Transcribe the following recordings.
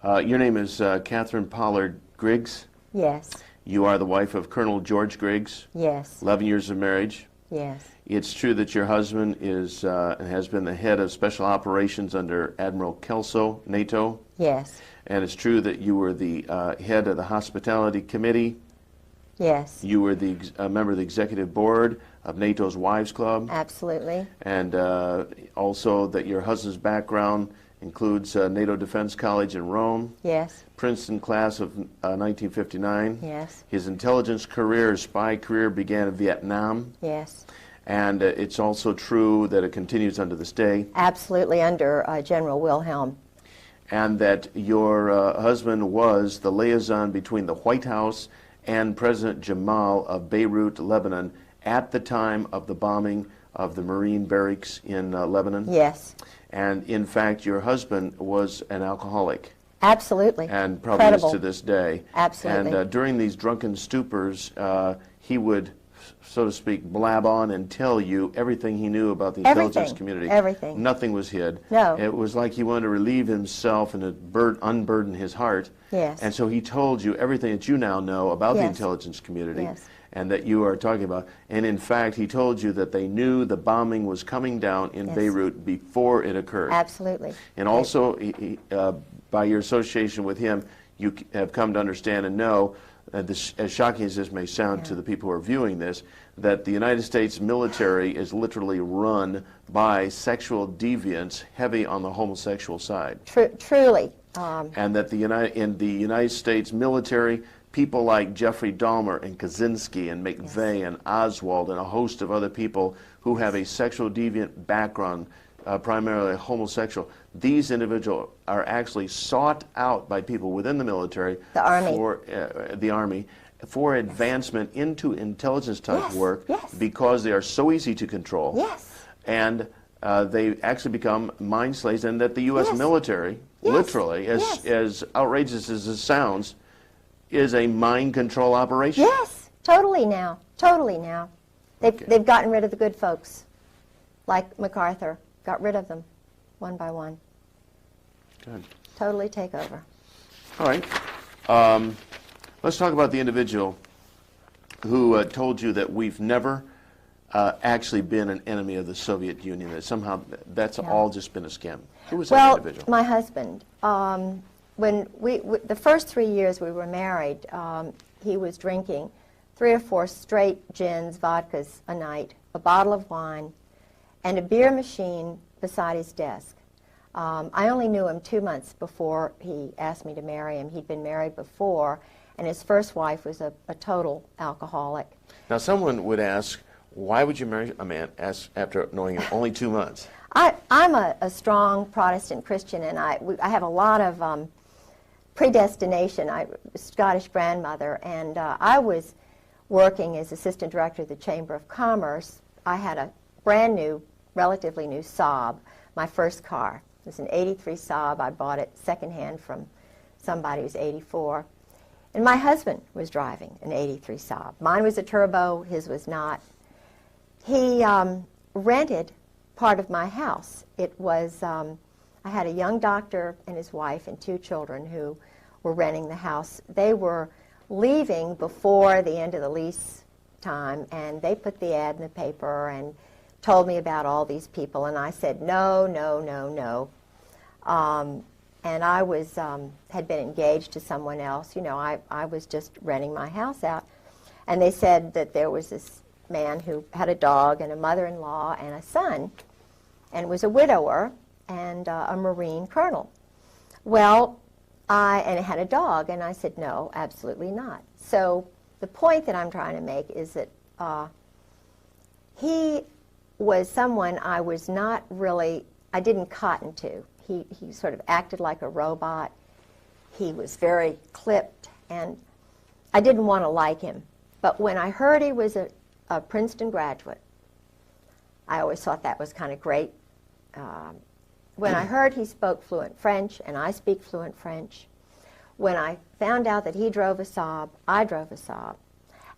Your name is Katherine Paula Griggs. Yes. You are the wife of Colonel George Griggs. Yes. 11 years of marriage. Yes. It's true that your husband is and has been the head of special operations under Admiral Kelso, NATO. Yes. And it's true that you were the head of the hospitality committee. Yes. You were the member of the executive board of NATO's Wives Club. Absolutely. And also that your husband's background includes NATO Defense College in Rome. Yes. Princeton class of 1959. Yes. His intelligence career, his spy career began in Vietnam. Yes. And it's also true that it continues under this day. Absolutely, under General Wilhelm. And that your husband was the liaison between the White House and President Jamal of Beirut, Lebanon, at the time of the bombing of the Marine barracks in Lebanon. Yes. And in fact, your husband was an alcoholic. Absolutely. And probably Incredible. is to this day. Absolutely. And during these drunken stupors, he would, so to speak, blab on and tell you everything he knew about the intelligence community. Everything. Nothing was hid. No. It was like he wanted to relieve himself and unburden his heart. Yes. And so he told you everything that you now know about the Yes. intelligence community. Yes. And that you are talking about. And in fact, he told you that they knew the bombing was coming down in Yes. Beirut before it occurred. Absolutely. And also, by your association with him, you have come to understand and know, as shocking as this may sound to the people who are viewing this, that the United States military is literally run by sexual deviants heavy on the homosexual side. Truly. And that in the United States military, people like Jeffrey Dahmer and Kaczynski and McVeigh and Oswald and a host of other people who have a sexual deviant background, primarily homosexual, these individuals are actually sought out by people within the military, the Army, for advancement into intelligence type work Yes. because they are so easy to control. Yes. And they actually become mind slaves, and that the U.S. Yes. military, Yes. literally, as outrageous as it sounds, is a mind control operation. Yes, totally now. Totally now. They've gotten rid of the good folks, like MacArthur. Got rid of them, one by one. Good. Totally take over. All right. Let's talk about the individual who told you that we've never actually been an enemy of the Soviet Union, that somehow that's all just been a scam. Who was that individual? My husband. When the first 3 years we were married, he was drinking 3 or 4 straight gins, vodkas a night, a bottle of wine, and a beer machine beside his desk. I only knew him 2 months before he asked me to marry him. He'd been married before, and his first wife was a total alcoholic. Now, someone would ask, why would you marry a man after knowing him only 2 months? I'm a strong Protestant Christian, and I have a lot of predestination. I'm a Scottish grandmother, and I was working as assistant director of the Chamber of Commerce. I had a brand new, relatively new Saab, my first car. It was an 83 Saab. I bought it secondhand from somebody who's 84. And my husband was driving an 83 Saab. Mine was a turbo, his was not. He rented part of my house. It was, I had a young doctor and his wife and 2 children who were renting the house. They were leaving before the end of the lease time, and they put the ad in the paper and told me about all these people, and I said, no, no, no, no. And I was, had been engaged to someone else. You know, I was just renting my house out. And they said that there was this man who had a dog and a mother-in-law and a son, and was a widower and a Marine colonel. Well, and it had a dog, and I said, no, absolutely not. So the point that I'm trying to make is that he was someone I was not really, I didn't cotton to. He sort of acted like a robot. He was very clipped, and I didn't want to like him. But when I heard he was a Princeton graduate, I always thought that was kind of great. When I heard he spoke fluent French, and I speak fluent French, when I found out that he drove a Saab, I drove a Saab.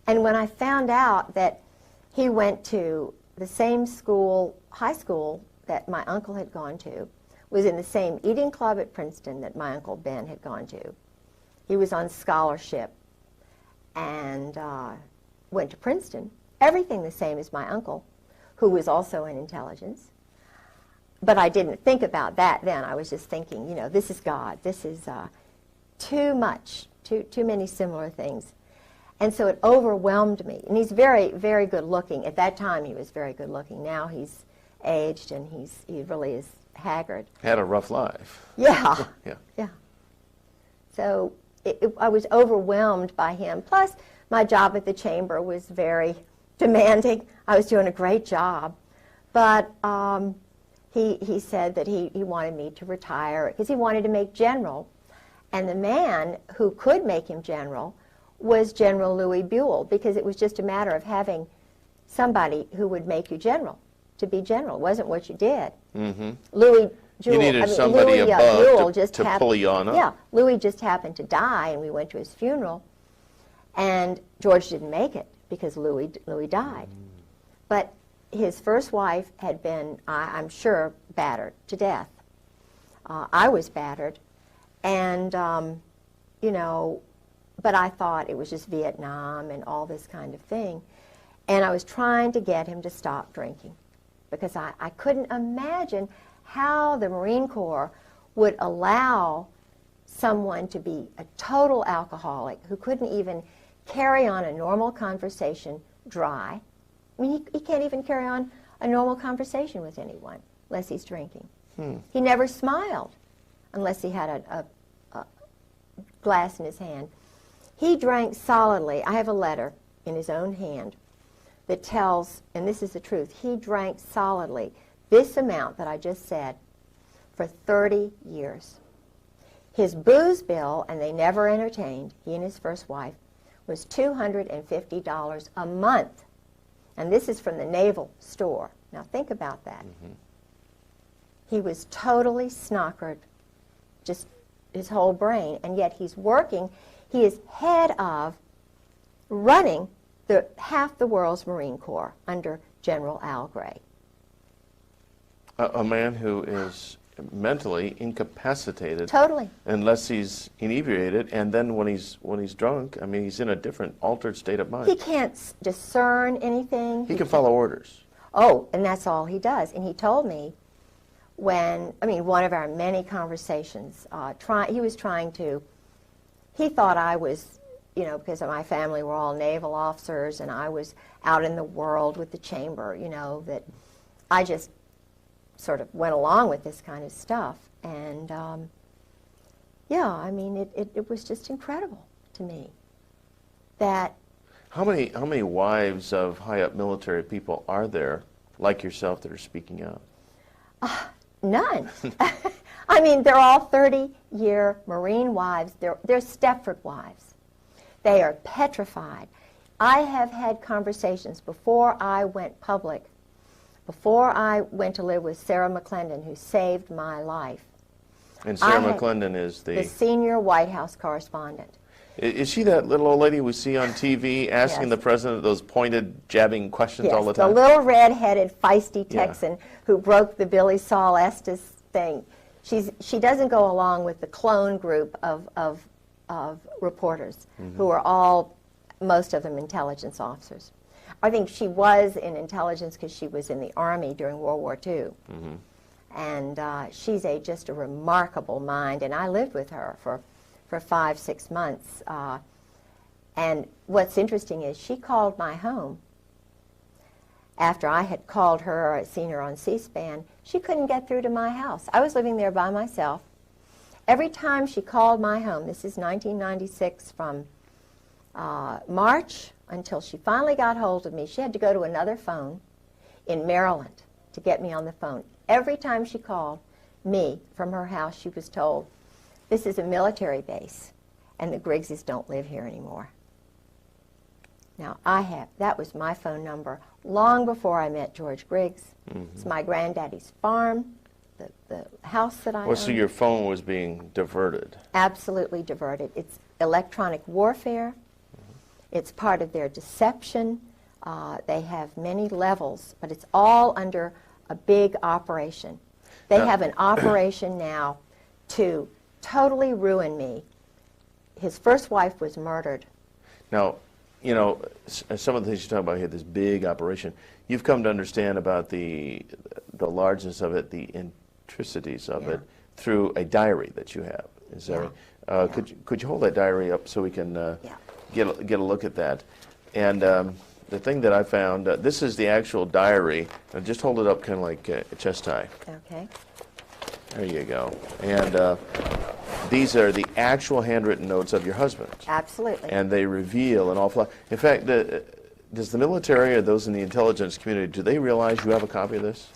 And when I found out that he went to the same school, high school, that my uncle had gone to, was in the same eating club at Princeton that my Uncle Ben had gone to. He was on scholarship and went to Princeton. Everything the same as my uncle, who was also in intelligence. But I didn't think about that then. I was just thinking, you know, this is God. This is too much, too many similar things. And so it overwhelmed me. And he's very, very good looking. At that time, he was very good looking. Now he's aged and he really is haggard. Had a rough life. Yeah. Yeah. Yeah. So I was overwhelmed by him. Plus, my job at the chamber was very demanding. I was doing a great job. But he said that he wanted me to retire because he wanted to make general. And the man who could make him general was General Louis Buell, because it was just a matter of having somebody who would make you general. To be general wasn't what you did. Mm-hmm. Louis Buell, You needed somebody above to pull you on up. Yeah, Louis just happened to die, and we went to his funeral. And George didn't make it because Louis died. But his first wife had been, I'm sure, battered to death. I was battered, and you know. But I thought it was just Vietnam and all this kind of thing. And I was trying to get him to stop drinking because I couldn't imagine how the Marine Corps would allow someone to be a total alcoholic who couldn't even carry on a normal conversation dry. I mean, he can't even carry on a normal conversation with anyone unless he's drinking. He never smiled unless he had a glass in his hand. He drank solidly. I have a letter in his own hand that tells, and this is the truth, he drank solidly this amount that I just said for 30 years. His booze bill, and they never entertained, he and his first wife, was $250 a month. And this is from the Naval Store. Now think about that. Mm-hmm. He was totally snockered, just his whole brain, and yet he's working. He is head of running half the world's Marine Corps under General Al Gray. A man who is mentally incapacitated. Totally. Unless he's inebriated, and then when he's drunk, I mean, he's in a different, altered state of mind. He can't discern anything. He can follow orders. Oh, and that's all he does. And he told me one of our many conversations, he thought I was, you know, because my family were all naval officers and I was out in the world with the chamber, you know, that I just sort of went along with this kind of stuff. And, yeah, I mean, it was just incredible to me that... How many wives of high-up military people are there, like yourself, that are speaking out? None. I mean, they're all 30-year Marine wives. They're Stepford wives. They are petrified. I have had conversations before I went public, before I went to live with Sarah McClendon, who saved my life. And Sarah McClendon is the senior White House correspondent. Is she that little old lady we see on TV asking Yes. the president those pointed, jabbing questions Yes, all the time? the little red-headed, feisty Texan who broke the Billy Saul Estes thing. She doesn't go along with the clone group of reporters who are all, most of them, intelligence officers. I think she was in intelligence because she was in the Army during World War II. And she's just a remarkable mind, and I lived with her for 5-6 months. And what's interesting is she called my home. After I had called her or seen her on C-SPAN, she couldn't get through to my house. I was living there by myself. Every time she called my home, this is 1996, from March until she finally got hold of me, she had to go to another phone in Maryland to get me on the phone. Every time she called me from her house, she was told, "This is a military base, and the Griggses don't live here anymore." Now, that was my phone number long before I met George Griggs. It's my granddaddy's farm, the house that I own. So your phone was being diverted. Absolutely diverted. It's electronic warfare. It's part of their deception. They have many levels, but it's all under a big operation. They have an operation now to totally ruin me. His first wife was murdered. Now, you know, some of the things you talk about here, this big operation, you've come to understand about the largeness of it, the intricacies of it, through a diary that you have. Is that right? Could you hold that diary up so we can get a look at that? And the thing that I found, this is the actual diary. Just hold it up kind of like a chest high. Okay. There you go. And these are the actual handwritten notes of your husband. Absolutely. And they reveal an awful lot. In fact, does the military or those in the intelligence community, do they realize you have a copy of this?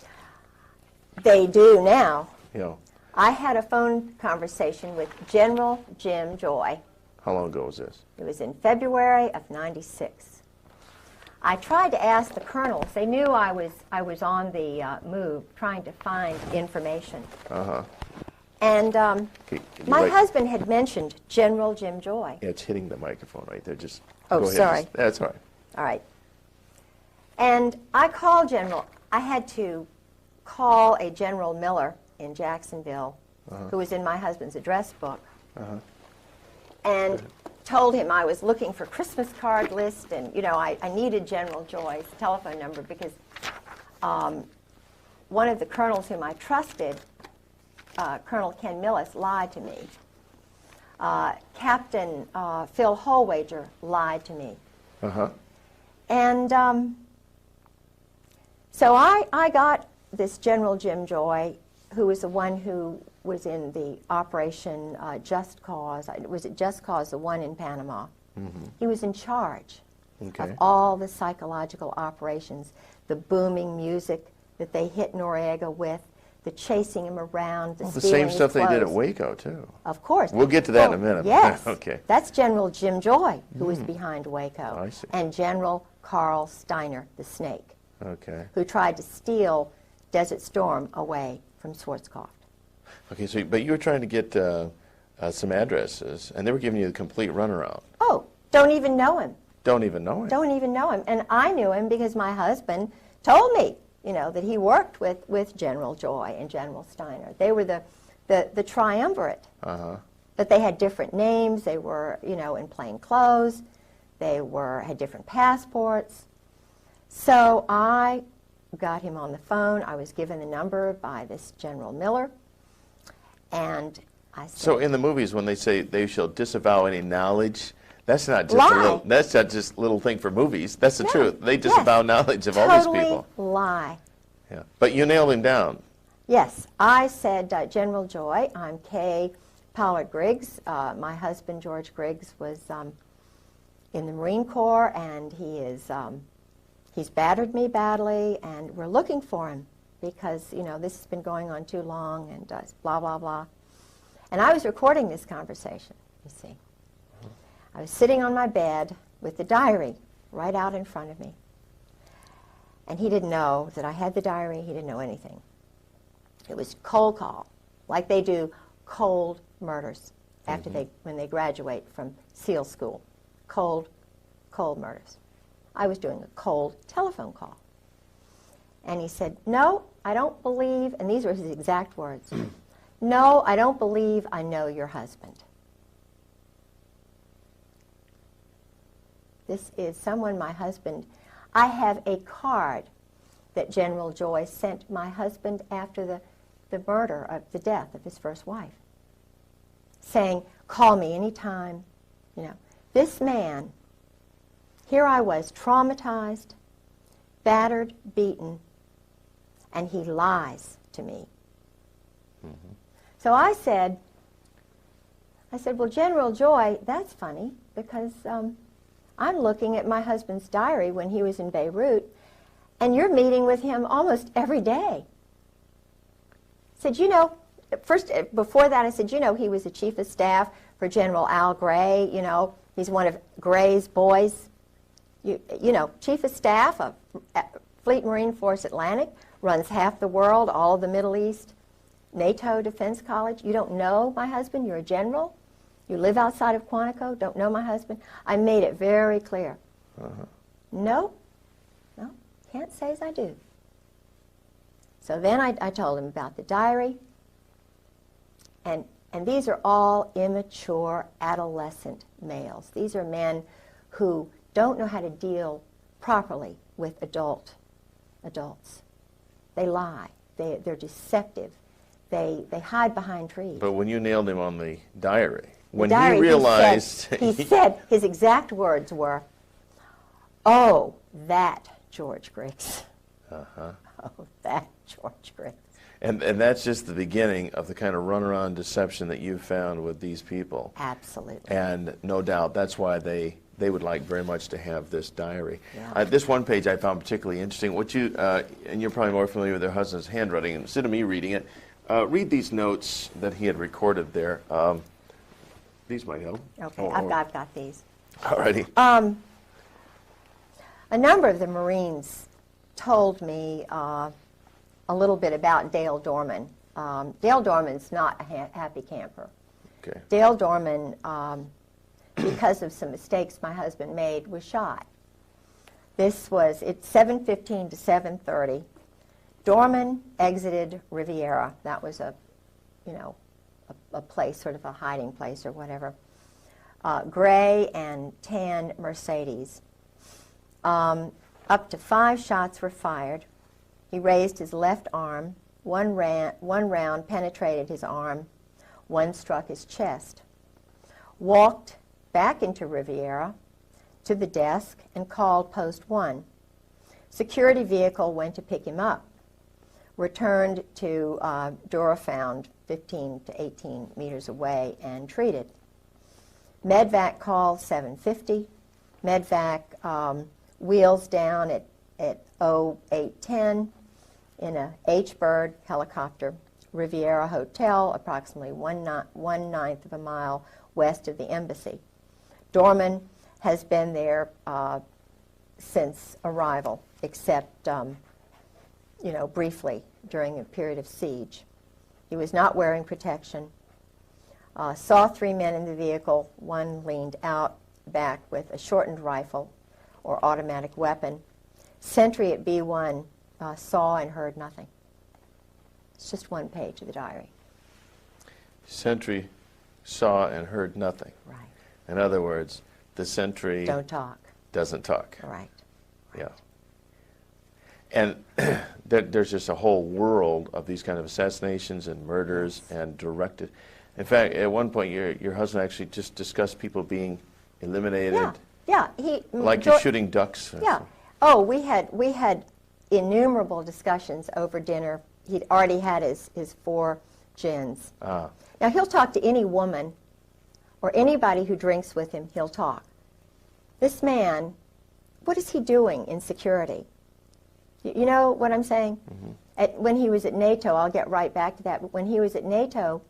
They do now. You know, I had a phone conversation with General Jim Joy. how long ago was this? It was in February of '96. I tried to ask the colonels. They knew I was on the move, trying to find information. Uh-huh. And my right- husband had mentioned General Jim Joy. Yeah, it's hitting the microphone right there. Just Oh, go ahead. sorry. That's all right. All right. And I called General. I had to call a General Miller in Jacksonville, who was in my husband's address book, and told him I was looking for Christmas card list, and you know I needed General Joy's telephone number because one of the colonels whom I trusted, Colonel Ken Millis, lied to me. Captain Phil Hallwager lied to me. Uh-huh. And so I got this General Jim Joy, who was the one who was in the Operation Just Cause. Was it Just Cause, the one in Panama? Mm-hmm. He was in charge of all the psychological operations, the booming music that they hit Noriega with, the chasing him around, the The stealing same his stuff they did at clothes. Waco, too. Of course. We'll get to that in a minute. Yes. Okay. That's General Jim Joy, who was behind Waco. I see. And General Carl Steiner, the Snake, Okay. who tried to steal Desert Storm away from Schwarzkopf. Okay, so, but you were trying to get some addresses, and they were giving you the complete runaround. Oh, don't even know him. Don't even know it. Don't even know him. And I knew him because my husband told me, you know, that he worked with General Joy and General Steiner. They were the triumvirate. Uh-huh. But they had different names. They were, you know, in plain clothes. They had different passports. So I got him on the phone. I was given the number by this General Miller. And I said, So in the movies, when they say they shall disavow any knowledge, that's not just Lie. that's not just a little thing for movies. That's the No. truth. They Yes. disavow knowledge of all these people. Totally lie. Yeah. But you nailed him down. Yes, I said, General Joy, I'm Kay Paula Griggs. My husband, George Griggs, was in the Marine Corps, and he's battered me badly, and we're looking for him because, you know, this has been going on too long, and blah, blah, blah. And I was recording this conversation, you see. I was sitting on my bed with the diary right out in front of me. And he didn't know that I had the diary. He didn't know anything. It was cold call, like they do cold murders after when they graduate from SEAL school. Cold murders. I was doing a cold telephone call. And he said, "No, I don't believe," and these were his exact words, "No, I don't believe I know your husband." This is someone my husband, I have a card that General Joy sent my husband after the murder, of the death of his first wife, saying, "Call me anytime." You know, this man, here I was, traumatized, battered, beaten, and he lies to me. So I said, well, General Joy, that's funny, because I'm looking at my husband's diary when he was in Beirut, and you're meeting with him almost every day. I said, you know, first, before that, I said, you know, he was the chief of staff for General Al Gray. You know, he's one of Gray's boys. You know, chief of staff of Fleet Marine Force Atlantic, runs half the world, all of the Middle East, NATO Defense College. You don't know my husband? You're a general? You live outside of Quantico? Don't know my husband? I made it very clear. No, can't say as I do. So then I told him about the diary, and these are all immature adolescent males. These are men who don't know how to deal properly with adults. They lie. They're deceptive. They hide behind trees. But when you nailed him on the diary, when diary, he realized... He said, his exact words were, "Oh, that George Griggs." Uh-huh. Oh, that George Griggs. And that's just the beginning of the kind of runaround deception that you've found with these people. Absolutely. And no doubt that's why they would like very much to have this diary. Yeah. This one page I found particularly interesting. What you and you're probably more familiar with their husband's handwriting. Instead of me reading it, read these notes that he had recorded there. These might help. Okay, I've got these. Alrighty. A number of the Marines told me a little bit about Dale Dorman. Dale Dorman's not a happy camper. Okay. Dale Dorman, because of some mistakes my husband made, was shot. This was at 7:15 to 7:30. Dorman exited Riviera. That was a place, sort of a hiding place or whatever. Gray and tan Mercedes. Up to 5 shots were fired. He raised his left arm. One round penetrated his arm. One struck his chest. Walked back into Riviera to the desk and called Post 1. Security vehicle went to pick him up. Returned to Durafound, 15 to 18 meters away, and treated. Medvac called 7:50. Medvac wheels down at 08:10 in a H-Bird helicopter. Riviera Hotel, approximately 1/9 of a mile west of the embassy. Dorman has been there since arrival, except briefly during a period of siege. He was not wearing protection. Saw 3 men in the vehicle. One leaned out back with a shortened rifle or automatic weapon. Sentry at B1 saw and heard nothing. It's just one page of the diary. Sentry saw and heard nothing. Right. In other words, the sentry Don't talk. doesn't talk. Right. Yeah. And there's just a whole world of these kind of assassinations and murders and directed. In fact, at one point, your husband actually just discussed people being eliminated. Yeah. Like you're shooting ducks. Yeah. Oh, we had innumerable discussions over dinner. He'd already had his 4 gins. Ah. Now, he'll talk to any woman or anybody who drinks with him, he'll talk. This man, what is he doing in security? You know what I'm saying? Mm-hmm. When he was at NATO, I'll get right back to that, but when he was at NATO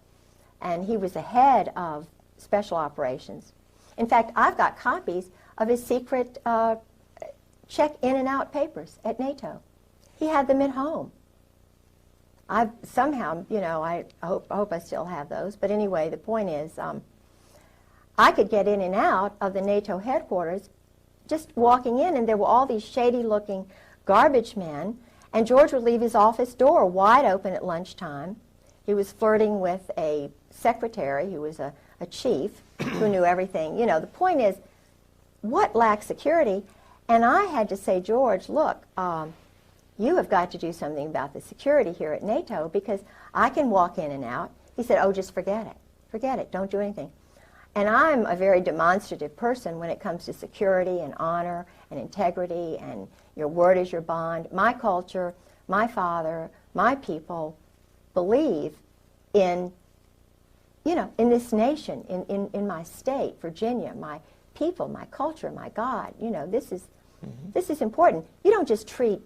and he was the head of special operations. In fact, I've got copies of his secret check in and out papers at NATO. He had them at home. I hope I still have those. But anyway, the point is, I could get in and out of the NATO headquarters just walking in, and there were all these shady-looking garbage men, and George would leave his office door wide open at lunchtime. He was flirting with a secretary who was a chief who knew everything. You know, the point is, what lacks security? And I had to say, George, look, you have got to do something about the security here at NATO because I can walk in and out. He said, oh, just forget it. Forget it. Don't do anything. And I'm a very demonstrative person when it comes to security and honor and integrity and your word is your bond. My culture, my father, my people believe in, in this nation, in my state, Virginia, my people, my culture, my God. This is important. You don't just treat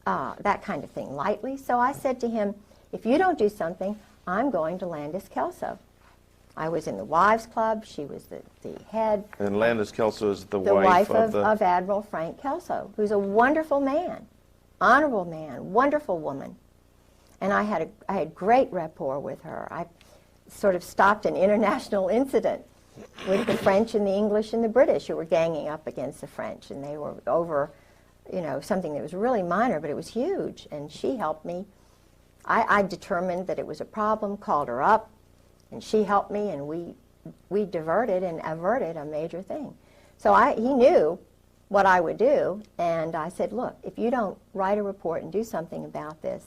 that kind of thing lightly. So I said to him, if you don't do something, I'm going to Landis Kelso. I was in the Wives Club. She was the head. And Landis Kelso is the wife of Admiral Frank Kelso, who's a wonderful man, honorable man, wonderful woman. And I had great rapport with her. I sort of stopped an international incident with the French and the English and the British who were ganging up against the French, and they were over, something that was really minor, but it was huge. And she helped me I determined that it was a problem, called her up, and she helped me, and we diverted and averted a major thing. So he knew what I would do, and I said, look, if you don't write a report and do something about this,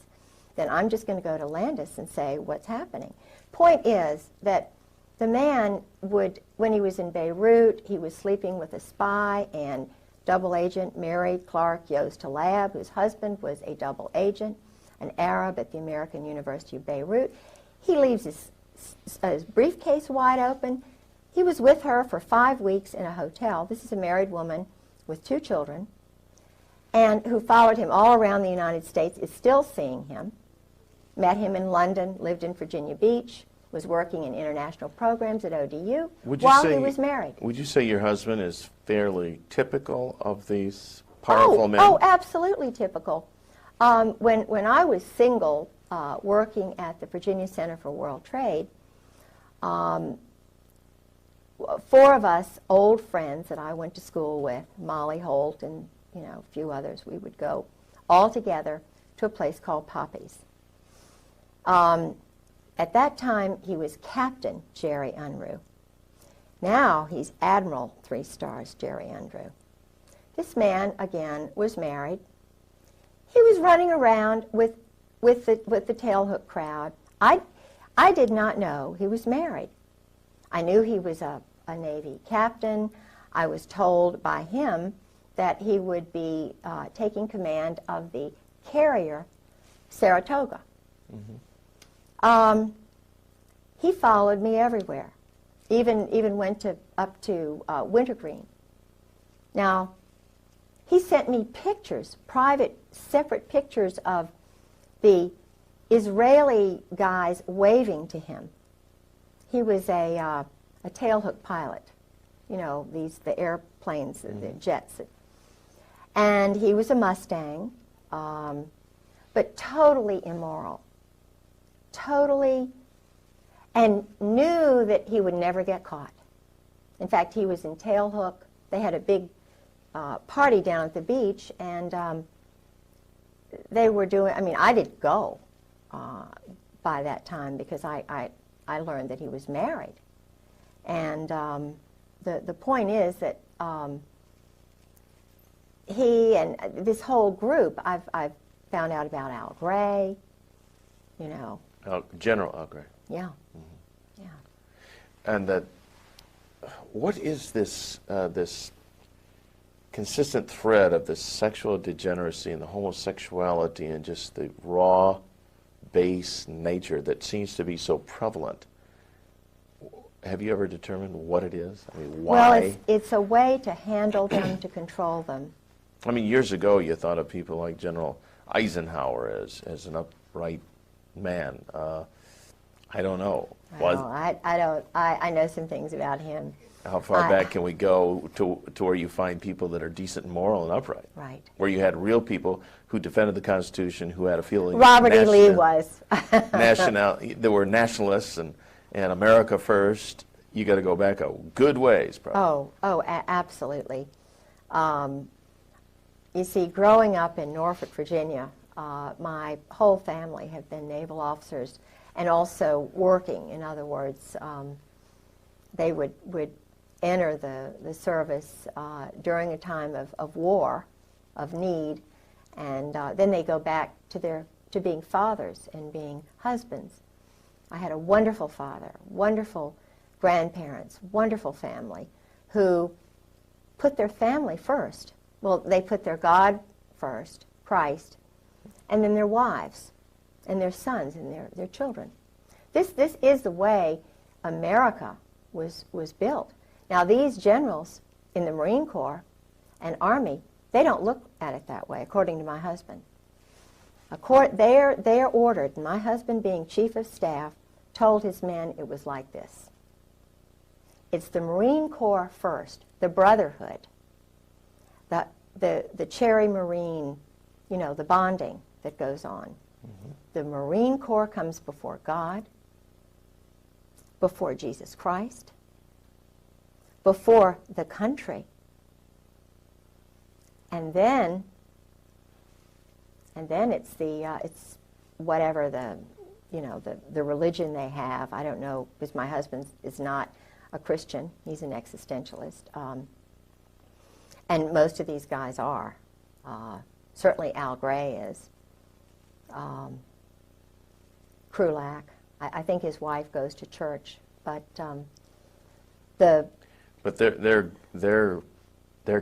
then I'm just going to go to Landis and say what's happening. Point is that the man would, when he was in Beirut, he was sleeping with a spy and double agent Mary Clark Yost Talab, whose husband was a double agent, an Arab at the American University of Beirut. He leaves his briefcase wide open. He was with her for 5 weeks in a hotel. This is a married woman with 2 children, and who followed him all around the United States, is still seeing him, met him in London, lived in Virginia Beach, was working in international programs at ODU while he was married. Would you say your husband is fairly typical of these powerful men? Oh, absolutely typical. When I was single, working at the Virginia Center for World Trade, 4 of us old friends that I went to school with, Molly Holt and a few others, we would go all together to a place called Poppy's. At that time, he was Captain Jerry Unruh. Now he's Admiral 3 stars Jerry Unruh. This man, again, was married. He was running around with the tailhook crowd. I did not know he was married. I knew he was a Navy captain. I was told by him that he would be taking command of the carrier Saratoga. Mm-hmm. He followed me everywhere, even went up to Wintergreen. Now, he sent me pictures, private, separate pictures of the Israeli guys waving to him. He was a tailhook pilot, the airplanes, the jets. And he was a Mustang, but totally immoral. Totally, and knew that he would never get caught. In fact, he was in tailhook. They had a big party down at the beach, and they were doing, I didn't go by that time because I learned that he was married. And the point is that he and this whole group, I've found out about Al Gray, General Al Gray. Yeah. Mm-hmm. Yeah. And that, what is this this consistent thread of this sexual degeneracy and the homosexuality and just the raw, base nature that seems to be so prevalent? Have you ever determined what it is? Why? Well, it's a way to handle them, to control them. Years ago, you thought of people like General Eisenhower as an upright man. I don't know. I know some things about him. How far back can we go to where you find people that are decent, moral, and upright? Right. Where you had real people who defended the Constitution, who had a feeling. Robert E. Lee was. There were nationalists and America first. You got to go back a good ways, probably. Absolutely. You see, growing up in Norfolk, Virginia, my whole family have been naval officers and also working. In other words, they would enter the service during a time of war, of need, and then they go back to being fathers and being husbands. I had a wonderful father, wonderful grandparents, wonderful family who put their family first. Well, they put their God first, Christ, and then their wives and their sons and their children. This is the way America was built. Now, these generals in the Marine Corps and Army, they don't look at it that way, according to my husband. They're ordered, and my husband, being chief of staff, told his men it was like this. It's the Marine Corps first, the brotherhood, the cherry Marine, the bonding that goes on. Mm-hmm. The Marine Corps comes before God, before Jesus Christ, before the country, and then it's whatever the religion they have. I don't know, because my husband is not a Christian. He's an existentialist. And most of these guys are. Certainly Al Gray is. Krulak. I think his wife goes to church. But their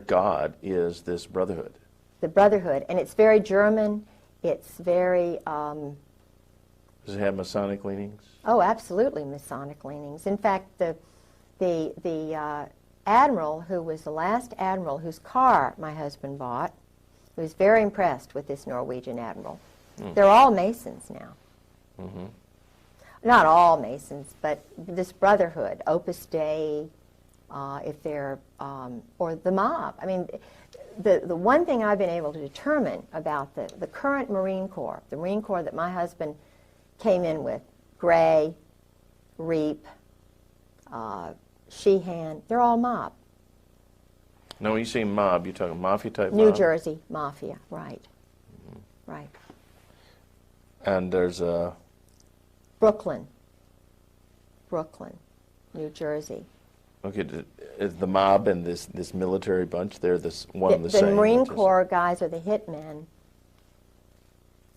God is this brotherhood. The brotherhood. And it's very German. It's very... Does it have Masonic leanings? Oh, absolutely Masonic leanings. In fact, the admiral who was the last admiral whose car my husband bought, who was very impressed with this Norwegian admiral. They're all Masons now. Mm-hmm. Not all Masons, but this brotherhood, Opus Dei, if they're, or the mob. I mean, the one thing I've been able to determine about the current Marine Corps, the Marine Corps that my husband came in with, Gray, Reap, Sheehan, they're all mob. No, when you say mob, you're talking mafia type mob? New Jersey mafia, right. Mm-hmm. Right. And there's a... Brooklyn, New Jersey. Okay, is the mob and this military bunch, they're one and the same? The Marine Corps guys are the hitmen.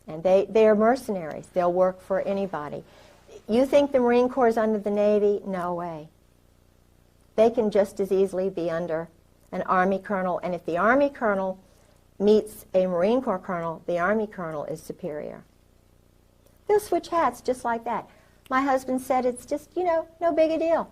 And they are mercenaries. They'll work for anybody. You think the Marine Corps is under the Navy? No way. They can just as easily be under an Army colonel. And if the Army colonel meets a Marine Corps colonel, the Army colonel is superior. They'll switch hats just like that. My husband said it's just, no big a deal.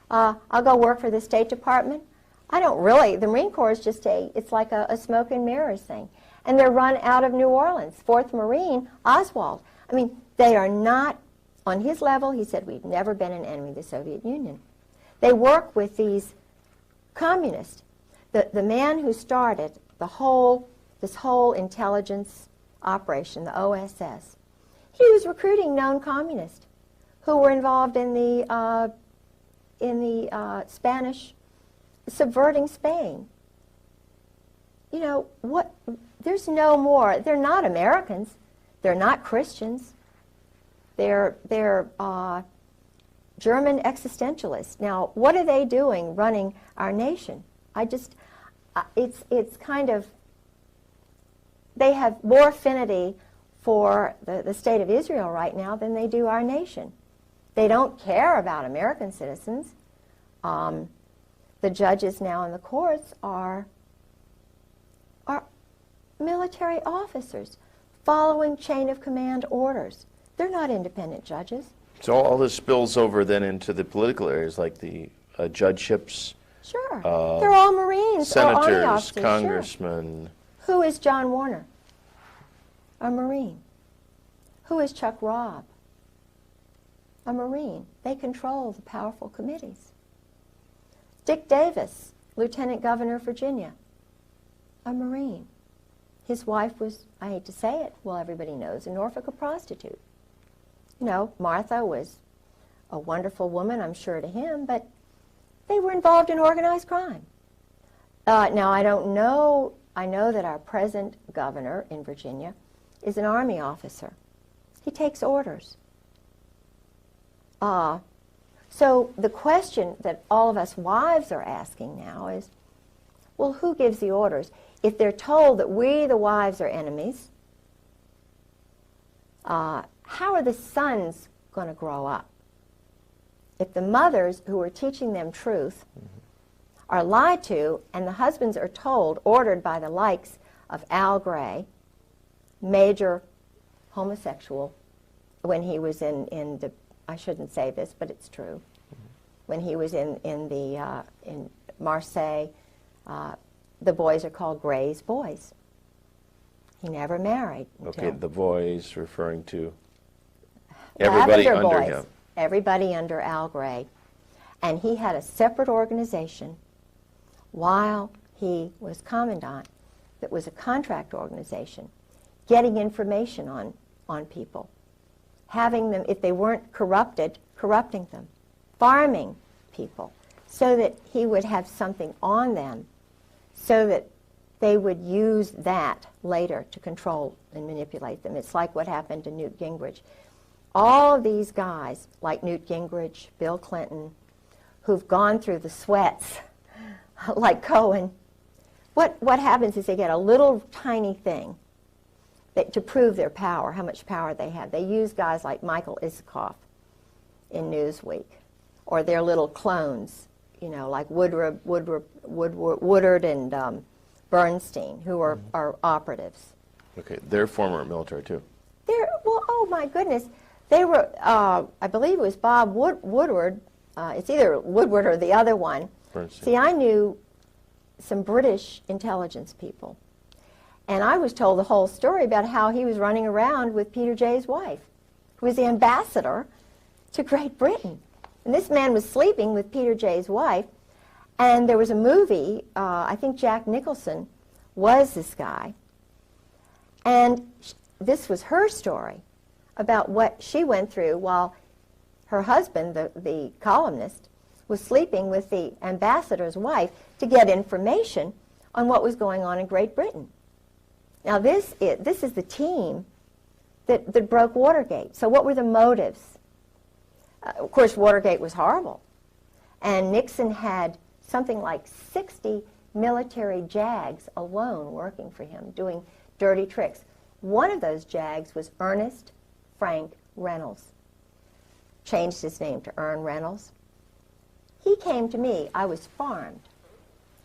I'll go work for the State Department. I don't really. The Marine Corps is just it's like a smoke and mirrors thing. And they're run out of New Orleans. 4th Marine, Oswald. I mean, they are not on his level. He said, we've never been an enemy of the Soviet Union. They work with these communists. The man who started this whole intelligence operation, the OSS, he was recruiting known communists who were involved in the Spanish subverting Spain. What? There's no more. They're not Americans. They're not Christians. They're German existentialists. Now, what are they doing running our nation? It's kind of, they have more affinity for the state of Israel right now than they do our nation. They don't care about American citizens. The judges now in the courts are military officers following chain of command orders. They're not independent judges. So all this spills over then into the political areas like the judgeships. Sure. They're all Marines or Army senators, officers. congressmen. Sure. Who is John Warner? A Marine. Who is Chuck Robb? A Marine. They control the powerful committees. Dick Davis, Lieutenant Governor of Virginia, a Marine. His wife was, I hate to say it, well, everybody knows, in Norfolk, a prostitute. Martha was a wonderful woman, I'm sure, to him, but they were involved in organized crime. Now, I don't know, I know that our present governor in Virginia is an Army officer. He takes orders. So the question that all of us wives are asking now is, well, who gives the orders? If they're told that we, the wives, are enemies, how are the sons going to grow up? If the mothers who are teaching them truth are lied to, and the husbands are told, ordered by the likes of Al Gray, major homosexual, when he was in the, I shouldn't say this, but it's true, when he was in Marseille, the boys are called Gray's boys. He never married. Okay, the boys referring to everybody under boys, him. Everybody under Al Gray. And he had a separate organization while he was commandant that was a contract organization, getting information on people, having them, if they weren't corrupted, corrupting them, farming people, so that he would have something on them, so that they would use that later to control and manipulate them. It's like what happened to Newt Gingrich. All of these guys, like Newt Gingrich, Bill Clinton, who've gone through the sweats, like Cohen, what happens is they get a little tiny thing to prove their power, how much power they have. They use guys like Michael Isikoff in Newsweek, or their little clones, you know, like Woodward and Bernstein, who are operatives. Okay, they're former military too. Well, oh my goodness. They were, I believe it was Bob Woodward. It's either Woodward or the other one. Bernstein. See, I knew some British intelligence people. And I was told the whole story about how he was running around with Peter Jay's wife, who was the ambassador to Great Britain. And this man was sleeping with Peter Jay's wife. And there was a movie, I think Jack Nicholson was this guy. And this was her story about what she went through while her husband, the columnist, was sleeping with the ambassador's wife to get information on what was going on in Great Britain. Now this is the team that broke Watergate. So what were the motives? Of course, Watergate was horrible. And Nixon had something like 60 military JAGs alone working for him, doing dirty tricks. One of those JAGs was Ernest Frank Reynolds. Changed his name to Ern Reynolds. He came to me. I was farmed.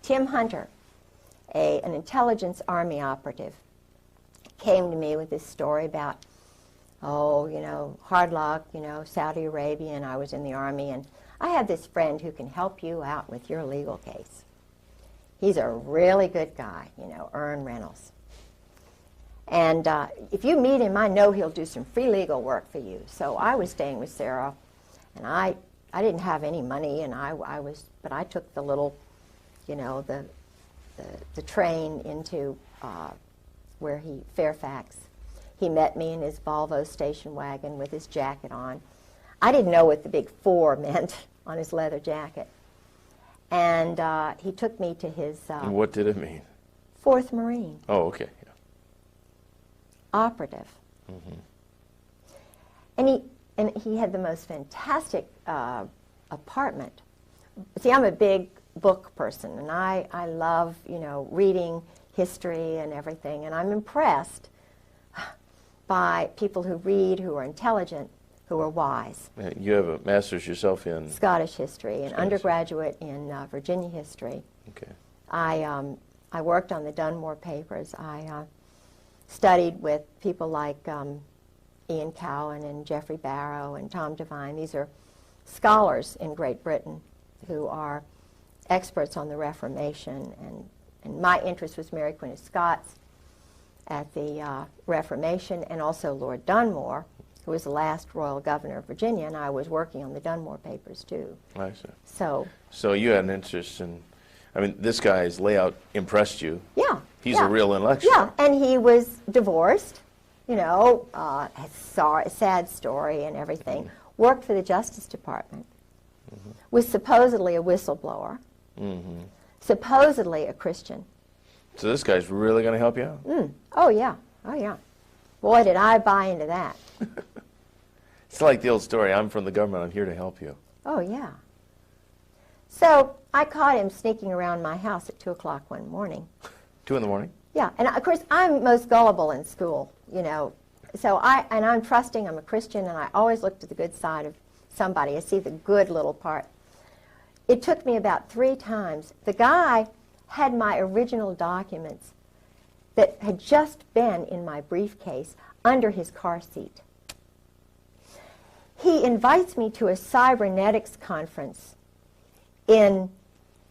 Tim Hunter, an intelligence army operative, came to me with this story about, oh, you know, hard luck, you know, Saudi Arabia, and I was in the army, and I have this friend who can help you out with your legal case. He's a really good guy, you know, Ern Reynolds. And if you meet him, I know he'll do some free legal work for you. So I was staying with Sarah, and I didn't have any money, and but I took the little, you know, the train into Fairfax. He met me in his Volvo station wagon with his jacket on. I didn't know what the big 4 meant on his leather jacket. And he took me to his... what did it mean? 4th Marine. Oh, okay. Yeah. Operative. Mm-hmm. And he had the most fantastic apartment. See, I'm a big book person, and I love, you know, reading history and everything, and I'm impressed by people who read, who are intelligent, who are wise. You have a master's yourself in? Scottish history, and undergraduate in Virginia history. Okay. I worked on the Dunmore papers. I studied with people like Ian Cowan and Geoffrey Barrow and Tom Devine. These are scholars in Great Britain who are experts on the Reformation, and my interest was Mary Queen of Scots at the Reformation, and also Lord Dunmore, who was the last royal governor of Virginia, and I was working on the Dunmore papers too. I see. So you had an interest in, I mean, this guy's layout impressed you. Yeah. He's a real intellectual. Yeah, and he was divorced, you know, a sad story and everything. Worked for the Justice Department. Mm-hmm. Was supposedly a whistleblower. Mm-hmm. Supposedly a Christian. So this guy's really going to help you out? Oh, yeah. Oh, yeah. Boy, did I buy into that. It's like the old story, I'm from the government, I'm here to help you. Oh, yeah. So I caught him sneaking around my house at 2 o'clock one morning. 2 in the morning? Yeah, and of course I'm most gullible in school, you know. So I'm trusting, I'm a Christian, and I always look to the good side of somebody. I see the good little part. It took me about 3 times. The guy had my original documents that had just been in my briefcase under his car seat. He invites me to a cybernetics conference in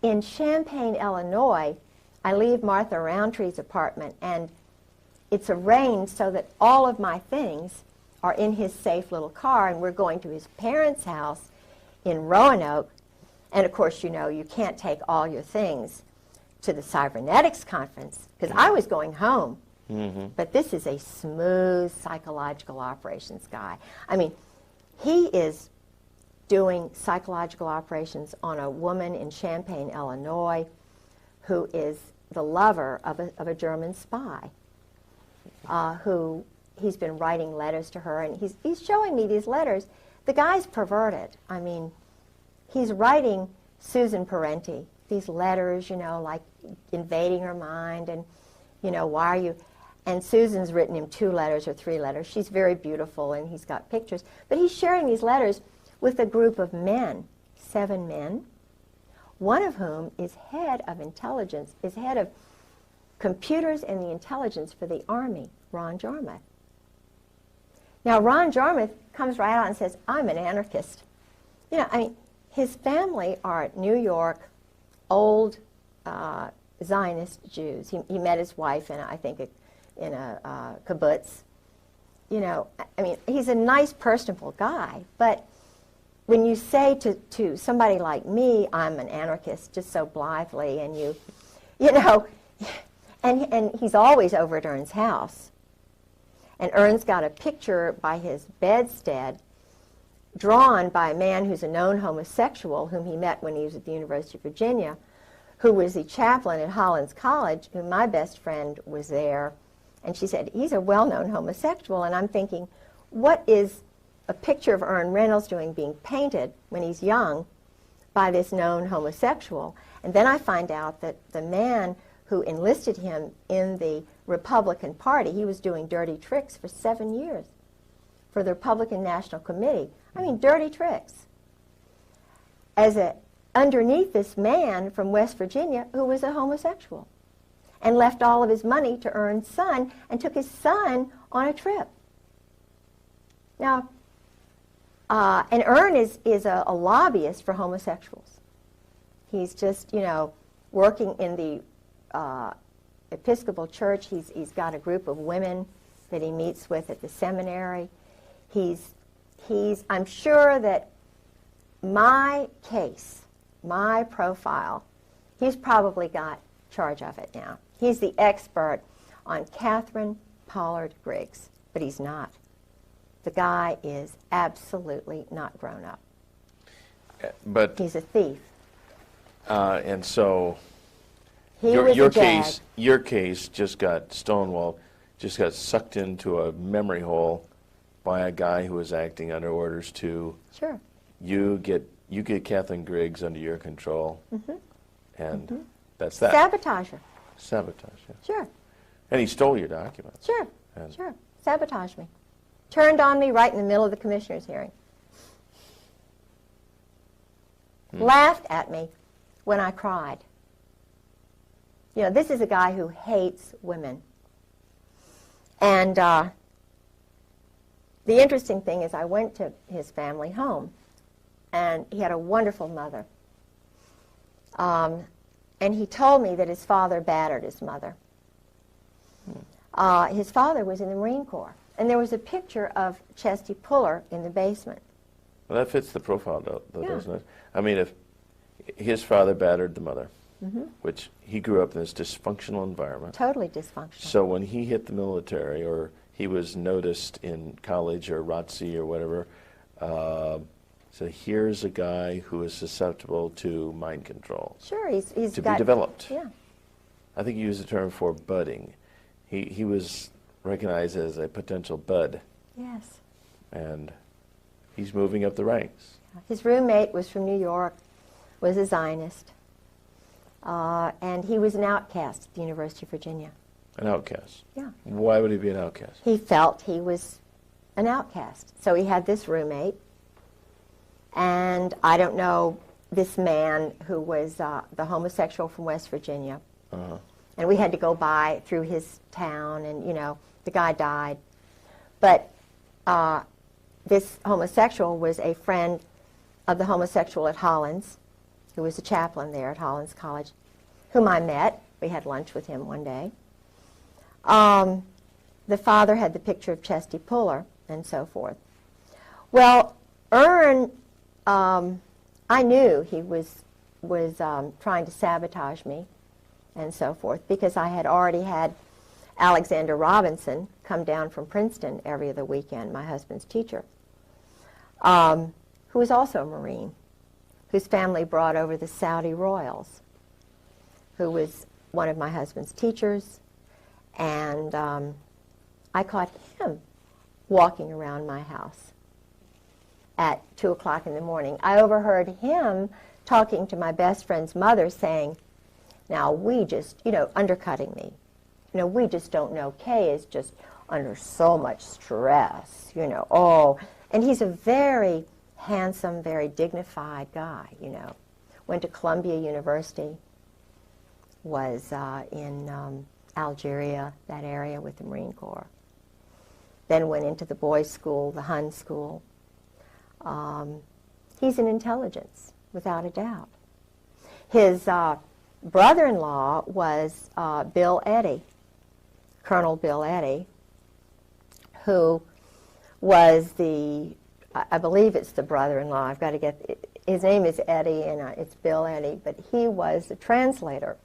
Champaign, Illinois. I leave Martha Roundtree's apartment, and it's arranged so that all of my things are in his safe little car, and we're going to his parents' house in Roanoke. And of course, you know, you can't take all your things to the cybernetics conference, because I was going home. Mm-hmm. But this is a smooth psychological operations guy. I mean, he is doing psychological operations on a woman in Champaign, Illinois, who is the lover of a German spy who he's been writing letters to her, and he's showing me these letters. The guy's perverted. I mean, he's writing Susan Parenti these letters, you know, like invading her mind, and, you know, why are you... And Susan's written him 2 letters or 3 letters. She's very beautiful, and he's got pictures. But he's sharing these letters with a group of men, 7 men, one of whom is head of intelligence, is head of computers and the intelligence for the Army, Ron Jarmuth. Now, Ron Jarmuth comes right out and says, I'm an anarchist. You know, I mean, his family are New York, old Zionist Jews. He met his wife in, I think, in a kibbutz. You know, I mean, he's a nice, personable guy, but when you say to somebody like me, I'm an anarchist, just so blithely, and you know, and he's always over at Ern's house. And Ern's got a picture by his bedstead drawn by a man who's a known homosexual whom he met when he was at the University of Virginia, who was the chaplain at Hollins College, who my best friend was there. And she said, he's a well-known homosexual. And I'm thinking, what is a picture of Ern Reynolds doing being painted when he's young by this known homosexual? And then I find out that the man who enlisted him in the Republican Party, he was doing dirty tricks for 7 years for the Republican National Committee. I mean, dirty tricks. Underneath this man from West Virginia who was a homosexual and left all of his money to Ern's son and took his son on a trip. Now, and Ern is a lobbyist for homosexuals. He's just, you know, working in the Episcopal Church. He's got a group of women that he meets with at the seminary. I'm sure that my case, my profile, he's probably got charge of it now. He's the expert on Katherine Pollard Griggs, but he's not. The guy is absolutely not grown up. But he's a thief. And so He your, was your a jag. case your case just got stonewalled, just got sucked into a memory hole by a guy who was acting under orders to Sure. you get Katherine Griggs under your control, and that's that. Sabotage her. Sabotage, yeah. Sure. And he stole your documents. Sure. And Sure. Sabotage me. Turned on me right in the middle of the commissioner's hearing. Laughed at me when I cried. You know, this is a guy who hates women. And the interesting thing is I went to his family home, and he had a wonderful mother. And he told me that his father battered his mother. His father was in the Marine Corps. And there was a picture of Chesty Puller in the basement. Well, that fits the profile, though, Yeah. doesn't it? I mean, if his father battered the mother, which he grew up in this dysfunctional environment. Totally dysfunctional. So when he hit the military, or he was noticed in college or ROTC or whatever, so here's a guy who is susceptible to mind control. Sure, he's to got... be developed. Yeah. I think you used the term for budding. He was recognized as a potential bud, Yes. and he's moving up the ranks. His roommate was from New York, was a Zionist, and he was an outcast at the University of Virginia. An outcast. Yeah. Why would he be an outcast? He felt he was an outcast. So he had this roommate, and I don't know, this man who was the homosexual from West Virginia. And we had to go by through his town, and, you know, the guy died. But this homosexual was a friend of the homosexual at Hollins, who was a chaplain there at Hollins College, whom I met. We had lunch with him one day. The father had the picture of Chesty Puller, and so forth. Well, Ern, I knew he was trying to sabotage me, and so forth, because I had already had Alexander Robinson come down from Princeton every other weekend, my husband's teacher, who was also a Marine, whose family brought over the Saudi royals, who was one of my husband's teachers, and I caught him walking around my house at 2 o'clock in the morning. I overheard him talking to my best friend's mother saying, now we just, undercutting me. We just don't know. Kay is just under so much stress, oh. And he's a very handsome, very dignified guy, Went to Columbia University, was in Algeria, that area with the Marine Corps. Then went into the boys' school, the Hun school. He's an intelligence, without a doubt. His brother-in-law was Bill Eddy, Colonel Bill Eddy, who was I believe it's the brother-in-law. I've got to get, his name is Eddy, and it's Bill Eddy, but he was the translator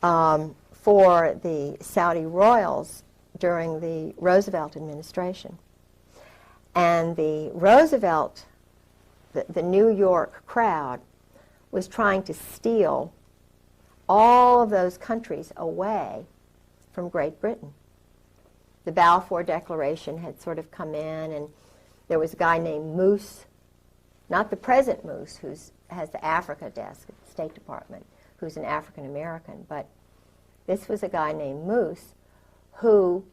for the Saudi royals during the Roosevelt administration. And the Roosevelt, the New York crowd, was trying to steal all of those countries away from Great Britain. The Balfour Declaration had sort of come in, and there was a guy named Moose, not the present Moose, who has the Africa desk at the State Department, who's an African American, but this was a guy named Moose who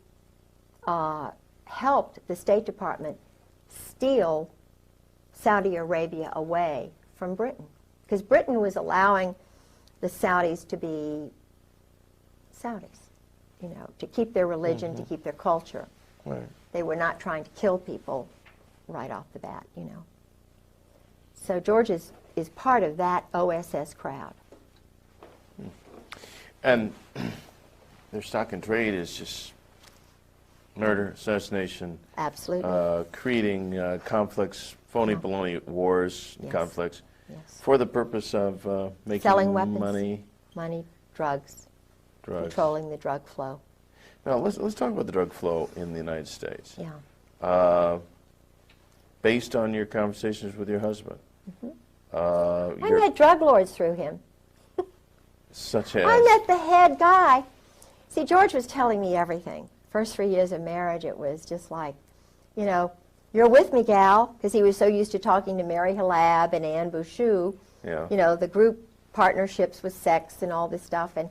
helped the State Department steal Saudi Arabia away from Britain, because Britain was allowing the Saudis to be Saudis, to keep their religion, to keep their culture. Right. They were not trying to kill people right off the bat, So George is part of that OSS crowd. And their stock and trade is just murder, assassination, Absolutely. creating conflicts, phony baloney wars, Yes. conflicts, Yes. for the purpose of making Selling weapons. money, Drugs, drugs. controlling the drug flow. Now let's talk about the drug flow in the United States. Yeah. Based on your conversations with your husband, I met drug lords through him. such as I met the head guy. See, George was telling me everything. First 3 years of marriage, it was just like, you're with me, gal, because he was so used to talking to Mary Halab and Anne Bouchou, yeah. The group partnerships with sex and all this stuff. And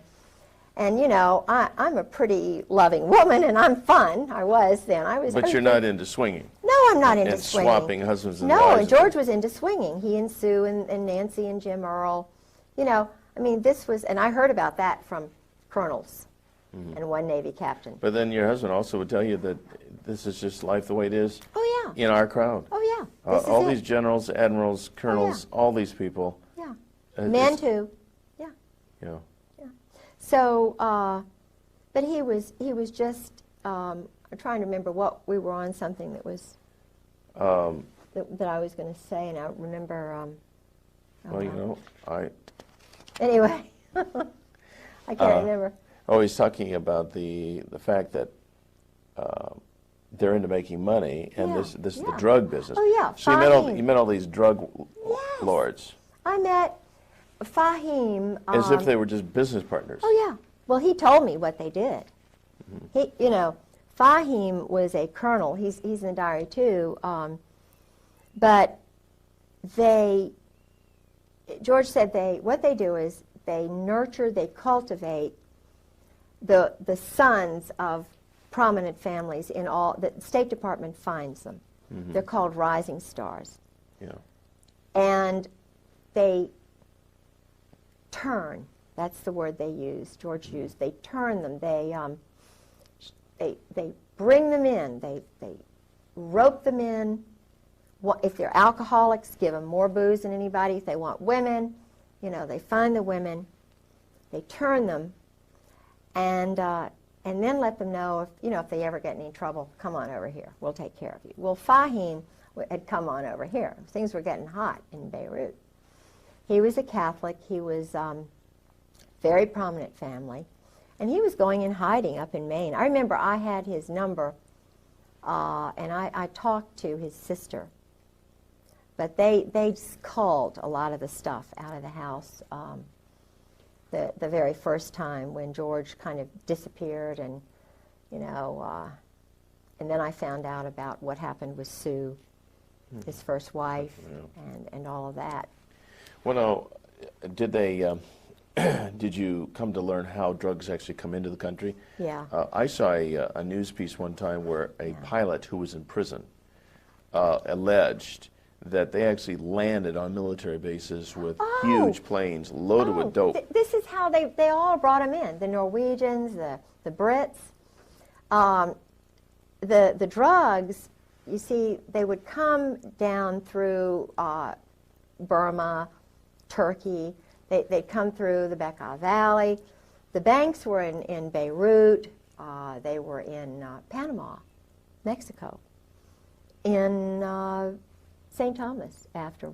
I'm a pretty loving woman, and I'm fun. I was then. But you're not into swinging. No, I'm not into and swinging. swapping husbands and no, wives. and George was into swinging. He and Sue and Nancy and Jim Earl. This was, and I heard about that from colonels and one Navy captain. But then your husband also would tell you that this is just life the way it is Oh, yeah. in our crowd. Oh, yeah. This is All it. these generals, admirals, colonels, all these people. Yeah. it's- Men, too. Yeah. You know, So, but he was just, I'm trying to remember what we were on, something that was, that I was going to say, and I remember, anyway, I can't remember. Oh, he's talking about the fact that they're into making money, and Yeah, this is the yeah. drug business. Oh, yeah, So you met all these drug Yes. lords I met Fahim. as if they were just business partners. Oh, yeah. Well, he told me what they did. He, Fahim was a colonel. He's in the diary, too. But George said what they do is they nurture, they cultivate the sons of prominent families in all, the State Department finds them. They're called rising stars. Yeah. And they turn, that's the word they use, George used, they turn them, they bring them in, they rope them in. If they're alcoholics, give them more booze than anybody. If they want women, they find the women, they turn them, and then let them know if they ever get in any trouble, come on over here, we'll take care of you. Well, Fahim had come on over here. Things were getting hot in Beirut. He was a Catholic. He was very prominent family, and he was going in hiding up in Maine. I remember I had his number, and I talked to his sister. But they just culled a lot of the stuff out of the house. the very first time when George kind of disappeared, and and then I found out about what happened with Sue, his first wife, and all of that. Well, now, did they? Did you come to learn how drugs actually come into the country? Yeah. I saw a news piece one time where a pilot who was in prison alleged that they actually landed on military bases with huge planes loaded with dope. This is how they all brought them in. The Norwegians, the Brits. The drugs, you see, they would come down through Burma, Turkey. They'd come through the Bekaa Valley. The banks were in Beirut. They were in Panama, Mexico, in St. Thomas, after,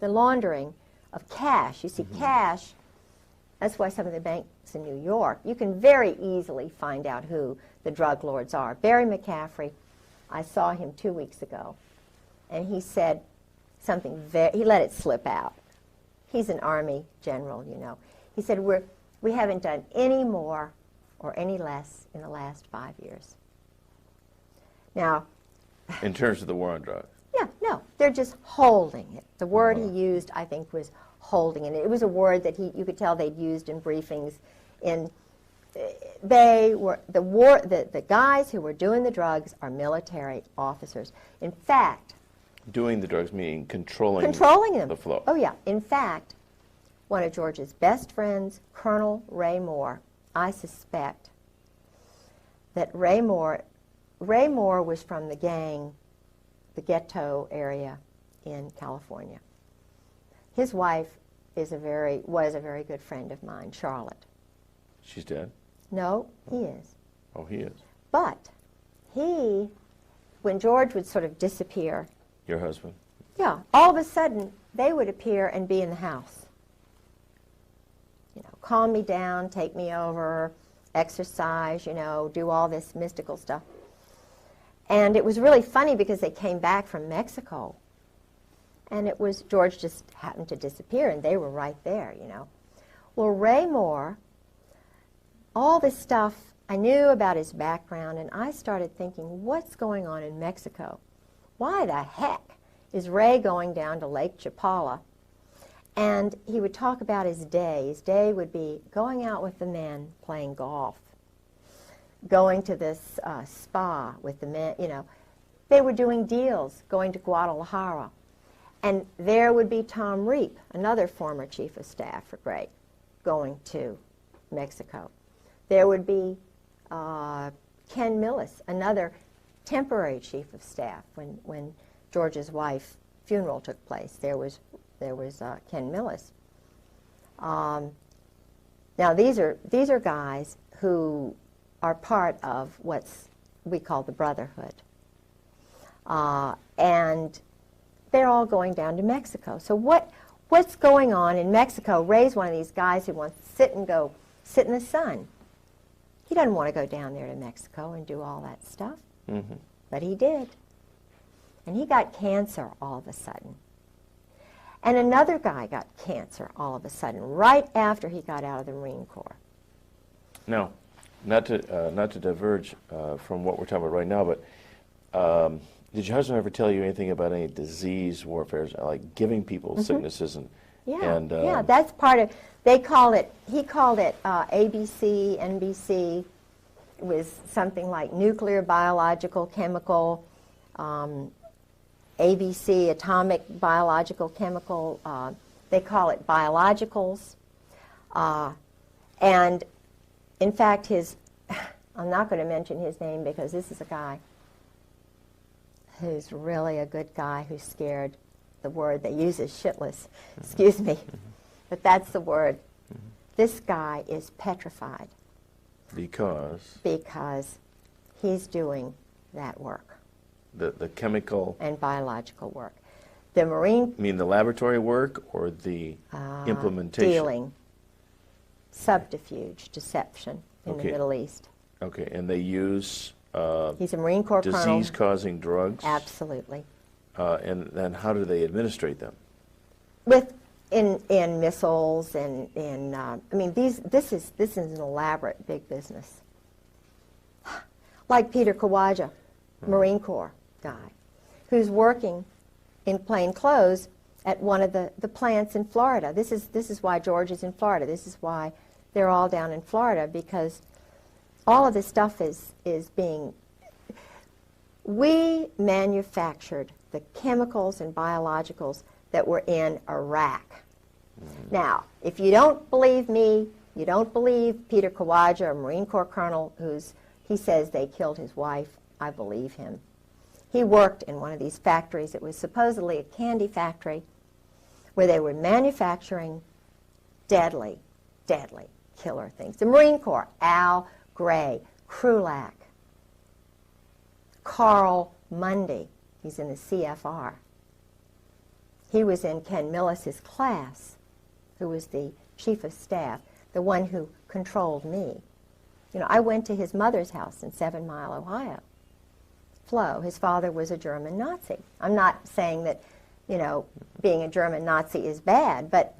the laundering of cash. You see, cash, that's why some of the banks in New York, you can very easily find out who the drug lords are. Barry McCaffrey, I saw him 2 weeks ago, and he said something he let it slip out. He's an Army general, He said, we haven't done any more or any less in the last 5 years. Now, in terms of the war on drugs? Yeah, no, they're just holding it. The word he used, I think, was holding it. It was a word that you could tell they'd used in briefings. They were the guys who were doing the drugs are military officers. In fact, doing the drugs meaning controlling them. The flow. Oh yeah. In fact, one of George's best friends, Colonel Ray Moore, I suspect that Ray Moore was from the gang, the ghetto area in California. His wife was a very good friend of mine, Charlotte. She's dead? No, he is. Oh, he is. But when George would sort of disappear. Your husband? Yeah, all of a sudden they would appear and be in the house. Calm me down, take me over, exercise, do all this mystical stuff. And it was really funny because they came back from Mexico, and George just happened to disappear, and they were right there, Well, Ray Moore, all this stuff, I knew about his background, and I started thinking, what's going on in Mexico? Why the heck is Ray going down to Lake Chapala? And he would talk about his day. His day would be going out with the men, playing golf, going to this spa with the men, They were doing deals, going to Guadalajara. And there would be Tom Reap, another former chief of staff for Gray, going to Mexico. There would be Ken Millis, another temporary chief of staff when George's wife's funeral took place. There was Ken Millis. Now these are guys who are part of we call the Brotherhood. And they're all going down to Mexico. So what's going on in Mexico? Ray's one of these guys who wants to sit in the sun. He doesn't want to go down there to Mexico and do all that stuff. Mm-hmm. But he did. And he got cancer all of a sudden. And another guy got cancer all of a sudden, right after he got out of the Marine Corps. Now, not to diverge from what we're talking about right now, but did your husband ever tell you anything about any disease warfare, like giving people sicknesses and? Yeah, that's part of. He called it ABC, NBC. It was something like nuclear, biological, chemical. ABC, atomic, biological, chemical. They call it biologicals. And in fact, I'm not going to mention his name because this is a guy who's really a good guy who's scared. The word they use is shitless. Excuse me. But that's the word. This guy is petrified. Because? Because he's doing that work. The chemical? And biological work. The Marine... You mean the laboratory work or the implementation? Dealing. Subterfuge, deception in the Middle East. Okay, and they use... he's a Marine Corps colonel. Disease-causing drugs? Absolutely. And then how do they administrate them? With in missiles and in I mean this is an elaborate big business. Like Peter Kawaja, Marine Corps guy, who's working in plain clothes at one of the plants in Florida. This is why George is in Florida. This is why they're all down in Florida, because all of this stuff is being. We manufactured the chemicals and biologicals that were in Iraq. Now, if you don't believe me, you don't believe Peter Kawaja, a Marine Corps colonel, he says they killed his wife, I believe him. He worked in one of these factories. It was supposedly a candy factory where they were manufacturing deadly, deadly killer things. The Marine Corps, Al Gray, Krulak, Carl Mundy, he's in the CFR. He was in Ken Millis's class, who was the chief of staff, the one who controlled me. You know, I went to his mother's house in 7 Mile, Ohio. Flo, his father was a German Nazi. I'm not saying that, you know, being a German Nazi is bad, but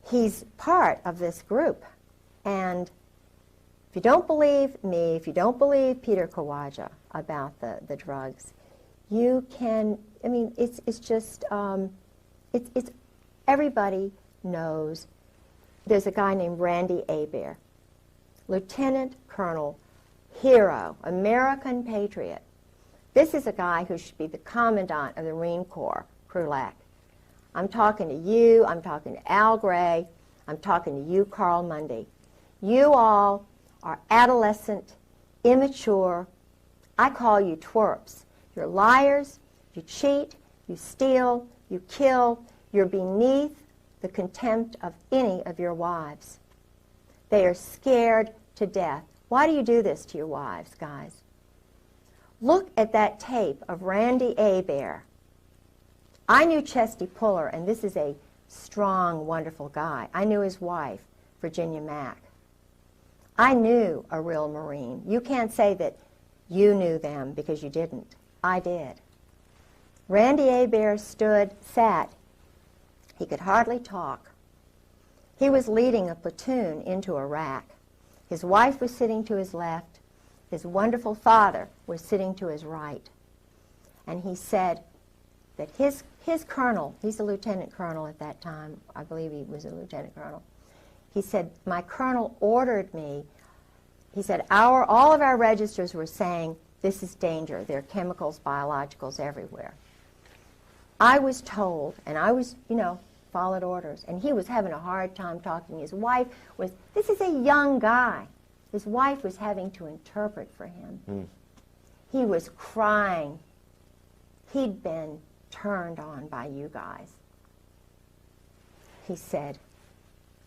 he's part of this group. And if you don't believe me, if you don't believe Peter Kawaja about the drugs, you can, I mean, it's just, it's everybody knows. There's a guy named Randy Hebert, Lieutenant Colonel, hero, American patriot. This is a guy who should be the commandant of the Marine Corps, Krulak. I'm talking to you, I'm talking to Al Gray, I'm talking to you, Carl Mundy. You all are adolescent, immature. I call you twerps. You're liars, you cheat, you steal, you kill. You're beneath the contempt of any of your wives. They are scared to death. Why do you do this to your wives, guys? Look at that tape of Randy Hebert. I knew Chesty Puller, and this is a strong, wonderful guy. I knew his wife, Virginia Mack. I knew a real Marine. You can't say that you knew them because you didn't. I did. Randy Hebert sat. He could hardly talk. He was leading a platoon into Iraq. His wife was sitting to his left. His wonderful father was sitting to his right. And he said that his colonel, he's a lieutenant colonel at that time, I believe he was a lieutenant colonel, he said, my colonel ordered me, he said, all of our registers were saying, this is danger. There are chemicals, biologicals everywhere. I was told, and I was, you know, followed orders, and he was having a hard time talking. His wife was, this is a young guy. His wife was having to interpret for him. He was crying. He'd been turned on by you guys. He said,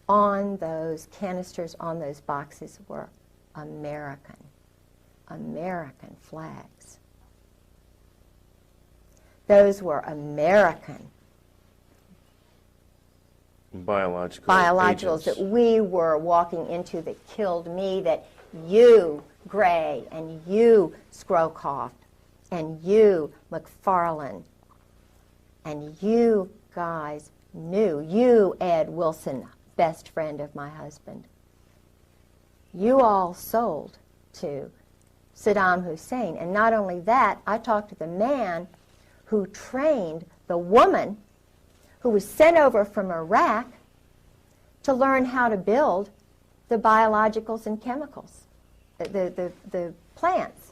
on those canisters, on those boxes were American flags. Those were American biologicals that we were walking into that killed me, that you, Gray, and you, Scrowcroft, and you, McFarlane, and you guys knew. You, Ed Wilson, best friend of my husband. You all sold to Saddam Hussein. And not only that, I talked to the man who trained the woman who was sent over from Iraq to learn how to build the biologicals and chemicals, the plants.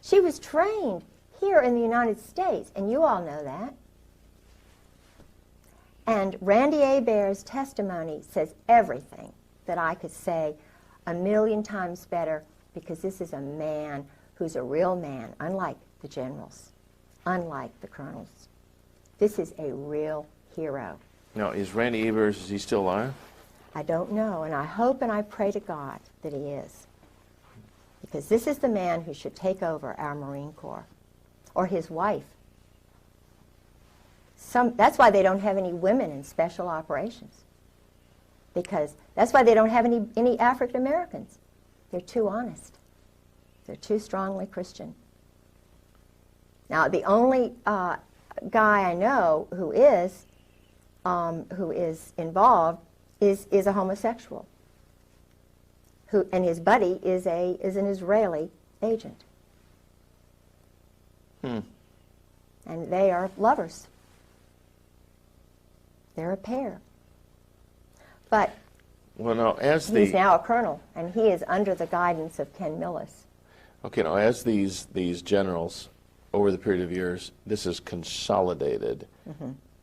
She was trained here in the United States, and you all know that. And Randy Hebert's testimony says everything that I could say 1,000,000 times better, because this is a man who's a real man, unlike the generals, unlike the colonels. This is a real hero. Now, is Randy Hebert, is he still alive? I don't know, and I hope and I pray to God that he is. Because this is the man who should take over our Marine Corps, or his wife. That's why they don't have any women in special operations. Because that's why they don't have any African Americans. They're too honest. They're too strongly Christian. Now, the only guy I know who is who is involved is a homosexual, and his buddy is an Israeli agent. And they are lovers. They're a pair. But well, now, he's now a colonel, and he is under the guidance of Ken Millis. Okay, now as these generals, over the period of years, this is consolidated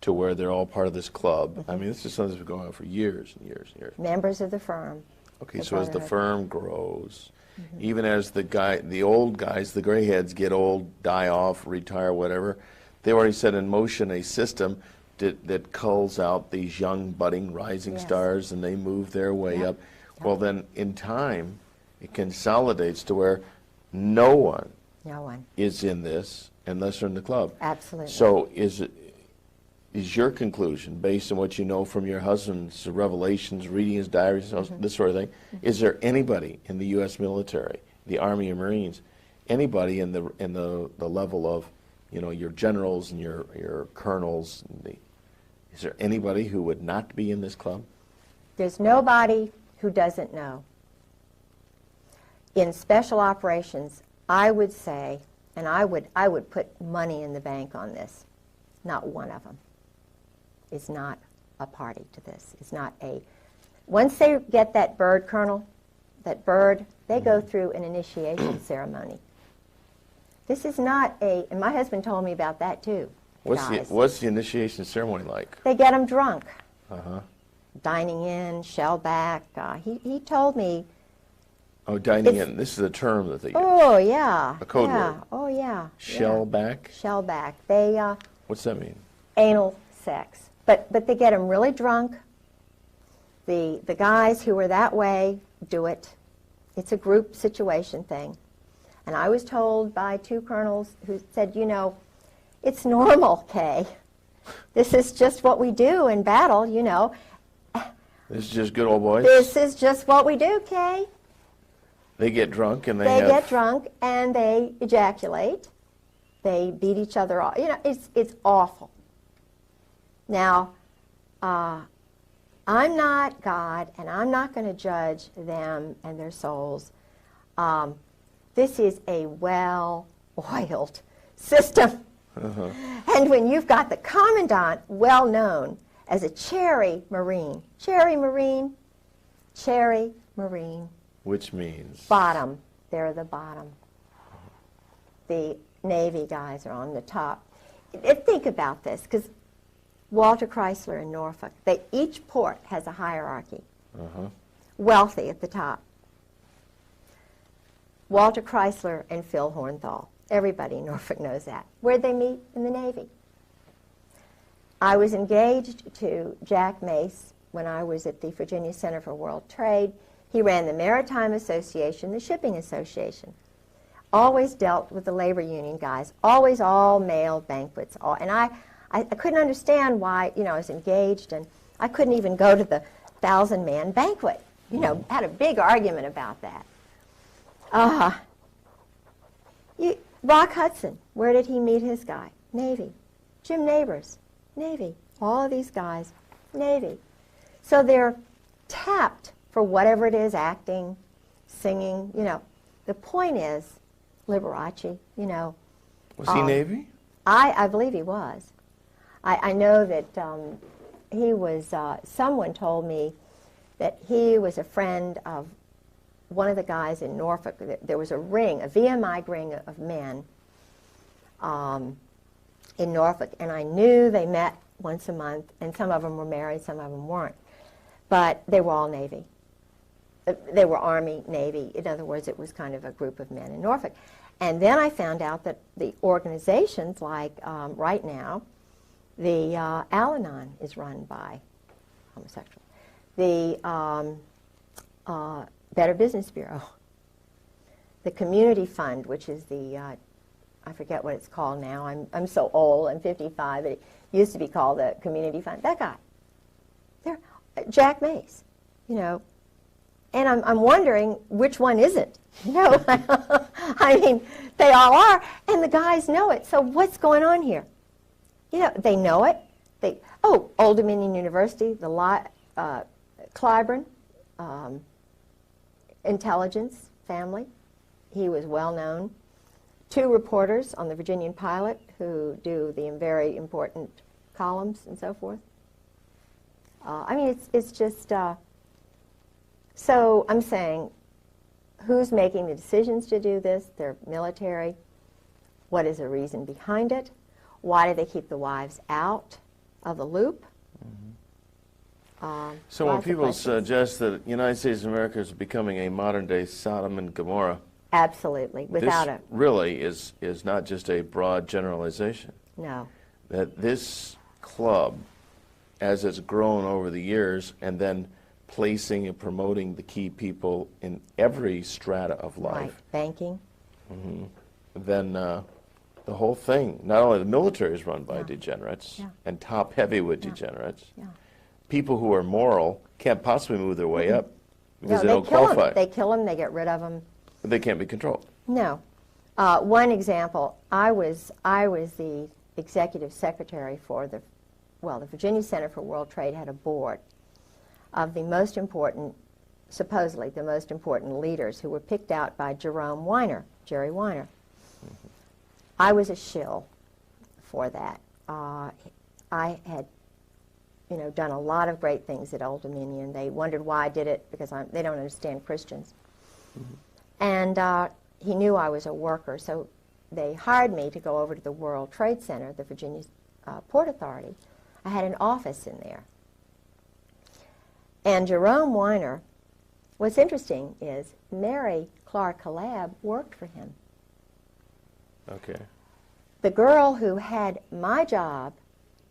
to where they're all part of this club. I mean, this is something that's been going on for years and years and years. Members of the firm. Okay, so as the firm grows, even as the old guys, the gray heads get old, die off, retire, whatever, they already set in motion a system that culls out these young, budding, rising stars, and they move their way up. Well, then, in time, it consolidates to where no one is in this unless they're in the club. Absolutely. So is your conclusion, based on what you know from your husband's revelations, reading his diaries, this sort of thing, is there anybody in the U.S. military, the Army and Marines, anybody in the level of, you know, your generals and your colonels, is there anybody who would not be in this club? There's nobody who doesn't know. In special operations, I would say, and I would put money in the bank on this, not one of them is not a party to this. Is not a. Once they get that bird, Colonel, that bird, they go through an initiation ceremony. This is not and my husband told me about that too. What's the initiation ceremony like? They get them drunk. Dining in, shell back. He told me. Oh, dining in. This is a term that they use. Oh, yeah. A code word. Oh, yeah. Shell back? Shell back. They, what's that mean? Anal sex. But they get them really drunk. The guys who are that way do it. It's a group situation thing. And I was told by two colonels who said, you know, it's normal, Kay. This is just what we do in battle, you know. This is just good old boys? This is just what we do, Kay. They get drunk and they get drunk and they ejaculate. They beat each other off. You know, it's awful. Now, I'm not God, and I'm not going to judge them and their souls. This is a well-oiled system. And when you've got the commandant well known as a cherry Marine, which means? Bottom. They're the bottom. The Navy guys are on the top. Think about this, because Walter Chrysler and Norfolk, each port has a hierarchy. Wealthy at the top. Walter Chrysler and Phil Hornthal. Everybody in Norfolk knows that. Where'd they meet? In the Navy. I was engaged to Jack Mace when I was at the Virginia Center for World Trade. He ran the Maritime Association, the Shipping Association. Always dealt with the labor union guys. Always all male banquets. And I couldn't understand why, you know, I was engaged and I couldn't even go to the 1,000-man banquet. You know, had a big argument about that. Rock Hudson, where did he meet his guy? Navy. Jim Neighbors, Navy. All of these guys, Navy. So they're tapped for whatever it is, acting, singing, you know. The point is, Liberace, you know. Was he Navy? I believe he was. I know that he was, someone told me that he was a friend of one of the guys in Norfolk. There was a ring, a VMI ring of men in Norfolk, and I knew they met once a month, and some of them were married, some of them weren't. But they were all Navy. They were Army, Navy. In other words, it was kind of a group of men in Norfolk. And then I found out that the organizations, like right now, the Al-Anon is run by homosexuals. The Better Business Bureau. The Community Fund, which is the, I forget what it's called now. I'm so old, I'm 55, but it used to be called the Community Fund. That guy. There, Jack Mace, you know. And I'm wondering which one is it? You know, I mean, they all are, and the guys know it. So what's going on here? You know, they know it. Old Dominion University, Clyburn, intelligence family. He was well known. 2 reporters on the Virginian Pilot who do the very important columns and so forth. I mean, it's just, so I'm saying, who's making the decisions to do this? They're military. What is the reason behind it? Why do they keep the wives out of the loop? So when people suggest that the United States of America is becoming a modern-day Sodom and Gomorrah, absolutely, without this really is not just a broad generalization. No. That this club, as it's grown over the years, and then placing and promoting the key people in every strata of life, Right, banking. then the whole thing, not only the military is run by degenerates, and top heavy with degenerates, people who are moral can't possibly move their way up because they don't qualify. They kill them, they get rid of them. But they can't be controlled. No. One example, I was the executive secretary for the Virginia Center for World Trade had a board of the most important, supposedly the most important leaders who were picked out by Jerry Weiner. I was a shill for that. I had, done a lot of great things at Old Dominion. They wondered why I did it because they don't understand Christians. And he knew I was a worker, so they hired me to go over to the World Trade Center, the Virginia Port Authority. I had an office in there. And Jerome Weiner, what's interesting is Mary Clark Collab worked for him. Okay. The girl who had my job,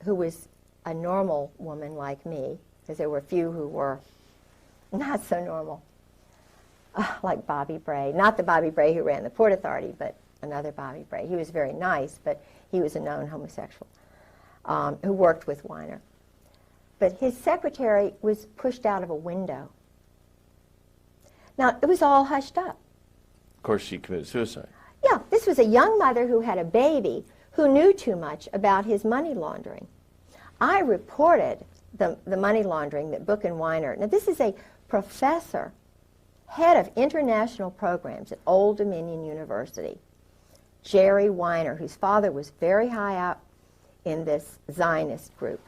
who was a normal woman like me, because there were a few who were not so normal, like Bobby Bray. Not the Bobby Bray who ran the Port Authority, but another Bobby Bray. He was very nice, but he was a known homosexual who worked with Weiner. But his secretary was pushed out of a window. Now, it was all hushed up. Of course, she committed suicide. Yeah, this was a young mother who had a baby who knew too much about his money laundering. I reported the money laundering that Book and Weiner. Now, this is a professor, head of international programs at Old Dominion University, Jerry Weiner, whose father was very high up in this Zionist group.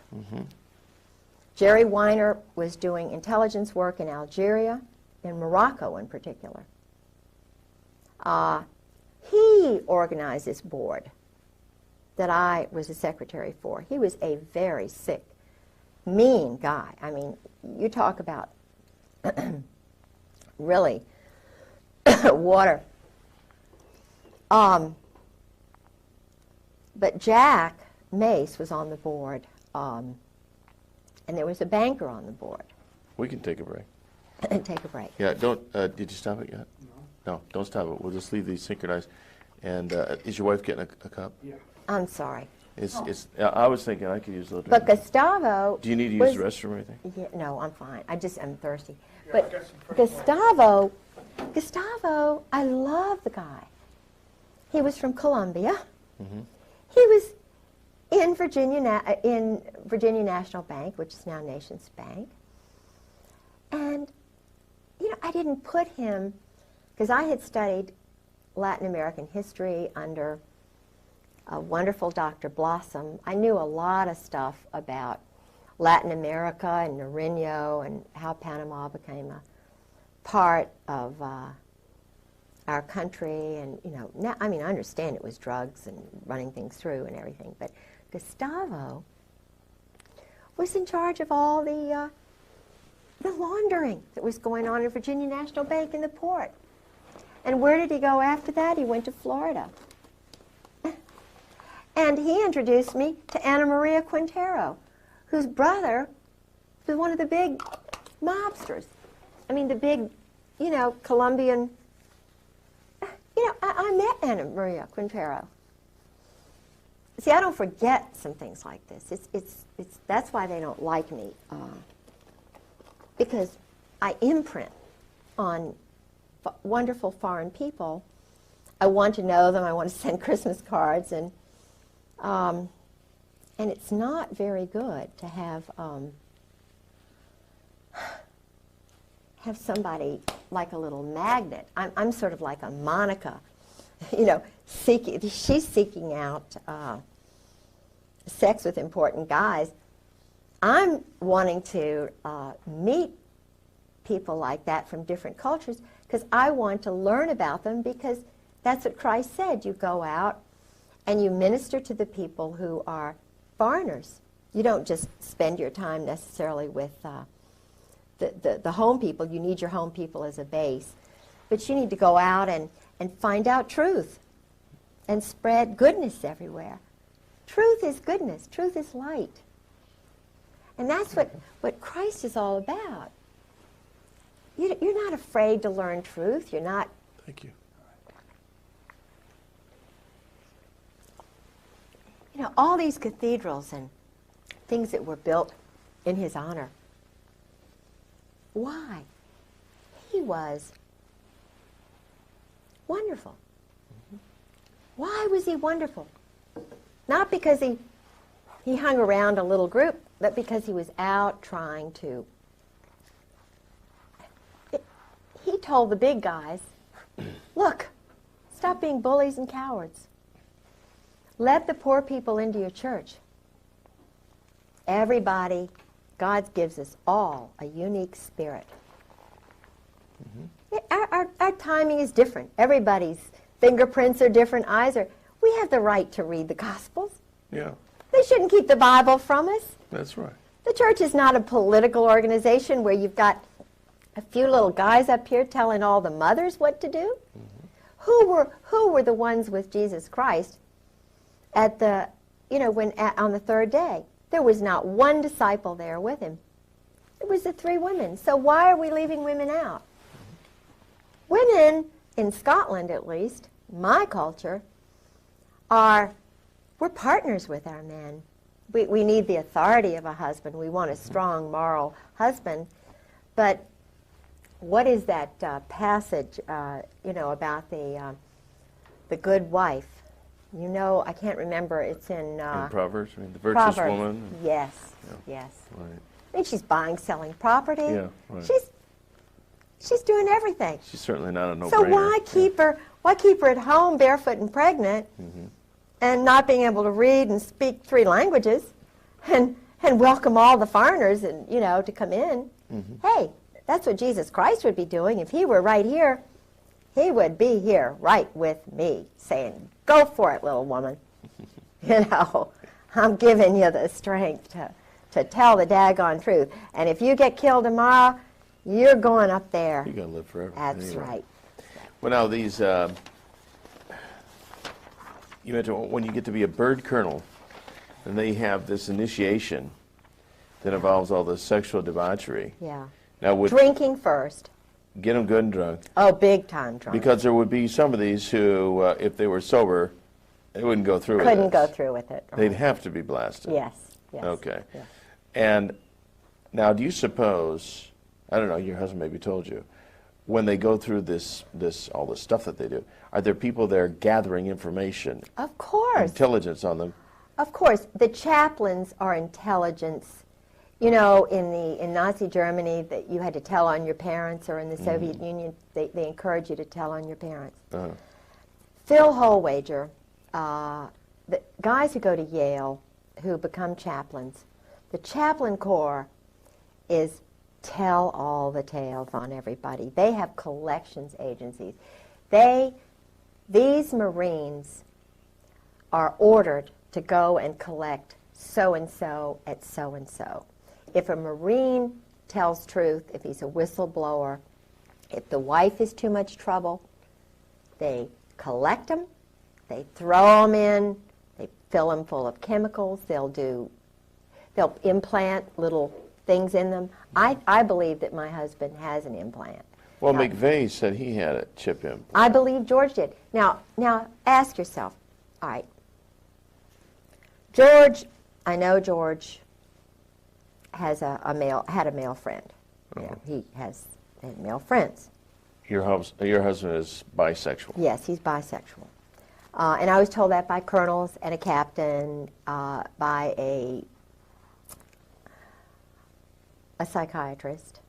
Jerry Weiner was doing intelligence work in Algeria, in Morocco in particular. He organized this board that I was a secretary for. He was a very sick, mean guy. I mean, you talk about really water. But Jack Mace was on the board, and there was a banker on the board. We can take a break. Take a break. Yeah, don't, did you stop it yet? No, don't stop it. We'll just leave these synchronized. And is your wife getting a cup? Yeah. I'm sorry. I was thinking I could use a little But drink. Gustavo... Do you need to use the restroom or anything? Yeah, no, I'm fine. I'm thirsty. Yeah, but Gustavo, I love the guy. He was from Columbia. He was in Virginia National Bank, which is now Nations Bank. And, I didn't put him, because I had studied Latin American history under a wonderful Dr. Blossom. I knew a lot of stuff about Latin America and Nariño and how Panama became a part of our country. And, now, I understand it was drugs and running things through and everything, but Gustavo was in charge of all the laundering that was going on in Virginia National Bank in the port. And where did he go after that? He went to Florida. And he introduced me to Ana Maria Quintero, whose brother was one of the big mobsters. The big, Colombian. I met Ana Maria Quintero. See, I don't forget some things like this. That's why they don't like me, because I imprint on wonderful foreign people. I want to know them. I want to send Christmas cards, and And it's not very good to have somebody like a little magnet. I'm sort of like a Monica, you know, she's seeking out sex with important guys. I'm wanting to meet people like that from different cultures because I want to learn about them, because that's what Christ said. You go out and you minister to the people who are foreigners. You don't just spend your time necessarily with the home people. You need your home people as a base. But you need to go out and find out truth and spread goodness everywhere. Truth is goodness. Truth is light. And that's what Christ is all about. You're not afraid to learn truth. You're not. Thank you. You know, all these cathedrals and things that were built in his honor. Why? He was wonderful. Why was he wonderful? Not because he hung around a little group, but because he was out trying to. He told the big guys, look, stop being bullies and cowards. Let the poor people into your church. Everybody, God gives us all a unique spirit. Our timing is different. Everybody's fingerprints are different, eyes are. We have the right to read the Gospels. Yeah. They shouldn't keep the Bible from us. That's right. The church is not a political organization where you've got a few little guys up here telling all the mothers what to do. Who were the ones with Jesus Christ at the, on the third day? There was not one disciple there with him. It was the three women. So why are we leaving women out? Women, in Scotland at least, my culture, we're partners with our men. We need the authority of a husband. We want a strong moral husband. But what is that passage, about the good wife? I can't remember. It's in Proverbs, the virtuous Proverbs. woman. Yes, Yeah. yes. Right. I mean, she's buying, selling property. Yeah, right. She's doing everything. She's certainly not a no-brainer. So why keep her at home barefoot and pregnant and not being able to read and speak 3 languages and welcome all the foreigners and to come in? Hey, that's what Jesus Christ would be doing. If he were right here, he would be here right with me saying, go for it, little woman. I'm giving you the strength to tell the daggone truth. And if you get killed tomorrow, you're going up there. You're going to live forever. That's anyway. right. Well, now these, you mentioned when you get to be a bird colonel, and they have this initiation that involves all the sexual debauchery. Yeah. Now, would Drinking first. get them good and drunk. Oh, big time drunk. Because there would be some of these who, if they were sober, they wouldn't go through with it. Couldn't go through with it. They'd have to be blasted. Yes. Okay. Yes. And now, do you suppose, I don't know, your husband maybe told you, when they go through all this stuff that they do, are there people there gathering information, Of course. intelligence on them? Of course. The chaplains are intelligence. In Nazi Germany, that you had to tell on your parents, or in the Soviet Union, they encourage you to tell on your parents. Phil Holwager, the guys who go to Yale, who become chaplains, the chaplain corps is tell all the tales on everybody. They have collections agencies. These Marines are ordered to go and collect so-and-so at so-and-so. If a Marine tells truth, if he's a whistleblower, if the wife is too much trouble, they collect them, they throw them in, they fill them full of chemicals, they'll implant little things in them. I believe that my husband has an implant. Well, McVeigh said he had a chip implant. I believe George did. Now ask yourself, all right, George, I know George has had a male friend. He has had male friends. Your husband is bisexual. Yes, he's bisexual. And I was told that by colonels and a captain, by a psychiatrist.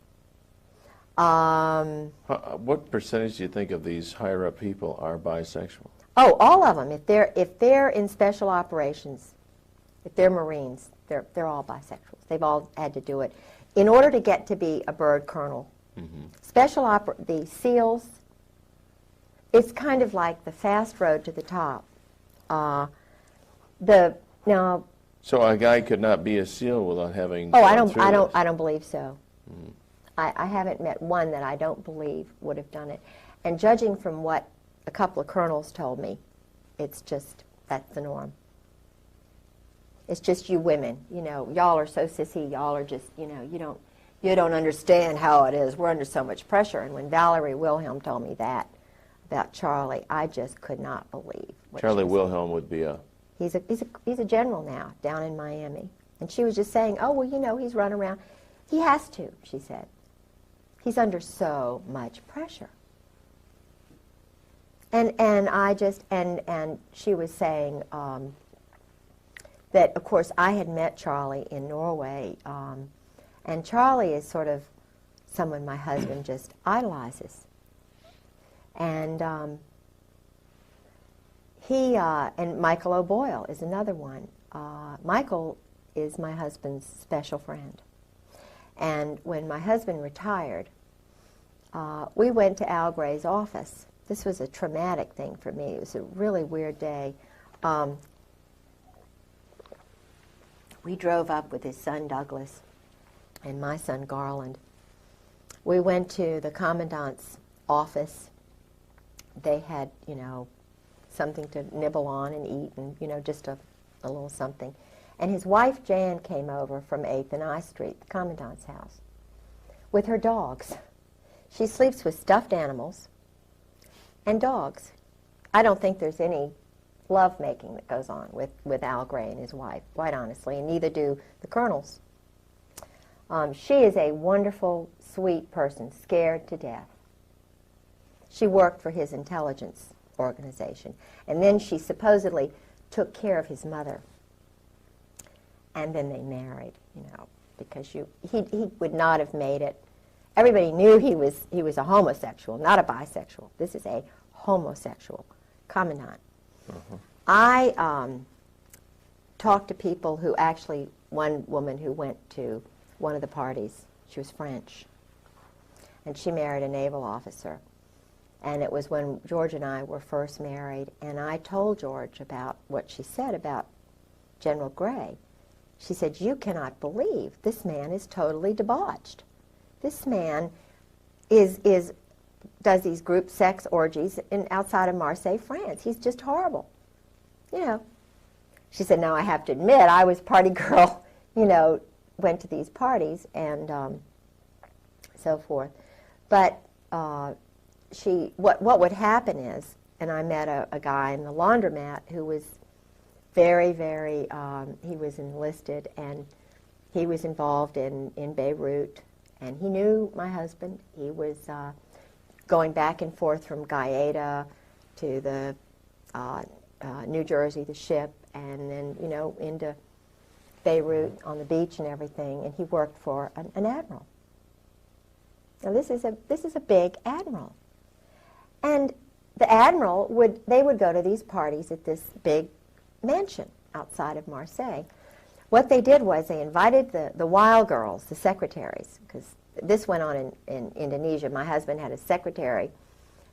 What percentage do you think of these higher-up people are bisexual? Oh, all of them. If they're in special operations, if they're Marines, they're all bisexuals. They've all had to do it in order to get to be a bird colonel. Mm-hmm. The SEALs, it's kind of like the fast road to the top. Now. So a guy could not be a SEAL without having. Oh, I don't believe so. Mm. I haven't met one that I don't believe would have done it. And judging from what a couple of colonels told me, it's just, that's the norm. It's just you women, you know, y'all are so sissy, y'all are just, you know, you don't understand how it is. We're under so much pressure. And when Valerie Wilhelm told me that about Charlie, I just could not believe what Charlie she was Wilhelm saying. would be a... He's a general now down in Miami. And she was just saying, oh, well, you know, he's run around. He has to, she said. He's under so much pressure. And I just, and she was saying that, of course, I had met Charlie in Norway, and Charlie is sort of someone my husband just idolizes. And and Michael O'Boyle is another one. Michael is my husband's special friend. And when my husband retired, we went to Al Gray's office. This was a traumatic thing for me. It was a really weird day. We drove up with his son Douglas and my son Garland. We went to the commandant's office. They had, you know, something to nibble on and eat and, you know, just a little something. And his wife Jan came over from 8th and I Street, the commandant's house, with her dogs. She sleeps with stuffed animals and dogs. I don't think there's any love-making that goes on with Al Gray and his wife, quite honestly, and neither do the colonels. She is a wonderful, sweet person, scared to death. She worked for his intelligence organization, and then she supposedly took care of his mother. And then they married, you know, because he would not have made it. Everybody knew he was a homosexual, not a bisexual. This is a homosexual commandant. Uh-huh. I talked to people who actually, one woman who went to one of the parties, she was French, and she married a naval officer. And it was when George and I were first married, and I told George about what she said about General Gray. She said, you cannot believe this man is totally debauched. This man does these group sex orgies outside of Marseille, France. He's just horrible. You know. She said, now I have to admit, I was party girl, you know, went to these parties and so forth. But what would happen is, and I met a guy in the laundromat who was very, very, he was enlisted and he was involved in Beirut, and he knew my husband. He was going back and forth from Gaeta to the New Jersey, the ship, and then, you know, into Beirut on the beach and everything, and he worked for an admiral. Now this is a big admiral. And the admiral would go to these parties at this big mansion outside of Marseille. What they did was they invited the wild girls, the secretaries, because this went on in Indonesia. My husband had a secretary.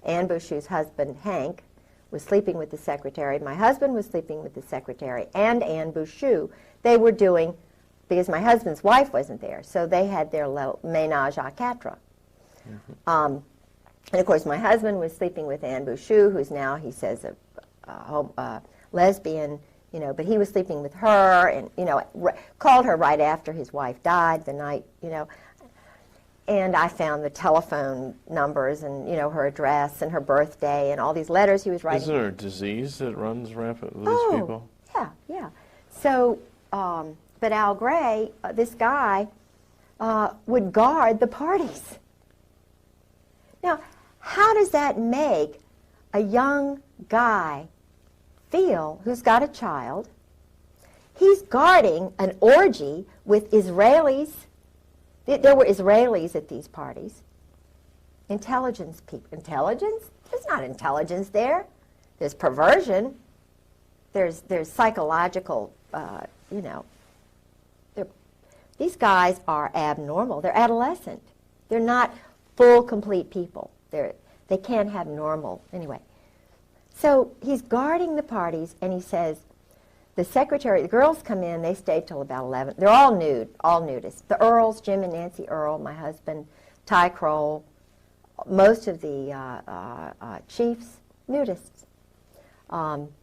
Anne Bouchou's husband, Hank, was sleeping with the secretary. My husband was sleeping with the secretary and Anne Bouchou. They were doing, because my husband's wife wasn't there, so they had their ménage à quatre. Mm-hmm. And of course, my husband was sleeping with Anne Bouchou, who's now, he says, a lesbian, you know, but he was sleeping with her and, you know, called her right after his wife died the night, you know. And I found the telephone numbers and, you know, her address and her birthday and all these letters he was writing. Isn't there a disease that runs rampant with these people? Yeah, yeah. So, but Al Gray, this guy, would guard the parties. Now, how does that make a young guy feel, who's got a child, he's guarding an orgy with Israelis. There were Israelis at these parties. Intelligence people. Intelligence? There's not intelligence there. There's perversion. There's psychological, you know. These guys are abnormal. They're adolescent. They're not full, complete people. They can't have normal. Anyway. So he's guarding the parties, and he says, the secretary, the girls come in, they stay till about 11. They're all nude, all nudists. The Earls, Jim and Nancy Earl, my husband, Ty Kroll, most of the chiefs, nudists.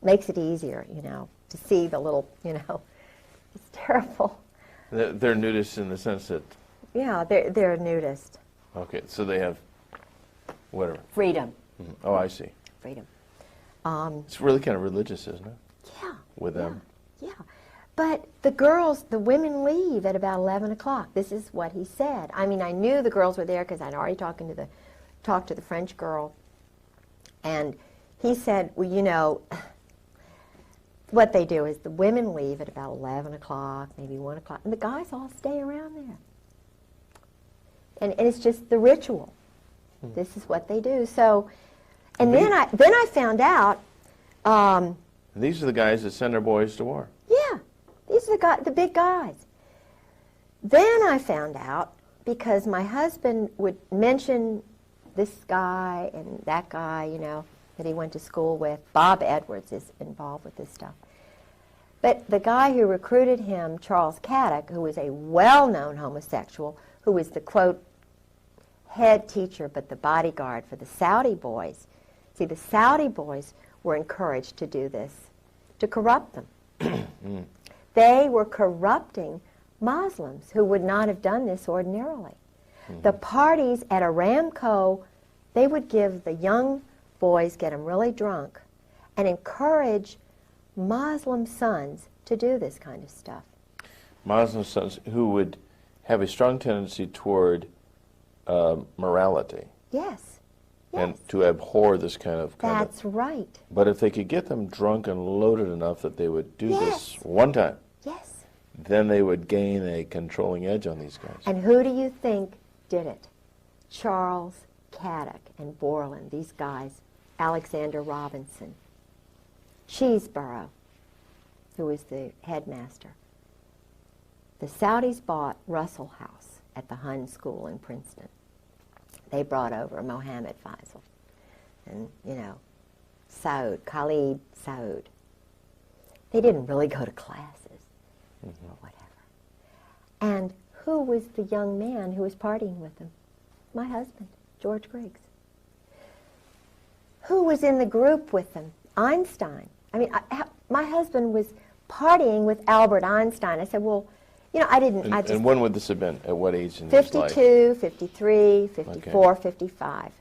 Makes it easier, you know, to see the little, you know, it's terrible. They're nudists in the sense that... Yeah, they're nudist. Okay, so they have whatever. Freedom. Mm-hmm. Oh, I see. Freedom. It's really kind of religious, isn't it? Yeah. With them. Yeah. But the girls, the women leave at about 11 o'clock. This is what he said. I mean, I knew the girls were there because I'd already talked to the French girl. And he said, well, you know, what they do is the women leave at about 11 o'clock, maybe 1 o'clock, and the guys all stay around there. And it's just the ritual. This is what they do. So, and then I found out. These are the guys that send their boys to war. Yeah, these are the big guys. Then I found out, because my husband would mention this guy and that guy, you know, that he went to school with. Bob Edwards is involved with this stuff. But the guy who recruited him, Charles Caddick, who was a well-known homosexual, who was the, quote, head teacher but the bodyguard for the Saudi boys. See, the Saudi boys were encouraged to do this, to corrupt them. They were corrupting Muslims who would not have done this ordinarily. The parties at Aramco, they would give the young boys, get them really drunk, and encourage Muslim sons to do this kind of stuff. Muslim sons who would have a strong tendency toward morality. Yes. And to abhor this kind of... That's right. But if they could get them drunk and loaded enough that they would do this one time, then they would gain a controlling edge on these guys. And who do you think did it? Charles Caddick and Borland, these guys, Alexander Robinson, Cheeseborough, who was the headmaster. The Saudis bought Russell House at the Hun School in Princeton. They brought over Mohammed Faisal and, you know, Khalid Saud. They didn't really go to classes or whatever. And who was the young man who was partying with them? My husband, George Griggs. Who was in the group with them? Einstein. I mean, my husband was partying with Albert Einstein. I said, well, you know, I didn't... And when would this have been? At what age in his life? 52, 53, 54, 55.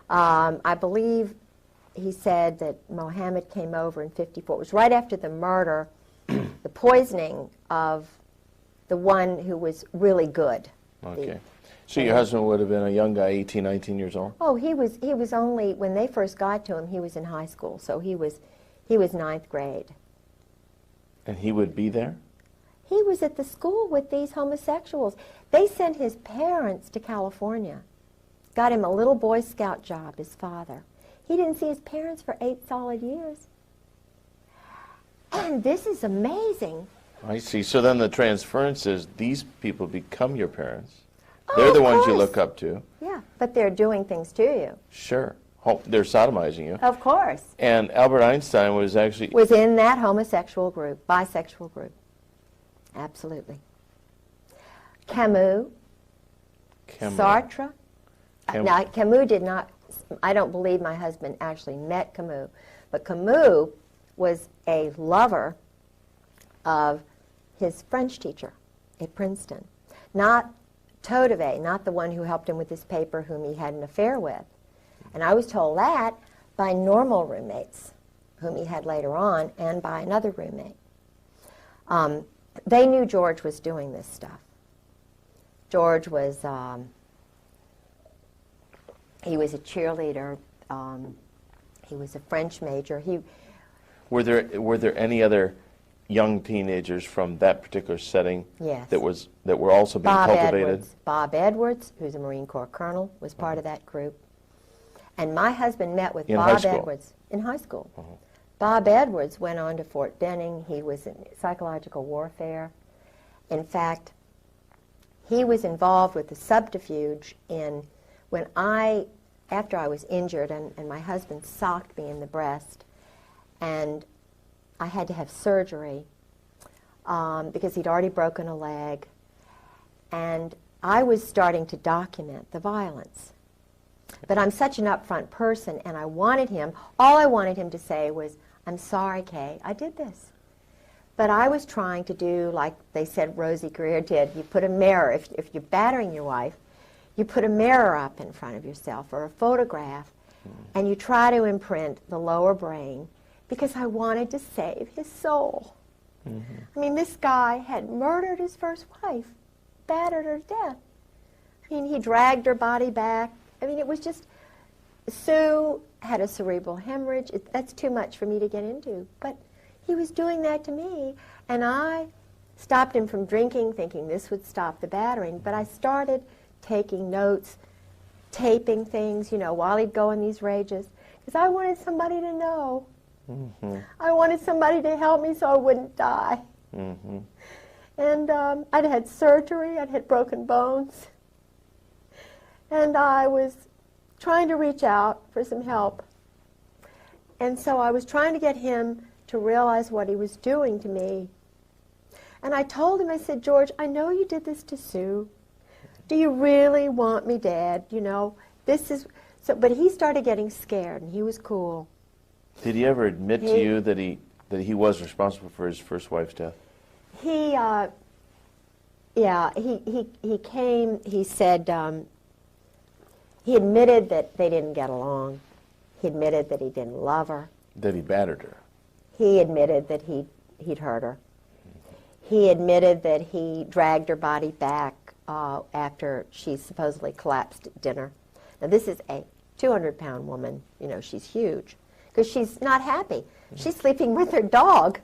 I believe he said that Mohammed came over in 54. It was right after the murder, the poisoning of the one who was really good. Okay. So your husband would have been a young guy, 18, 19 years old? Oh, he was only, when they first got to him, he was in high school, so he was ninth grade. And he would be there? He was at the school with these homosexuals. They sent his parents to California, got him a little Boy Scout job, his father. He didn't see his parents for 8 solid years. And this is amazing. I see. So then the transference is these people become your parents. They're the ones you look up to. Yeah, but they're doing things to you. Sure. They're sodomizing you. Of course. And Albert Einstein was actually... was in that homosexual group, bisexual group. Absolutely. Camus. Sartre. Now, Camus did not... I don't believe my husband actually met Camus, but Camus was a lover of his French teacher at Princeton. Not Todeve, not the one who helped him with his paper, whom he had an affair with. And I was told that by normal roommates, whom he had later on, and by another roommate. They knew George was doing this stuff. George was, he was a cheerleader. He was a French major. Were there any other young teenagers from that particular setting Yes. that were also being cultivated? Bob Edwards, who's a Marine Corps colonel, was part of that group. And my husband met with Bob Edwards in high school. Bob Edwards went on to Fort Benning. He was in psychological warfare. In fact, he was involved with the subterfuge in after I was injured and my husband socked me in the breast, and I had to have surgery because he'd already broken a leg, and I was starting to document the violence. But I'm such an upfront person, and all I wanted him to say was, "I'm sorry, Kay, I did this." But I was trying to do like they said Rosie Greer did. You put a mirror, if you're battering your wife, you put a mirror up in front of yourself or a photograph, and you try to imprint the lower brain, because I wanted to save his soul. I mean, this guy had murdered his first wife, battered her to death. I mean, he dragged her body back. I mean, it was just, Sue had a cerebral hemorrhage. That's too much for me to get into. But he was doing that to me, and I stopped him from drinking, thinking this would stop the battering. But I started taking notes, taping things, while he'd go in these rages, because I wanted somebody to know. I wanted somebody to help me so I wouldn't die. And I'd had surgery, I'd had broken bones, and I was trying to reach out for some help. And so I was trying to get him to realize what he was doing to me. And I told him, I said, "George, I know you did this to Sue. Do you really want me dead? This is..." So, but he started getting scared, and he was cool. Did he ever admit to you that he was responsible for his first wife's death? He came, he said, he admitted that they didn't get along. He admitted that he didn't love her. That he battered her. He admitted that he'd hurt her. He admitted that he dragged her body back after she supposedly collapsed at dinner. Now, this is a 200-pound woman. She's huge, because she's not happy. She's sleeping with her dog.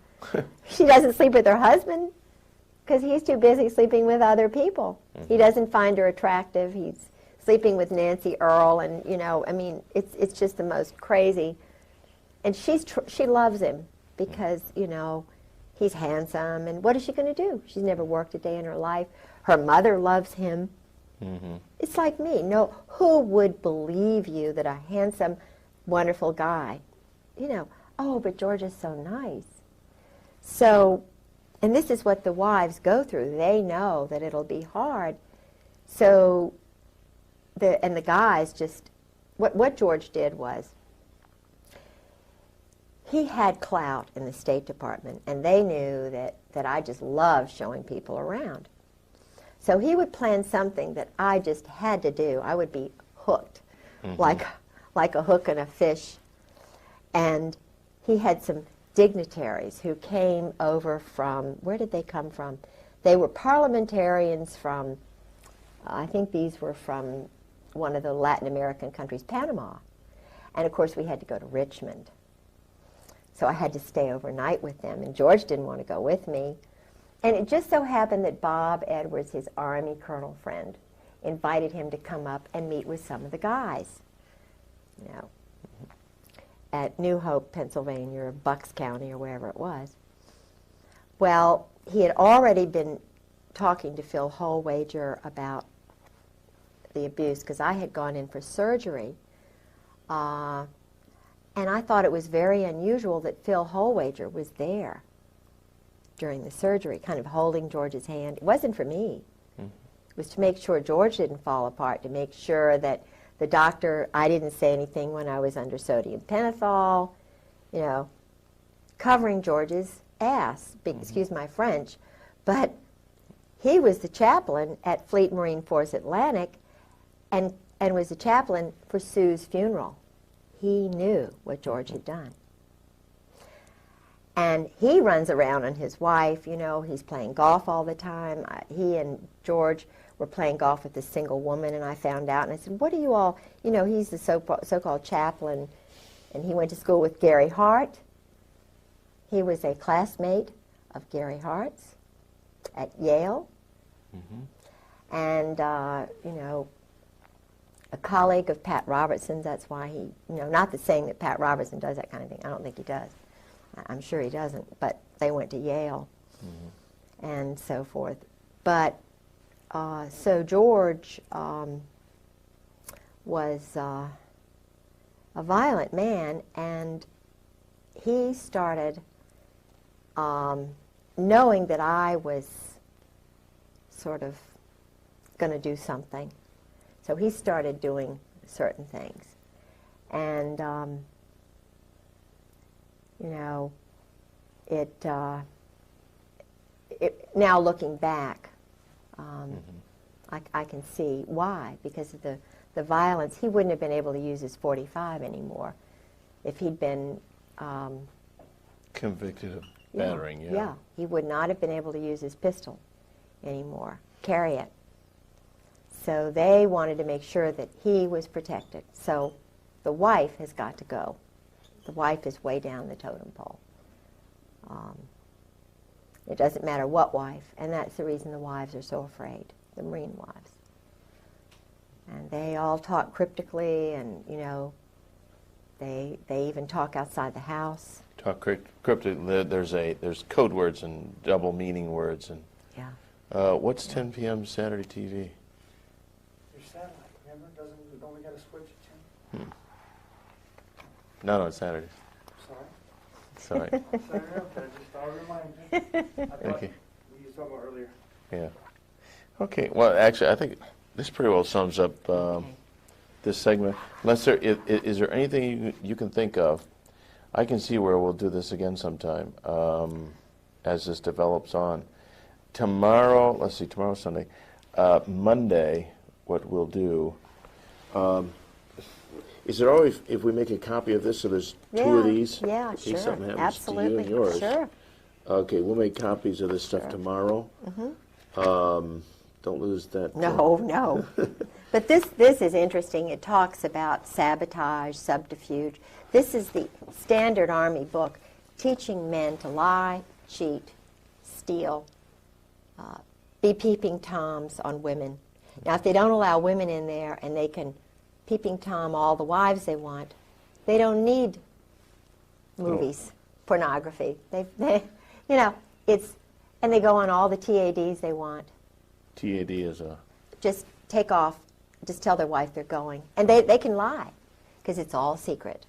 She doesn't sleep with her husband because he's too busy sleeping with other people. He doesn't find her attractive. He's sleeping with Nancy Earl, and I mean, it's just the most crazy. And she loves him because he's handsome. And what is she going to do? She's never worked a day in her life. Her mother loves him. It's like me. No, who would believe you that a handsome, wonderful guy, oh, but George is so nice. So, and this is what the wives go through. They know that it'll be hard. So, the guys just, what George did was, he had clout in the State Department, and they knew that I just loved showing people around. So he would plan something that I just had to do. I would be hooked, like a hook and a fish. And he had some dignitaries who came over from, where did they come from? They were parliamentarians from, I think these were from one of the Latin American countries, Panama. And of course we had to go to Richmond. So I had to stay overnight with them, and George didn't want to go with me. And it just so happened that Bob Edwards, his Army colonel friend, invited him to come up and meet with some of the guys, at New Hope, Pennsylvania, or Bucks County, or wherever it was. Well, he had already been talking to Phil Holwager about the abuse, because I had gone in for surgery, and I thought it was very unusual that Phil Holwager was there during the surgery, kind of holding George's hand. It wasn't for me. It was to make sure George didn't fall apart, to make sure that the doctor, I didn't say anything when I was under sodium pentothal, covering George's ass, excuse my French. But he was the chaplain at Fleet Marine Force Atlantic, and was the chaplain for Sue's funeral. He knew what George had done. And he runs around on his wife, he's playing golf all the time. He and George were playing golf with this single woman, and I found out, and I said, "What are you all," he's the so-called chaplain, and he went to school with Gary Hart. He was a classmate of Gary Hart's at Yale, and you know, a colleague of Pat Robertson's. That's why he, you know, not that saying that Pat Robertson does that kind of thing. I don't think he does. I'm sure he doesn't. But they went to Yale, and so forth. But so George was a violent man, and he started knowing that I was sort of going to do something. So he started doing certain things. And, you know, now looking back, I can see why, because of the violence. He wouldn't have been able to use his .45 anymore if he'd been convicted of battering. Yeah, he would not have been able to use his pistol anymore, carry it. So they wanted to make sure that he was protected. So the wife has got to go. The wife is way down the totem pole. It doesn't matter what wife, and that's the reason the wives are so afraid, the Marine wives. And they all talk cryptically, and, you know, they even talk outside the house. Talk cryptically. There's code words and double meaning words. And yeah. What's 10 p.m. Saturday TV? Your satellite, remember? Don't we got to switch it to? Not on Saturdays. Sorry. Sorry. Sorry, okay, just thought I'd remind you. I thought Okay. we were talking about earlier. Yeah. Okay. Well, actually, I think this pretty well sums up this segment. Unless is there anything you can think of? I can see where we'll do this again sometime as this develops on. Tomorrow, let's see, tomorrow's Sunday. Monday, what we'll do. Is it always, if we make a copy of this, so there's two of these? Yeah, in case sure. something happens Absolutely. to you and yours. Sure. Okay, we'll make copies of this stuff tomorrow. Don't lose that. No. But this is interesting. It talks about sabotage, subterfuge. This is the standard Army book teaching men to lie, cheat, steal, be peeping toms on women. Now, if they don't allow women in there and they can peeping tom all the wives they want, they don't need movies, pornography. They, you know, and they go on all the TADs they want. TAD is a... Just take off, just tell their wife they're going. And they can lie, because it's all secret.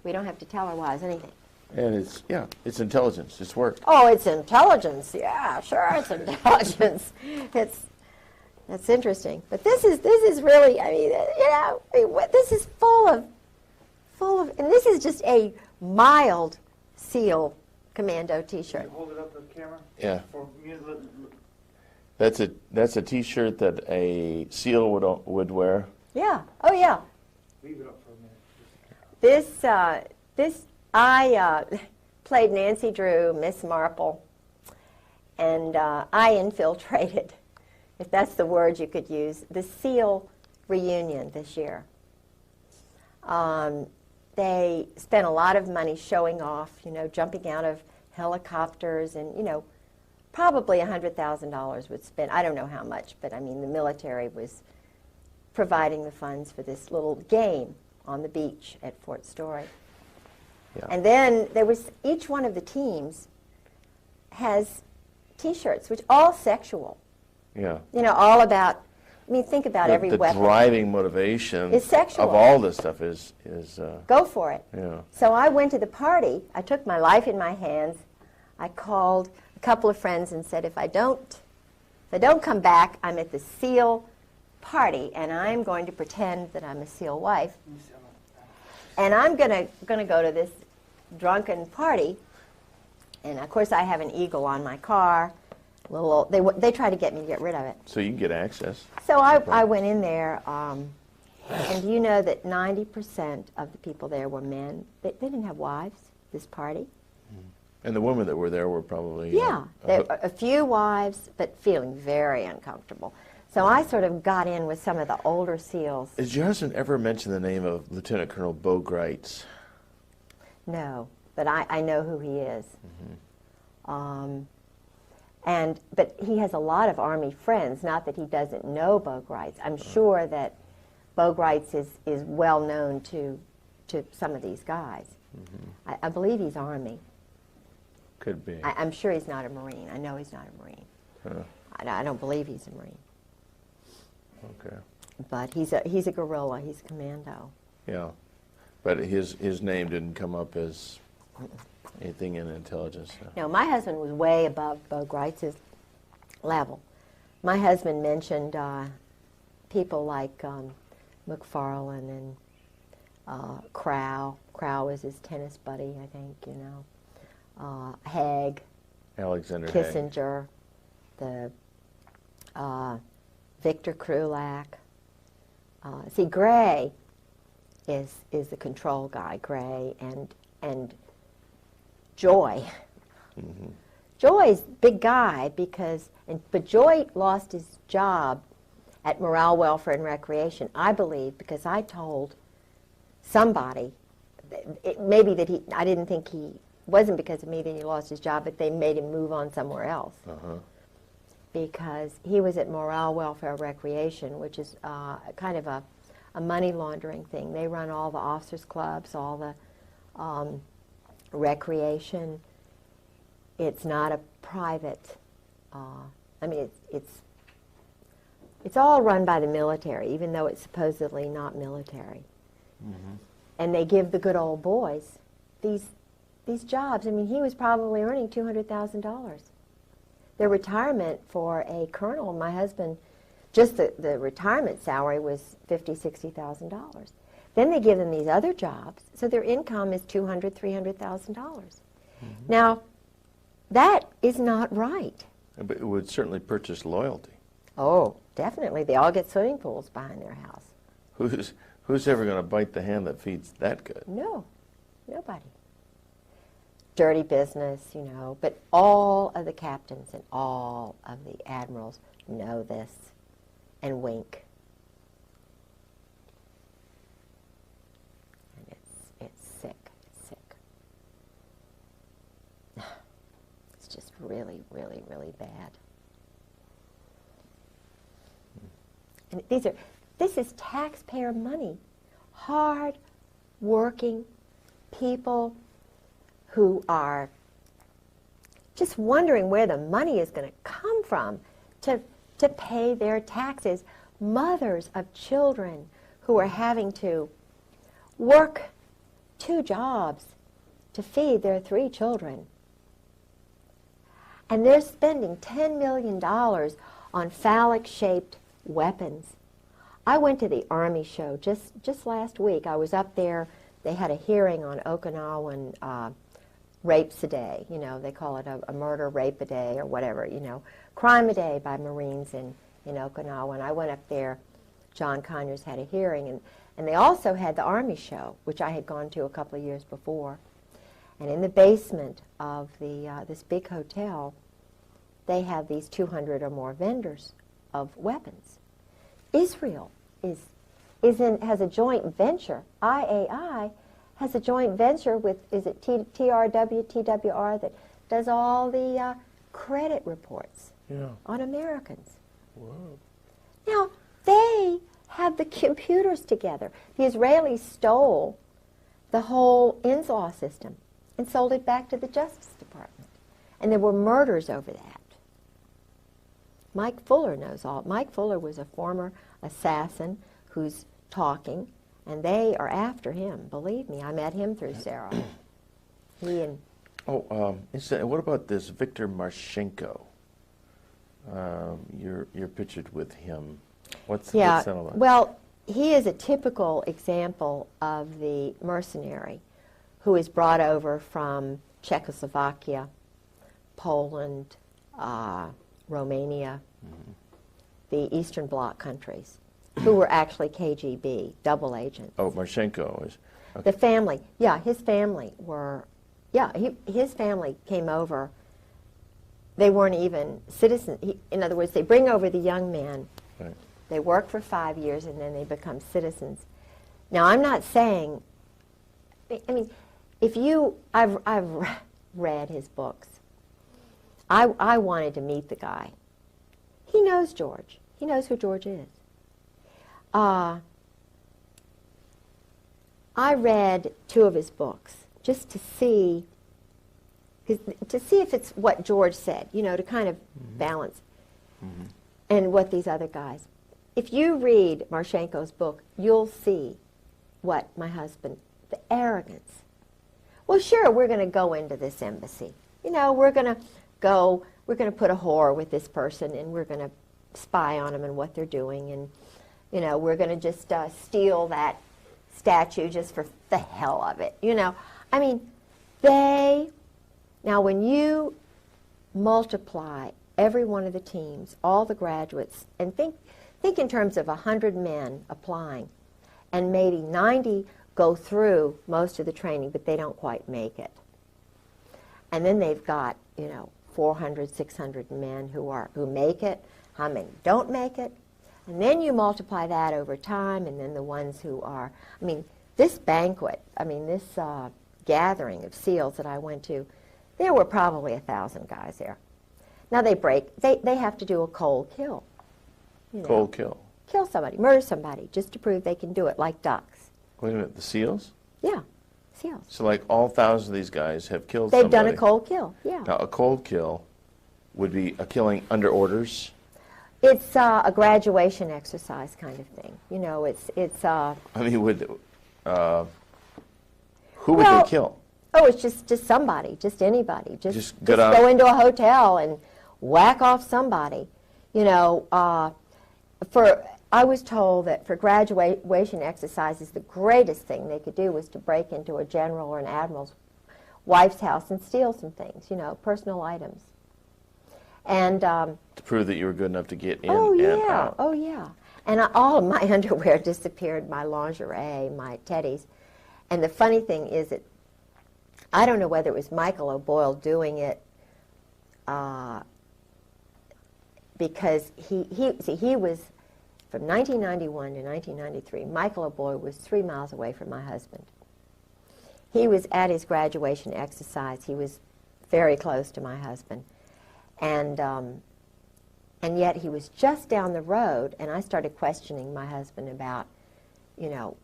We don't have to tell our wives anything. And it's intelligence. It's work. Oh, it's intelligence. Yeah, sure, it's intelligence. That's interesting. But this is really, I mean, you know, this is full of, and this is just a mild SEAL commando T-shirt. Can you hold it up to the camera? Yeah. For me to That's a T-shirt that a SEAL would wear. Yeah. Oh, yeah. leave it up for a minute. I played Nancy Drew, Miss Marple, and I infiltrated, if that's the word you could use, the SEAL reunion this year. They spent a lot of money showing off, you know, jumping out of helicopters, and, you know, probably $100,000 was spent. I don't know how much, but I mean, the military was providing the funds for this little game on the beach at Fort Story. Yeah. And then there was, each one of the teams has T-shirts, which all sexual. Yeah. You know, all about, I mean, think about every the weapon. The driving motivation is sexual. of all this stuff is go for it. Yeah. So I went to the party. I took my life in my hands. I called a couple of friends and said, if I don't come back, I'm at the SEAL party, and I'm going to pretend that I'm a SEAL wife. And I'm gonna go to this drunken party, and of course I have an Eagle on my car. They try to get me to get rid of it. So you can get access. So I went in there, and do you know that 90% of the people there were men? They didn't have wives, this party. And the women that were there were probably... Yeah, a few wives, but feeling very uncomfortable. So I sort of got in with some of the older SEALs. Has your husband ever mentioned the name of Lieutenant Colonel Bo Greitz? No. but I know who he is. But he has a lot of Army friends, not that he doesn't know Bogarts. I'm sure that Bogarts is well known to some of these guys. I believe he's Army. Could be. I'm sure he's not a Marine. I know he's not a Marine. I don't believe he's a Marine. Okay. But he's a guerrilla. He's a commando. Yeah, but his name didn't come up as anything in intelligence. No, my husband was way above Bogarts' level. My husband mentioned people like McFarlane and Crow. Crow was his tennis buddy, I think, you know. Haig, Alexander Kissinger, the Victor Krulak. See, Gray is the control guy. Gray and Joy. Joy's big guy but Joy lost his job at Morale, Welfare, and Recreation, I believe, because I told somebody, maybe that I didn't think wasn't because of me that he lost his job, but they made him move on somewhere else. Because he was at Morale, Welfare, Recreation, which is kind of a money laundering thing. They run all the officers' clubs, all the recreation. It's not a private, I mean, it's all run by the military, even though it's supposedly not military. And they give the good old boys these jobs. I mean, he was probably earning $200,000. Their retirement for a colonel, my husband, just the retirement salary was $50,000, $60,000. Then they give them these other jobs, so their income is $200,000, $300,000. Now, that is not right. But it would certainly purchase loyalty. Oh, definitely. They all get swimming pools behind their house. Who's ever going to bite the hand that feeds that good? No, nobody. Dirty business, you know, but all of the captains and all of the admirals know this and wink. And it's sick. It's sick. It's just really, really, really bad. And this is taxpayer money. Hard working people who are just wondering where the money is going to come from to pay their taxes. Mothers of children who are having to work 2 jobs to feed their 3 children. And they're spending $10 million on phallic-shaped weapons. I went to the Army show just last week. I was up there. They had a hearing on Okinawan rapes a day. You know, they call it a murder rape a day or whatever, you know. Crime a day by Marines in Okinawa. And I went up there. John Conyers had a hearing. And they also had the Army show, which I had gone to a couple of years before. And in the basement of this big hotel, they have these 200 or more vendors of weapons. Israel has a joint venture. IAI has a joint venture with, is it TWR, that does all the credit reports on Americans. Whoa. Now, they have the computers together. The Israelis stole the whole INSLAW system and sold it back to the Justice Department. And there were murders over that. Mike Fuller knows all. Mike Fuller was a former assassin who's talking, and they are after him. Believe me, I met him through Sarah. He and what about this Victor Marchenko? You're pictured with him. What's that all about? Well, he is a typical example of the mercenary who is brought over from Czechoslovakia, Poland, Romania, the Eastern Bloc countries, who were actually KGB, double agents. Oh, Marchenko is... Okay. The family, his family were, his family came over. They weren't even citizens. In other words, they bring over the young men. Right. They work for 5 years, and then they become citizens. Now, I'm not saying, I mean, I've read his books. I wanted to meet the guy. He knows George. He knows who George is. I read 2 of his books just to see if it's what George said, you know, to kind of balance, and what these other guys. If you read Marchenko's book, you'll see what my husband, the arrogance. Well, sure, we're going to go into this embassy. You know, we're going to put a whore with this person, and we're going to spy on them and what they're doing, and, you know, we're going to just steal that statue just for the hell of it, you know. I mean, now when you multiply every one of the teams, all the graduates, and think in terms of 100 men applying, and maybe 90 go through most of the training, but they don't quite make it. And then they've got, you know, 400, 600 men who make it, how many don't make it, and then you multiply that over time, and then the ones who are, I mean, this banquet, I mean, this gathering of SEALs that I went to, there were probably 1,000 guys there. Now they have to do a cold kill. You know, Cold kill. Kill somebody, murder somebody, just to prove they can do it, like ducks. Wait a minute, the SEALs? Yeah, SEALs. So like all 1,000 of these guys have killed They've somebody. done a cold kill, yeah. Now a cold kill would be a killing under orders? It's a graduation exercise kind of thing. You know, it's I mean, who would Well, they kill? oh, it's just somebody, just anybody. Just go go into a hotel and whack off somebody. You know, I was told that for graduation exercises, the greatest thing they could do was to break into a general or an admiral's wife's house and steal some things, you know, personal items. And To prove that you were good enough to get in oh and yeah, out. oh yeah. And all of my underwear disappeared, my lingerie, my teddies. And the funny thing is that I don't know whether it was Michael O'Boyle doing it because he was, from 1991 to 1993, Michael O'Boyle was 3 miles away from my husband. He was at his graduation exercise. He was very close to my husband. And yet he was just down the road, and I started questioning my husband about, you know,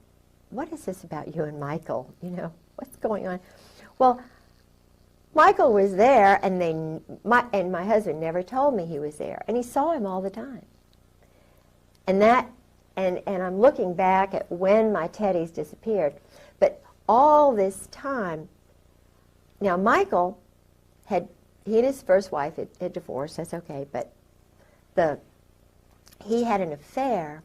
what is this about you and Michael? You know, what's going on? Well, Michael was there, and my husband never told me he was there, and he saw him all the time. And I'm looking back at when my teddies disappeared, but all this time, now Michael he and his first wife had divorced, that's okay, but he had an affair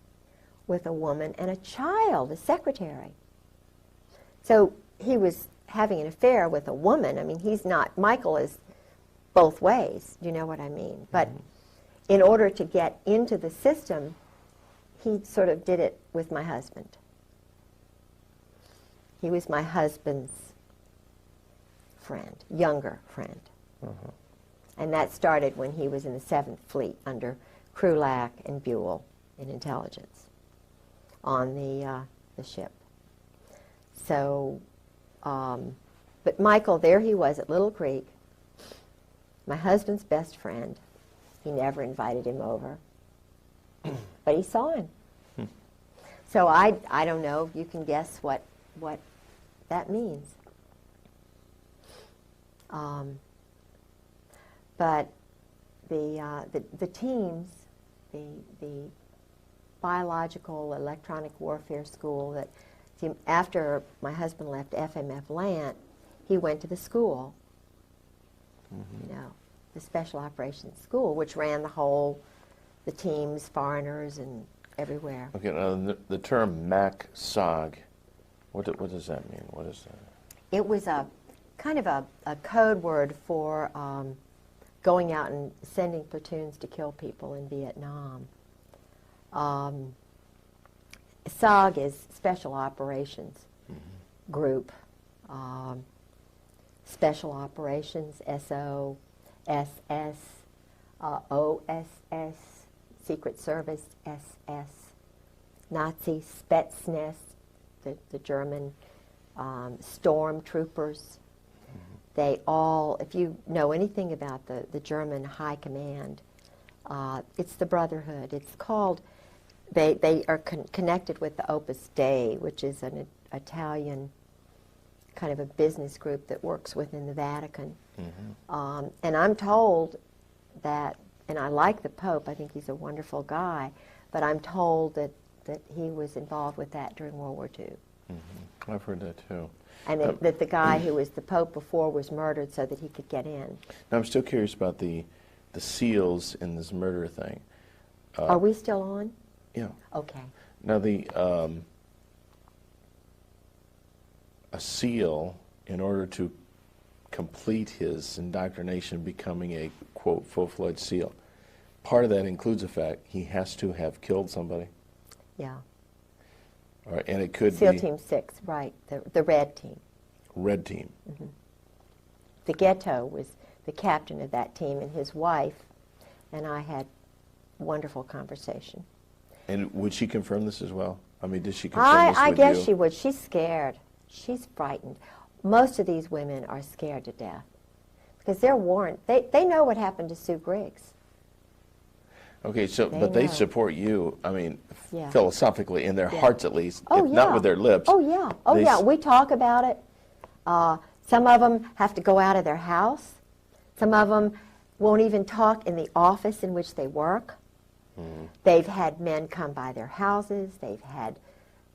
with a woman and a child, a secretary. So he was having an affair with a woman. I mean, Michael is both ways, you know what I mean? But in order to get into the system, he sort of did it with my husband. He was my husband's friend, younger friend. And that started when he was in the 7th Fleet under Krulak and Buell in intelligence on the ship. So, but Michael, there he was at Little Creek, my husband's best friend. He never invited him over, but he saw him. So I don't know. You can guess what that means. But the teams, the biological electronic warfare school that, after my husband left FMF Lant, he went to the school, you know, the Special Operations School, which ran the teams, foreigners, and everywhere. Okay, now the term MAC-SOG, what does that mean? What is that? It was a kind of a code word for going out and sending platoons to kill people in Vietnam. SOG is Special Operations Group. Special Operations, SO, SS, OSS, Secret Service, SS, Nazi Spetsnaz, the German stormtroopers. They all, if you know anything about the German High Command, it's the Brotherhood. It's called, they are connected with the Opus Dei, which is an Italian kind of a business group that works within the Vatican. And I'm told that, and I like the Pope, I think he's a wonderful guy, but I'm told that he was involved with that during World War II. I've heard that too. And that the guy who was the Pope before was murdered so that he could get in. Now, I'm still curious about the SEALs in this murder thing. Are we still on? Yeah. Okay. Now, a SEAL, in order to complete his indoctrination, becoming a, quote, full-fledged SEAL, part of that includes the fact he has to have killed somebody. Yeah. All right, and it could SEAL be Team 6, right, the red team. Red team. The Ghetto was the captain of that team, and his wife and I had wonderful conversation. And would she confirm this as well? I mean, did she confirm this with you? I guess she would. She's scared. She's frightened. Most of these women are scared to death because they're warned. They know what happened to Sue Griggs. Okay, so They but they know. support you. I mean, Yeah. philosophically, in their Yeah. hearts at least, Oh, if not yeah. with their lips. Oh, yeah. Oh, they yeah. s- We talk about it. Some of them have to go out of their house. Some of them won't even talk in the office in which they work. They've had men come by their houses. They've had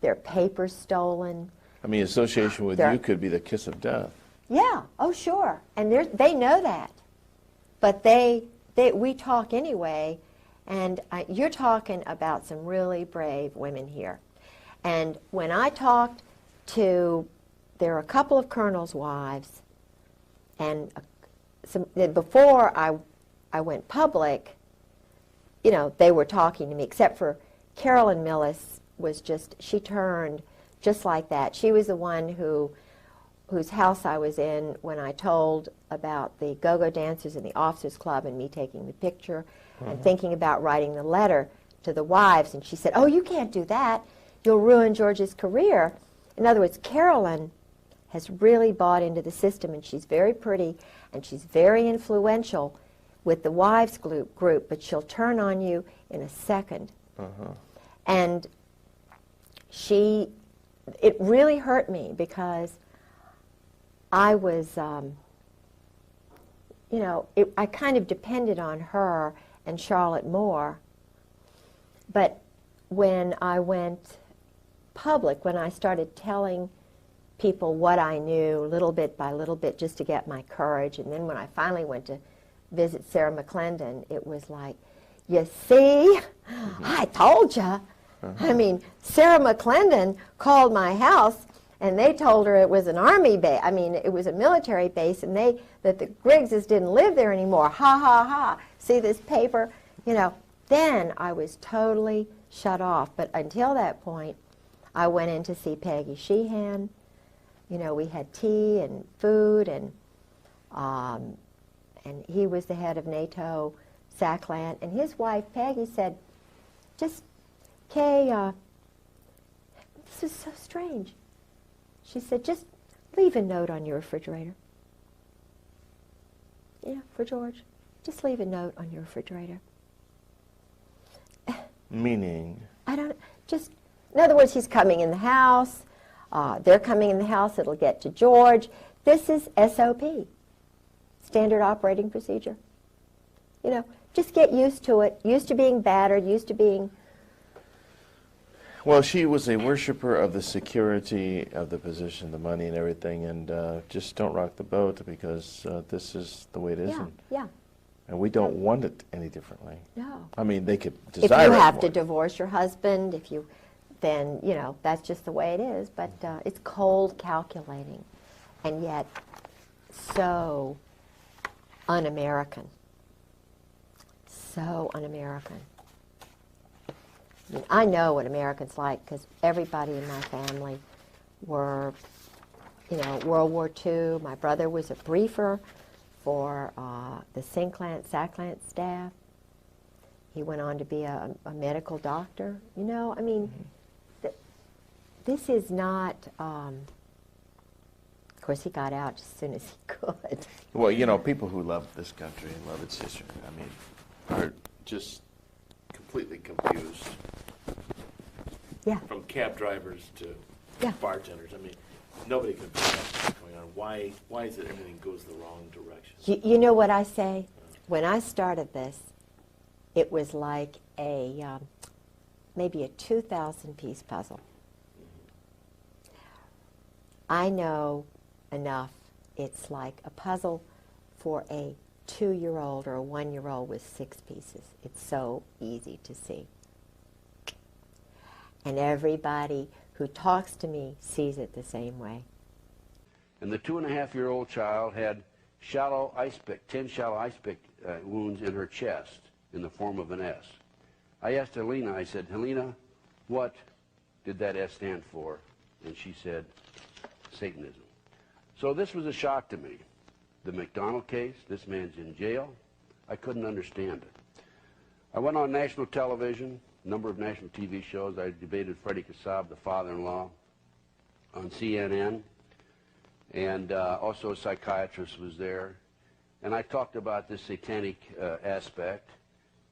their papers stolen. I mean, association with They're- you could be the kiss of death. Yeah. Oh, sure. And they know that. But we talk anyway. And you're talking about some really brave women here. And when I talked there are a couple of colonels' wives, and before I went public, you know, they were talking to me, except for Carolyn Millis she turned just like that. She was the one whose house I was in when I told about the go-go dancers in the officers club and me taking the picture and thinking about writing the letter to the wives. And she said, "Oh, you can't do that. You'll ruin George's career." In other words, Carolyn has really bought into the system, and she's very pretty, and she's very influential with the wives group, but she'll turn on you in a second. And it really hurt me because I was, you know, I kind of depended on her and Charlotte Moore. But when I went public, when I started telling people what I knew little bit by little bit just to get my courage, and then when I finally went to visit Sarah McClendon, it was like, you see, I told you. I mean, Sarah McClendon called my house, and they told her it was an army base. I mean, it was a military base, and that the Griggses didn't live there anymore. Ha, ha, ha. See this paper? You know, then I was totally shut off. But until that point, I went in to see Peggy Sheehan. You know, we had tea and food, and he was the head of NATO SACLAN, and his wife, Peggy, said, Kay, this is so strange. She said, just leave a note on your refrigerator. Yeah, for George. Just leave a note on your refrigerator. Meaning? In other words, he's coming in the house. They're coming in the house. It'll get to George. This is SOP, standard operating procedure. You know, just get used to it, used to being battered, used to being... Well, she was a worshiper of the security of the position, the money and everything, and just don't rock the boat because this is the way it is. Yeah. And we don't want it any differently. No. I mean, they could If desire you it have more. to divorce your husband, then, you know, that's just the way it is. But it's cold calculating, and yet so un-American. So un-American. I mean, I know what Americans like because everybody in my family were, you know, World War II. My brother was a briefer for the SACLAN staff. He went on to be a medical doctor. You know, I mean, this is not course, he got out as soon as he could. Well, you know, people who love this country and love its history, I mean, are just completely confused. Yeah. From cab drivers to Yeah. bartenders. I mean, nobody can figure out what's going on. Why is it everything goes the wrong direction? You know what I say? When I started this, it was like a maybe a 2,000-piece puzzle. I know enough. It's like a puzzle for a 2-year-old or a 1-year-old with 6 pieces. It's so easy to see. And everybody who talks to me sees it the same way. And the 2.5-year-old child had 10 shallow ice pick wounds in her chest in the form of an S. I asked Helena, I said, Helena, what did that S stand for? And she said, Satanism. So this was a shock to me. The McDonald case, this man's in jail. I couldn't understand it. I went on national television, a number of national TV shows. I debated Freddie Kassab, the father-in-law, on CNN. And also a psychiatrist was there. And I talked about this satanic aspect.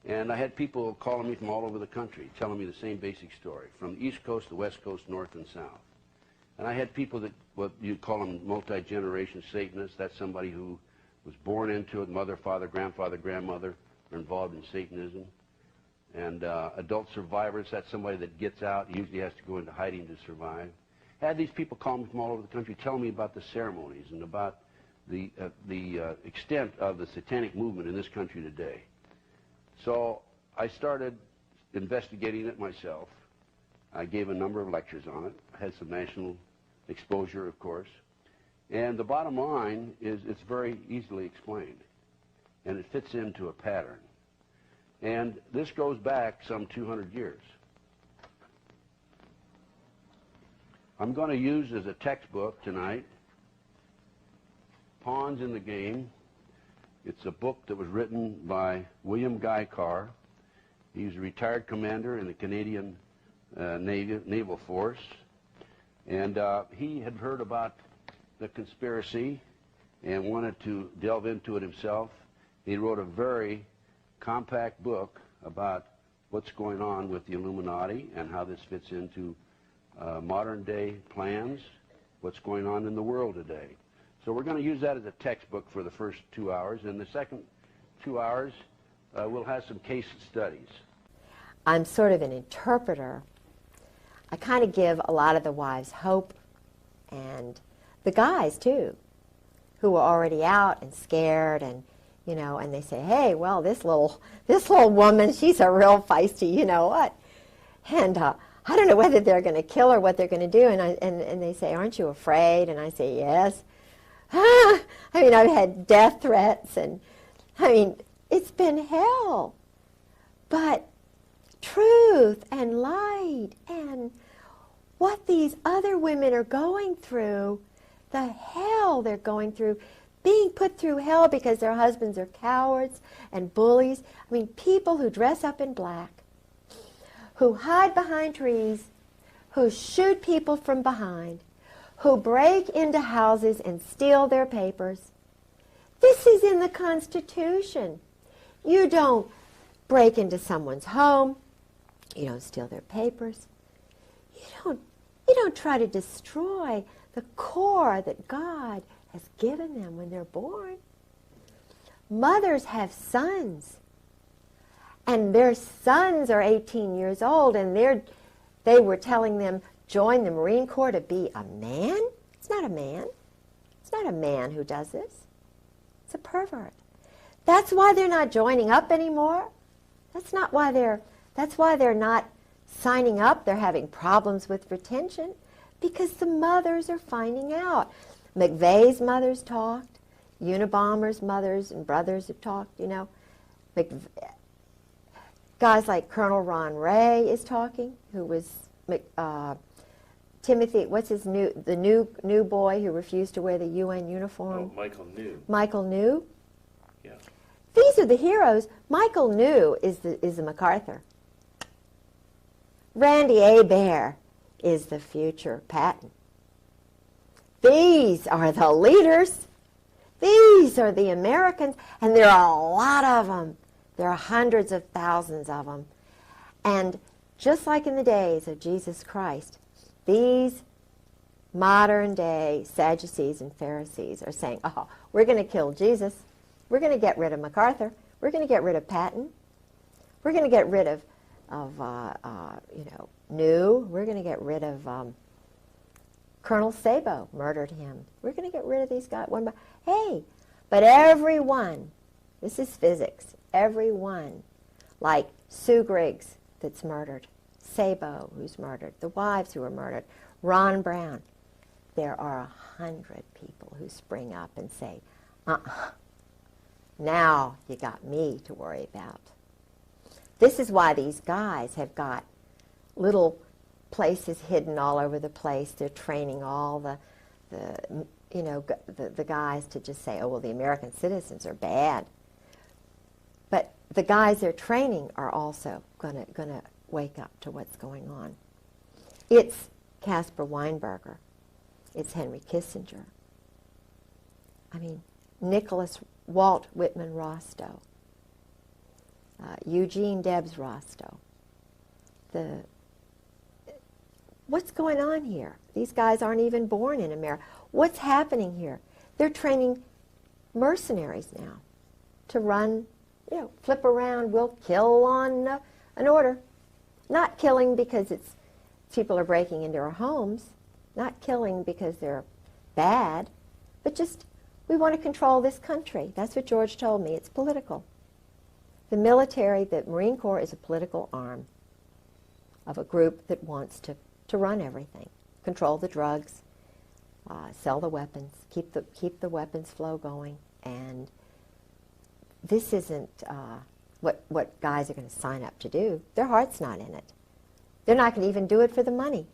And I had people calling me from all over the country, telling me the same basic story, from the East Coast, the West Coast, North and South. And I had people that, what you call them multi-generation Satanists. That's somebody who was born into it, mother, father, grandfather, grandmother are involved in Satanism. And adult survivors, that's somebody that gets out, usually has to go into hiding to survive. I had these people call me from all over the country telling me about the ceremonies and about the extent of the satanic movement in this country today. So I started investigating it myself. I gave a number of lectures on it. I had some national exposure, of course. And the bottom line is it's very easily explained, and it fits into a pattern. And this goes back some 200 years. I'm going to use as a textbook tonight Pawns in the Game. It's a book that was written by William Guy Carr. He's a retired commander in the Canadian Naval Force. And he had heard about the conspiracy and wanted to delve into it himself. He wrote a very compact book about what's going on with the Illuminati and how this fits into modern day plans, what's going on in the world today. So we're going to use that as a textbook for the first 2 hours, and the second 2 hours we'll have some case studies. I'm sort of an interpreter. I kind of give a lot of the wives hope, and the guys too, who are already out and scared, and you know, and they say, hey, well, this little woman, she's a real feisty, you know what? And I don't know whether they're going to kill her, what they're going to do, and they say, aren't you afraid? And I say, yes. I mean, I've had death threats, and I mean, it's been hell. But truth and light and what these other women are going through, the hell they're going through, being put through hell because their husbands are cowards and bullies. I mean, people who dress up in black, who hide behind trees, who shoot people from behind, who break into houses and steal their papers. This is in the Constitution. You don't break into someone's home. You don't steal their papers. You don't try to destroy the core that God has given them when they're born. Mothers have sons, and their sons are 18 years old, and they were telling them, join the Marine Corps to be a man? It's not a man. It's not a man who does this. It's a pervert. That's why they're not joining up anymore. That's why they're not signing up. They're having problems with retention because the mothers are finding out. McVeigh's mothers talked. Unabomber's mothers and brothers have talked, you know. Guys like Colonel Ron Ray is talking, who was Timothy, what's his the new boy who refused to wear the UN uniform? Oh, Michael New. Michael New? Yeah. These are the heroes. Michael New is the MacArthur. Randy Hebert is the future Patton. these are the leaders. These are the Americans, and there are a lot of them. There are hundreds of thousands of them. And just like in the days of Jesus Christ, these modern-day Sadducees and Pharisees are saying, oh, we're going to kill Jesus. We're going to get rid of MacArthur. We're going to get rid of Patton. We're going to get rid of New. We're going to get rid of Colonel Sabo, murdered him. We're going to get rid of these guys one by hey, but everyone, this is physics, everyone, like Sue Griggs that's murdered, Sabo who's murdered, the wives who were murdered, Ron Brown, there are 100 people who spring up and say, now you got me to worry about. This is why these guys have got little places hidden all over the place. They're training all the guys to just say, oh, well, the American citizens are bad. But the guys they're training are also going to wake up to what's going on. It's Caspar Weinberger. It's Henry Kissinger. I mean, Nicholas Walt Whitman Rostow. Eugene Debs Rostow. What's going on here? These guys aren't even born in America. What's happening here? They're training mercenaries now to run, flip around, we'll kill on an order. Not killing because people are breaking into our homes, not killing because they're bad, but just we want to control this country. That's what George told me. It's political. The military, the Marine Corps is a political arm of a group that wants to run everything, control the drugs, sell the weapons, keep the weapons flow going. And this isn't what guys are going to sign up to do. Their heart's not in it. They're not going to even do it for the money.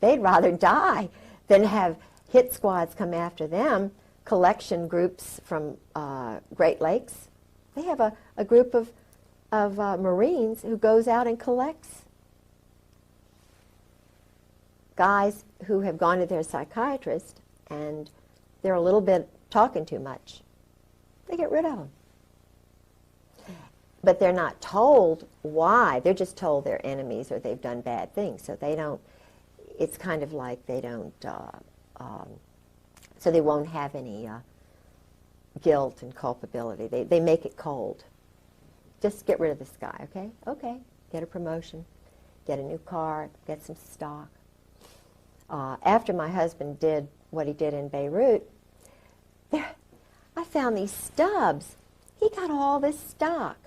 They'd rather die than have hit squads come after them, collection groups from Great Lakes. They have a group of Marines who goes out and collects guys who have gone to their psychiatrist and they're a little bit talking too much. They get rid of them. But they're not told why. They're just told they're enemies or they've done bad things. So they don't, it's kind of like they don't, so they won't have any guilt and culpability. They make it cold. Just get rid of this guy, okay? Okay, get a promotion, get a new car, get some stock. After my husband did what he did in Beirut, I found these stubs. He got all this stock.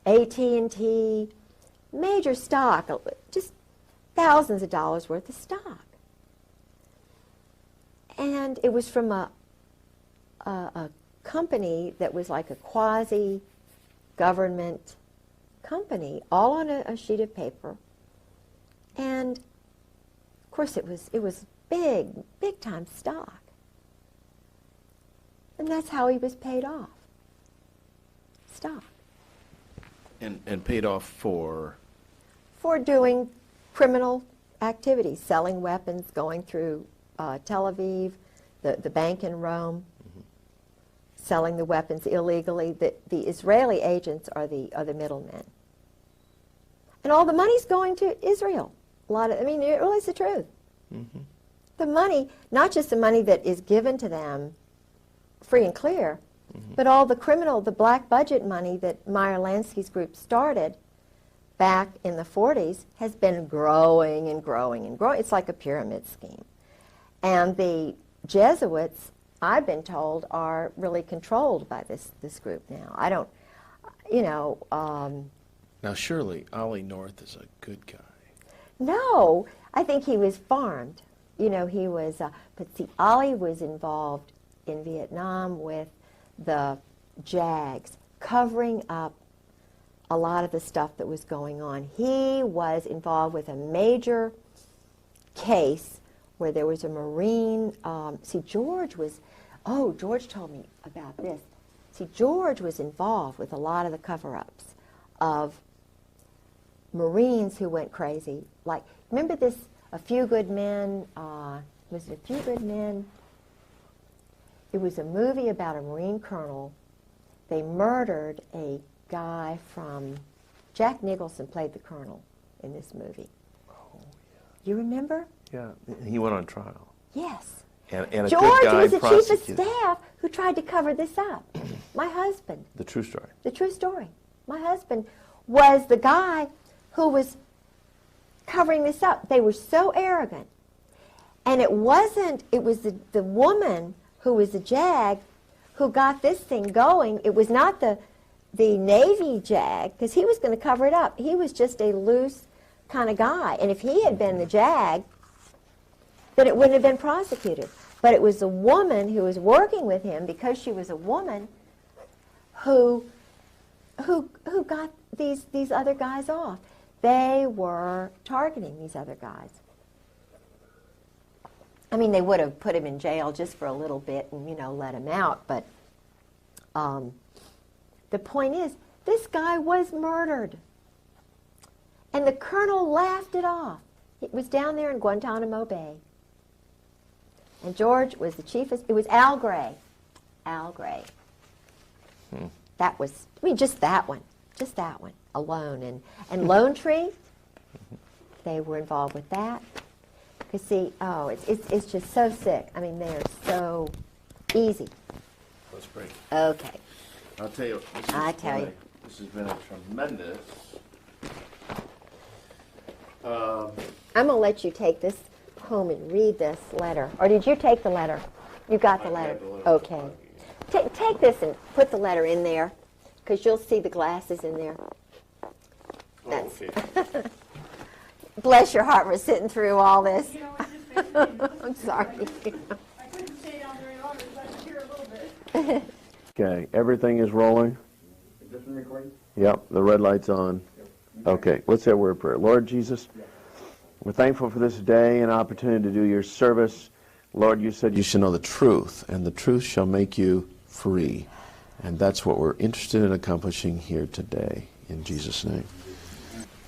AT&T, major stock, just thousands of dollars worth of stock. And it was from a company that was like a quasi-government company, all on a sheet of paper. And of course it was big time stock. And that's how he was paid off. Stock. And paid off for? For doing criminal activities, selling weapons, going through Tel Aviv, the bank in Rome, selling the weapons illegally. The Israeli agents are the middlemen. And all the money's going to Israel. It really is the truth. Mm-hmm. The money, not just the money that is given to them free and clear, but all the black budget money that Meyer Lansky's group started back in the 40s has been growing and growing and growing. It's like a pyramid scheme. And the Jesuits, I've been told, are really controlled by this group now. I don't, Now, surely Ollie North is a good guy. No, I think he was farmed. He was, but see, Ollie was involved in Vietnam with the JAGs, covering up a lot of the stuff that was going on. He was involved with a major case where there was a Marine, George told me about this. See, George was involved with a lot of the cover-ups of Marines who went crazy. Like, remember this, A Few Good Men, Was it A Few Good Men? It was a movie about a Marine colonel. They murdered a guy from... Jack Nicholson played the colonel in this movie. Oh, yeah. You remember? Yeah, he went on trial. Yes. And a George good guy was the chief of prosecuted. staff who tried to cover this up. My husband. The true story. The true story. My husband was the guy who was covering this up. They were so arrogant. And it was the woman who was a JAG who got this thing going. It was not the Navy JAG, because he was going to cover it up. He was just a loose kind of guy. And if he had been the JAG, then it wouldn't have been prosecuted. But it was the woman who was working with him, because she was a woman, who got these other guys off. They were targeting these other guys. I mean, they would have put him in jail just for a little bit and, let him out. But the point is, this guy was murdered. And the colonel laughed it off. It was down there in Guantanamo Bay. And George was the chief of... It was Al Gray. Al Gray. That was... just that one. Just that one alone. And Lone Tree, they were involved with that. Because, see, it's just so sick. I mean, they are so easy. Let's break. Okay. I'll tell you. This has been a tremendous... I'm going to let you take this home and read this letter. Or did you take the letter? You got the letter? Okay. Take this and put the letter in there, because you'll see the glasses in there. That's okay. Bless your heart for sitting through all this. I'm sorry. I couldn't stay down very long, but I could hear a little bit. Okay, everything is rolling? Is this one recording? Yep, the red light's on. Okay, let's say a word of prayer. Lord Jesus, we're thankful for this day and opportunity to do your service. Lord, you said you should know the truth, and the truth shall make you free. And that's what we're interested in accomplishing here today, in Jesus' name.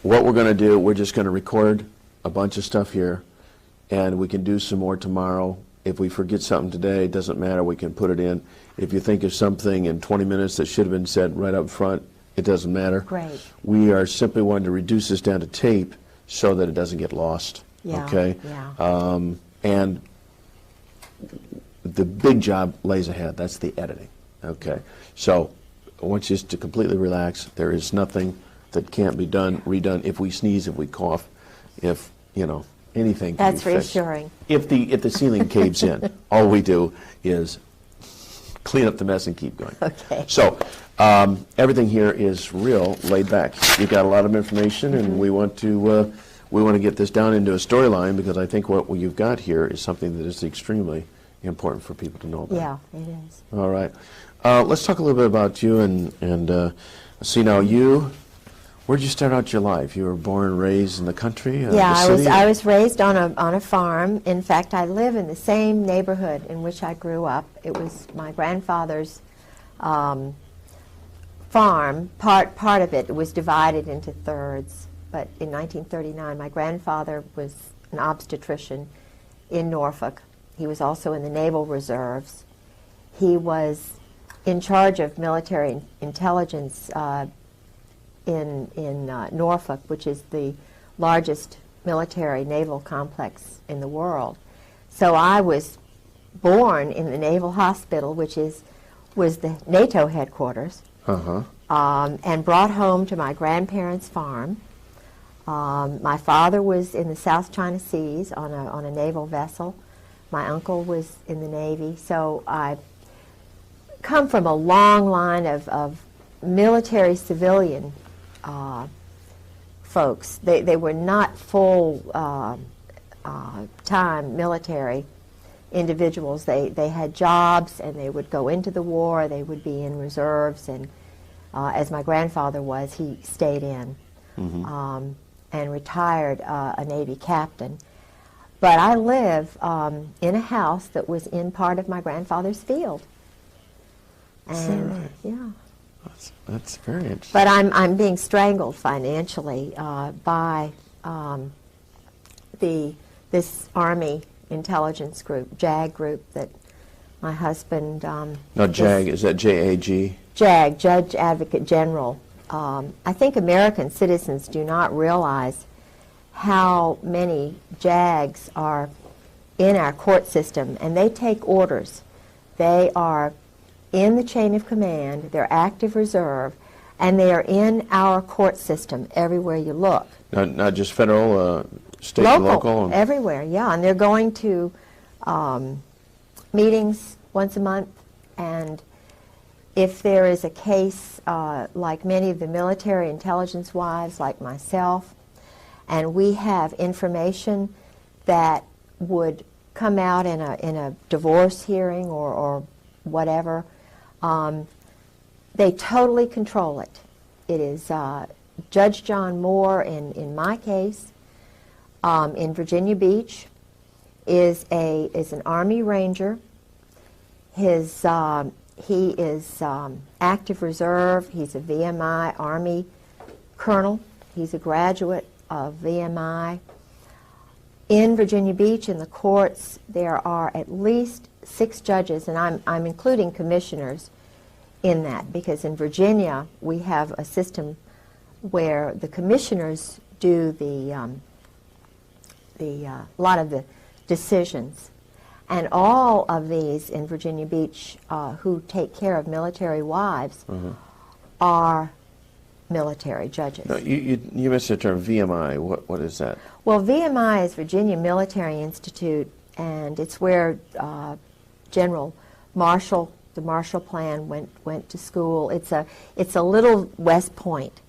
What we're going to do, we're just going to record a bunch of stuff here, and we can do some more tomorrow. If we forget something today, it doesn't matter, we can put it in. If you think of something in 20 minutes that should have been said right up front, it doesn't matter. Great. We are simply wanting to reduce this down to tape so that it doesn't get lost. Yeah, okay? yeah. And the big job lays ahead. That's the editing. Okay? So I want you to completely relax. There is nothing that can't be done, redone. If we sneeze, if we cough, if, anything can That's be fixed. reassuring. If the ceiling caves in, all we do is clean up the mess and keep going. Okay. So everything here is real laid back. You've got a lot of information, and we want to get this down into a storyline, because I think what you've got here is something that is extremely important for people to know about. Yeah, it is. All right. Let's talk a little bit about you and see now you. Where'd you start out your life? You were born and raised in the country? Yeah, the city? I was raised on a farm. In fact, I live in the same neighborhood in which I grew up. It was my grandfather's farm. Part of it was divided into thirds. But in 1939, my grandfather was an obstetrician in Norfolk. He was also in the Naval Reserves. He was in charge of military intelligence in Norfolk, which is the largest military naval complex in the world. So I was born in the Naval Hospital, which was the NATO headquarters, and brought home to my grandparents' farm. My father was in the South China Seas on a naval vessel. My uncle was in the Navy. So I come from a long line of military civilian folks. They were not full time military individuals. They had jobs, and they would go into the war. They would be in reserves, and as my grandfather was, he stayed in and retired a Navy captain. But I live in a house that was in part of my grandfather's field. Is that right? Yeah. That's very interesting. But I'm being strangled financially by this Army intelligence group, JAG group, that my husband... No, JAG, is that J-A-G? JAG, Judge Advocate General. I think American citizens do not realize how many JAGs are in our court system, and they take orders. They are in the chain of command, they're active reserve, and they are in our court system everywhere you look. Not just federal, state and local? Everywhere, yeah. And they're going to meetings once a month, and if there is a case like many of the military intelligence wives like myself, and we have information that would come out in a divorce hearing or whatever, they totally control it. It is Judge John Moore in my case in Virginia Beach is an Army Ranger. He is active reserve. He's a VMI Army colonel. He's a graduate of VMI. In Virginia Beach, in the courts, there are at least 6 judges, and I'm including commissioners in that, because in Virginia we have a system where the commissioners do a lot of the decisions, and all of these in Virginia Beach who take care of military wives are military judges. No, you missed the term VMI. What is that? Well, VMI is Virginia Military Institute, and it's where General Marshall, the Marshall Plan, went to school. It's a little West Point.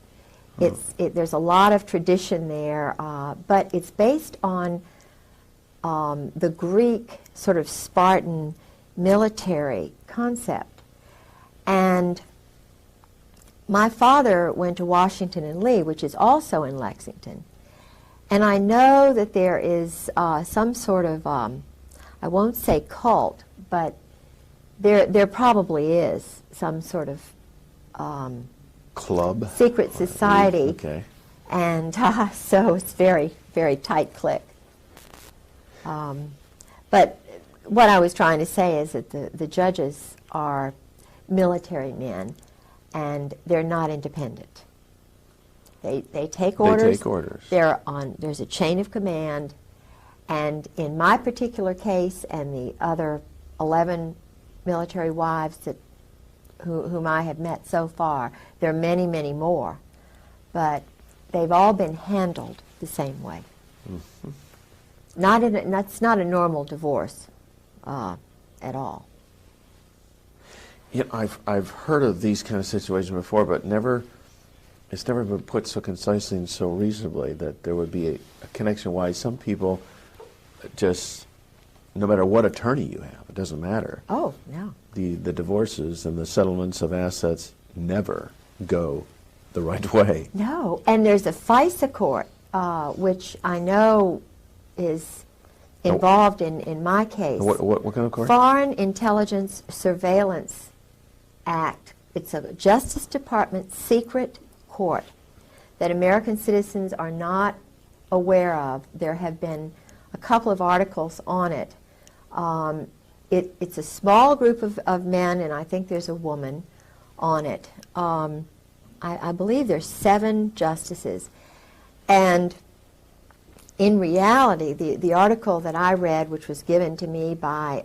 There's a lot of tradition there, but it's based on the Greek sort of Spartan military concept. And my father went to Washington and Lee, which is also in Lexington. And I know that there is some sort of, I won't say cult, but there probably is some sort of club? Secret society. Okay. And so it's very, very tight clique. But what I was trying to say is that the judges are military men, and they're not independent. They take orders. They take orders. There's a chain of command, and in my particular case and the other 11 military wives whom I have met so far, there are many, many more, but they've all been handled the same way. Mm-hmm. That's not a normal divorce at all. You know, I've heard of these kind of situations before, but it's never been put so concisely and so reasonably that there would be a connection why some people just, no matter what attorney you have, it doesn't matter. Oh, no. The divorces and the settlements of assets never go the right way. No, and there's a FISA court, which I know is involved in my case. What kind of court? Foreign Intelligence Surveillance Act. It's a Justice Department secret court that American citizens are not aware of. There have been a couple of articles on it. It's a small group of men, and I think there's a woman on it. I believe there's 7 justices. And in reality, the article that I read, which was given to me by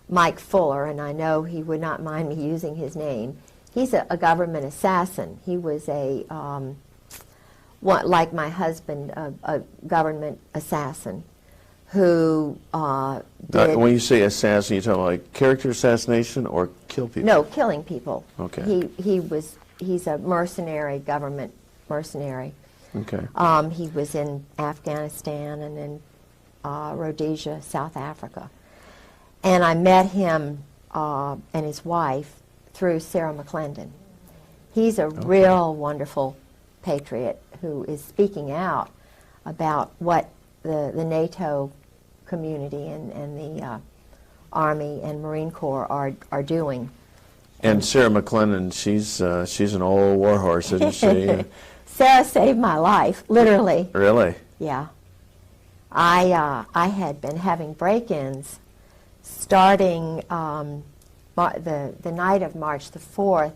Mike Fuller, and I know he would not mind me using his name, he's a government assassin. He was like my husband, a government assassin who did... When you say assassin, you're talking like character assassination or kill people? No, killing people. Okay. He's a mercenary, government mercenary. Okay. He was in Afghanistan and in Rhodesia, South Africa. And I met him and his wife through Sarah McClendon. He's a real wonderful patriot who is speaking out about what the NATO community and the Army and Marine Corps are doing. And Sarah McClendon, she's an old warhorse, isn't she? Sarah saved my life, literally. Really? Yeah. I had been having break-ins starting the night of March the 4th,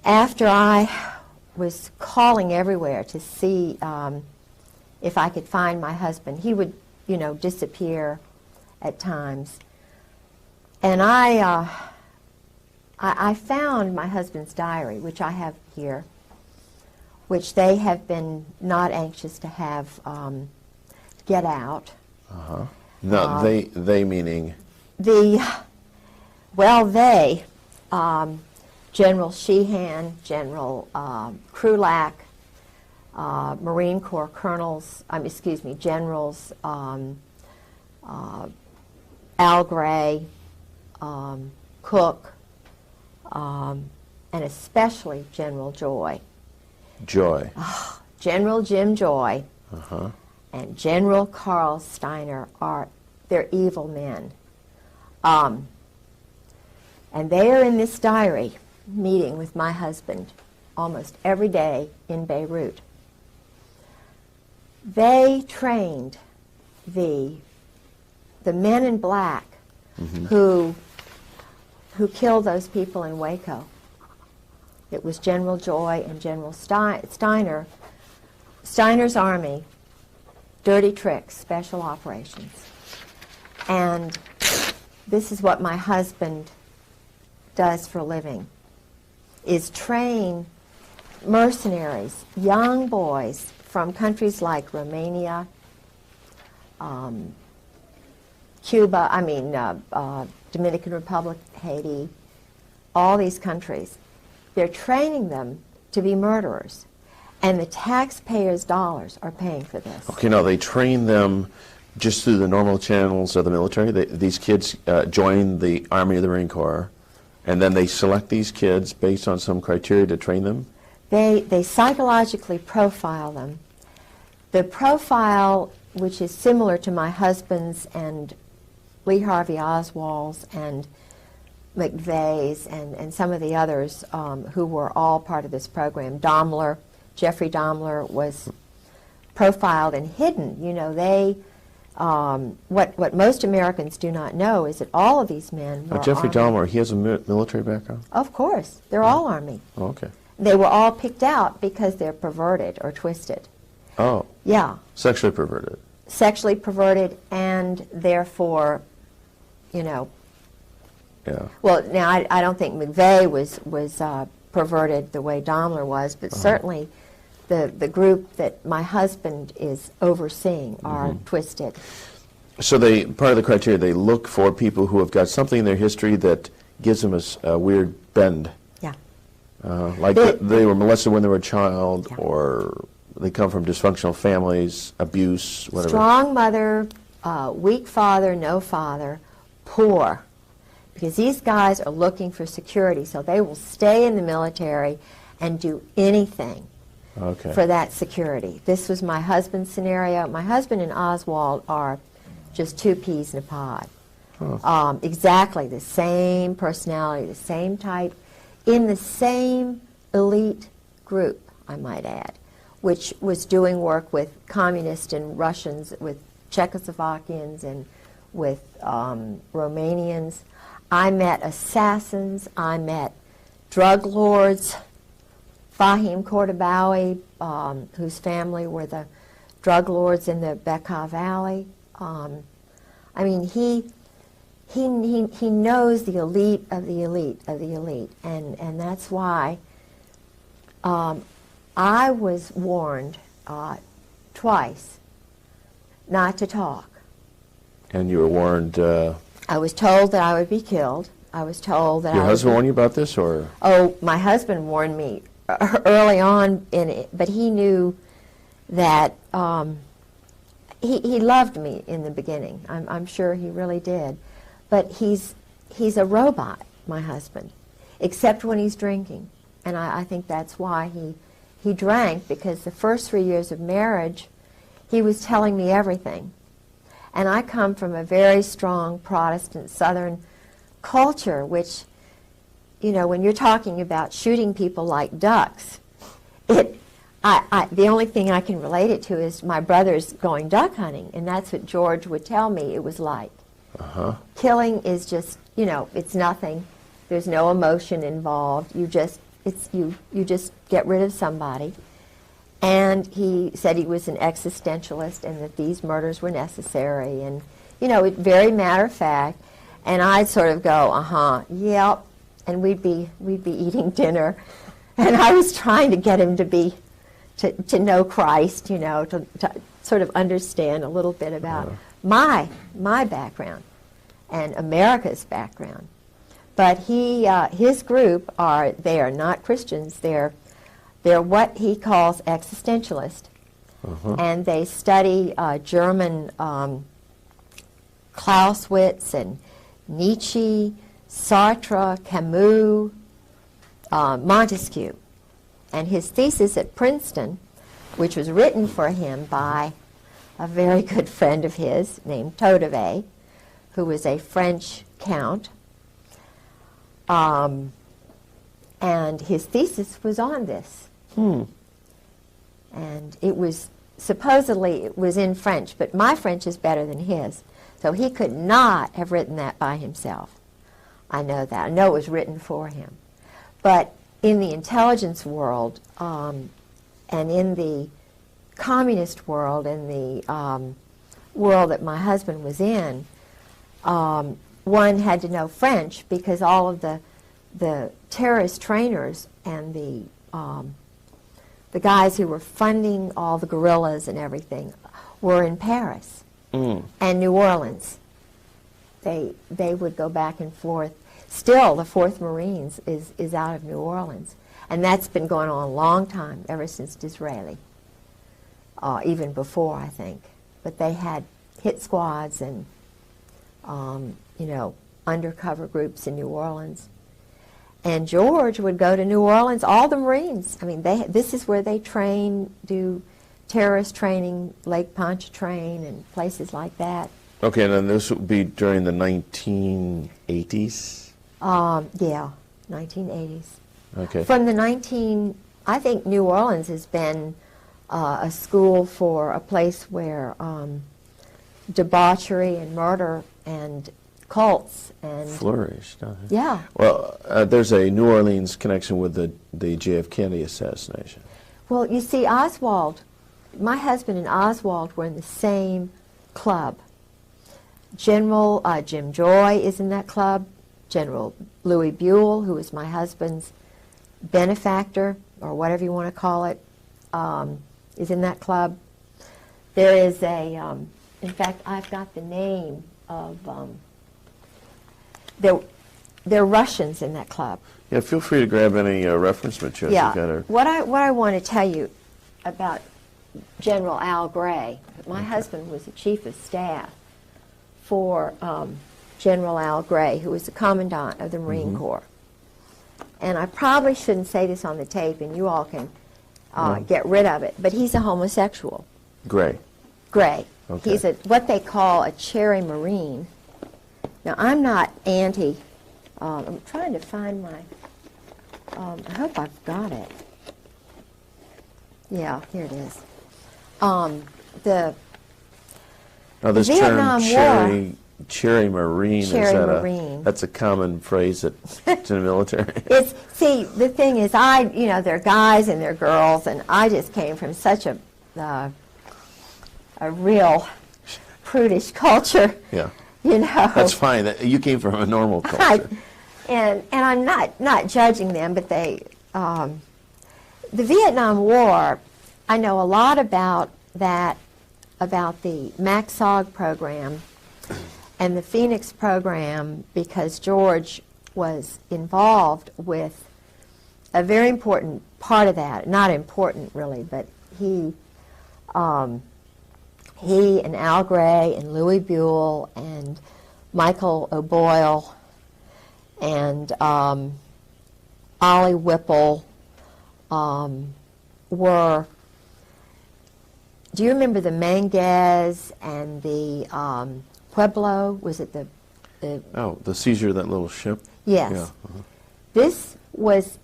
after I was calling everywhere to see if I could find my husband. He would, disappear at times. And I found my husband's diary, which I have here, which they have been not anxious to have get out. Uh-huh. No, they meaning? They, General Sheehan, General Krulak, Marine Corps colonels, generals, Al Gray, Cook, and especially General Joy. Joy. General Jim Joy Uh-huh. and General Carl Steiner they're evil men. And they are in this diary meeting with my husband almost every day in Beirut. They trained the men in black who killed those people in Waco. It was General Joy and General Steiner. Steiner's army, dirty tricks, special operations. And this is what my husband does for a living, is train mercenaries, young boys from countries like Romania, Cuba, Dominican Republic, Haiti, all these countries. They're training them to be murderers. And the taxpayers' dollars are paying for this. Okay, now they train them just through the normal channels of the military. These kids join the Army of the Marine Corps, and then they select these kids based on some criteria to train them? They psychologically profile them. The profile, which is similar to my husband's and Lee Harvey Oswald's and McVeigh's and some of the others who were all part of this program. Jeffrey Dahmler was profiled and hidden. What most Americans do not know is that all of these men were Jeffrey Army. Dahmer, he has a military background? Of course. They're all Army. Oh, okay. They were all picked out because they're perverted or twisted. Oh. Yeah. Sexually perverted. Sexually perverted and therefore, Yeah. Well, now I don't think McVeigh was perverted the way Dahmler was, but certainly the group that my husband is overseeing are twisted. So part of the criteria, they look for people who have got something in their history that gives them a weird bend. Yeah. Like they were molested when they were a child, Yeah. or they come from dysfunctional families, abuse, whatever. Strong mother, weak father, no father, poor. Because these guys are looking for security, so they will stay in the military and do anything for that security. This was my husband's scenario. My husband and Oswald are just two peas in a pod. Huh. Exactly the same personality, the same type, in the same elite group, I might add, which was doing work with communists and Russians, with Czechoslovakians and with Romanians. I met assassins, I met drug lords, Fahim Kordobawi, whose family were the drug lords in the Bekaa Valley. I mean, he knows the elite of the elite of the elite, and that's why I was warned twice not to talk. And you were warned... I was told that I would be killed. I was told that Your husband warned you about this, or? Oh, my husband warned me early on in it, but he knew that he loved me in the beginning. I'm sure he really did. But he's a robot, my husband, except when he's drinking. And I think that's why he drank, because the first 3 years of marriage, he was telling me everything. And I come from a very strong Protestant Southern culture, which, when you're talking about shooting people like ducks, the only thing I can relate it to is my brother's going duck hunting, and that's what George would tell me it was like. Killing is just, you know, it's nothing. There's no emotion involved. You just get rid of somebody. And he said he was an existentialist and that these murders were necessary, and, you know, it very matter of fact. And I'd sort of go, yep, and we'd be eating dinner, and I was trying to get him to know Christ, you know, to sort of understand a little bit about my background and America's background. But his group they are not Christians. They're what he calls existentialist, and they study German Clausewitz and Nietzsche, Sartre, Camus, Montesquieu. And his thesis at Princeton, which was written for him by a very good friend of his named Todevay, who was a French count, and his thesis was on this. And it was, supposedly it was in French, but my French is better than his, so he could not have written that by himself. I know that. I know it was written for him. But in the intelligence world, and in the communist world, and the world that my husband was in, one had to know French because all of the terrorist trainers and the guys who were funding all the guerrillas and everything were in Paris and New Orleans. They would go back and forth. Still, the 4th Marines is out of New Orleans. And that's been going on a long time, ever since Disraeli, even before, I think. But they had hit squads and, you know, undercover groups in New Orleans. And George would go to New Orleans, all the Marines. I mean, this is where they train, do terrorist training, Lake Pontchartrain and places like that. Okay, and then this would be during the 1980s? Yeah, 1980s. Okay. From the I think New Orleans has been a school for a place where debauchery and murder and cults and flourished, huh? Yeah. Well, there's a New Orleans connection with the JF Kennedy assassination. Well, you see, Oswald, my husband and Oswald were in the same club. General Jim Joy is in that club. General Louis Buell, who is my husband's benefactor, or whatever you want to call it, is in that club. There is a, in fact, I've got the name of, there are Russians in that club. Yeah, feel free to grab any reference materials. Yeah. You've got our... What I want to tell you about General Al Gray, my husband was the chief of staff for General Al Gray, who was the commandant of the Marine Corps. And I probably shouldn't say this on the tape, and you all can get rid of it, but he's a homosexual. Gray. Gray. Okay. He's what they call a cherry Marine. Now, I'm not anti, I'm trying to find my, I hope I've got it. Yeah, here it is. Now, this Vietnam term cherry Marine, Cherry is that Marine. that's a common phrase to the military? See, the thing is, you know, they're guys and they're girls, and I just came from such a real prudish culture. Yeah. You know. That's fine. You came from a normal culture. And I'm not judging them, but they, the Vietnam War, I know a lot about that, about the MACSOG program and the Phoenix program, because George was involved with a very important part of that. Not important, really, but he and Al Gray and Louis Buell and Michael O'Boyle and Ollie Whipple were, do you remember the Manguez and the Pueblo? Was it the the seizure of that little ship? Yes. Yeah. This was,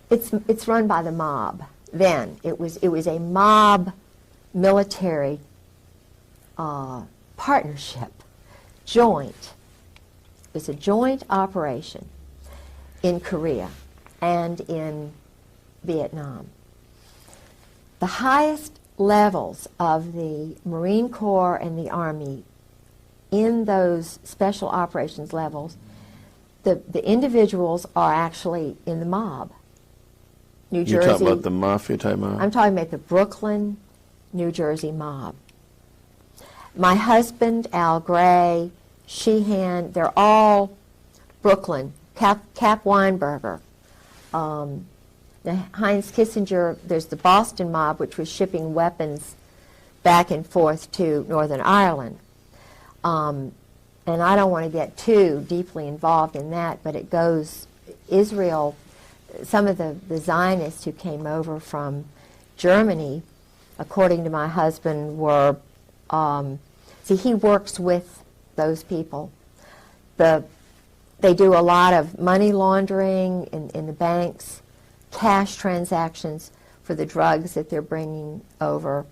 it's run by the mob. then. It was a mob military partnership, joint. It was a joint operation in Korea and in Vietnam. The highest levels of the Marine Corps and the Army in those special operations levels, the individuals are actually in the mob. New Jersey. You're talking about the mafia type mob? I'm talking about the Brooklyn, New Jersey mob. My husband, Al Gray, Sheehan, they're all Brooklyn. Cap Weinberger. Heinz Kissinger, there's the Boston mob, which was shipping weapons back and forth to Northern Ireland. And I don't want to get too deeply involved in that, but it goes, Israel, some of the Zionists who came over from Germany, according to my husband, were, see, he works with those people. They do a lot of money laundering in the banks, cash transactions for the drugs that they're bringing over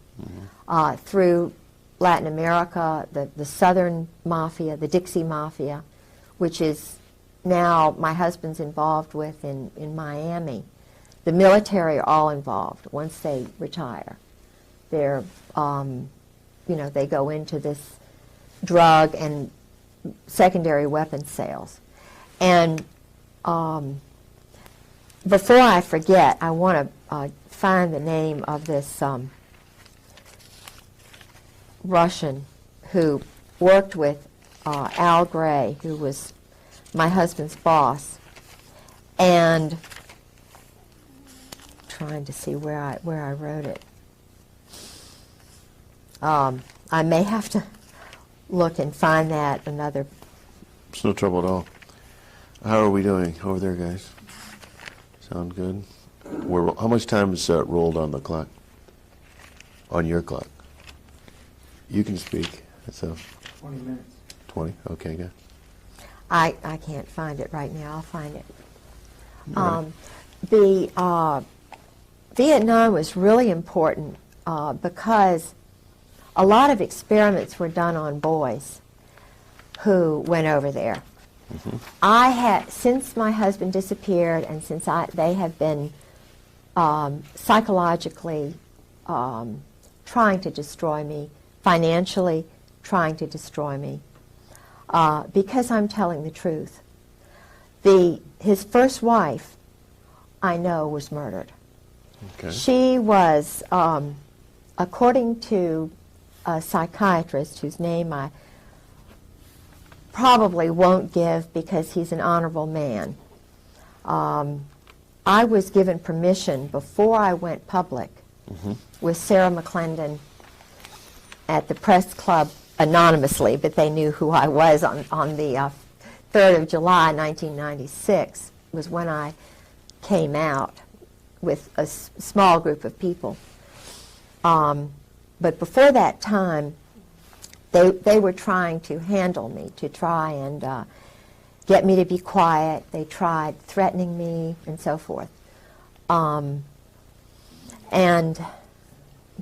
through Latin America, the Southern Mafia, the Dixie Mafia, which is now my husband's involved with in Miami. The military are all involved once they retire. They're, they go into this drug and secondary weapons sales. And before I forget, I want to find the name of this Russian who worked with Al Gray, who was my husband's boss, and trying to see where I wrote it. I may have to look and find that another. It's no trouble at all. How are we doing over there, guys? Sound good? How much time is rolled on the clock? On your clock? You can speak. So 20 minutes. 20? Okay, good. I can't find it right now. I'll find it. Right. Vietnam was really important because a lot of experiments were done on boys who went over there. Mm-hmm. I had, since my husband disappeared and since they have been psychologically trying to destroy me, financially trying to destroy me, because I'm telling the truth. His first wife, I know, was murdered. Okay. She was, according to a psychiatrist whose name I probably won't give because he's an honorable man. I was given permission before I went public with Sarah McClendon at the press club anonymously, but they knew who I was on the 3rd of July, 1996, was when I came out with a small group of people. But before that time, they were trying to handle me, to try and get me to be quiet. They tried threatening me and so forth. And I'm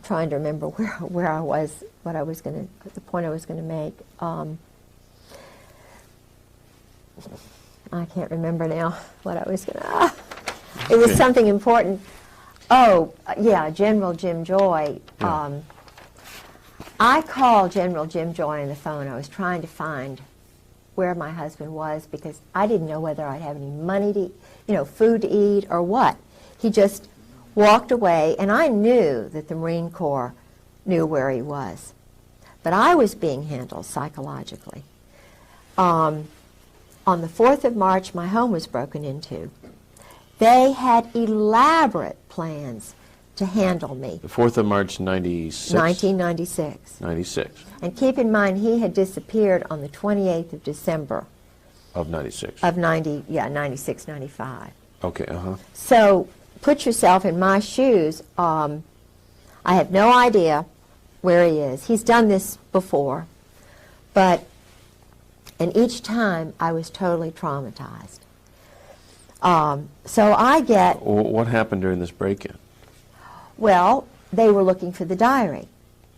trying to remember where I was, the point I was going to make. I can't remember now what I was going to. It was something important. Oh, yeah, General Jim Joy. Yeah. I called General Jim Joy on the phone. I was trying to find where my husband was because I didn't know whether I'd have any money to, food to eat or what. He just walked away, and I knew that the Marine Corps knew where he was. But I was being handled psychologically. On the 4th of March, my home was broken into. They had elaborate plans to handle me. The 4th of March, 96? 1996. 96. And keep in mind, he had disappeared on the 28th of December. Of 96? Of 96, 95. Okay, So put yourself in my shoes. I have no idea where he is. He's done this before, and each time I was totally traumatized. So I get... What happened during this break-in? Well, they were looking for the diary,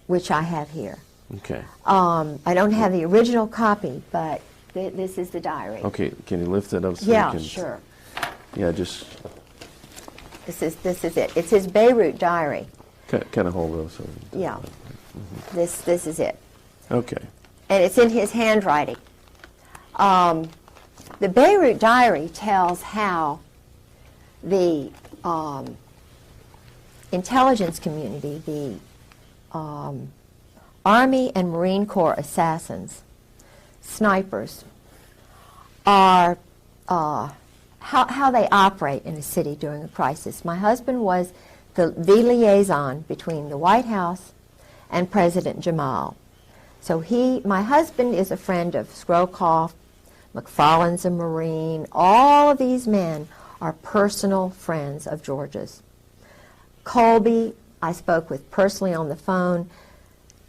which I have here. Okay. I don't have the original copy, but this is the diary. Okay, can you lift it up so Yeah, you can... sure. Yeah, just This is it. It's his Beirut diary. kind of hold those. So Yeah. This is it. okay. And it's in his handwriting. The Beirut diary tells how the intelligence community, the Army and Marine Corps assassins, snipers, are how they operate in a city during a crisis. My husband was the liaison between the White House and President Jamal. So my husband is a friend of Scrowcroft, McFarland's a Marine. All of these men are personal friends of George's. Colby, I spoke with personally on the phone.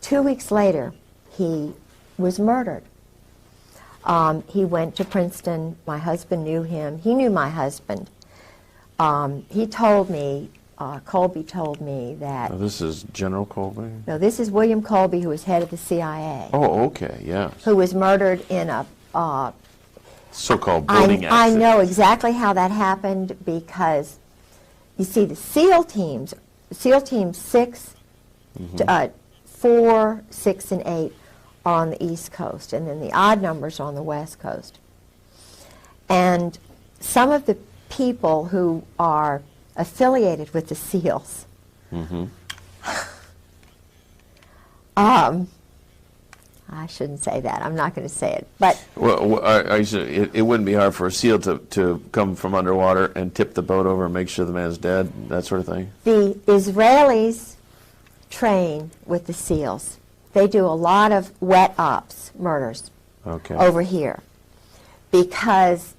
2 weeks later, he was murdered. He went to Princeton. My husband knew him. He knew my husband. He told me, Colby told me that... Now, this is General Colby? No, this is William Colby, who was head of the CIA. Oh, okay, yes. Who was murdered in a... so-called boating I accident. know exactly how that happened because, you see, the SEAL teams, SEAL Team 6, 4, 6, and 8 are on the East Coast, and then the odd numbers are on the West Coast. And some of the people who are affiliated with the SEALs, I shouldn't say that. I'm not going to say it. But Well, it wouldn't be hard for a SEAL to come from underwater and tip the boat over and make sure the man's dead, that sort of thing? the Israelis train with the SEALs. They do a lot of wet ops, murders, Okay. over here because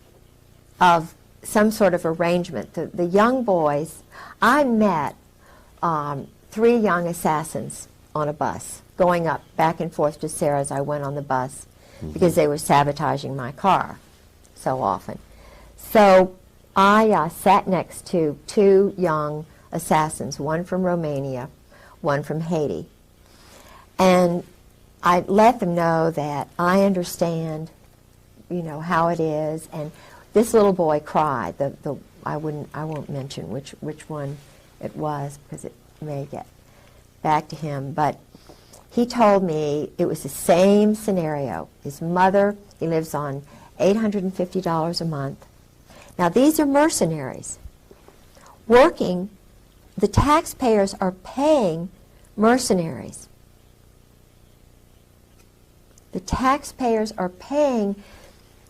of some sort of arrangement. The young boys, I met 3 young assassins on a bus, going up back and forth to Sarah's. I went on the bus because they were sabotaging my car so often. So I sat next to 2 young assassins, one from Romania, one from Haiti. And I let them know that I understand, how it is. And this little boy cried. I won't mention which one it was because it may get back to him. But he told me it was the same scenario. His mother, he lives on $850 a month. Now these are mercenaries working. The taxpayers are paying mercenaries. The taxpayers are paying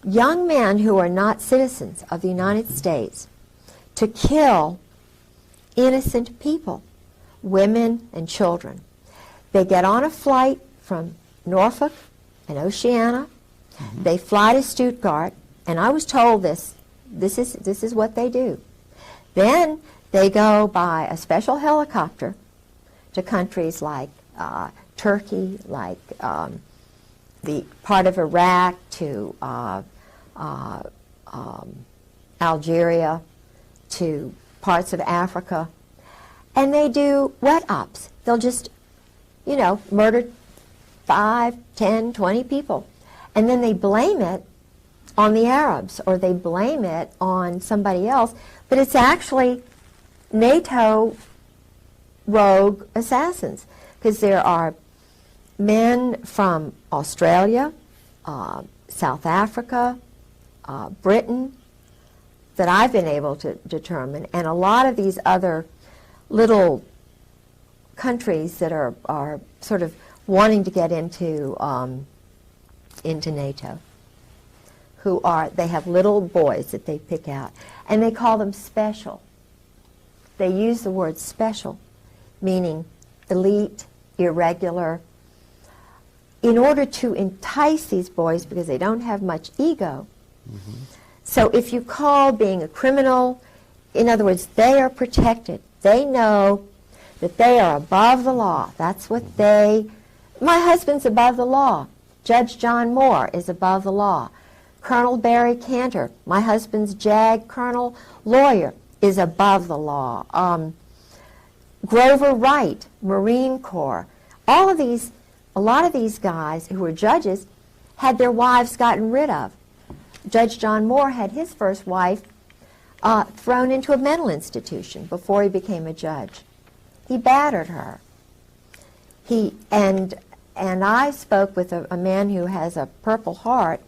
young men who are not citizens of the United States to kill innocent people, women and children. They get on a flight from Norfolk and Oceana. They fly to Stuttgart, and I was told this is what they do. Then they go by a special helicopter to countries like Turkey, like the part of Iraq, to Algeria, to parts of Africa, and they do wet ops. They'll just, murder 5, 10, 20 people, and then they blame it on the Arabs, or they blame it on somebody else, but it's actually NATO rogue assassins, because there are men from Australia, South Africa, Britain, that I've been able to determine, and a lot of these other little countries that are sort of wanting to get into NATO, they have little boys that they pick out, and they call them special. They use the word special, meaning elite, irregular, in order to entice these boys because they don't have much ego. So if you call being a criminal, in other words, they are protected. They know that they are above the law. That's what my husband's above the law. Judge John Moore is above the law. Colonel Barry Cantor, my husband's JAG colonel lawyer, is above the law. Grover Wright, Marine Corps. All of these, a lot of these guys who were judges had their wives gotten rid of. Judge John Moore had his first wife thrown into a mental institution before he became a judge. He battered her. And I spoke with a man who has a Purple Heart,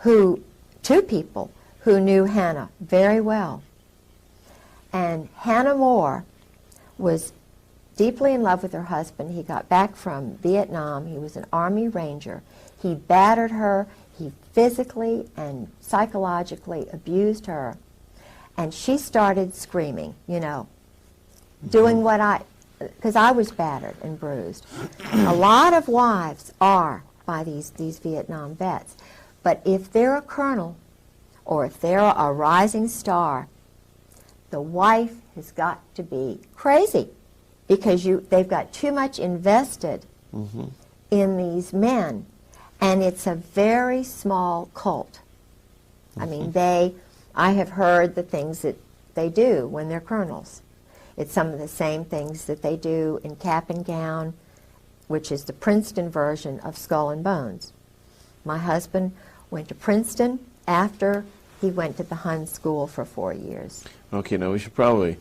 two people who knew Hannah very well. And Hannah Moore was deeply in love with her husband. He got back from Vietnam. He was an Army Ranger. He battered her. He physically and psychologically abused her. And she started screaming, you know, doing what because I was battered and bruised. A lot of wives are by these Vietnam vets. But if they're a colonel or if they're a rising star, the wife has got to be crazy because they've got too much invested in these men. And it's a very small cult. I mean, I have heard the things that they do when they're colonels. It's some of the same things that they do in Cap and Gown, which is the Princeton version of Skull and Bones. My husband went to Princeton after he went to the Hun School for 4 years. Okay, now we should probably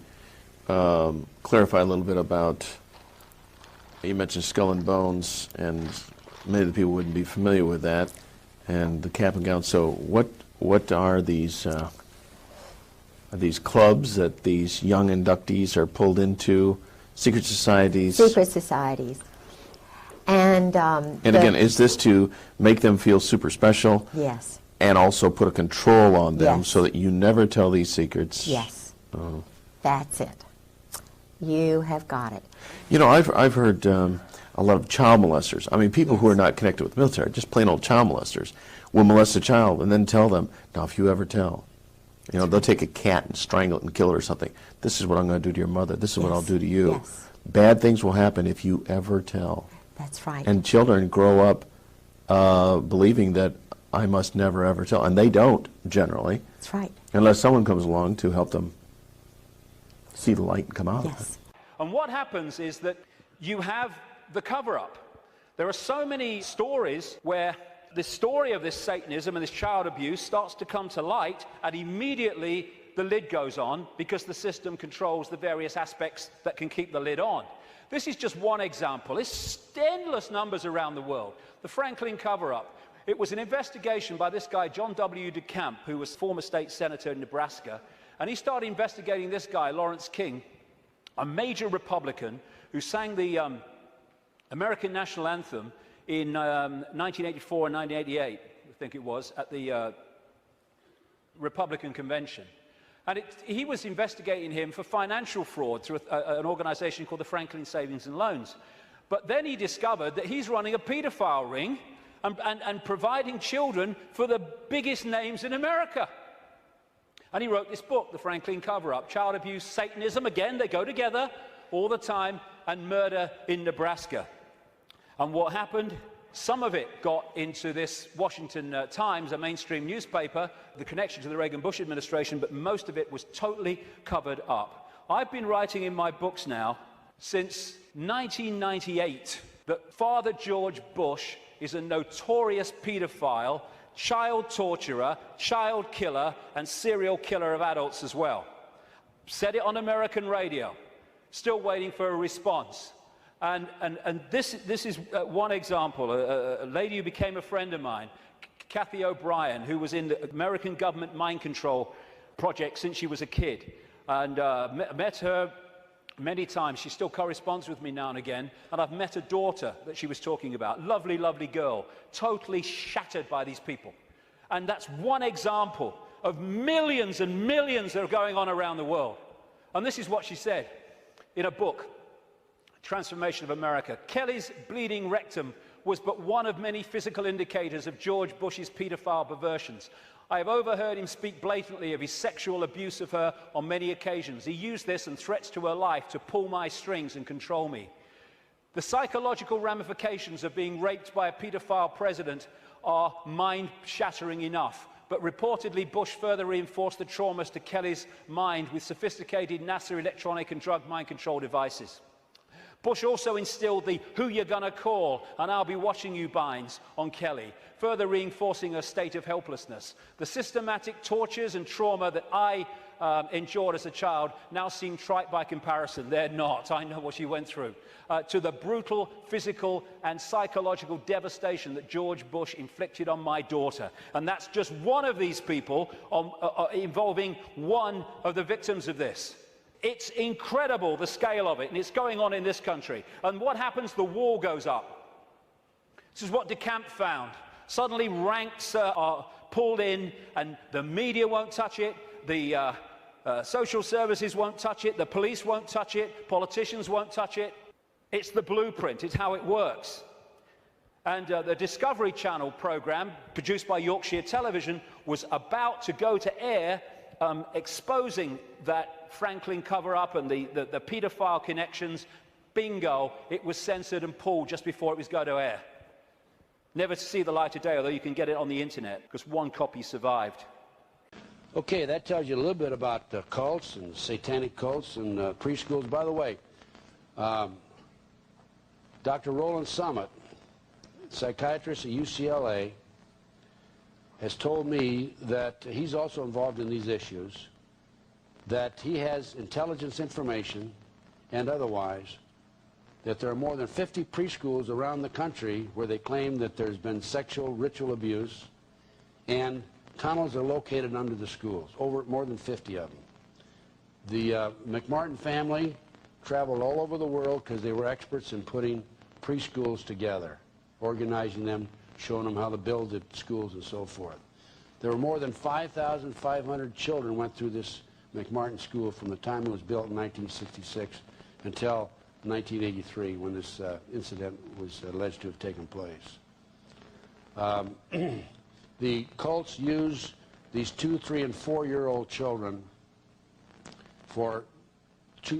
clarify a little bit about, you mentioned Skull and Bones, and many of the people wouldn't be familiar with that, and the Cap and Gown. So what are these clubs that these young inductees are pulled into, secret societies? Secret societies. And again, is this to make them feel super special? Yes. And also put a control on them Yes. so that you never tell these secrets? Yes. Oh. That's it. You have got it. You know, I've heard a lot of child molesters. I mean, people who are not connected with the military, just plain old child molesters, will molest a child and then tell them, now if you ever tell, you know, they'll take a cat and strangle it and kill it or something. This is what I'm going to do to your mother. This is what Yes. I'll do to you. Yes. Bad things will happen if you ever tell. That's right. And children grow up believing that I must never ever tell. And they don't, generally. That's right. Unless someone comes along to help them see the light and come out of it. Yes. And what happens is that you have the cover-up. There are so many stories where the story of this Satanism and this child abuse starts to come to light, and immediately the lid goes on because the system controls the various aspects that can keep the lid on. This is just one example. There's endless numbers around the world. The Franklin cover-up. It was an investigation by this guy, John W. DeCamp, who was former state senator in Nebraska, and he started investigating this guy, Lawrence King, a major Republican who sang the American National Anthem in 1984 and 1988, I think it was, at the Republican Convention. And he was investigating him for financial fraud through an organization called the Franklin Savings and Loans. But then he discovered that he's running a pedophile ring and providing children for the biggest names in America. And he wrote this book, The Franklin Cover-Up, Child Abuse, Satanism, again, they go together all the time, and murder in Nebraska. And what happened? Some of it got into this Washington Times, a mainstream newspaper, the connection to the Reagan-Bush administration, but most of it was totally covered up. I've been writing in my books now since 1998 that Father George Bush is a notorious pedophile, child torturer, child killer, and serial killer of adults as well. Said it on American radio. Still waiting for a response. And this is one example. A lady who became a friend of mine, Kathy O'Brien, who was in the American government mind control project since she was a kid. And met her many times. She still corresponds with me now and again. And I've met a daughter that she was talking about. Lovely, lovely girl. Totally shattered by these people. And that's one example of millions and millions that are going on around the world. And this is what she said in a book, Transformation of America. Kelly's bleeding rectum was but one of many physical indicators of George Bush's pedophile perversions. I have overheard him speak blatantly of his sexual abuse of her on many occasions. He used this and threats to her life to pull my strings and control me. The psychological ramifications of being raped by a pedophile president are mind-shattering enough, but reportedly Bush further reinforced the traumas to Kelly's mind with sophisticated NASA electronic and drug mind control devices. Bush also instilled the "who you gonna call and I'll be watching you" binds on Kelly, further reinforcing her state of helplessness. The systematic tortures and trauma that I endured as a child now seem trite by comparison. They're not. I know what she went through. To the brutal physical and psychological devastation that George Bush inflicted on my daughter. And that's just one of these people involving one of the victims of this. It's incredible, the scale of it, and it's going on in this country. And what happens? The wall goes up. This is what DeCamp found. Suddenly ranks are pulled in, and the media won't touch it, the social services won't touch it, the police won't touch it, politicians won't touch it. It's the blueprint, it's how it works. And the Discovery Channel program, produced by Yorkshire Television, was about to go to air, exposing that Franklin cover-up and the paedophile connections. Bingo, it was censored and pulled just before it was going to air. Never to see the light of day, although you can get it on the internet, because one copy survived. Okay, that tells you a little bit about cults and satanic cults and preschools. By the way, Dr. Roland Summit, psychiatrist at UCLA, has told me that he's also involved in these issues, that he has intelligence information and otherwise that there are more than 50 preschools around the country where they claim that there's been sexual ritual abuse, and tunnels are located under the schools, more than 50 of them. The McMartin family traveled all over the world because they were experts in putting preschools together, organizing them, showing them how to build the schools and so forth. There were more than 5,500 children went through this McMartin school from the time it was built in 1966 until 1983, when this incident was alleged to have taken place. The cults use these 2-, 3-, and 4-year-old children for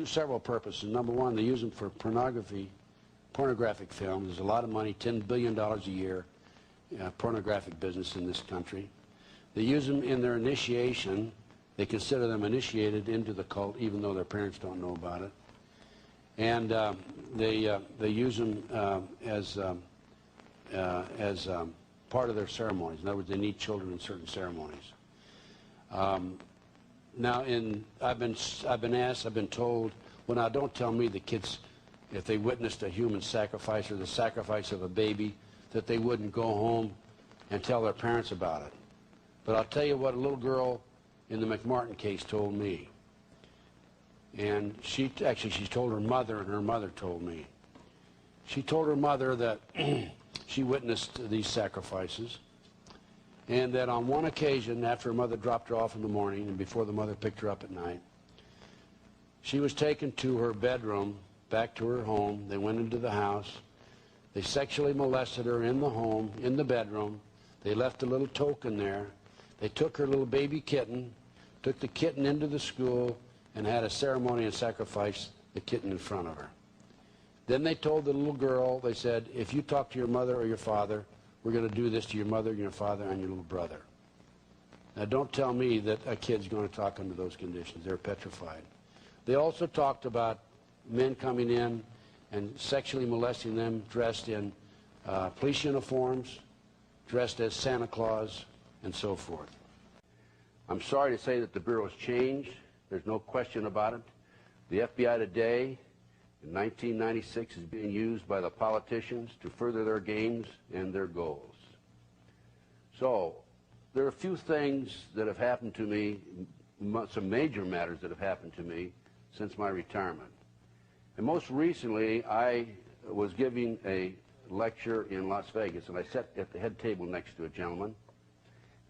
several purposes. Number one, they use them for pornographic films. There's a lot of money, $10 billion a year, pornographic business in this country. They use them in their initiation. They consider them initiated into the cult, even though their parents don't know about it. And they use them as part of their ceremonies. In other words, they need children in certain ceremonies. Now, I've been told, well, now don't tell me the kids, if they witnessed a human sacrifice or the sacrifice of a baby, that they wouldn't go home and tell their parents about it. But I'll tell you what a little girl in the McMartin case told me. And she told her mother, and her mother told me. She told her mother that she witnessed these sacrifices, and that on one occasion, after her mother dropped her off in the morning and before the mother picked her up at night, she was taken to her bedroom, back to her home. They went into the house. They sexually molested her in the home, in the bedroom. They left a little token there. They took her little baby kitten, took the kitten into the school, and had a ceremony and sacrificed the kitten in front of her. Then they told the little girl, they said, if you talk to your mother or your father, we're going to do this to your mother, your father, and your little brother. Now, don't tell me that a kid's going to talk under those conditions. They're petrified. They also talked about men coming in and sexually molesting them dressed in police uniforms, dressed as Santa Claus, and so forth. I'm sorry to say that the Bureau has changed. There's no question about it. The FBI today, in 1996, is being used by the politicians to further their gains and their goals. So, there are a few things that have happened to me, some major matters that have happened to me since my retirement. And most recently, I was giving a lecture in Las Vegas, and I sat at the head table next to a gentleman.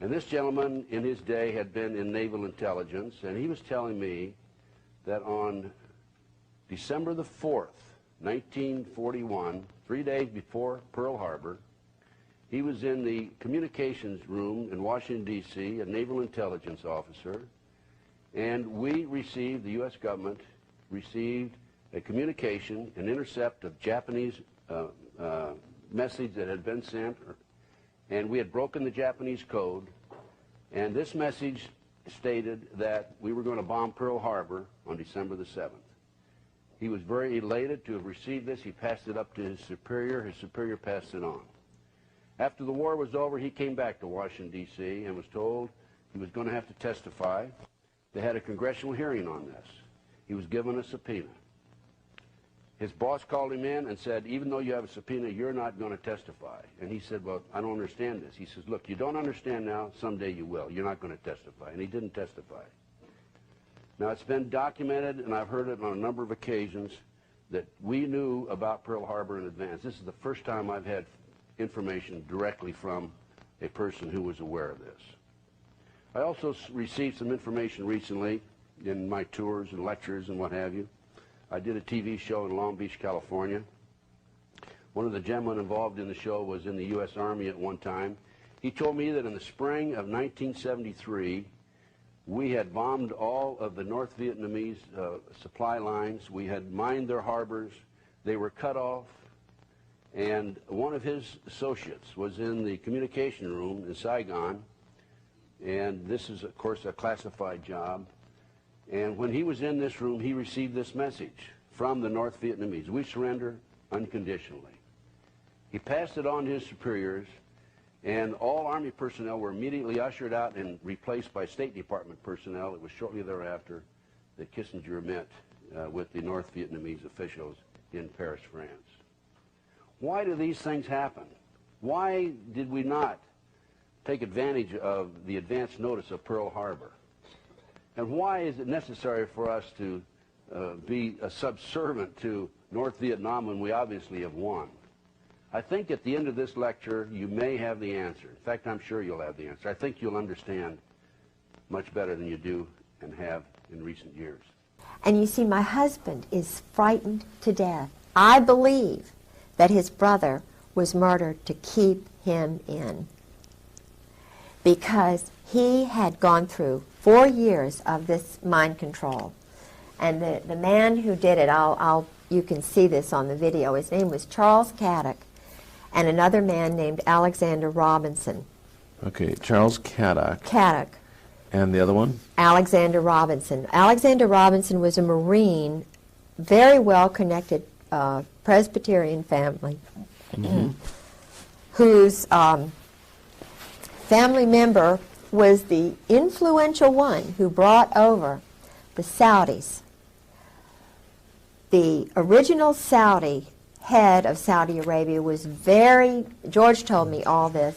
And this gentleman, in his day, had been in naval intelligence, and he was telling me that on December the 4th, 1941, 3 days before Pearl Harbor, he was in the communications room in Washington, D.C., a naval intelligence officer, and we received, the U.S. government received a communication, an intercept of Japanese message that had been sent, and we had broken the Japanese code, And this message stated that we were going to bomb Pearl Harbor on December the 7th. He was very elated to have received this. He passed it up to his superior. His superior passed it on. After the war was over, he came back to Washington, D.C. and was told he was going to have to testify. They had a congressional hearing on this. He was given a subpoena. His boss called him in and said, even though you have a subpoena, you're not going to testify. And he said, well, I don't understand this. He says, look, you don't understand now, someday you will. You're not going to testify. And he didn't testify. Now, it's been documented, and I've heard it on a number of occasions, that we knew about Pearl Harbor in advance. This is the first time I've had information directly from a person who was aware of this. I also received some information recently in my tours and lectures and what have you. I did a TV show in Long Beach, California. One of the gentlemen involved in the show was in the U.S. Army at one time. He told me that in the spring of 1973, we had bombed all of the North Vietnamese supply lines. We had mined their harbors. They were cut off. And one of his associates was in the communication room in Saigon. And this is, of course, a classified job. And when he was in this room, he received this message from the North Vietnamese: we surrender unconditionally. He passed it on to his superiors, and all Army personnel were immediately ushered out and replaced by State Department personnel. It was shortly thereafter that Kissinger met with the North Vietnamese officials in Paris, France. Why do these things happen? Why did we not take advantage of the advance notice of Pearl Harbor? And why is it necessary for us to be a subservient to North Vietnam when we obviously have won? I think at the end of this lecture, you may have the answer. In fact, I'm sure you'll have the answer. I think you'll understand much better than you do and have in recent years. And you see, my husband is frightened to death. I believe that his brother was murdered to keep him in, because he had gone through 4 years of this mind control. And the man who did it, you can see this on the video, his name was Charles Caddock, and another man named Alexander Robinson. Okay, Charles Caddock. Caddock. And the other one? Alexander Robinson. Alexander Robinson was a Marine, very well-connected Presbyterian family, whose family member was the influential one who brought over the Saudis. The original Saudi head of Saudi Arabia was George told me all this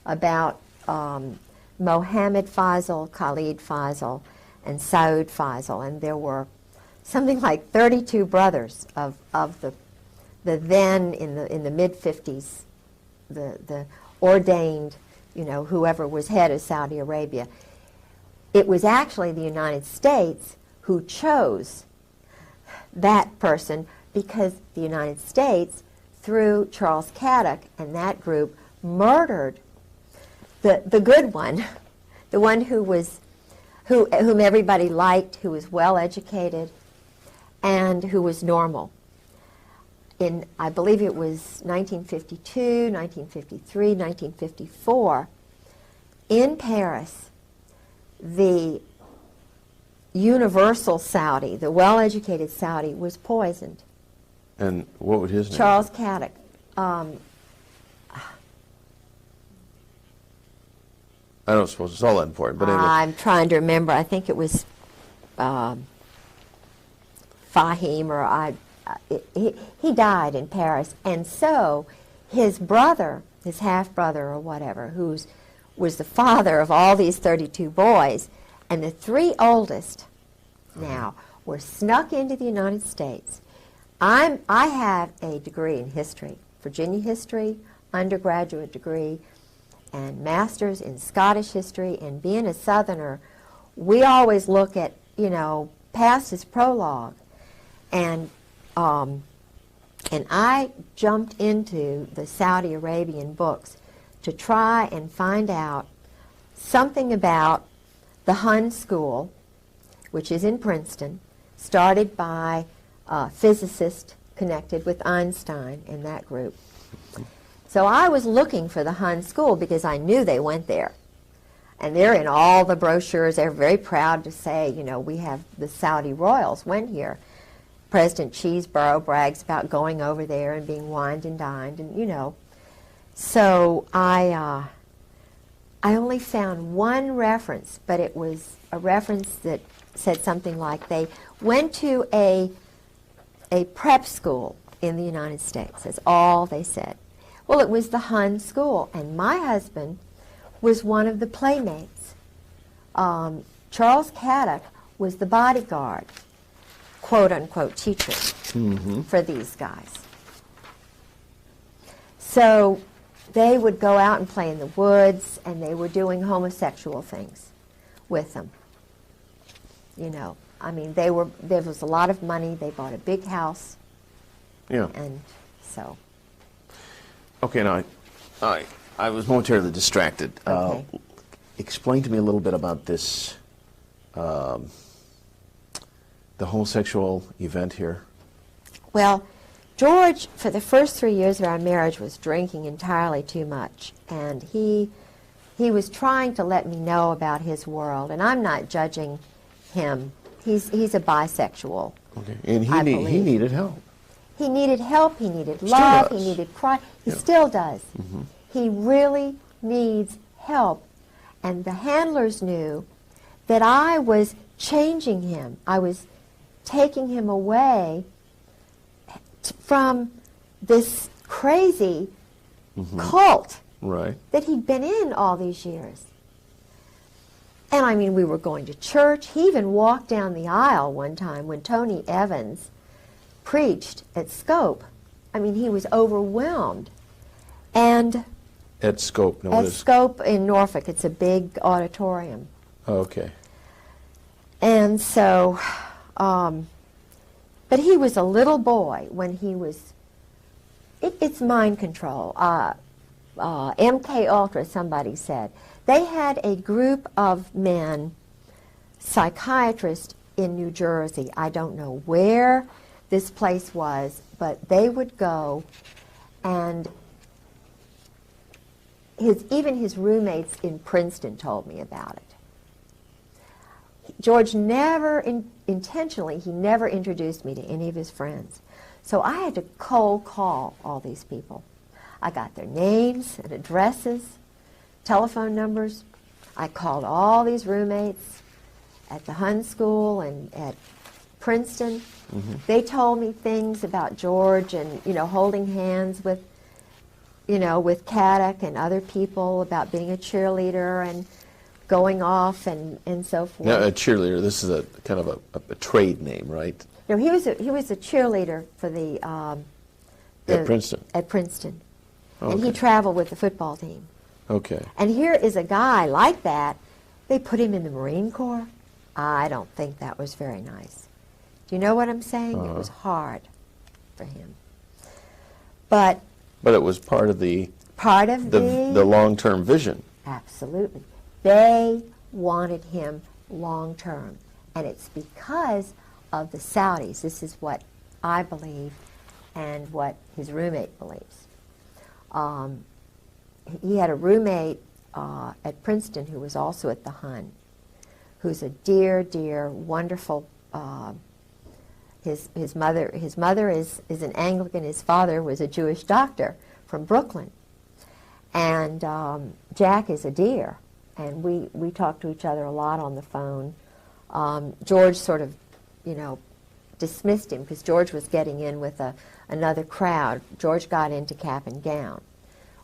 about Mohammed Faisal, Khalid Faisal, and Saud Faisal, and there were something like 32 brothers of the then in the mid-50s, the ordained, whoever was head of Saudi Arabia. It was actually the United States who chose that person, because the United States, through Charles Caddock and that group, murdered the good one, the one whom everybody liked, who was well educated, and who was normal. In, I believe it was 1952, 1953, 1954, in Paris, the universal Saudi, the well-educated Saudi, was poisoned. And what was his name? Charles Caddock. I don't suppose it's all that important, but anyway. I'm trying to remember. I think it was Fahim, or he died in Paris. And so his brother, his half-brother or whatever, was the father of all these 32 boys, and the 3 oldest now were snuck into the United States. I have a degree in history, Virginia history, undergraduate degree, and master's in Scottish history. And being a Southerner, we always look at, past is prologue. And I jumped into the Saudi Arabian books to try and find out something about the Hun School, which is in Princeton, started by a physicist connected with Einstein in that group. So I was looking for the Hun School because I knew they went there. And they're in all the brochures. They're very proud to say, you know, we have the Saudi royals went here. President Cheeseborough brags about going over there and being wined and dined, and you know. So I only found one reference, but it was a reference that said something like they went to a prep school in the United States. That's all they said. Well, it was the Hun school, and my husband was one of the playmates. Charles Caddock was the bodyguard, quote-unquote teacher for these guys. So they would go out and play in the woods, and they were doing homosexual things with them. You know, I mean, there was a lot of money. They bought a big house. Yeah. And so. Okay, now, I was momentarily distracted. Okay. Explain to me a little bit about this, the homosexual event here. Well, George, for the first 3 years of our marriage, was drinking entirely too much. And he was trying to let me know about his world. And I'm not judging him. He's a bisexual. Okay. And I he believe. needed help. He needed help, he needed love, he does. needed cry. He Yeah. still does. He really needs help. And the handlers knew that I was changing him. I was taking him away from this crazy cult Right. that he'd been in all these years. And I mean, we were going to church. He even walked down the aisle one time when Tony Evans preached at Scope. I mean, he was overwhelmed. And At Scope. No, at what is? Scope in Norfolk, it's a big auditorium. Oh, okay. And so, but he was a little boy when he was, it's mind control. MK Ultra, somebody said. They had a group of men, psychiatrists in New Jersey. I don't know where this place was, but they would go, and even his roommates in Princeton told me about it. George never, intentionally, he never introduced me to any of his friends. So I had to cold call all these people. I got their names and addresses, telephone numbers. I called all these roommates at the Hun School and at Princeton. They told me things about George and, you know, holding hands with, you know, with Caddock and other people, about being a cheerleader and going off and so forth. Now, a cheerleader, this is a kind of a trade name, right? No, he was a cheerleader for the At Princeton. At Princeton. And he Okay. traveled with the football team. Okay. And here is a guy like that. They put him in the Marine Corps. I don't think that was very nice. Do you know what I'm saying? It was hard for him. But But it was part of the long-term vision. Absolutely. They wanted him long term. And it's because of the Saudis. This is what I believe and what his roommate believes. He had a roommate at Princeton who was also at the Hun, who's a dear, dear, wonderful. His mother is an Anglican. His father was a Jewish doctor from Brooklyn, and Jack is a dear. And we talk to each other a lot on the phone. George sort of, you know, dismissed him because George was getting in with another crowd. George got into Cap and Gown,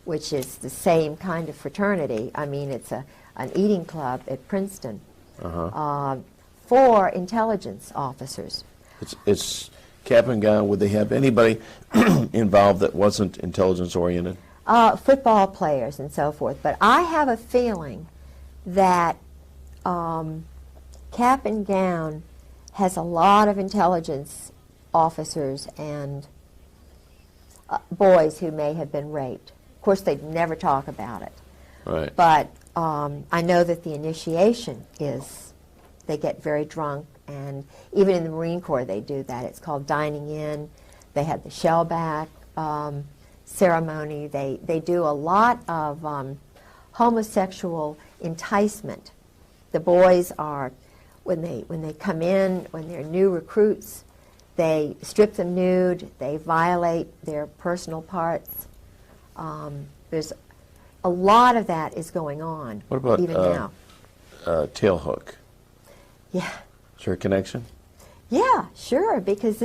which is the same kind of fraternity. I mean, it's an eating club at Princeton for intelligence officers. It's cap and gown. Would they have anybody involved that wasn't intelligence-oriented? Football players and so forth. But I have a feeling that Cap and Gown has a lot of intelligence officers and boys who may have been raped. Of course, they'd never talk about it. Right. But I know that the initiation is, they get very drunk, and even in the Marine Corps they do that. It's called dining in. They have the shellback ceremony. They do a lot of homosexual enticement. The boys are, when they come in, when they're new recruits, they strip them nude, they violate their personal parts. There's a lot of that is going on. What about even now? tail hook? Yeah. Is there a connection? Yeah, sure, because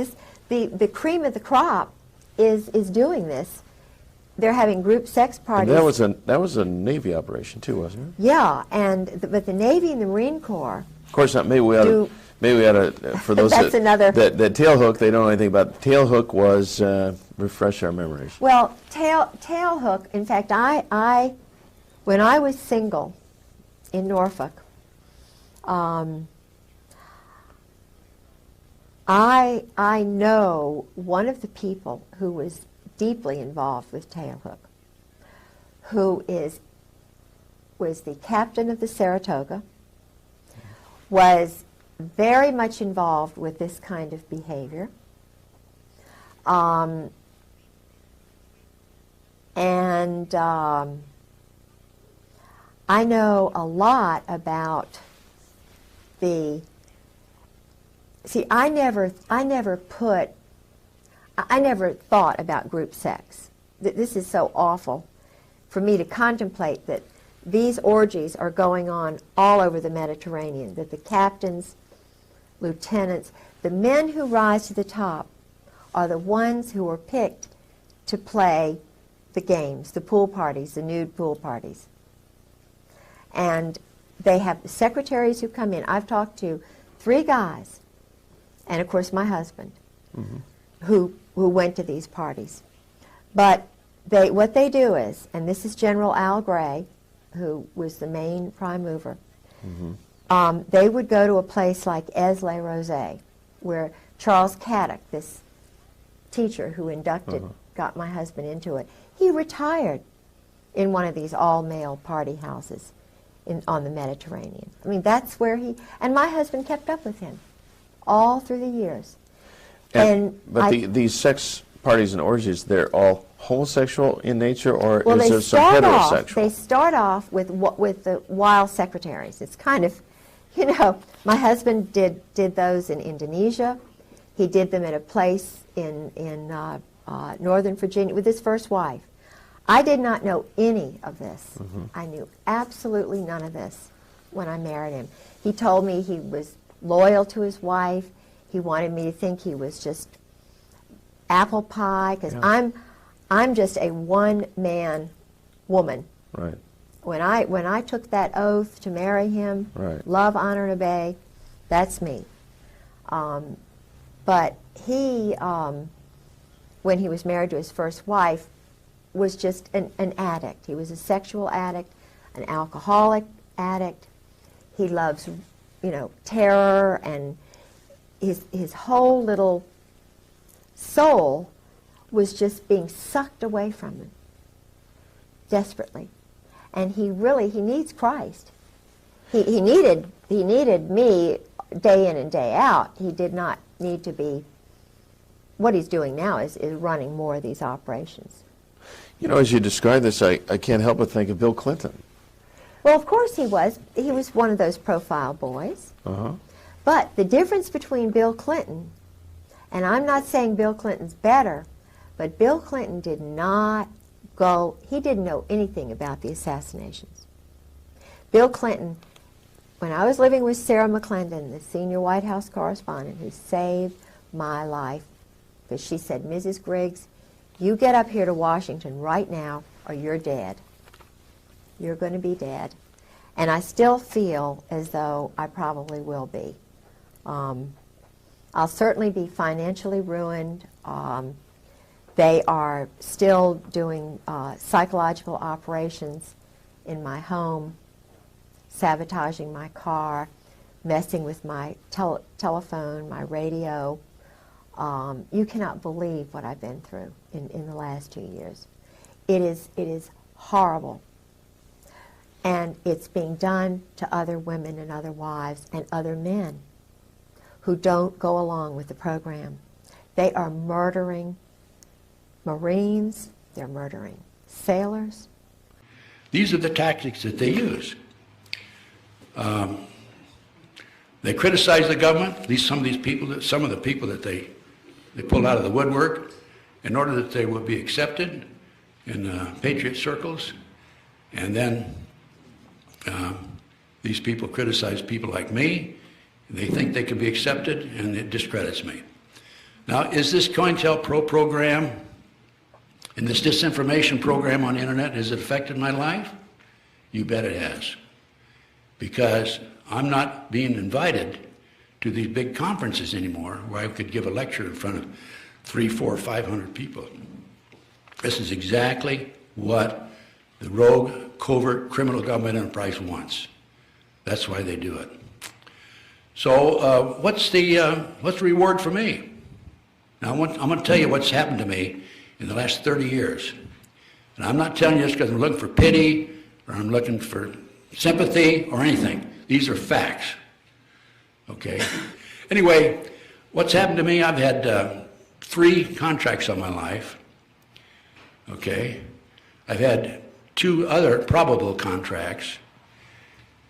the cream of the crop is doing this. They're having group sex parties. And that was a Navy operation too, wasn't it? Yeah, but the Navy and the Marine Corps. Of course not. Maybe we ought to, for those That's another. that tail hook, they don't know anything about. Tail hook was refresh our memories. Well, tail hook. In fact, when I was single in Norfolk, I know one of the people who was deeply involved with tail hook, who was the captain of the Saratoga, was very much involved with this kind of behavior. I know a lot about I never thought about group sex. This is so awful for me to contemplate that these orgies are going on all over the Mediterranean, that the captains, lieutenants, the men who rise to the top are the ones who are picked to play the games, the pool parties, the nude pool parties. And they have secretaries who come in. I've talked to 3 guys, and of course my husband, who went to these parties. But what they do is, and this is General Al Gray, who was the main prime mover, they would go to a place like Aix-les-Rosés, where Charles Caddock, this teacher who inducted, got my husband into it, he retired in one of these all-male party houses on the Mediterranean. I mean, that's where and my husband kept up with him all through the years. But these sex parties and orgies, they're all homosexual in nature, or well, is there some heterosexual? They start off with the wild secretaries. It's kind of, my husband did those in Indonesia. He did them at a place in Northern Virginia with his first wife. I did not know any of this. I knew absolutely none of this when I married him. He told me he was loyal to his wife. He wanted me to think he was just apple pie, because I'm just a one-man woman. Right. When I took that oath to marry him, love, honor, and obey, that's me. But he, when he was married to his first wife, was just an addict. He was a sexual addict, an alcoholic addict. He loves, terror, and his whole little soul was just being sucked away from him desperately. And he needs Christ. He needed me day in and day out. He did not need to be. What he's doing now is running more of these operations. As you describe this, I can't help but think of Bill Clinton. Well, of course he was. He was one of those profile boys. But the difference between Bill Clinton, and I'm not saying Bill Clinton's better, but Bill Clinton did not he didn't know anything about the assassinations. Bill Clinton, when I was living with Sarah McClendon, the senior White House correspondent who saved my life, because she said, Mrs. Griggs, you get up here to Washington right now or you're dead. You're going to be dead. And I still feel as though I probably will be. I'll certainly be financially ruined. They are still doing psychological operations in my home, sabotaging my car, messing with my telephone, my radio. You cannot believe what I've been through in the last 2 years. It is horrible. And it's being done to other women and other wives and other men who don't go along with the program. They are murdering Marines. They're murdering sailors. These are the tactics that they use. They criticize the government, at least some of the people that they pull out of the woodwork in order that they will be accepted in patriot circles. And then these people criticize people like me. They think they can be accepted, and it discredits me. Now, is this COINTELPRO program and this disinformation program on the internet, has it affected my life? You bet it has. Because I'm not being invited to these big conferences anymore where I could give a lecture in front of 300, 400, 500 people. This is exactly what the rogue, covert, criminal government enterprise wants. That's why they do it. So what's the reward for me? Now I'm going to tell you what's happened to me in the last 30 years. And I'm not telling you this because I'm looking for pity or I'm looking for sympathy or anything. These are facts. Okay? Anyway, what's happened to me, I've had 3 contracts on my life. Okay? I've had 2 other probable contracts.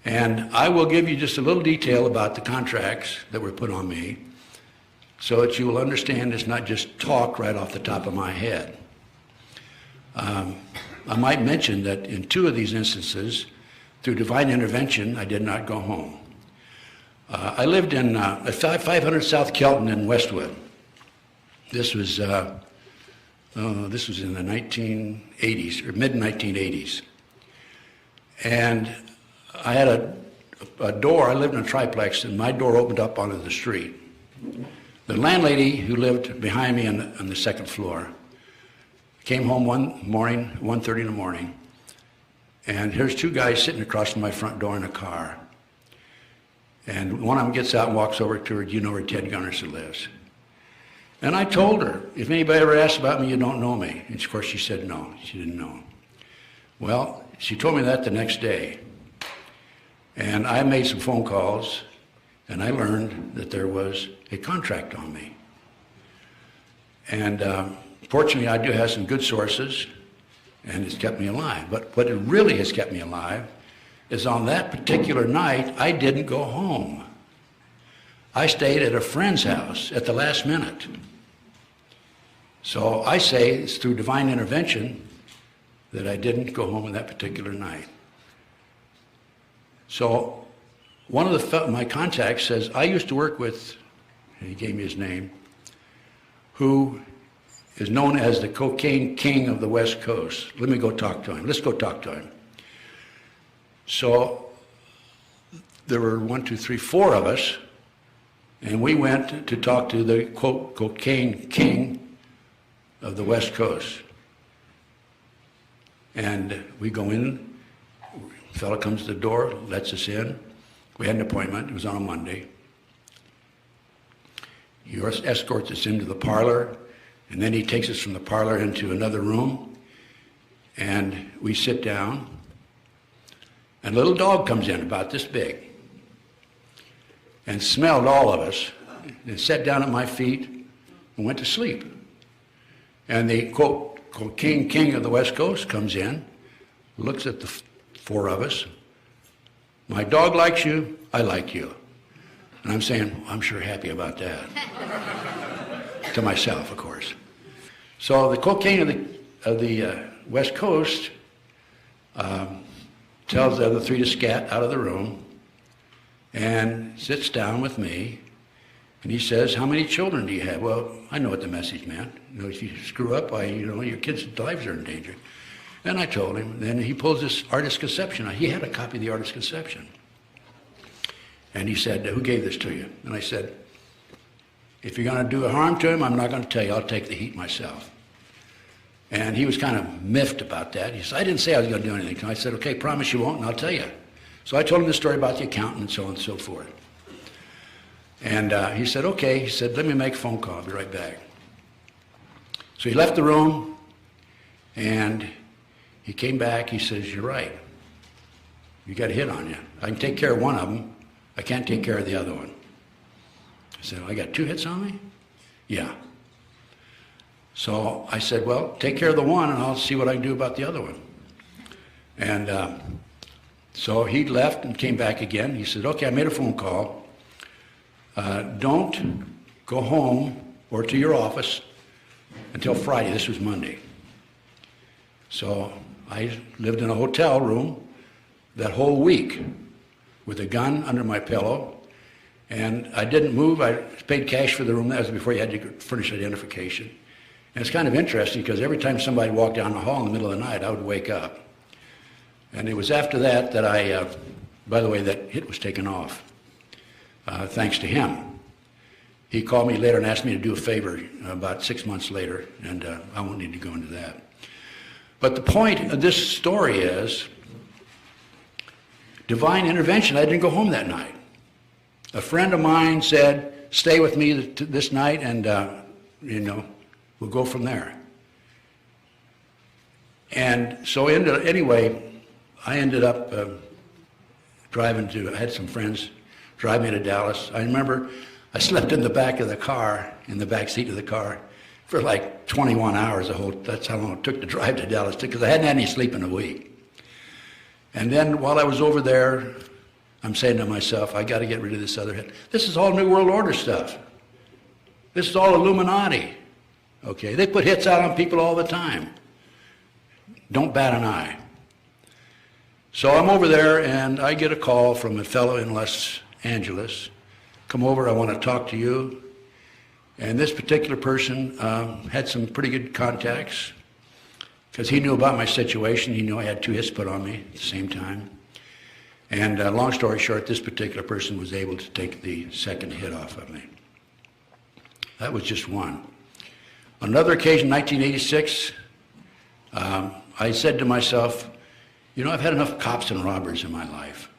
And I will give you just a little detail about the contracts that were put on me so that you will understand it's not just talk right off the top of my head. I might mention that in 2 of these instances, through divine intervention, I did not go home. I lived in 500 South Kelton in Westwood. This was in the 1980s, or mid-1980s. And I had a door, I lived in a triplex, and my door opened up onto the street. The landlady who lived behind me on the 2nd floor came home one morning, 1:30 in the morning, and here's 2 guys sitting across from my front door in a car. And one of them gets out and walks over to her, "Do you know where Ted Gunnerson lives?" And I told her, "If anybody ever asks about me, you don't know me." And of course she said no, she didn't know. Well, she told me that the next day. And I made some phone calls, and I learned that there was a contract on me. And fortunately, I do have some good sources, and it's kept me alive. But what it really has kept me alive is on that particular night, I didn't go home. I stayed at a friend's house at the last minute. So I say it's through divine intervention that I didn't go home on that particular night. So one of my contacts says, I used to work with, and he gave me his name, who is known as the cocaine king of the West Coast. Let me go talk to him. Let's go talk to him. So there were 4 of us, and we went to talk to the, quote, cocaine king of the West Coast. And we go in, the fellow comes to the door, lets us in. We had an appointment, it was on a Monday. He escorts us into the parlor, and then he takes us from the parlor into another room, and we sit down, and a little dog comes in about this big, and smelled all of us, and sat down at my feet, and went to sleep. And the, quote, cocaine king of the West Coast comes in, looks at the 4 of us. My dog likes you, I like you. And I'm saying, I'm sure happy about that. To myself, of course. So the cocaine of the West Coast tells the other 3 to scat out of the room and sits down with me. And he says, how many children do you have? Well, I know what the message meant. You know, if you screw up, your kids' lives are in danger. And I told him. Then he pulls this Artist's Conception. He had a copy of the Artist's Conception. And he said, who gave this to you? And I said, if you're going to do harm to him, I'm not going to tell you. I'll take the heat myself. And he was kind of miffed about that. He said, I didn't say I was going to do anything to him. I said, okay, promise you won't, and I'll tell you. So I told him the story about the accountant and so on and so forth. And he said, okay. He said, let me make a phone call. I'll be right back. So he left the room, and he came back. He says, you're right. You got a hit on you. I can take care of one of them. I can't take care of the other one. I said, I got 2 hits on me? Yeah. So I said, well, take care of the one, and I'll see what I can do about the other one. And so he left and came back again. He said, okay, I made a phone call. Don't go home or to your office until Friday. This was Monday. So I lived in a hotel room that whole week with a gun under my pillow. And I didn't move. I paid cash for the room. That was before you had to furnish identification. And it's kind of interesting because every time somebody walked down the hall in the middle of the night, I would wake up. And it was after that that I, by the way, that hit was taken off, thanks to him. He called me later and asked me to do a favor about 6 months later, and I won't need to go into that. But the point of this story is divine intervention. I didn't go home that night. A friend of mine said, stay with me this night and, we'll go from there. And so anyway, I ended up I had some friends drive me to Dallas. I remember I slept in the back of the car, in the back seat of the car, for like 21 hours. That's how long it took to drive to Dallas, because I hadn't had any sleep in a week. And then while I was over there, I'm saying to myself, I got to get rid of this other head. This is all New World Order stuff. This is all Illuminati. Okay, they put hits out on people all the time. Don't bat an eye. So I'm over there, and I get a call from a fellow in Los Angeles. Come over, I want to talk to you. And this particular person had some pretty good contacts because he knew about my situation. He knew I had 2 hits put on me at the same time. And long story short, this particular person was able to take the second hit off of me. That was just one. On another occasion, 1986, I said to myself, I've had enough cops and robbers in my life.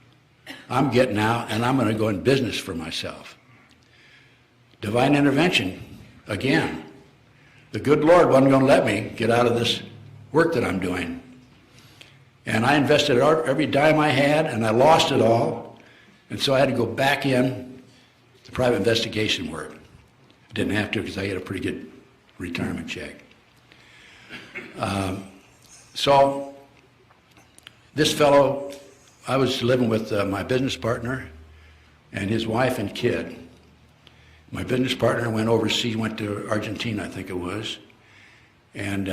I'm getting out, and I'm going to go in business for myself. Divine intervention, again. The good Lord wasn't going to let me get out of this work that I'm doing. And I invested every dime I had, and I lost it all. And so I had to go back in to private investigation work. I didn't have to because I had a pretty good retirement check. So this fellow, I was living with my business partner and his wife and kid. My business partner went overseas, went to Argentina, I think it was. And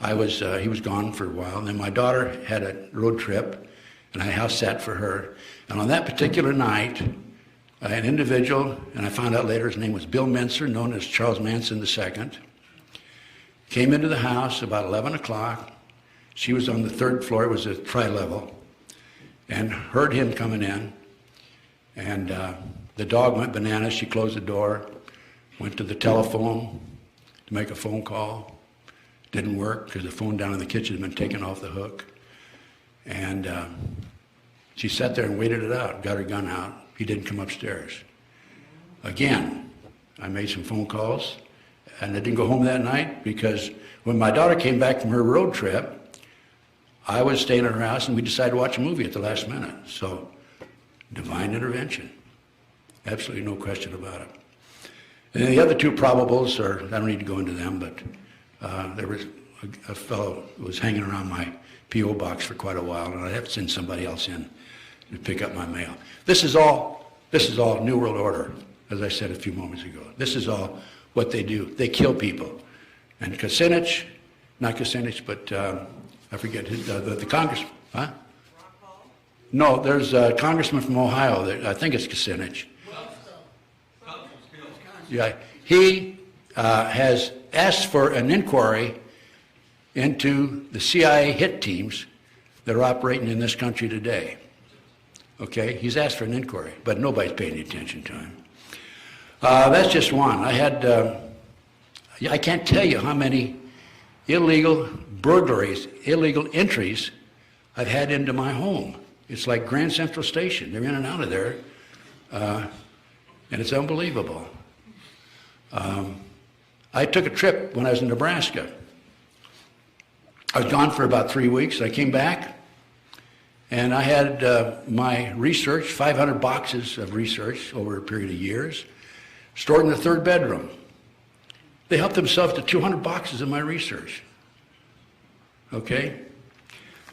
he was gone for a while. And then my daughter had a road trip, and I house sat for her. And on that particular night, an individual, and I found out later his name was Bill Mincer, known as Charles Manson II, came into the house about 11 o'clock. She was on the 3rd floor, it was a tri-level, and heard him coming in. And the dog went bananas. She closed the door, went to the telephone to make a phone call. Didn't work because the phone down in the kitchen had been taken off the hook. And she sat there and waited it out, got her gun out. He didn't come upstairs. Again, I made some phone calls, and I didn't go home that night because when my daughter came back from her road trip, I was staying at her house, and we decided to watch a movie at the last minute. So, divine intervention. Absolutely no question about it. And then the other 2 probables I don't need to go into them, but there was a fellow who was hanging around my P.O. box for quite a while, and I'd have to send somebody else in to pick up my mail. This is all New World Order, as I said a few moments ago. This is all what they do. They kill people. And Kucinich, not Kucinich, but I forget the Congressman. Huh? No, there's a congressman from Ohio. I think it's Kucinich. Yeah, he has asked for an inquiry into the CIA hit teams that are operating in this country today. Okay, he's asked for an inquiry, but nobody's paying any attention to him. That's just one. I can't tell you how many illegal burglaries, illegal entries I've had into my home. It's like Grand Central Station. They're in and out of there, and it's unbelievable. I took a trip when I was in Nebraska. I was gone for about 3 weeks. I came back, and I had my research, 500 boxes of research over a period of years, stored in the 3rd bedroom. They helped themselves to 200 boxes of my research. Okay?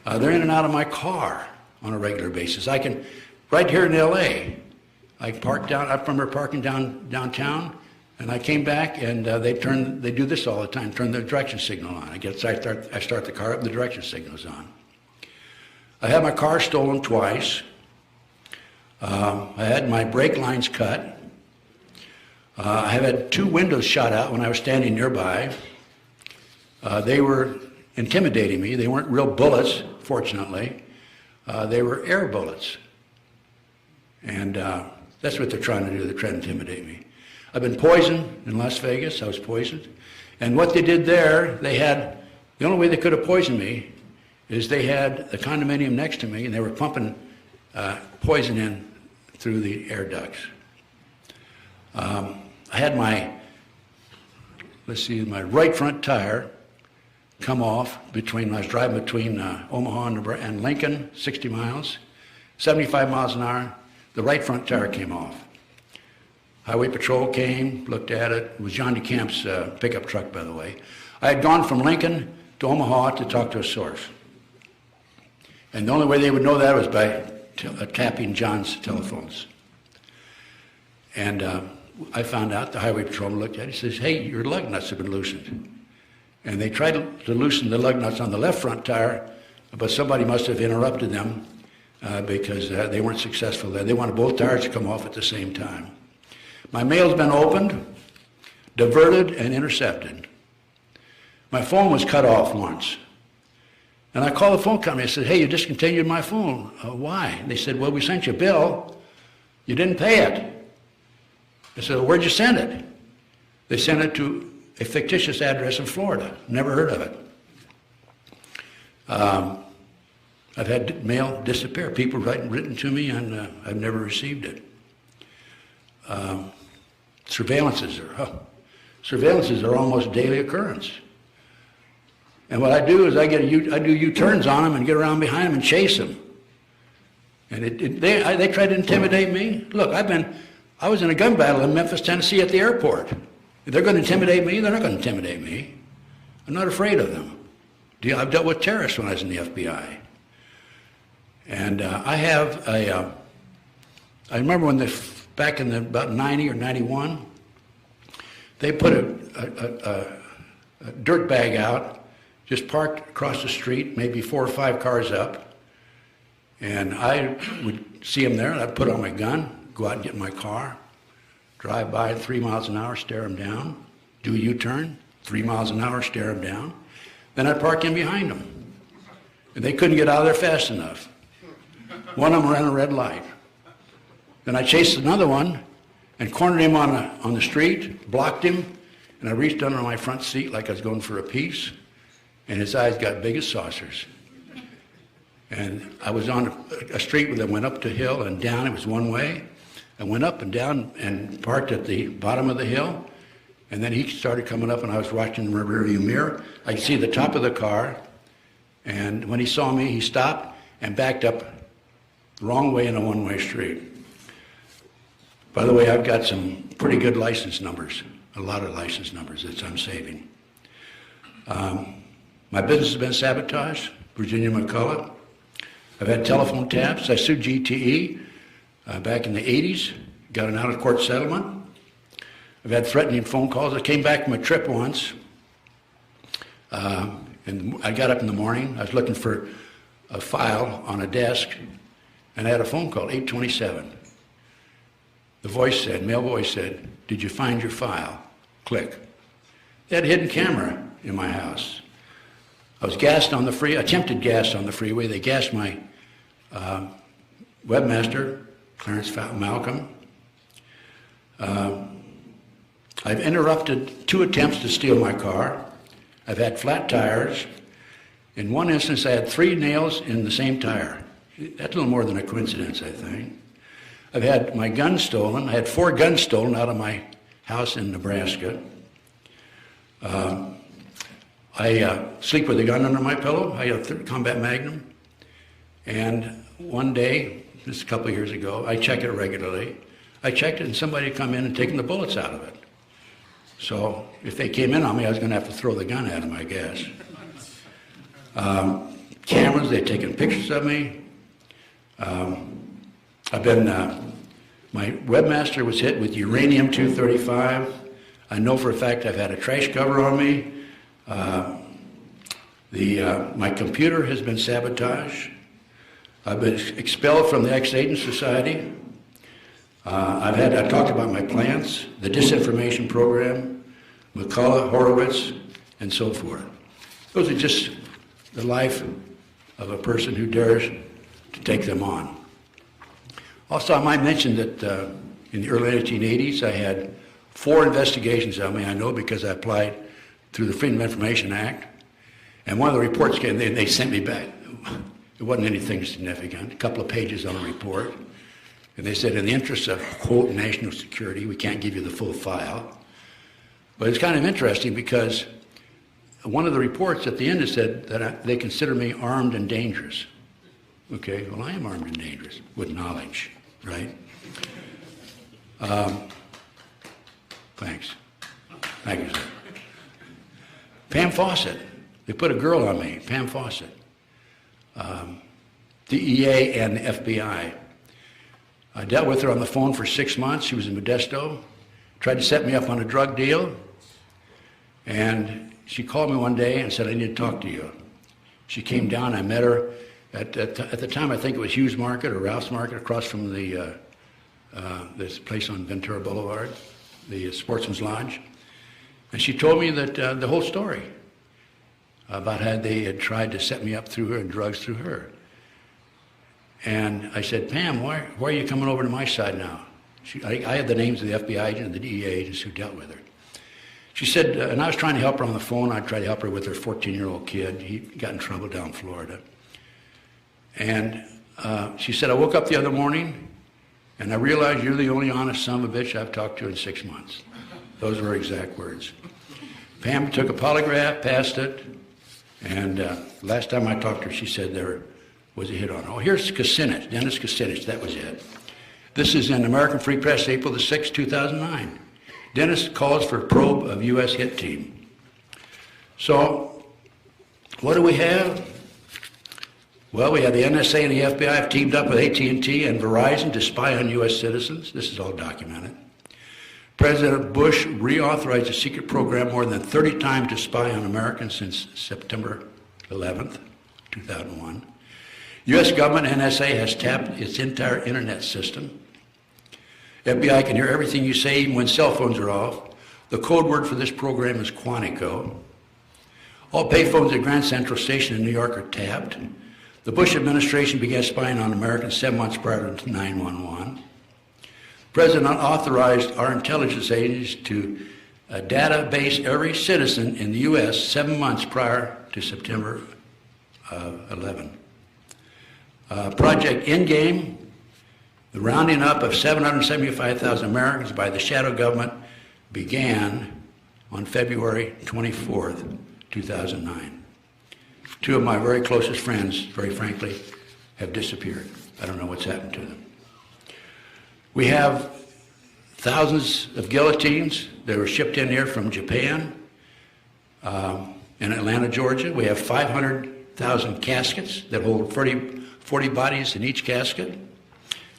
They're in and out of my car on a regular basis. I can, right here in L.A., I parked down, I remember parking downtown, and I came back, and they do this all the time, turn the direction signal on. I start the car up, the direction signal's on. I had my car stolen twice. I had my brake lines cut. I have had 2 windows shot out when I was standing nearby. They were intimidating me. They weren't real bullets, fortunately. They were air bullets. And that's what they're trying to do. They're trying to intimidate me. I've been poisoned in Las Vegas. I was poisoned. And what they did there, the only way they could have poisoned me is they had the condominium next to me, and they were pumping poison in through the air ducts. I had my right front tire come off I was driving between Omaha and Lincoln, 60 miles, 75 miles an hour. The right front tire came off. Highway Patrol came, looked at it. It was John DeCamp's pickup truck, by the way. I had gone from Lincoln to Omaha to talk to a source. And the only way they would know that was by tapping John's telephones. And I found out, the highway patrolman looked at it, he says, hey, your lug nuts have been loosened. And they tried to loosen the lug nuts on the left front tire, but somebody must have interrupted them because they weren't successful there. They wanted both tires to come off at the same time. My mail's been opened, diverted, and intercepted. My phone was cut off once. And I called the phone company. I said, hey, you discontinued my phone. Why? And they said, well, we sent you a bill. You didn't pay it. I said, well, where'd you send it? They sent it to a fictitious address in Florida. Never heard of it. I've had mail disappear. People written to me, and I've never received it. Surveillances are almost a daily occurrence. And what I do is I do U-turns on them and get around behind them and chase them. And they try to intimidate me. Look, I was in a gun battle in Memphis, Tennessee at the airport. If they're going to intimidate me, they're not going to intimidate me. I'm not afraid of them. I've dealt with terrorists when I was in the FBI. And I remember when back in about 90 or 91, they put a dirt bag out, just parked across the street, maybe 4 or 5 cars up. And I would see them there, and I'd put on my gun, go out and get in my car, drive by at 3 miles an hour, stare them down, do a U-turn, 3 miles an hour, stare them down. Then I'd park in behind them. And they couldn't get out of there fast enough. One of them ran a red light. Then I chased another one and cornered him on the street, blocked him, and I reached under my front seat like I was going for a piece, and his eyes got big as saucers. And I was on a street that went up the hill and down. It was one way. I went up and down and parked at the bottom of the hill, and then he started coming up, and I was watching the rearview mirror. I could see the top of the car, and when he saw me, he stopped and backed up the wrong way in a one-way street. By the way, I've got some pretty good license numbers, a lot of license numbers that I'm saving. My business has been sabotaged, Virginia McCullough. I've had telephone taps. I sued GTE back in the 80s, got an out-of-court settlement. I've had threatening phone calls. I came back from a trip once, and I got up in the morning. I was looking for a file on a desk, and I had a phone call, 827. The voice said, male voice said, did you find your file? Click. They had a hidden camera in my house. I was gassed on the freeway, attempted gas on the freeway. They gassed my webmaster, Clarence Malcolm. I've interrupted 2 attempts to steal my car. I've had flat tires. In one instance, I had 3 nails in the same tire. That's a little more than a coincidence, I think. I've had my gun stolen. I had 4 guns stolen out of my house in Nebraska. I sleep with a gun under my pillow. I have a combat magnum. And one day, just a couple of years ago, I check it regularly. I checked it and somebody had come in and taken the bullets out of it. So if they came in on me, I was going to have to throw the gun at them, I guess. cameras. They've taken pictures of me. I've been, my webmaster was hit with uranium-235. I know for a fact I've had a trash cover on me. My computer has been sabotaged. I've been expelled from the Ex-Agent Society. I've talked about my plans, the disinformation program, McCullough, Horowitz, and so forth. Those are just the life of a person who dares to take them on. Also, I might mention that in the early 1980s, I had 4 investigations on me, I know, because I applied through the Freedom of Information Act. And one of the reports came, they sent me back. It wasn't anything significant, a couple of pages on a report. And they said, in the interest of, quote, national security, we can't give you the full file. But it's kind of interesting because one of the reports at the end said that they consider me armed and dangerous. Okay, well, I am armed and dangerous with knowledge, right? Thanks. Thank you, sir. Pam Fawcett. They put a girl on me, Pam Fawcett. DEA and the FBI. I dealt with her on the phone for 6 months. She was in Modesto. Tried to set me up on a drug deal. And she called me one day and said, I need to talk to you. She came down. I met her at the time, I think it was Hughes Market or Ralph's Market across from this place on Ventura Boulevard, the Sportsman's Lodge. And she told me that the whole story about how they had tried to set me up through her and drugs through her. And I said, Pam, why are you coming over to my side now? I had the names of the FBI agent and the DEA agents who dealt with her. She said, and I was trying to help her on the phone. I tried to help her with her 14-year-old kid. He got in trouble down in Florida. And she said, I woke up the other morning and I realized you're the only honest son of a bitch I've talked to in 6 months. Those were her exact words. Pam took a polygraph, passed it, and last time I talked to her, she said there was a hit on her. Oh, here's Kucinich, Dennis Kucinich, that was it. This is in American Free Press, April the 6th, 2009. Dennis calls for probe of U.S. hit team. So, what do we have? Well, we have the NSA and the FBI have teamed up with AT&T and Verizon to spy on U.S. citizens. This is all documented. President Bush reauthorized a secret program more than 30 times to spy on Americans since September 11th, 2001. U.S. government NSA has tapped its entire internet system. FBI can hear everything you say even when cell phones are off. The code word for this program is Quantico. All payphones at Grand Central Station in New York are tapped. The Bush administration began spying on Americans 7 months prior to 9/11. The President authorized our intelligence agencies to database every citizen in the U.S. 7 months prior to September 11. Project Endgame, the rounding up of 775,000 Americans by the shadow government, began on February 24th, 2009. 2 of my very closest friends, very frankly, have disappeared. I don't know what's happened to them. We have thousands of guillotines that were shipped in here from Japan, in Atlanta, Georgia. We have 500,000 caskets that hold 40 bodies in each casket.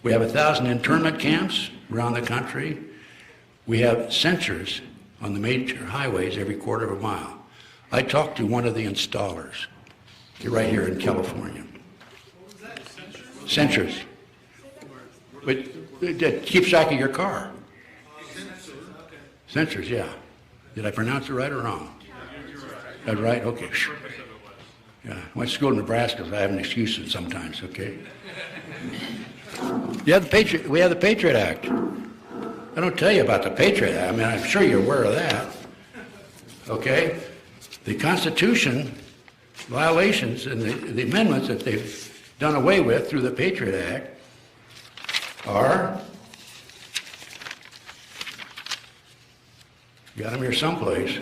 We have 1,000 internment camps around the country. We have sensors on the major highways every quarter of a mile. I talked to one of the installers right here in California. Sensors. But that keeps track of your car. Sensors, yeah. Did I pronounce it right or wrong? That's right? Okay. Yeah. I went to school in Nebraska, so I have an excuse sometimes, okay? We have the Patriot Act. I don't tell you about the Patriot Act. I mean, I'm sure you're aware of that. Okay? The Constitution violations and the amendments that they've done away with through the Patriot Act are, got them here someplace.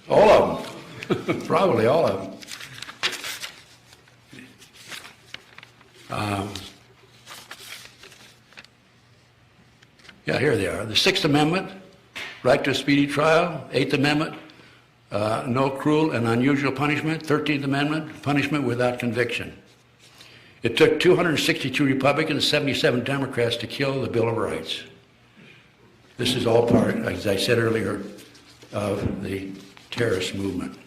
All of them. Probably all of them. Yeah, here they are. The 6th Amendment, right to a speedy trial. 8th Amendment, No cruel and unusual punishment. 13th Amendment, punishment without conviction. It took 262 Republicans, 77 Democrats to kill the Bill of Rights. This is all part, as I said earlier, of the terrorist movement.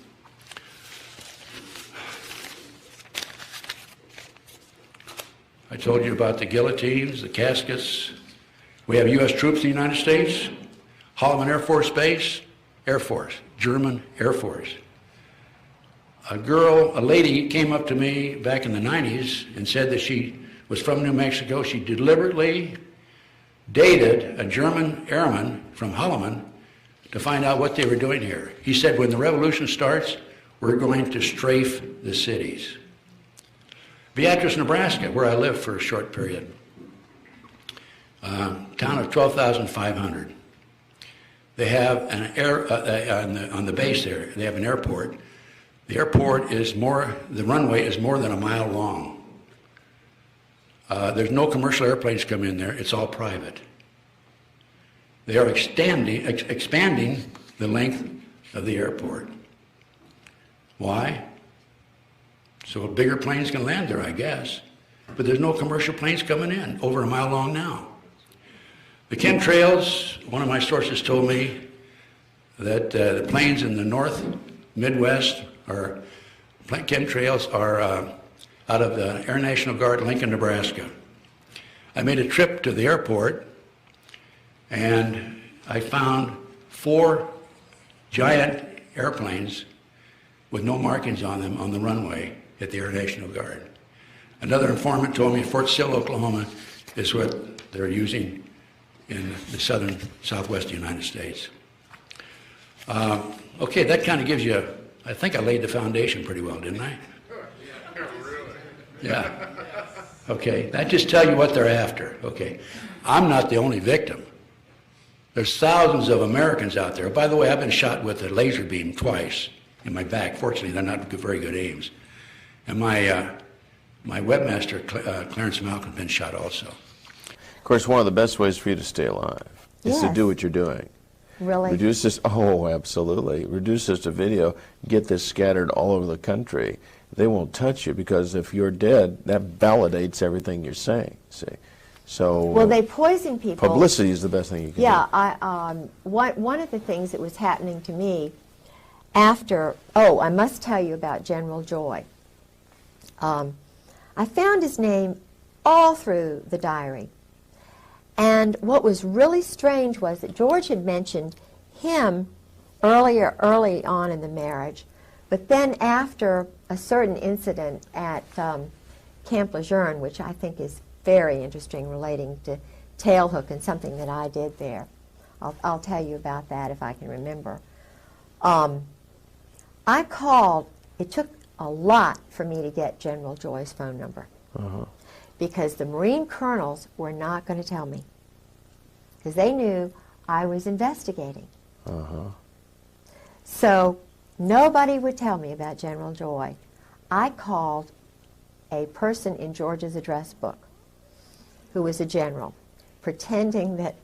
I told you about the guillotines, the caskets. We have U.S. troops in the United States, Holloman Air Force Base, Air Force, German Air Force. A lady came up to me back in the 90s and said that she was from New Mexico. She deliberately dated a German airman from Holloman to find out what they were doing here. He said, when the revolution starts, we're going to strafe the cities. Beatrice, Nebraska, where I lived for a short period. Town of 12,500. They have an on the base there, they have an airport. The airport the runway is more than a mile long. There's no commercial airplanes come in there, it's all private. They are expanding the length of the airport. Why? So bigger planes can land there, I guess. But there's no commercial planes coming in, over a mile long now. The chemtrails, one of my sources told me that the planes in the north, Midwest, chemtrails are out of the Air National Guard, Lincoln, Nebraska. I made a trip to the airport, and I found 4 giant airplanes with no markings on them on the runway at the Air National Guard. Another informant told me Fort Sill, Oklahoma is what they're using in the southwest United States. Okay, that kind of gives you, I think I laid the foundation pretty well, didn't I? Yeah. Okay, that just tell you what they're after. Okay, I'm not the only victim. There's thousands of Americans out there. By the way, I've been shot with a laser beam twice in my back. Fortunately, they're not very good aims. And my webmaster, Clarence Malcolm, has been shot also. Of course, one of the best ways for you to stay alive is to do what you're doing. Really? Reduce this, oh, absolutely. Reduce this to video, get this scattered all over the country. They won't touch you because if you're dead, that validates everything you're saying, see. So, well, they poison people. Publicity is the best thing you can do. Yeah, one of the things that was happening to me after, I must tell you about General Joy. I found his name all through the diary. And what was really strange was that George had mentioned him early on in the marriage, but then after a certain incident at Camp Lejeune, which I think is very interesting relating to tailhook and something that I did there. I'll tell you about that if I can remember. I called, it took a lot for me to get General Joy's phone number. Because the Marine colonels were not going to tell me. Because they knew I was investigating. So nobody would tell me about General Joy. I called a person in George's address book who was a general, pretending that,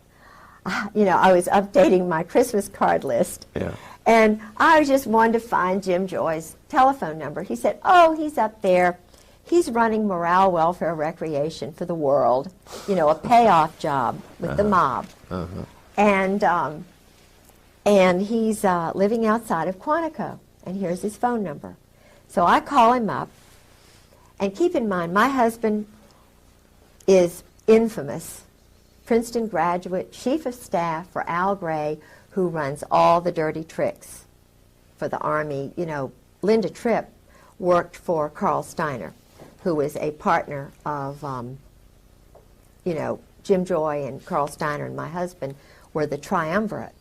I was updating my Christmas card list. Yeah. And I just wanted to find Jim Joy's telephone number. He said, oh, he's up there. He's running morale, welfare, recreation for the world, a payoff job with the mob. And he's living outside of Quantico, and here's his phone number. So I call him up, and keep in mind, my husband is infamous, Princeton graduate, chief of staff for Al Gray, who runs all the dirty tricks for the Army. Linda Tripp worked for Carl Steiner, who was a partner of, Jim Joy and Carl Steiner and my husband were the triumvirate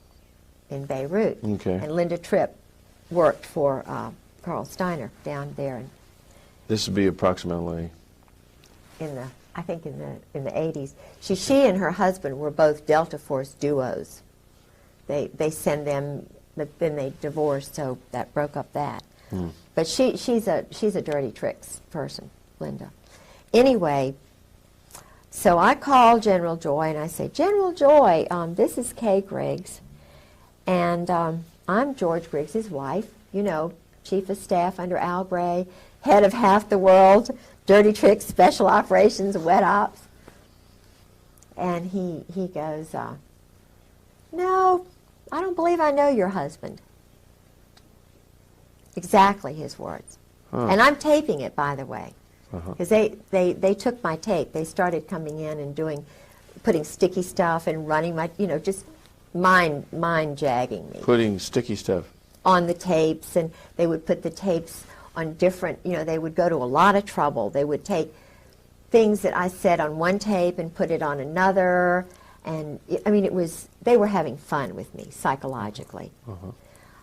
in Beirut. Okay. And Linda Tripp worked for Carl Steiner down there. This would be approximately? I think in the 80s. She and her husband were both Delta Force duos. They send them, but then they divorced, so that broke up that. But she's a dirty tricks person, Linda. Anyway, so I call General Joy and I say, General Joy, this is Kay Griggs, and I'm I'm George Griggs' wife, you know, chief of staff under Al Gray, head of half the world, dirty tricks, special operations, wet ops. And he goes, no, I don't believe I know your husband. Exactly his words. Huh. And I'm taping it, by the way, Uh-huh. because they took my tape. They started coming in and putting sticky stuff and running my, you know, just mind-jagging me Putting sticky stuff. on the tapes, and they would put the tapes on different, you know, they would go to a lot of trouble. They would take things that I said on one tape and put it on another, and I mean, they were having fun with me psychologically.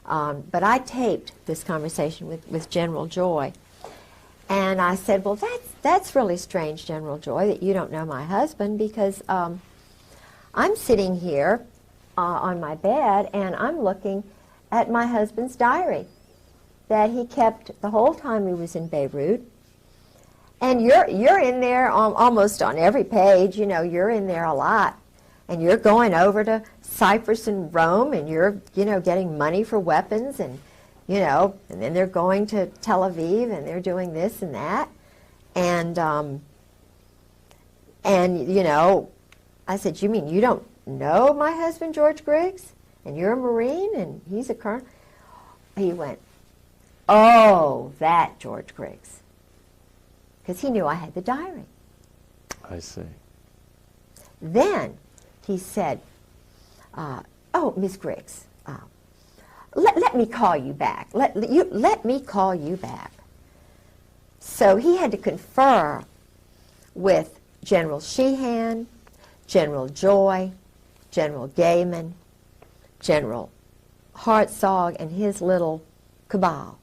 But I taped this conversation with General Joy, and I said, well, that's really strange, General Joy, that you don't know my husband, because I'm sitting here on my bed, and I'm looking at my husband's diary that he kept the whole time he was in Beirut. And you're in there almost on every page, you know, you're in there a lot. And you're going over to Cyprus and Rome, and you're, you know, getting money for weapons, and, you know, and then they're going to Tel Aviv, and they're doing this and that. And you know, I said, you mean you don't know my husband, George Griggs? And you're a Marine, and he's a colonel? He went, oh, that George Griggs. Because he knew I had the diary. I see. Then he said, oh, Miss Griggs, let me call you back. Let me call you back. So he had to confer with General Sheehan, General Joy, General Gaiman, General Hartzog, and his little cabal,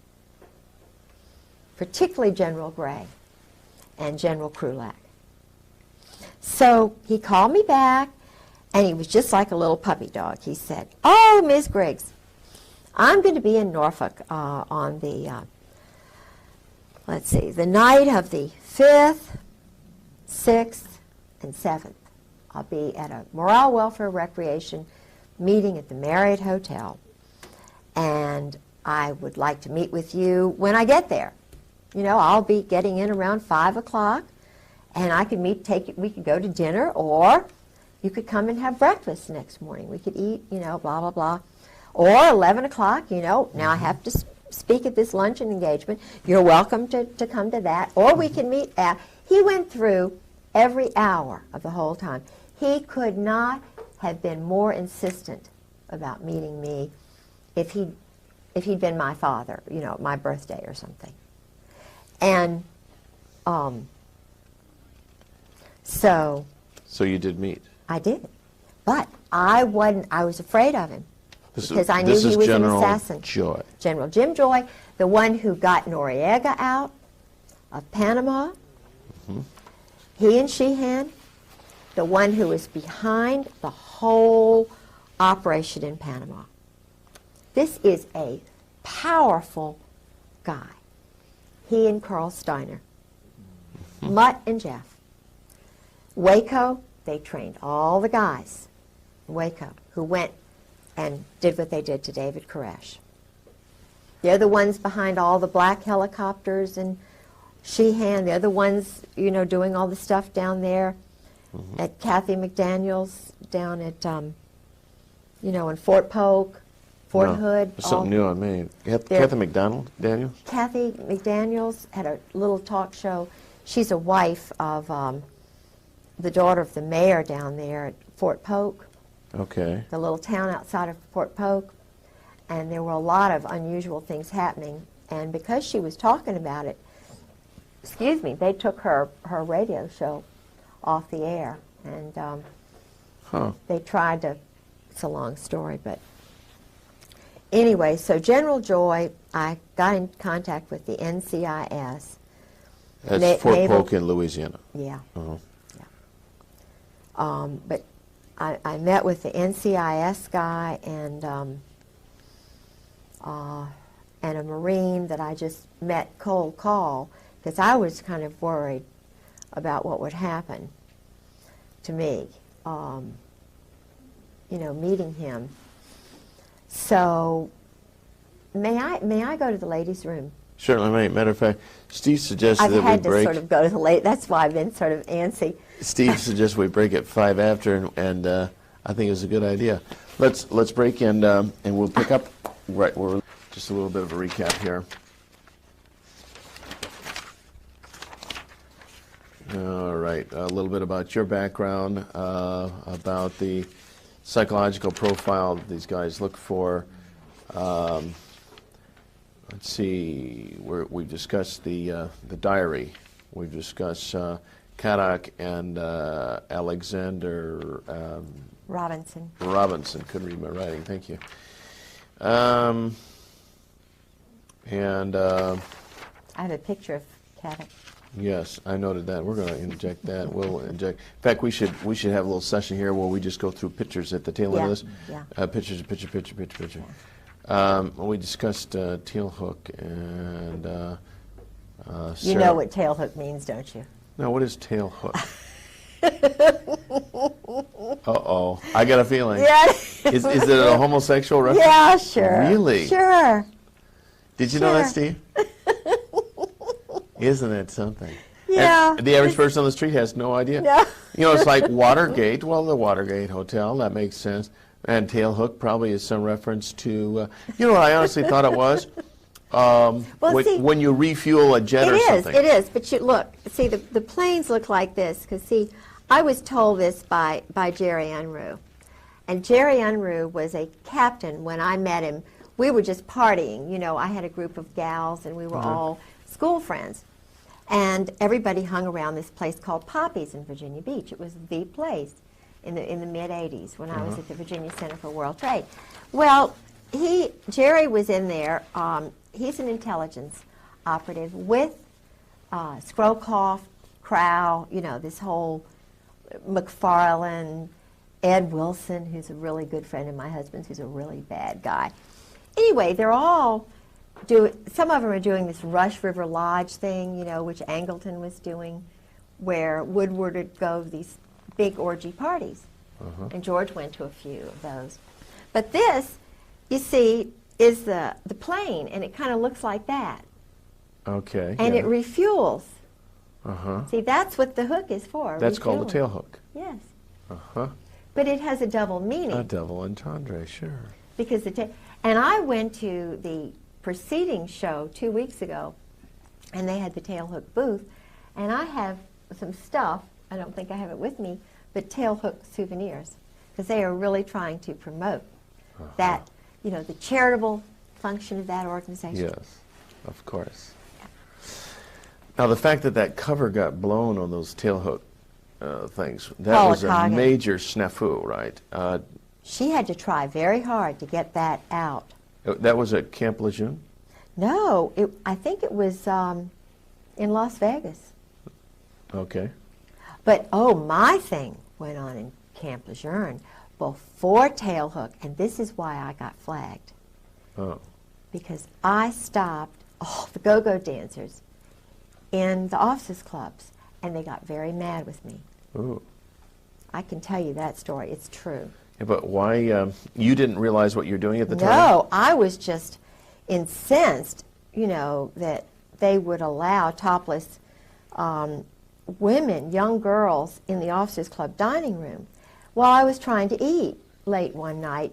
particularly General Gray and General Krulak. So he called me back, and he was just like a little puppy dog. He said, oh, Miss Griggs, I'm going to be in Norfolk on the, let's see, the night of the 5th, 6th, and 7th. I'll be at a morale, welfare, recreation meeting at the Marriott Hotel, and I would like to meet with you when I get there. You know, I'll be getting in around 5 o'clock, and I could we could go to dinner, or you could come and have breakfast the next morning. We could eat, you know, blah, blah, blah. Or 11 o'clock, you know, now I have to speak at this luncheon engagement. You're welcome to come to that. Or we can meet at, he went through every hour of the whole time. He could not have been more insistent about meeting me if he'd been my father, you know, my birthday or something. And so you did meet. I did. But I was afraid of him, because I knew this he is was General an assassin. Joy. General Jim Joy, the one who got Noriega out of Panama. He and Sheehan, the one who was behind the whole operation in Panama. This is a powerful guy. He and Carl Steiner. Mutt and Jeff. Waco, they trained all the guys in Waco who went and did what they did to David Koresh. They're the ones behind all the black helicopters and Sheehan. They're the ones, you know, doing all the stuff down there at Kathy McDaniel's down at, you know, in Fort Polk, Fort Hood. That's something new on me. Kathy McDaniels? Kathy McDaniels had a little talk show. She's a wife of the daughter of the mayor down there at Fort Polk. Okay. The little town outside of Fort Polk. And there were a lot of unusual things happening. And because she was talking about it, they took her radio show off the air. And they tried to, it's a long story, but anyway, so General Joy, I got in contact with the NCIS. That's Fort Polk in Louisiana. Yeah. Uh-huh. Yeah. But I met with the NCIS guy and a Marine that I just met cold call, because I was kind of worried about what would happen to me, you know, meeting him. So May I go to the ladies' room? Certainly. Matter of fact, Steve suggested I've that we had to break. sort of go to the late. That's why I've been sort of antsy. Steve suggests we break at 5 after, and I think it's a good idea. Let's break and we'll pick up. Right, we're just a little bit of a recap here. All right, a little bit about your background, about the psychological profile that these guys look for. Let's see, we've discussed the diary. We've discussed Kadak and Alexander Robinson. Couldn't read my writing. Thank you. And I have a picture of Kadak. yes, I noted that. We're going to inject that. We'll inject. In fact, we should have a little session here where we just go through pictures at the tail end of this. Yeah. Picture. We discussed tail hook and. You Sarah. know what tail hook means, don't you? No, what is tail hook? Uh-oh. I got a feeling. Yeah. Is it a homosexual reference? Yeah, sure. Really? Sure. Did you know that, Sure. Steve? Isn't it something? Yeah. And the average person on the street has no idea. No. You know, it's like Watergate. Well, the Watergate Hotel, that makes sense. And tail hook probably is some reference to, you know what I honestly thought it was? see, when you refuel a jet or something. It is. But you look, see, the planes look like this. Because, see, I was told this by Jerry Unruh. And Jerry Unruh was a captain when I met him. We were just partying. You know, I had a group of gals, and we were all school friends. And everybody hung around this place called Poppy's in Virginia Beach. It was the place in the mid-'80s when I was at the Virginia Center for World Trade. Well, Jerry was in there. He's an intelligence operative with Scrowcroft, Crow, you know, this whole McFarlane, Ed Wilson, who's a really good friend of my husband's, who's a really bad guy. Anyway, they're all some of them are doing this Rush River Lodge thing, you know, which Angleton was doing, where Woodward would go to these big orgy parties. And George went to a few of those. But this, you see, is the plane, and it kind of looks like that. Okay. And yeah. it refuels. Uh-huh. See, that's what the hook is for. That's called the refueling. tail hook. Yes. Uh-huh. But it has a double meaning. A double entendre, sure. Because and I went to the preceding show 2 weeks ago, and they had the tail hook booth, and I have some stuff, I don't think I have it with me, but tail hook souvenirs, because they are really trying to promote that, you know, the charitable function of that organization. Yes, of course. Now, the fact that cover got blown on those tail hook things, that Paula was a Coggin. major snafu, right? She had to try very hard to get that out. That was at Camp Lejeune? No, I think it was in Las Vegas. Okay. But, oh, my thing went on in Camp Lejeune before tail hook, and this is why I got flagged. Oh. Because I stopped all the go-go dancers in the officers' clubs, and they got very mad with me. Ooh. I can tell you that story. It's true. Yeah, but why, you didn't realize what you were doing at the time? No, I was just incensed, you know, that they would allow topless women, young girls, in the officers' club dining room while I was trying to eat late one night.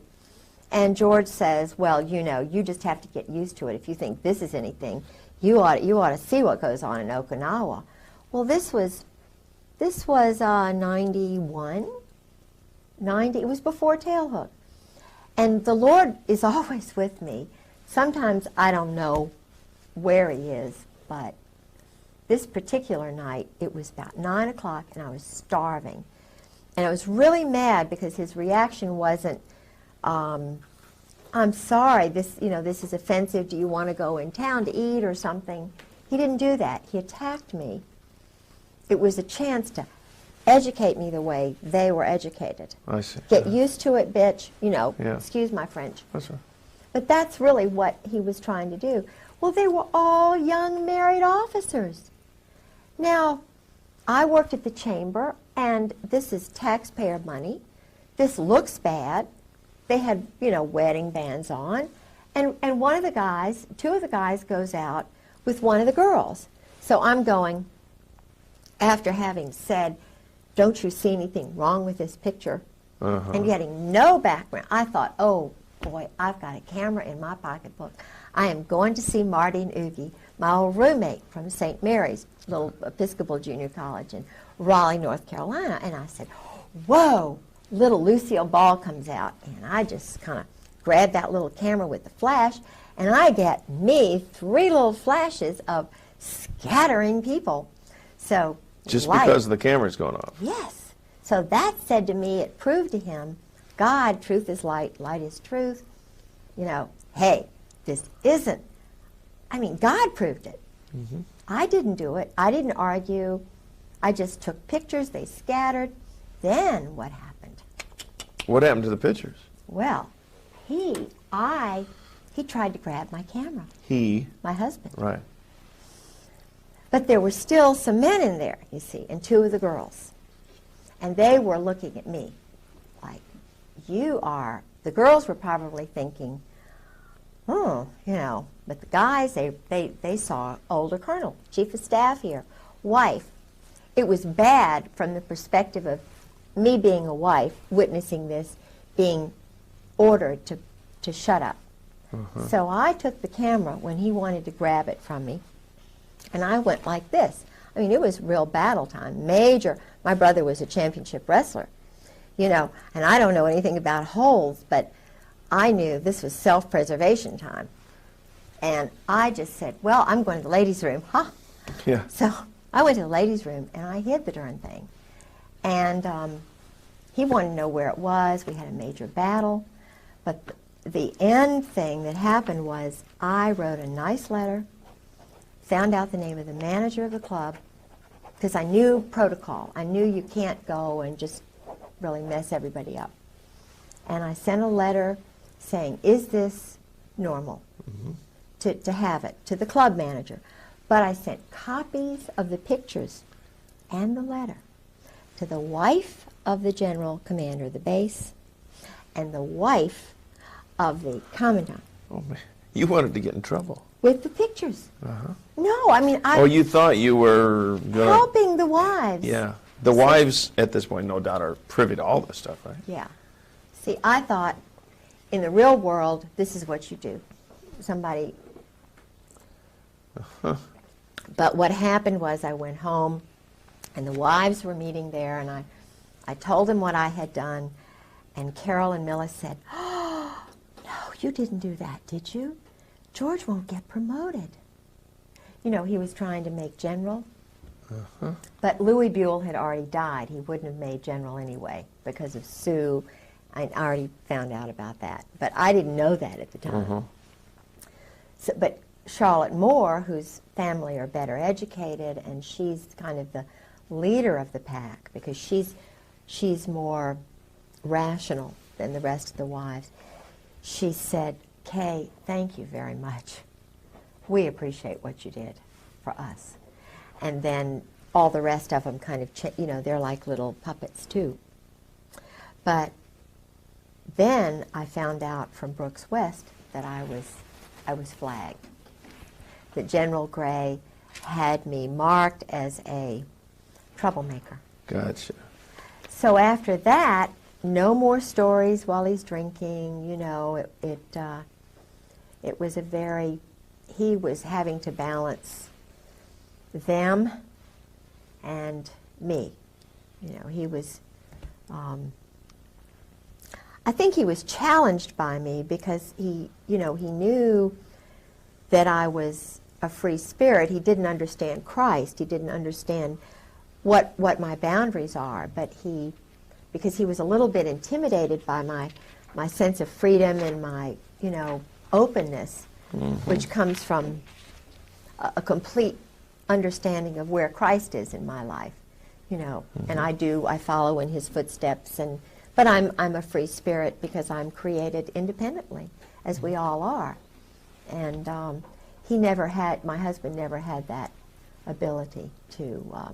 And George says, well, you know, you just have to get used to it. If you think this is anything, you ought to see what goes on in Okinawa. Well, this was 91, 90, it was before tail hook. And the Lord is always with me. Sometimes I don't know where he is, but this particular night, it was about 9 o'clock, and I was starving. And I was really mad because his reaction wasn't, I'm sorry, this is offensive, do you want to go in town to eat or something? He didn't do that. He attacked me. It was a chance to educate me the way they were educated. I see. Get used to it, bitch, you know, Yeah. excuse my French. That's right. But that's really what he was trying to do. Well, they were all young married officers. Now, I worked at the chamber, and this is taxpayer money. This looks bad. They had, you know, wedding bands on, And one of the guys, two of the guys goes out with one of the girls. So I'm going, after having said, don't you see anything wrong with this picture? And getting no background. I thought, oh boy, I've got a camera in my pocketbook. I am going to see Marty and Oogie, my old roommate from St. Mary's, little Episcopal Junior College in Raleigh, North Carolina. And I said, whoa, little Lucille Ball comes out. And I just kind of grabbed that little camera with the flash, and I get me 3 little flashes of scattering people. So Just light. because the camera's going off. Yes. So that said to me, it proved to him, God, truth is light, light is truth. You know, hey, this isn't, I mean, God proved it. I didn't do it. I didn't argue. I just took pictures, they scattered. Then what happened? What happened to the pictures? Well, he tried to grab my camera, He, my husband. right. But there were still some men in there, you see, and 2 of the girls. And they were looking at me like, you are, the girls were probably thinking, oh, you know, but the guys, they saw older colonel, chief of staff here, wife. It was bad from the perspective of me being a wife, witnessing this, being ordered to shut up. So I took the camera when he wanted to grab it from me, and I went like this. I mean, it was real battle time, major. My brother was a championship wrestler, you know, and I don't know anything about holds, but I knew this was self-preservation time. And I just said, well, I'm going to the ladies' room, huh? Yeah. So I went to the ladies' room, and I hid the darn thing. And he wanted to know where it was. We had a major battle. But the end thing that happened was I wrote a nice letter, found out the name of the manager of the club, because I knew protocol. I knew you can't go and just really mess everybody up. And I sent a letter saying, is this normal to have it, to the club manager. But I sent copies of the pictures and the letter to the wife of the general commander of the base and the wife of the commandant. Oh, man. You wanted to get in trouble. With the pictures. No, I mean, Oh, you thought you were going to... helping the wives. Yeah. The wives, at this point, no doubt, are privy to all this stuff, right? Yeah. See, I thought, in the real world, this is what you do. Somebody... But what happened was I went home, and the wives were meeting there, and I told them what I had done, and Carol and Millis said, oh, no, you didn't do that, did you? George won't get promoted. You know, he was trying to make general. But Louis Buell had already died. He wouldn't have made general anyway because of Sue. I already found out about that. But I didn't know that at the time. So, but Charlotte Moore, whose family are better educated, and she's kind of the leader of the pack because she's more rational than the rest of the wives. She said, Kay, thank you very much. We appreciate what you did for us. And then all the rest of them kind of, you know, they're like little puppets too. But then I found out from Brooks West that I was flagged. That General Gray had me marked as a troublemaker. Gotcha. So after that, no more stories while he's drinking. You know, it was a very, he was having to balance them and me. You know, he was, I think he was challenged by me because he, you know, he knew that I was a free spirit. He didn't understand Christ. He didn't understand what my boundaries are, but because he was a little bit intimidated by my sense of freedom and my, you know, openness, which comes from a complete understanding of where Christ is in my life, you know, and I follow in his footsteps, but I'm a free spirit because I'm created independently, as we all are, and my husband never had that ability to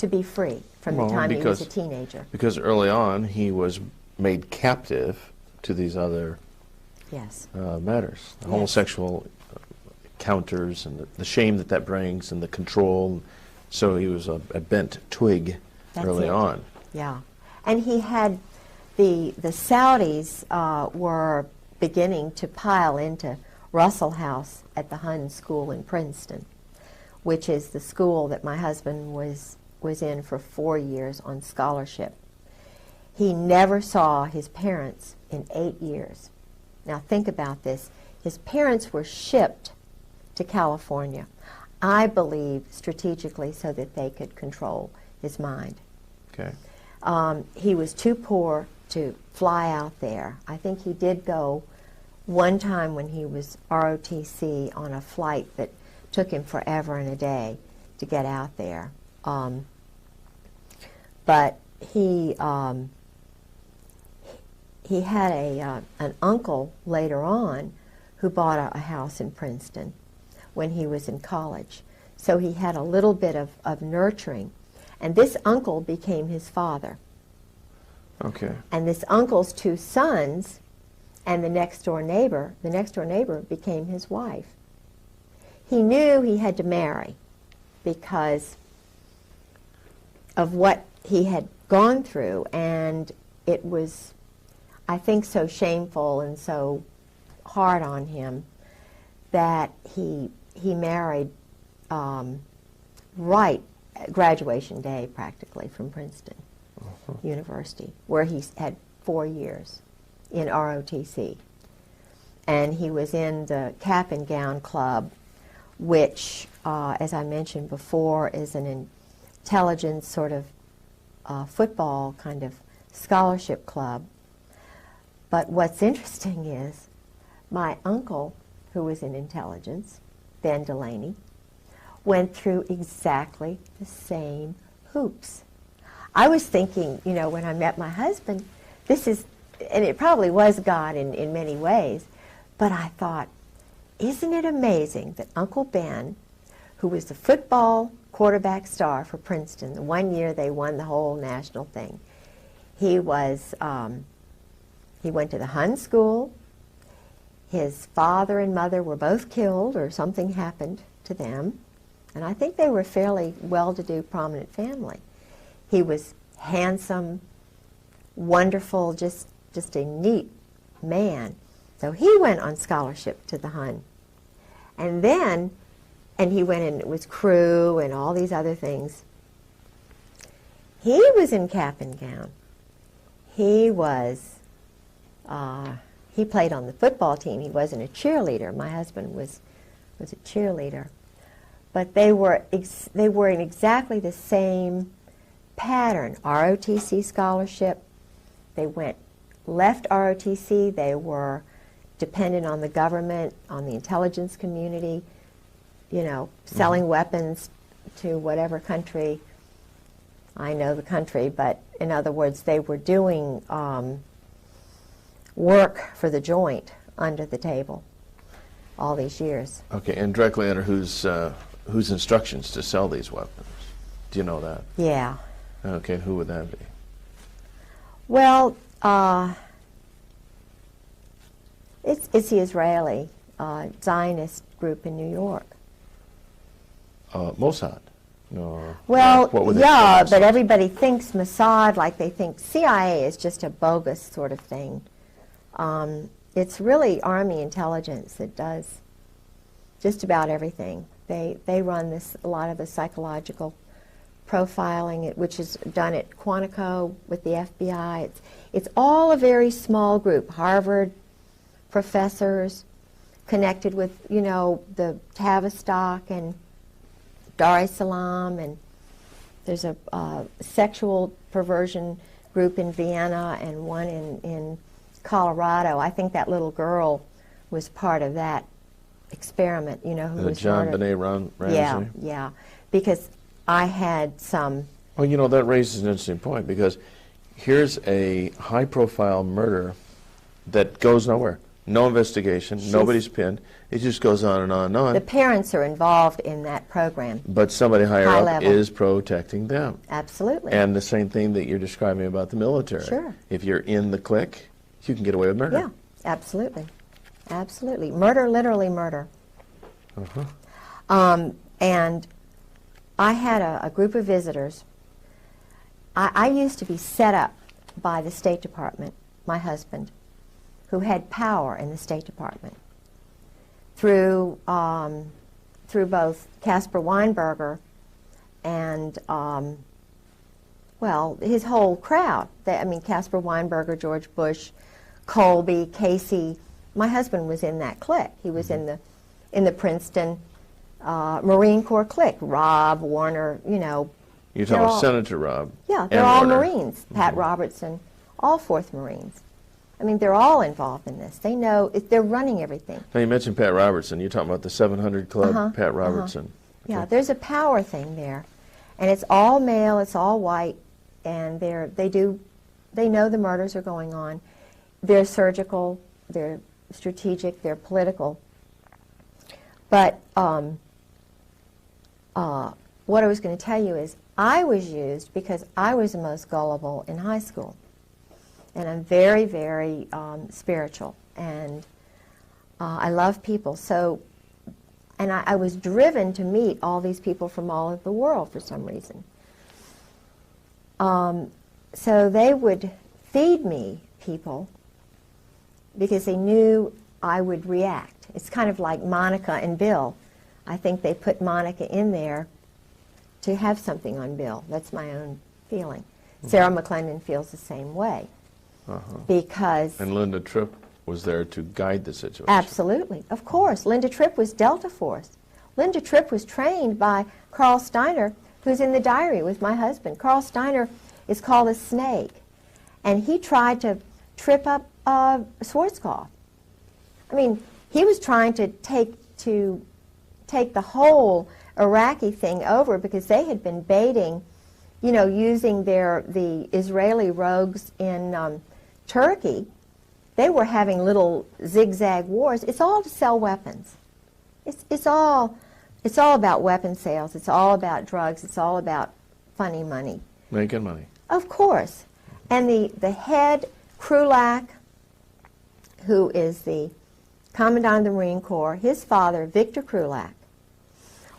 be free from the time he was a teenager. Because early on he was made captive to these other Yes. matters. The homosexual counters and the shame that brings and the control. So he was a bent twig early on. Yeah. And he had the Saudis were beginning to pile into Russell House at the Hun School in Princeton, which is the school that my husband was in for 4 years on scholarship. He never saw his parents in 8 years. Now think about this. His parents were shipped to California, I believe strategically so that they could control his mind. Okay. He was too poor to fly out there. I think he did go one time when he was ROTC on a flight that took him forever and a day to get out there. But he had an uncle later on who bought a house in Princeton when he was in college. So he had a little bit of nurturing. And this uncle became his father. Okay. And this uncle's 2 sons and the next door neighbor became his wife. He knew he had to marry because of what he had gone through, and it was, I think, so shameful and so hard on him that he married right at graduation day, practically, from Princeton University, where he had 4 years in ROTC. And he was in the Cap and Gown Club, which, as I mentioned before, is an intelligence sort of football kind of scholarship club. But what's interesting is my uncle, who was in intelligence, Ben Delaney, went through exactly the same hoops. I was thinking, you know, when I met my husband, this is, and it probably was God in many ways, but I thought, isn't it amazing that Uncle Ben, who was the football quarterback star for Princeton, the one year they won the whole national thing, he was, he went to the Hun School. His father and mother were both killed or something happened to them. And I think they were a fairly well-to-do, prominent family. He was handsome, wonderful, just a neat man. So he went on scholarship to the Hun. And then, and he went in with crew and all these other things. He was in Cap and Gown. He was, he played on the football team. He wasn't a cheerleader. My husband was a cheerleader. But they were in exactly the same pattern. ROTC scholarship. They left ROTC. They were dependent on the government, on the intelligence community, you know, selling weapons to whatever country. I know the country, but in other words, they were doing work for the joint under the table all these years. Okay, and directly under whose instructions to sell these weapons? Do you know that? Yeah. Okay, who would that be? Well, it's the Israeli Zionist group in New York. Mossad? No. Well, what would they yeah, call but everybody thinks Mossad like they think CIA is just a bogus sort of thing. It's really Army intelligence that does just about everything. They run a lot of the psychological profiling, which is done at Quantico with the FBI. It's all a very small group. Harvard professors connected with, you know, the Tavistock and Dar es Salaam, and there's a sexual perversion group in Vienna and one in Colorado. I think that little girl was part of that experiment, you know, who was John murdered. Benet Ramsey? Yeah, because I had some... Well, you know, that raises an interesting point, because here's a high-profile murder that goes nowhere. No investigation, nobody's pinned. It just goes on and on and on. The parents are involved in that program. But somebody higher High up level. is protecting them. Absolutely. And the same thing that you're describing about the military. Sure. If you're in the clique, you can get away with murder. Yeah, absolutely. Absolutely. Murder, literally murder. And I had a group of visitors. I used to be set up by the State Department, my husband, who had power in the State Department, through both Caspar Weinberger and, well, his whole crowd. I mean, Caspar Weinberger, George Bush, Colby, Casey. My husband was in that clique. He was in the Princeton Marine Corps clique. Rob, Warner, you know. You're talking about Senator Rob. Yeah, they're and all Warner. Marines. Pat Robertson, all 4th Marines. I mean, they're all involved in this. They know, they're running everything. Now, you mentioned Pat Robertson. You're talking about the 700 Club, Pat Robertson. Yeah, there's a power thing there. And it's all male, it's all white, and they know the murders are going on. They're surgical, they're strategic, they're political. But what I was going to tell you is I was used because I was the most gullible in high school. And I'm very, very spiritual, and I love people. So, and I was driven to meet all these people from all over the world for some reason. So they would feed me people because they knew I would react. It's kind of like Monica and Bill. I think they put Monica in there to have something on Bill. That's my own feeling. Sarah McClendon feels the same way. Because... And Linda Tripp was there to guide the situation. Absolutely. Of course. Linda Tripp was Delta Force. Linda Tripp was trained by Carl Steiner, who's in the diary with my husband. Carl Steiner is called a snake. And he tried to trip up Schwarzkopf. I mean, he was trying to take the whole Iraqi thing over because they had been baiting, you know, using the Israeli rogues in Turkey. They were having little zigzag wars. It's all to sell weapons. It's all about weapon sales. It's all about drugs. It's all about funny money. Making money. Of course. And the head Krulak, who is the Commandant of the Marine Corps, his father, Victor Krulak,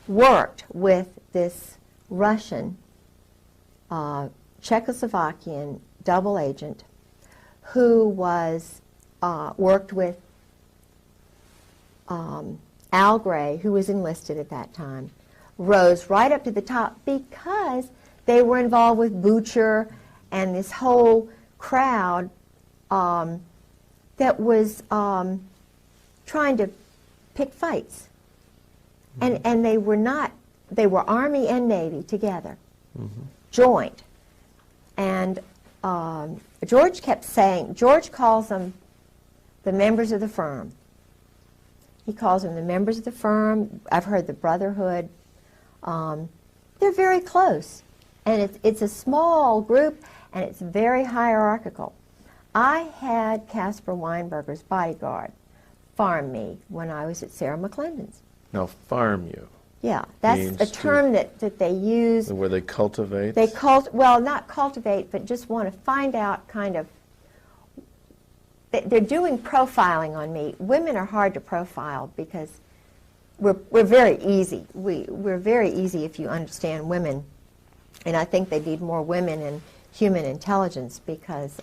worked with this Russian, Czechoslovakian double agent who was worked with Al Gray, who was enlisted at that time, rose right up to the top because they were involved with Butcher and this whole crowd that was trying to pick fights. And they were Army and Navy together, joint. And George kept saying, George calls them the members of the firm. He calls them the members of the firm. I've heard the brotherhood. They're very close. And it's a small group, and it's very hierarchical. I had Caspar Weinberger's bodyguard farm me when I was at Sarah McClendon's. Now, farm you. Yeah, that's means a term that they use. Where they cultivate? They well, not cultivate, but just want to find out kind of, they're doing profiling on me. Women are hard to profile because we're very easy. We're very easy if you understand women. And I think they need more women in human intelligence because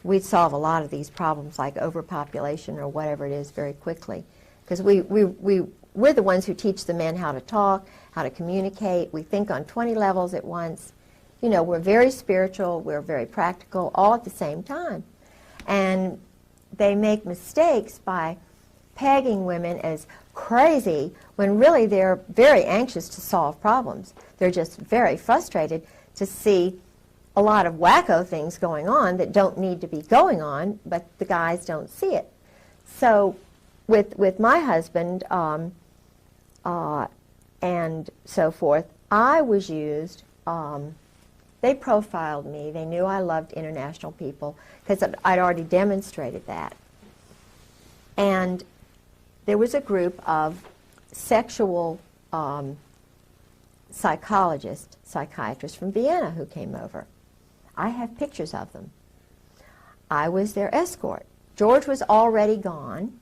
we'd solve a lot of these problems like overpopulation or whatever it is very quickly. Because we're the ones who teach the men how to talk, how to communicate. We think on 20 levels at once. You know, we're very spiritual, we're very practical, all at the same time. And they make mistakes by pegging women as crazy when really they're very anxious to solve problems. They're just very frustrated to see a lot of wacko things going on that don't need to be going on, but the guys don't see it. So with my husband and so forth, I was used. They profiled me. They knew I loved international people because I'd already demonstrated that. And there was a group of sexual psychiatrists from Vienna who came over. I have pictures of them. I was their escort, George was already gone,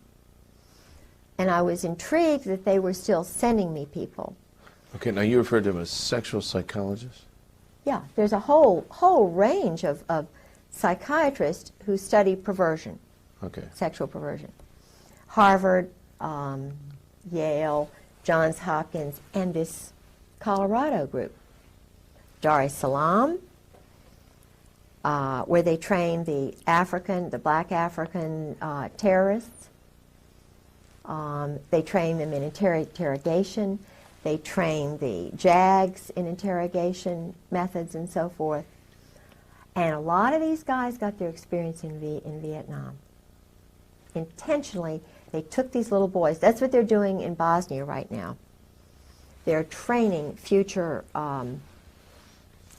and I was intrigued that they were still sending me people. Okay, now you referred to him as sexual psychologist? Yeah, there's a whole range of psychiatrists who study perversion, Okay. sexual perversion. Harvard, Yale, Johns Hopkins, and this Colorado group. Dar es Salaam, where they train the black African terrorists. They train them in interrogation. They train the JAGs in interrogation methods and so forth. And a lot of these guys got their experience in Vietnam. Intentionally, they took these little boys. That's what they're doing in Bosnia right now. They're training future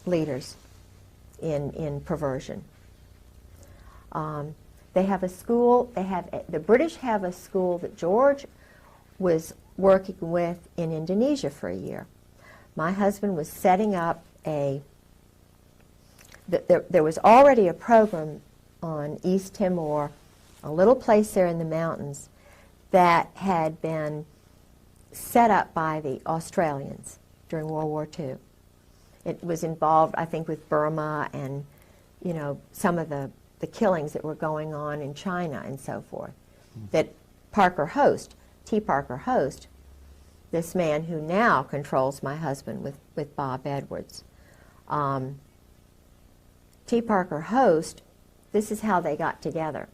leaders in perversion. They have a school. The British have a school that George was working with in Indonesia for a year. My husband was setting up there was already a program on East Timor, a little place there in the mountains, that had been set up by the Australians during World War II. It was involved, I think, with Burma and, you know, some of the killings that were going on in China and so forth. That T. Parker Host, this man who now controls my husband with Bob Edwards. T. Parker Host, this is how they got together.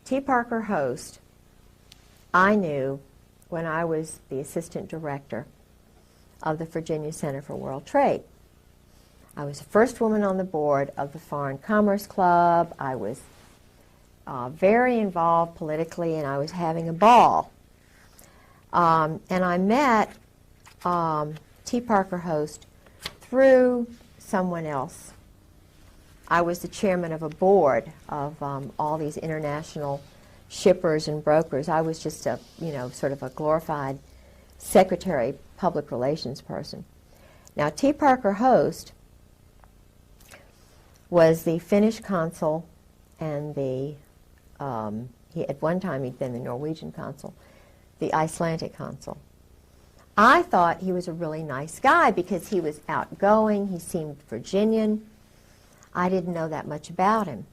T. Parker Host, I knew when I was the assistant director of the Virginia Center for World Trade. I was the first woman on the board of the Foreign Commerce Club. I was very involved politically, and I was having a ball. And I met T. Parker Host through someone else. I was the chairman of a board of all these international shippers and brokers. I was just a, sort of a glorified secretary, public relations person. Now, T. Parker Host was the Finnish consul and at one time he'd been the Norwegian consul, the Icelandic consul. I thought he was a really nice guy because he was outgoing, he seemed Virginian. I didn't know that much about him.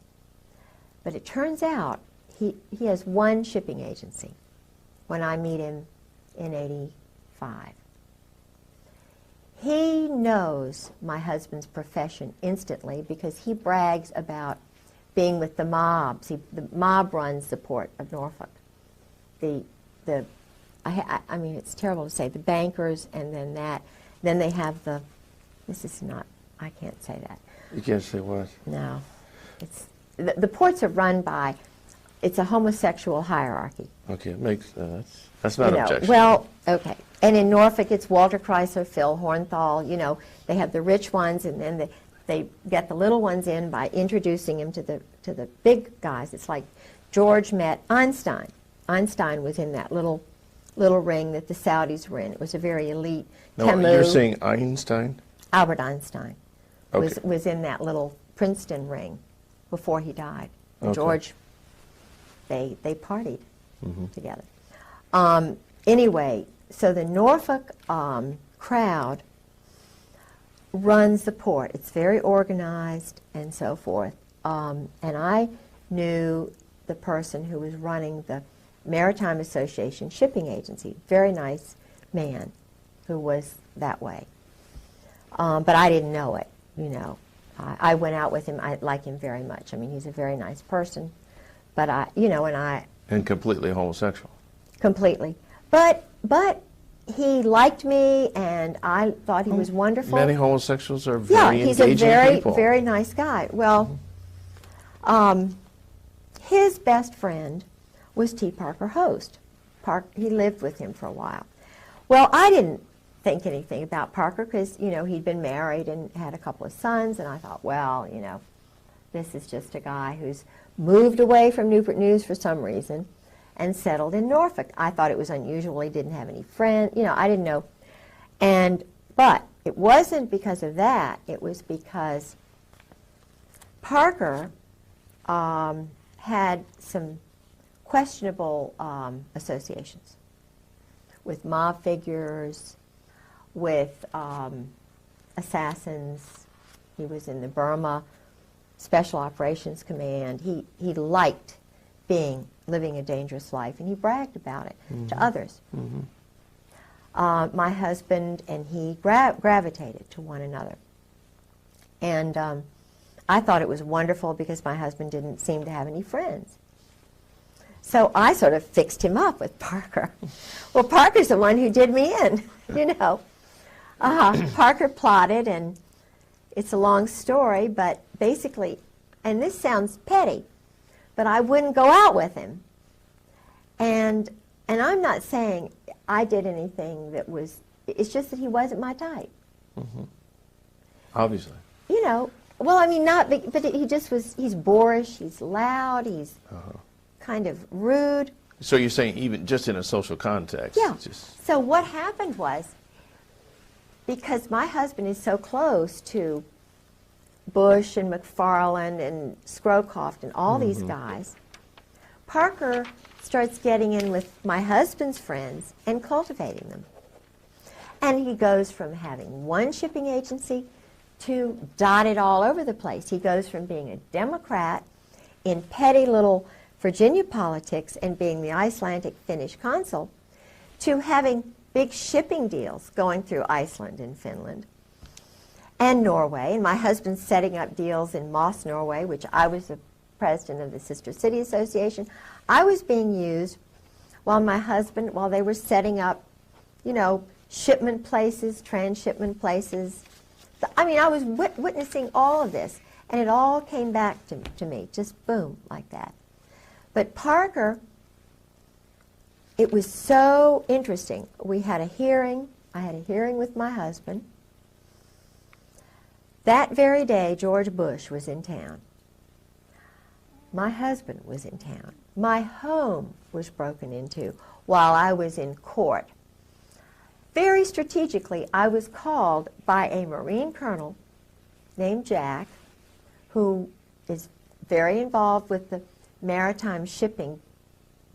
But it turns out he has one shipping agency when I meet him in '85. He knows my husband's profession instantly because he brags about being with the mob. See, the mob runs the port of Norfolk. I mean, it's terrible to say, the bankers, and then they have I can't say that. You can't say what? No. The ports are run by, it's a homosexual hierarchy. Okay, it makes, that's not objection. Well, okay. And in Norfolk, it's Walter Chrysler, Phil Hornthal, they have the rich ones, and then they get the little ones in by introducing them to the big guys. It's like George met Einstein. Einstein was in that little ring that the Saudis were in. It was a very elite. No, you're saying Einstein? Albert Einstein Okay. was in that little Princeton ring before he died. Okay. George, they partied together. Anyway, so the Norfolk crowd runs the port. It's very organized and so forth. And I knew the person who was running the Maritime Association shipping agency, very nice man who was that way. But I didn't know it, I went out with him. I like him very much. I mean, he's a very nice person. But And completely homosexual. Completely. But he liked me, and I thought he was wonderful. Many homosexuals are very he's engaging a very, people. very nice guy. Well, his best friend was T. Parker Host. He lived with him for a while. Well, I didn't think anything about Parker because, he'd been married and had a couple of sons, and I thought, well, this is just a guy who's moved away from Newport News for some reason and settled in Norfolk. I thought it was unusual. He didn't have any friends. I didn't know. But it wasn't because of that. It was because Parker had some questionable associations with mob figures, with assassins. He was in the Burma Special Operations Command. He liked living a dangerous life, and he bragged about it to others. My husband and he gravitated to one another. And I thought it was wonderful because my husband didn't seem to have any friends. So I sort of fixed him up with Parker. Well, Parker's the one who did me in, you know. Parker plotted, and it's a long story, but basically, and this sounds petty, but I wouldn't go out with him. And I'm not saying I did anything that was, it's just that he wasn't my type. Obviously. You know, well, I mean, not, but he just was, he's boorish, he's loud, he's kind of rude. So you're saying even just in a social context? Yeah. Just... So what happened was, because my husband is so close to Bush and McFarland and Scrowcroft and all these guys, Parker starts getting in with my husband's friends and cultivating them. And he goes from having one shipping agency to dotted all over the place. He goes from being a Democrat in petty little Virginia politics and being the Icelandic Finnish consul to having big shipping deals going through Iceland and Finland and Norway. And my husband's setting up deals in Moss, Norway, which I was the president of the Sister City Association. I was being used while they were setting up, you know, shipment places, transshipment places. I mean, I was witnessing all of this, and it all came back to me, just boom, like that. But Parker, it was so interesting. We had a hearing. I had a hearing with my husband. That very day, George Bush was in town. My husband was in town. My home was broken into while I was in court. Very strategically, I was called by a Marine colonel named Jack, who is very involved with the maritime shipping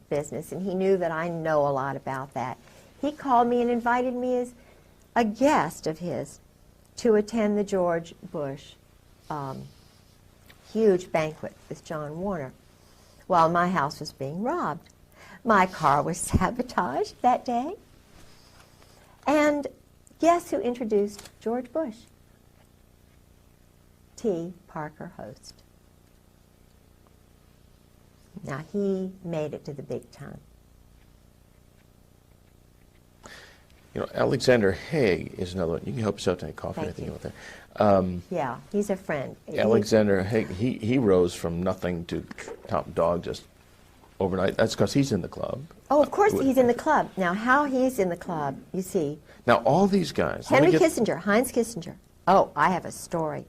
business, and he knew that I know a lot about that. He called me and invited me as a guest of his to attend the George Bush huge banquet with John Warner while my house was being robbed. My car was sabotaged that day. And guess who introduced George Bush? T. Parker Host. Now, he made it to the big time. You know, Alexander Haig is another one. You can help yourself to any coffee, Thank anything you. you want there. Yeah, he's a friend. Alexander Haig, he rose from nothing to top dog just overnight. That's because he's in the club. Oh, of course he's in the club. Now, how he's in the club, you see. Now, all these guys. Henry Kissinger, Heinz Kissinger. Oh, I have a story.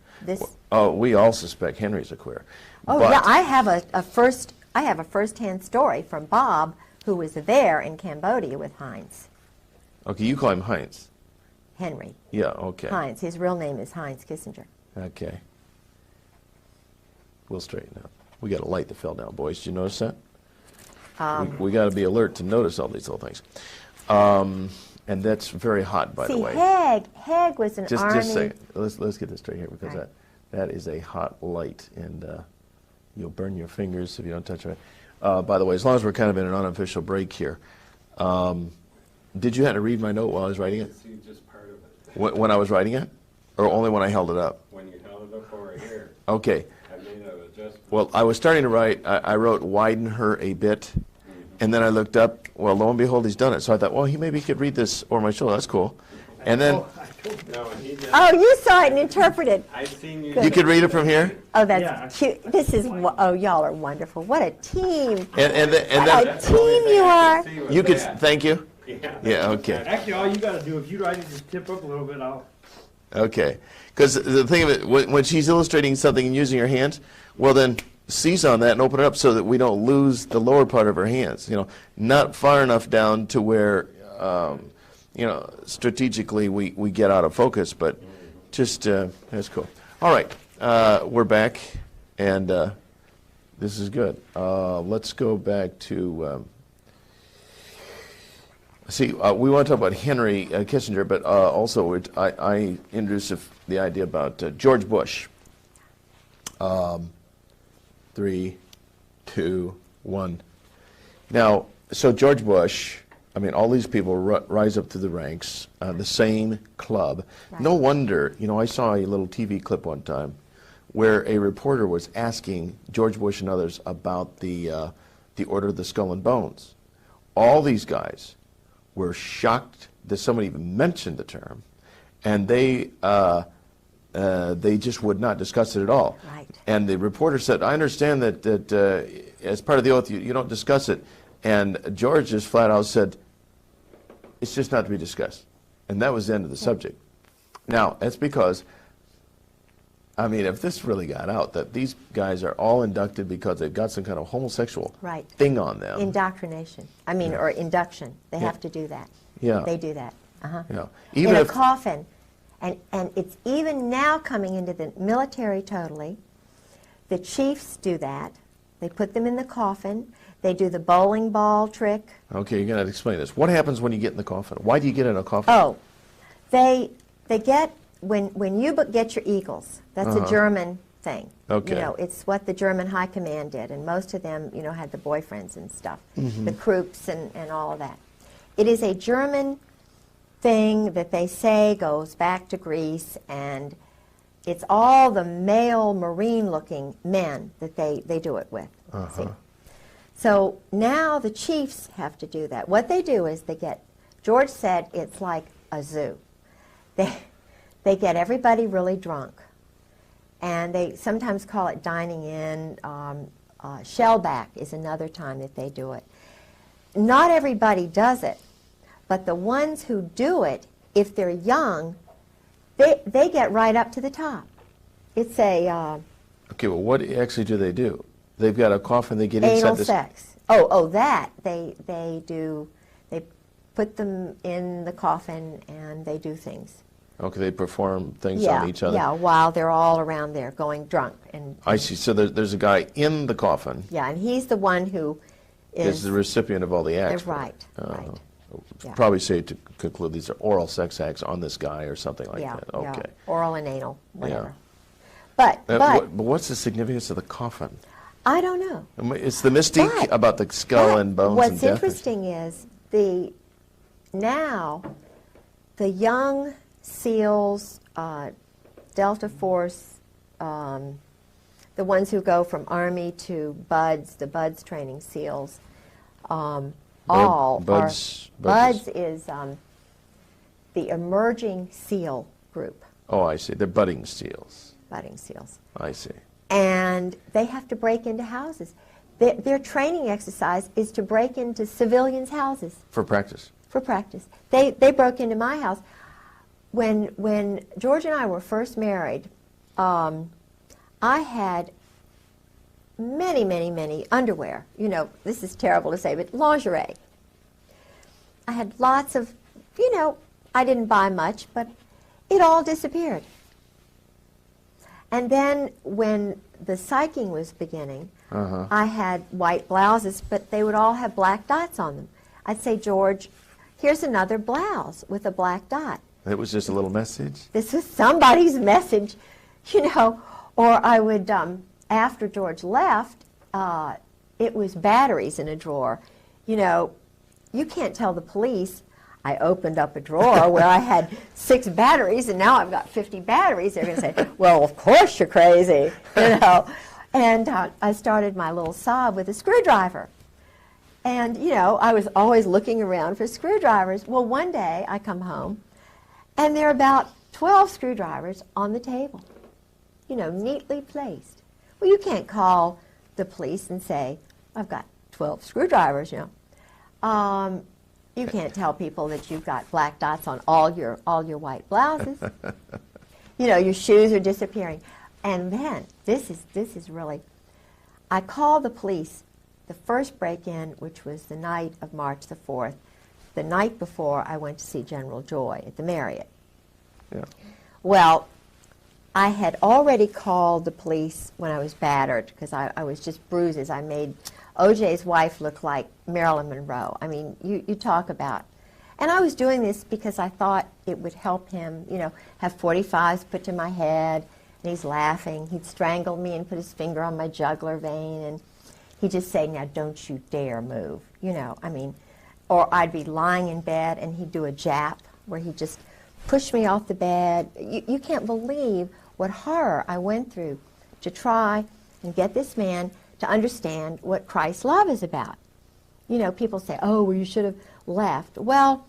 Oh, we all suspect Henry's a queer. Oh, but, yeah, I have a first-hand story from Bob, who was there in Cambodia with Heinz. Okay, you call him Heinz. Henry. Yeah, okay. Heinz. His real name is Heinz Kissinger. Okay. We'll straighten up. We got a light that fell down, boys. Did you notice that? We got to be alert to notice all these little things. And that's very hot, by the way. Haig was an army. Just a second. Let's get this straight here, because Right. that is a hot light, and you'll burn your fingers if you don't touch it. By the way, as long as we're kind of in an unofficial break here, did you have to read my note while I was writing it? See just part of it. When I was writing it? Or only when I held it up? When you held it up over here, Okay. I made an adjustment. Well, I was starting to write, I wrote widen her a bit, and then I looked up, well, lo and behold, he's done it. So I thought, well, maybe he could read this over my shoulder. That's cool. And then, No, and he did. Oh, you saw it and interpreted. I've seen you. you could read it from here? Oh, that's cute. This is, oh, y'all are wonderful. What a team. And What then, a team you are. you could, thank you? Yeah. Yeah, okay. Actually, all you gotta do, if you write it, just tip up a little bit, Okay. Because the thing of it, when she's illustrating something and using her hands, well then, seize on that and open it up so that we don't lose the lower part of her hands. You know, not far enough down to where, you know, strategically we get out of focus, but just, that's cool. All right, we're back, and This is good. Let's go back to, we want to talk about Henry Kissinger, but also I introduced the idea about George Bush. 3, 2, 1. Now, so George Bush, I mean, all these people rise up through the ranks, the same club. Right. No wonder, I saw a little TV clip one time where a reporter was asking George Bush and others about the Order of the Skull and Bones. All these guys were shocked that somebody even mentioned the term, and they just would not discuss it at all. Right. And the reporter said, I understand that as part of the oath you don't discuss it. And George just flat out said, it's just not to be discussed. And that was the end of the subject. Now, that's because, I mean, if this really got out, that these guys are all inducted because they've got some kind of homosexual Right. thing on them. Indoctrination. I mean, or induction. They have to do that. Yeah. They do that. Uh-huh. Yeah. In Even a if, coffin. And it's even now coming into the military totally. The chiefs do that. They put them in the coffin. They do the bowling ball trick. okay, you're going to explain this. What happens when you get in the coffin? Why do you get in a coffin? Oh, they get, when you get your eagles, that's a German thing. Okay. It's what the German high command did, and most of them, had the boyfriends and stuff, the Krupps and all of that. It is a German thing that they say goes back to Greece, and it's all the male Marine-looking men that they do it with. See? So now the chiefs have to do that. What they do is George said it's like a zoo. They get everybody really drunk, and they sometimes call it dining in. Shellback is another time that they do it. Not everybody does it, but the ones who do it, if they're young, they get right up to the top. It's a Okay, well, what actually do they do? They've got a coffin, they get inside anal this... sex. That they do. They put them in the coffin and they do things. Okay, they perform things on each other? Yeah, while they're all around there going drunk. I see. So there's a guy in the coffin. Yeah, and he's the one who Is the recipient of all the acts. Right, right. Yeah. Probably safe to conclude these are oral sex acts on this guy or something like yeah, that. Okay. yeah, oral and anal, whatever. Yeah. But What's the significance of the coffin? I don't know. It's the mystique But- about the skull and bones What's and death. interesting is now the young SEALs, Delta Force, the ones who go from Army to BUDS, the BUDS training SEALs, Buds is the emerging SEAL group, Oh, I see. They're budding SEALs. budding SEALs. I see. And they have to break into houses. Their training exercise is to break into civilians' houses For practice. for practice. They broke into my house. When George and I were first married, I had many underwear. This is terrible to say, but lingerie. I had lots of, I didn't buy much, but it all disappeared. And then when the psyching was beginning, I had white blouses, but they would all have black dots on them. I'd say, George, here's another blouse with a black dot. It was just a little message. This is somebody's message, Or I would, after George left, it was batteries in a drawer. You can't tell the police I opened up a drawer where I had 6 batteries, and now I've got 50 batteries. They're going to say, well, of course you're crazy, And I started my little sob with a screwdriver. And, I was always looking around for screwdrivers. Well, one day I come home, and there are about 12 screwdrivers on the table, neatly placed. Well, you can't call the police and say, I've got 12 screwdrivers, You can't tell people that you've got black dots on all your white blouses. Your shoes are disappearing. And then, this is really, I called the police the first break-in, which was the night of March the 4th, the night before I went to see General Joy at the Marriott. Yeah. Well, I had already called the police when I was battered because I was just bruises. I made O.J.'s wife look like Marilyn Monroe. I mean, you talk about. And I was doing this because I thought it would help him, you know, have 45s put to my head, and he's laughing. He'd strangle me and put his finger on my jugular vein, and he'd just say, now don't you dare move, you know, I mean, or I'd be lying in bed and he'd do a jap where he'd just push me off the bed. You can't believe what horror I went through to try and get this man to understand what Christ's love is about. You know, people say, oh, well, you should have left. Well,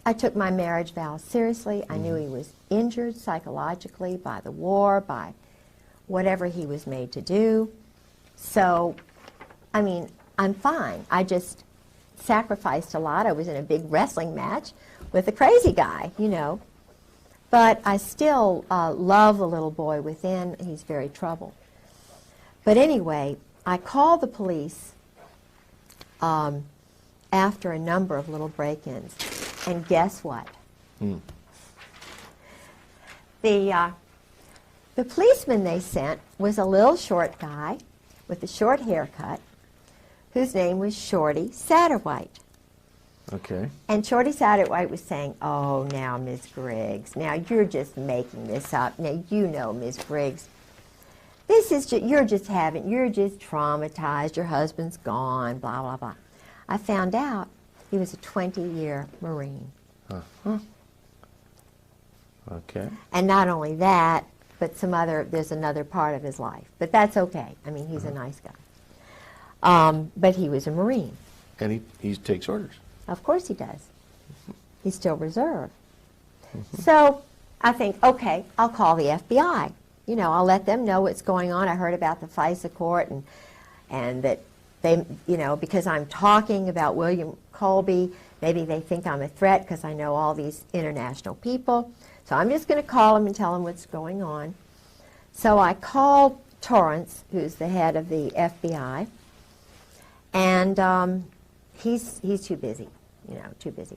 I took my marriage vows seriously. I knew he was injured psychologically by the war, by whatever he was made to do. So, I mean, I'm fine. I just sacrificed a lot. I was in a big wrestling match with a crazy guy, you know. But I still love the little boy within. He's very troubled. But anyway, I called the police after a number of little break-ins. And guess what? The policeman they sent was a little short guy with a short haircut whose name was Shorty Satterwhite. Okay. And Shorty Satterwhite was saying, oh, now, Miss Griggs, now you're just making this up. Now, you know, Miss Griggs, this is you're just traumatized. Your husband's gone, blah, blah, blah. I found out he was a 20-year Marine. Uh-huh. Okay. And not only that, but there's another part of his life. But that's okay. I mean, he's a nice guy. But he was a Marine. And he takes orders. Of course he does. He's still reserve. So I think, okay, I'll call the FBI. You know, I'll let them know what's going on. I heard about the FISA court and that they, you know, because I'm talking about William Colby, maybe they think I'm a threat because I know all these international people. So I'm just going to call them and tell them what's going on. So I called Torrance, who's the head of the FBI, and he's too busy, you know, too busy.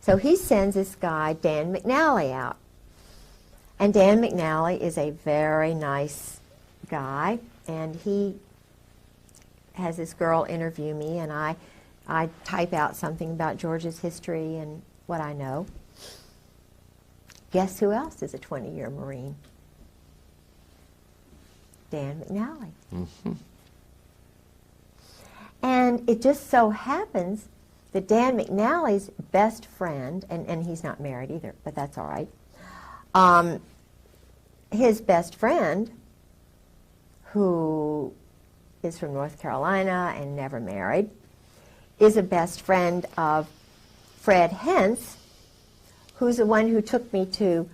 So he sends this guy, Dan McNally, out. And Dan McNally is a very nice guy, and he has this girl interview me, and I type out something about Georgia's history and what I know. Guess who else is a 20-year Marine? Dan McNally. Mm-hmm. And it just so happens that Dan McNally's best friend, and he's not married either, but that's all right, his best friend, who is from North Carolina and never married, is a best friend of Fred Hentz, who's the one who took me to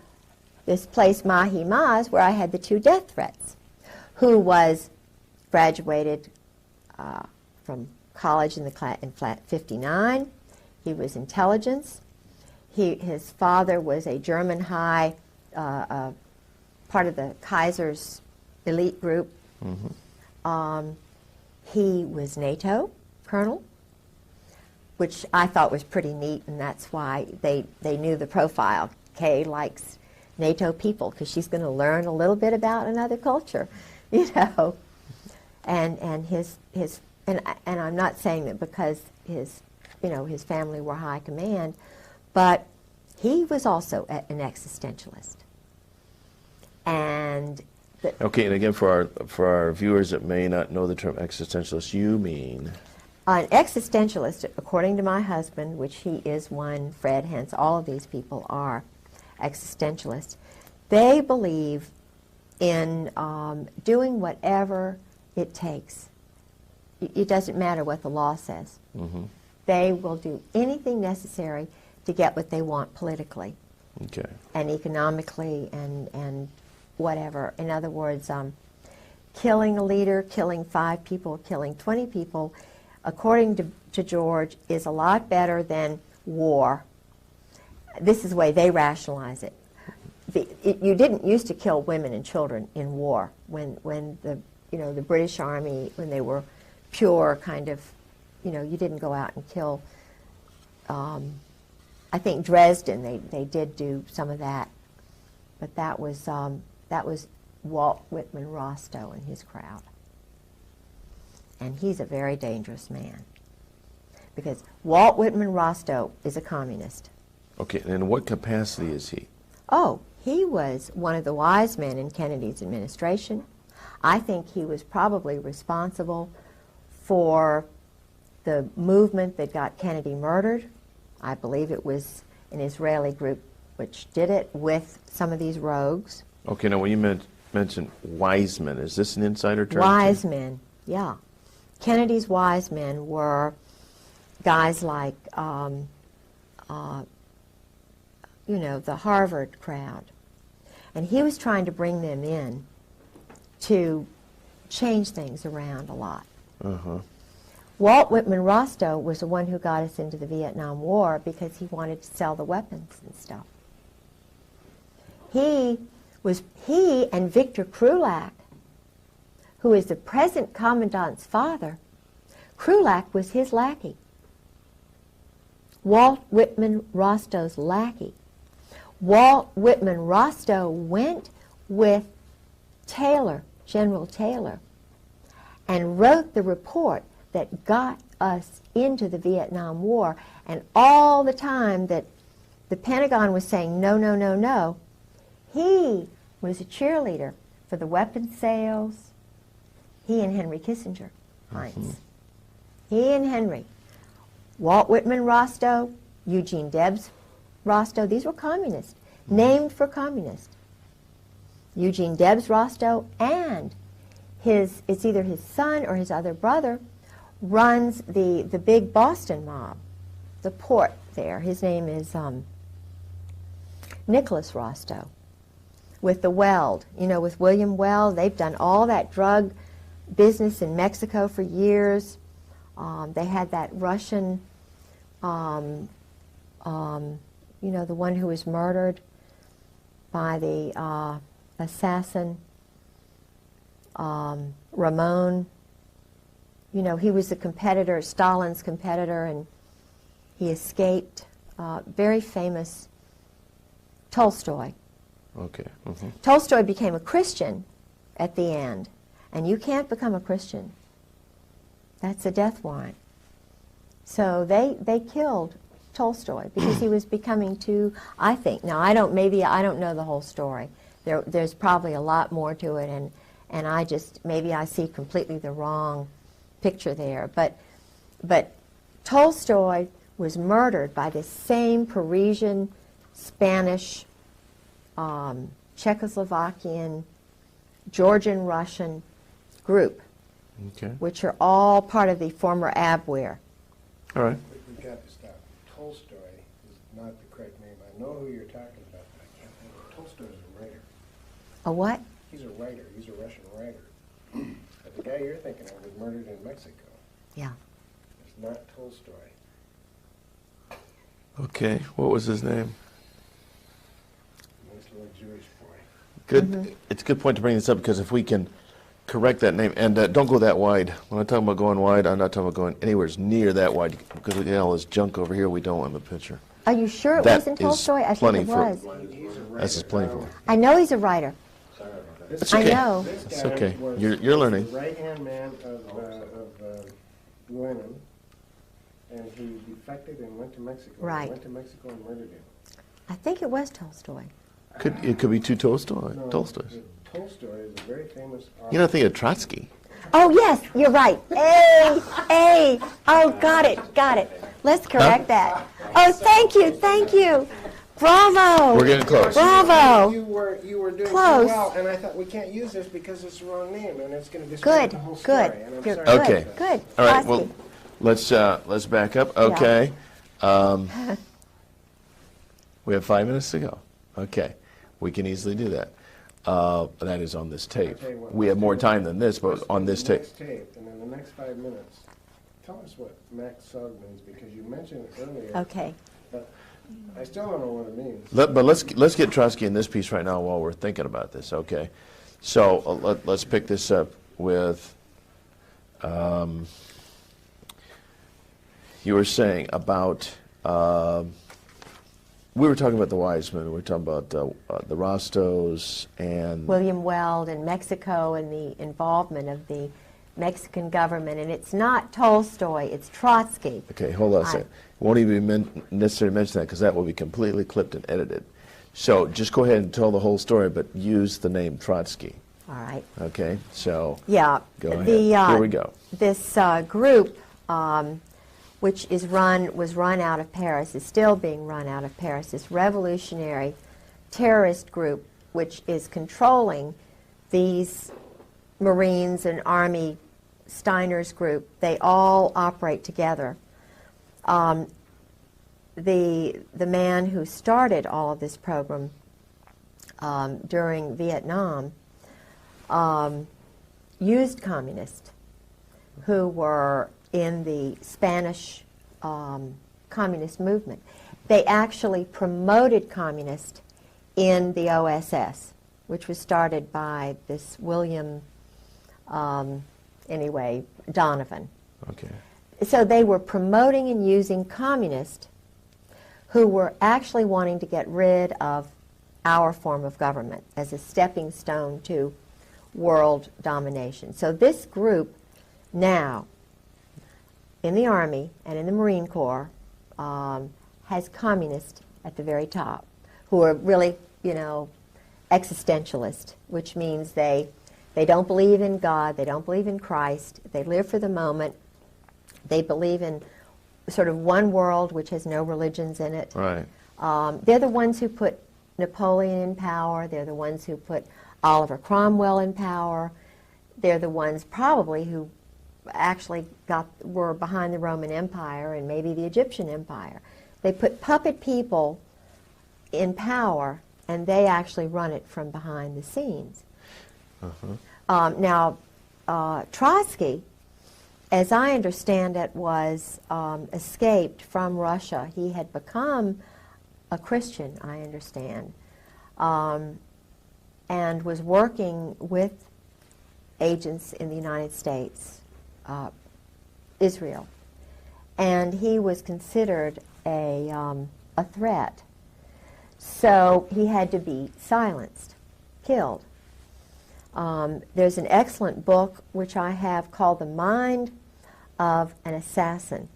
this place, Mahi Maz, where I had the 2 death threats, who was graduated from college in flat 59. He was intelligence. His father was a German high, part of the Kaiser's elite group. Mm-hmm. He was NATO colonel, which I thought was pretty neat, and that's why they knew the profile. Kay likes NATO people because she's going to learn a little bit about another culture, you know. And I'm not saying that because his family were high command, but he was also an existentialist. And okay, and again, for our viewers that may not know the term existentialist, you mean? An existentialist, according to my husband, which he is one, Fred Hentz, all of these people are existentialists. They believe in doing whatever it takes. It doesn't matter what the law says. Mm-hmm. They will do anything necessary to get what they want politically. Okay. And economically and whatever. In other words, killing a leader, killing 5 people, killing 20 people, according to George, is a lot better than war. This is the way they rationalize it. You didn't used to kill women and children in war when the British Army, when they were pure kind of, you didn't go out and kill. I think Dresden, they did do some of that, but that was That was Walt Whitman Rostow and his crowd. And he's a very dangerous man, because Walt Whitman Rostow is a communist. Okay, and in what capacity is he? Oh, he was one of the wise men in Kennedy's administration. I think he was probably responsible for the movement that got Kennedy murdered. I believe it was an Israeli group which did it with some of these rogues. Okay, now when you mentioned wise men, is this an insider term? Wise men, yeah. Kennedy's wise men were guys like, you know, the Harvard crowd. And he was trying to bring them in to change things around a lot. Uh-huh. Walt Whitman Rostow was the one who got us into the Vietnam War because he wanted to sell the weapons and stuff. He and Victor Krulak, who is the present commandant's father, Krulak was his lackey. Walt Whitman Rostow's lackey. Walt Whitman Rostow went with Taylor, General Taylor, and wrote the report that got us into the Vietnam War. And all the time that the Pentagon was saying no, no, no, no, he was a cheerleader for the weapons sales. He and Henry Kissinger, Heinz. He and Henry. Walt Whitman Rostow, Eugene Debs Rostow, these were communists, named for communists. Eugene Debs Rostow and it's either his son or his other brother, runs the big Boston mob, the port there. His name is Nicholas Rostow. With the Weld, you know, with William Weld, they've done all that drug business in Mexico for years. They had that Russian, you know, the one who was murdered by the assassin, Ramon. You know, he was a competitor, Stalin's competitor, and he escaped. Very famous Tolstoy. Okay. Mm-hmm. Tolstoy became a Christian at the end, and you can't become a Christian. That's a death warrant. So they killed Tolstoy because he was becoming too, I think, now I don't know the whole story. There's probably a lot more to it, and I just, maybe I see completely the wrong picture there. But Tolstoy was murdered by this same Parisian, Spanish, Czechoslovakian, Georgian, Russian group, Okay. which are all part of the former Abwehr. All right. We've got to stop. Tolstoy is not the correct name. I know who you're talking about, but I can't think of it. Tolstoy is a writer. A what? He's a writer. He's a Russian writer. But the guy you're thinking of was murdered in Mexico. Yeah. It's not Tolstoy. Okay. What was his name? Nice little Jewish boy. Good. It's a good point to bring this up, because if we can correct that name, and don't go that wide. When I'm talking about going wide, I'm not talking about going anywhere near that wide, because we got all this junk over here we don't want in the picture. Are you sure it That wasn't is Tolstoy? I think plenty it for- was. He's a writer. That's just plain for. I know he's a writer. Sorry about that. That's I okay. know. This That's guy okay. was You're learning. the right-hand man of Lenin, and he defected and went to Mexico. Right. He went to Mexico and murdered him. I think it was Tolstoy. It could be two Tolstoys. No, Tolstoys. Tolstoy is a very famous author. You're not thinking of Trotsky. Oh, yes, you're right. A. Oh, got it. Let's correct that. Oh, thank you. Bravo. We're getting close. Bravo. You were doing Close. so well, and I thought we can't use this because it's the wrong name, and it's going to discredit the whole story. Good. And I'm You're sorry good. about Okay. that. Good. All right. Trotsky. Well, let's back up. Okay. We have 5 minutes to go. Okay. We can easily do that. That is on this tape. I'll tell you what, We have more time than this, but on this tape. Next tape, and in the next 5 minutes, tell us what Max Sug means, because you mentioned it earlier. Okay. But I still don't know what it means. But let's get Trotsky in this piece right now while we're thinking about this. Okay. So let's pick this up with. You were saying about We were talking about the wise men. We were talking about the Rostos and William Weld in Mexico and the involvement of the Mexican government. And it's not Tolstoy, it's Trotsky. Okay, hold on a second. Won't even be necessary to mention that because that will be completely clipped and edited. So just go ahead and tell the whole story, but use the name Trotsky. All right. Okay, so Yeah. go ahead. Here we go. This group, which was run out of Paris, is still being run out of Paris, this revolutionary terrorist group which is controlling these Marines and Army Steiner's group. They all operate together. The man who started all of this program during Vietnam used communists who were in the Spanish communist movement. They actually promoted communists in the OSS, which was started by this William, Donovan. Okay. So they were promoting and using communists who were actually wanting to get rid of our form of government as a stepping stone to world domination. So this group now in the Army and in the Marine Corps has communists at the very top who are really, existentialist, which means they don't believe in God, they don't believe in Christ, they live for the moment, they believe in sort of one world which has no religions in it. Right. They're the ones who put Napoleon in power, they're the ones who put Oliver Cromwell in power, they're the ones probably who actually were behind the Roman Empire and maybe the Egyptian Empire. They put puppet people in power and they actually run it from behind the scenes. Now, Trotsky, as I understand it, was escaped from Russia. He had become a Christian, I understand, and was working with agents in the United States, Israel. And he was considered a threat. So he had to be silenced, killed. There's an excellent book which I have called The Mind of an Assassin,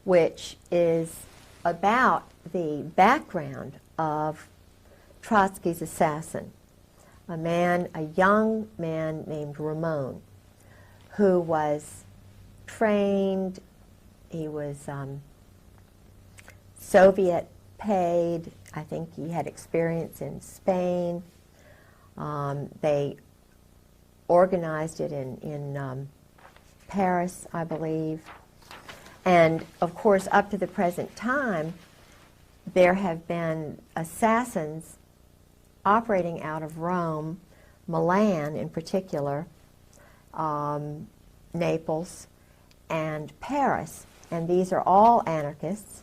which is about the background of Trotsky's assassin, a young man named Ramon, who was trained, he was Soviet paid, I think he had experience in Spain. They organized it in Paris, I believe. And of course, up to the present time, there have been assassins operating out of Rome, Milan in particular, Naples, and Paris. And these are all anarchists,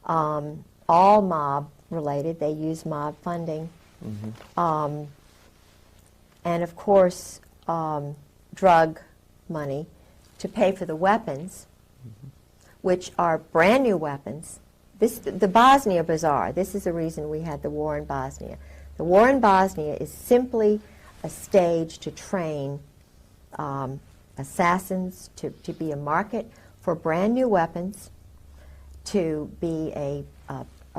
all mob related. They use mob funding. And of course, drug money to pay for the weapons, which are brand new weapons. The Bosnia Bazaar, this is the reason we had the war in Bosnia. The war in Bosnia is simply a stage to train assassins, to be a market for brand new weapons, to be a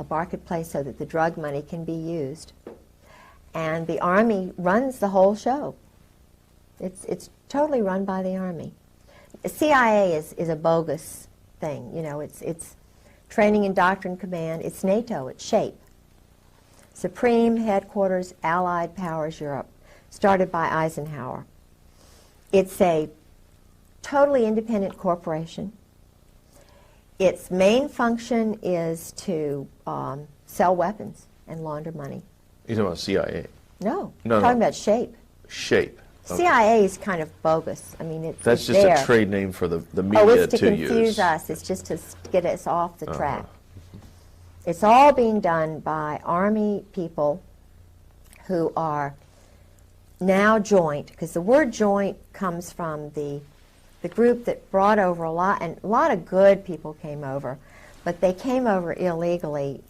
marketplace so that the drug money can be used. And the Army runs the whole show. It's totally run by the Army. The CIA is a bogus thing. It's Training and Doctrine Command. It's NATO. It's SHAPE. Supreme Headquarters Allied Powers Europe, started by Eisenhower. It's a totally independent corporation. Its main function is to sell weapons and launder money. You're talking about CIA? No, No, talking no. about SHAPE. SHAPE. Okay. CIA is kind of bogus. I mean, That's it's just there. a trade name for the media Oh, it's to use. confuse us. It's just to get us off the track. It's all being done by Army people who are now joint, because the word joint comes from the group that brought over a lot of good people came over, but they came over illegally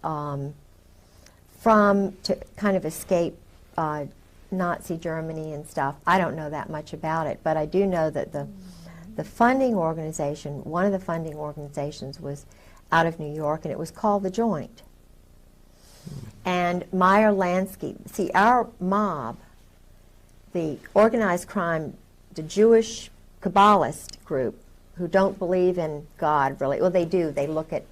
to kind of escape Nazi Germany and stuff. I don't know that much about it, but I do know that the funding organization, one of the funding organizations was out of New York, and it was called The Joint. And Meyer Lansky, see, our mob, the organized crime, the Jewish Kabbalist group, who don't believe in God, really. Well, they do. They look at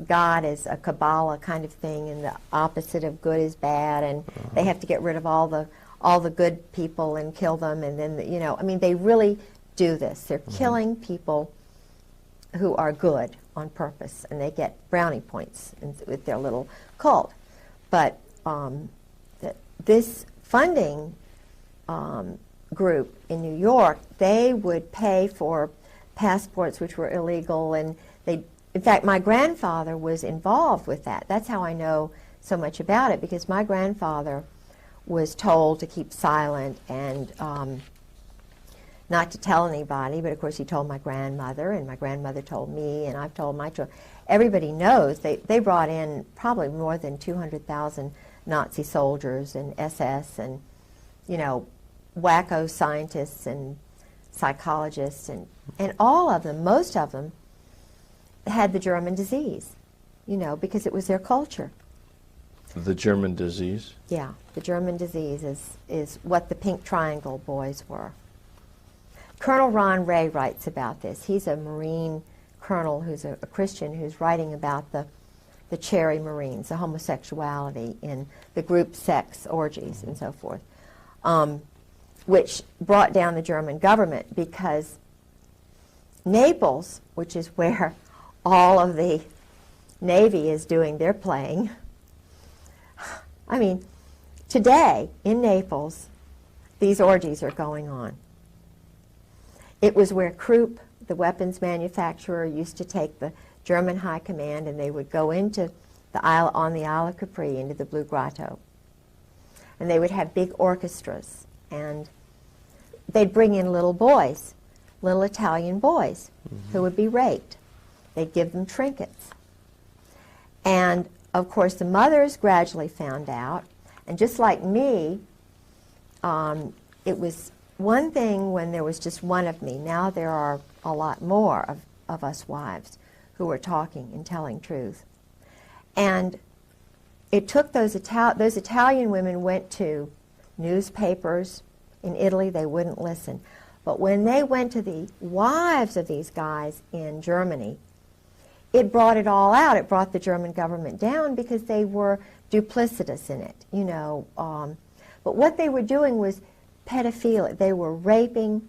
God as a Kabbalah kind of thing, and the opposite of good is bad, and they have to get rid of all the good people and kill them, and then, you know, I mean, they really do this. They're killing people who are good on purpose, and they get brownie points with their little cult. But this funding group in New York, they would pay for passports which were illegal, and in fact, my grandfather was involved with that. That's how I know so much about it, because my grandfather was told to keep silent and not to tell anybody, but of course he told my grandmother, and my grandmother told me, and I've told my children. Everybody knows they brought in probably more than 200,000 Nazi soldiers and SS and, you know, wacko scientists and psychologists, and all of them, most of them, had the German disease, you know, because it was their culture. The German disease? Yeah, the German disease is what the Pink Triangle boys were. Colonel Ron Ray writes about this. He's a Marine colonel who's a Christian who's writing about the Cherry Marines, the homosexuality in the group sex orgies and so forth, which brought down the German government, because Naples, which is where all of the Navy is doing their playing. I mean, today in Naples, these orgies are going on. It was where Krupp, the weapons manufacturer, used to take the German high command, and they would go into the Isle, on the Isle of Capri, into the Blue Grotto. And they would have big orchestras, and they'd bring in little boys, little Italian boys, who would be raped. They'd give them trinkets. And, of course, the mothers gradually found out, and just like me, it was one thing when there was just one of me. Now there are a lot more of us wives who are talking and telling truth. And it took those Italian women went to newspapers in Italy. They wouldn't listen. But when they went to the wives of these guys in Germany, it brought it all out. It brought the German government down because they were duplicitous in it, you know. But what they were doing was pedophilia. They were raping,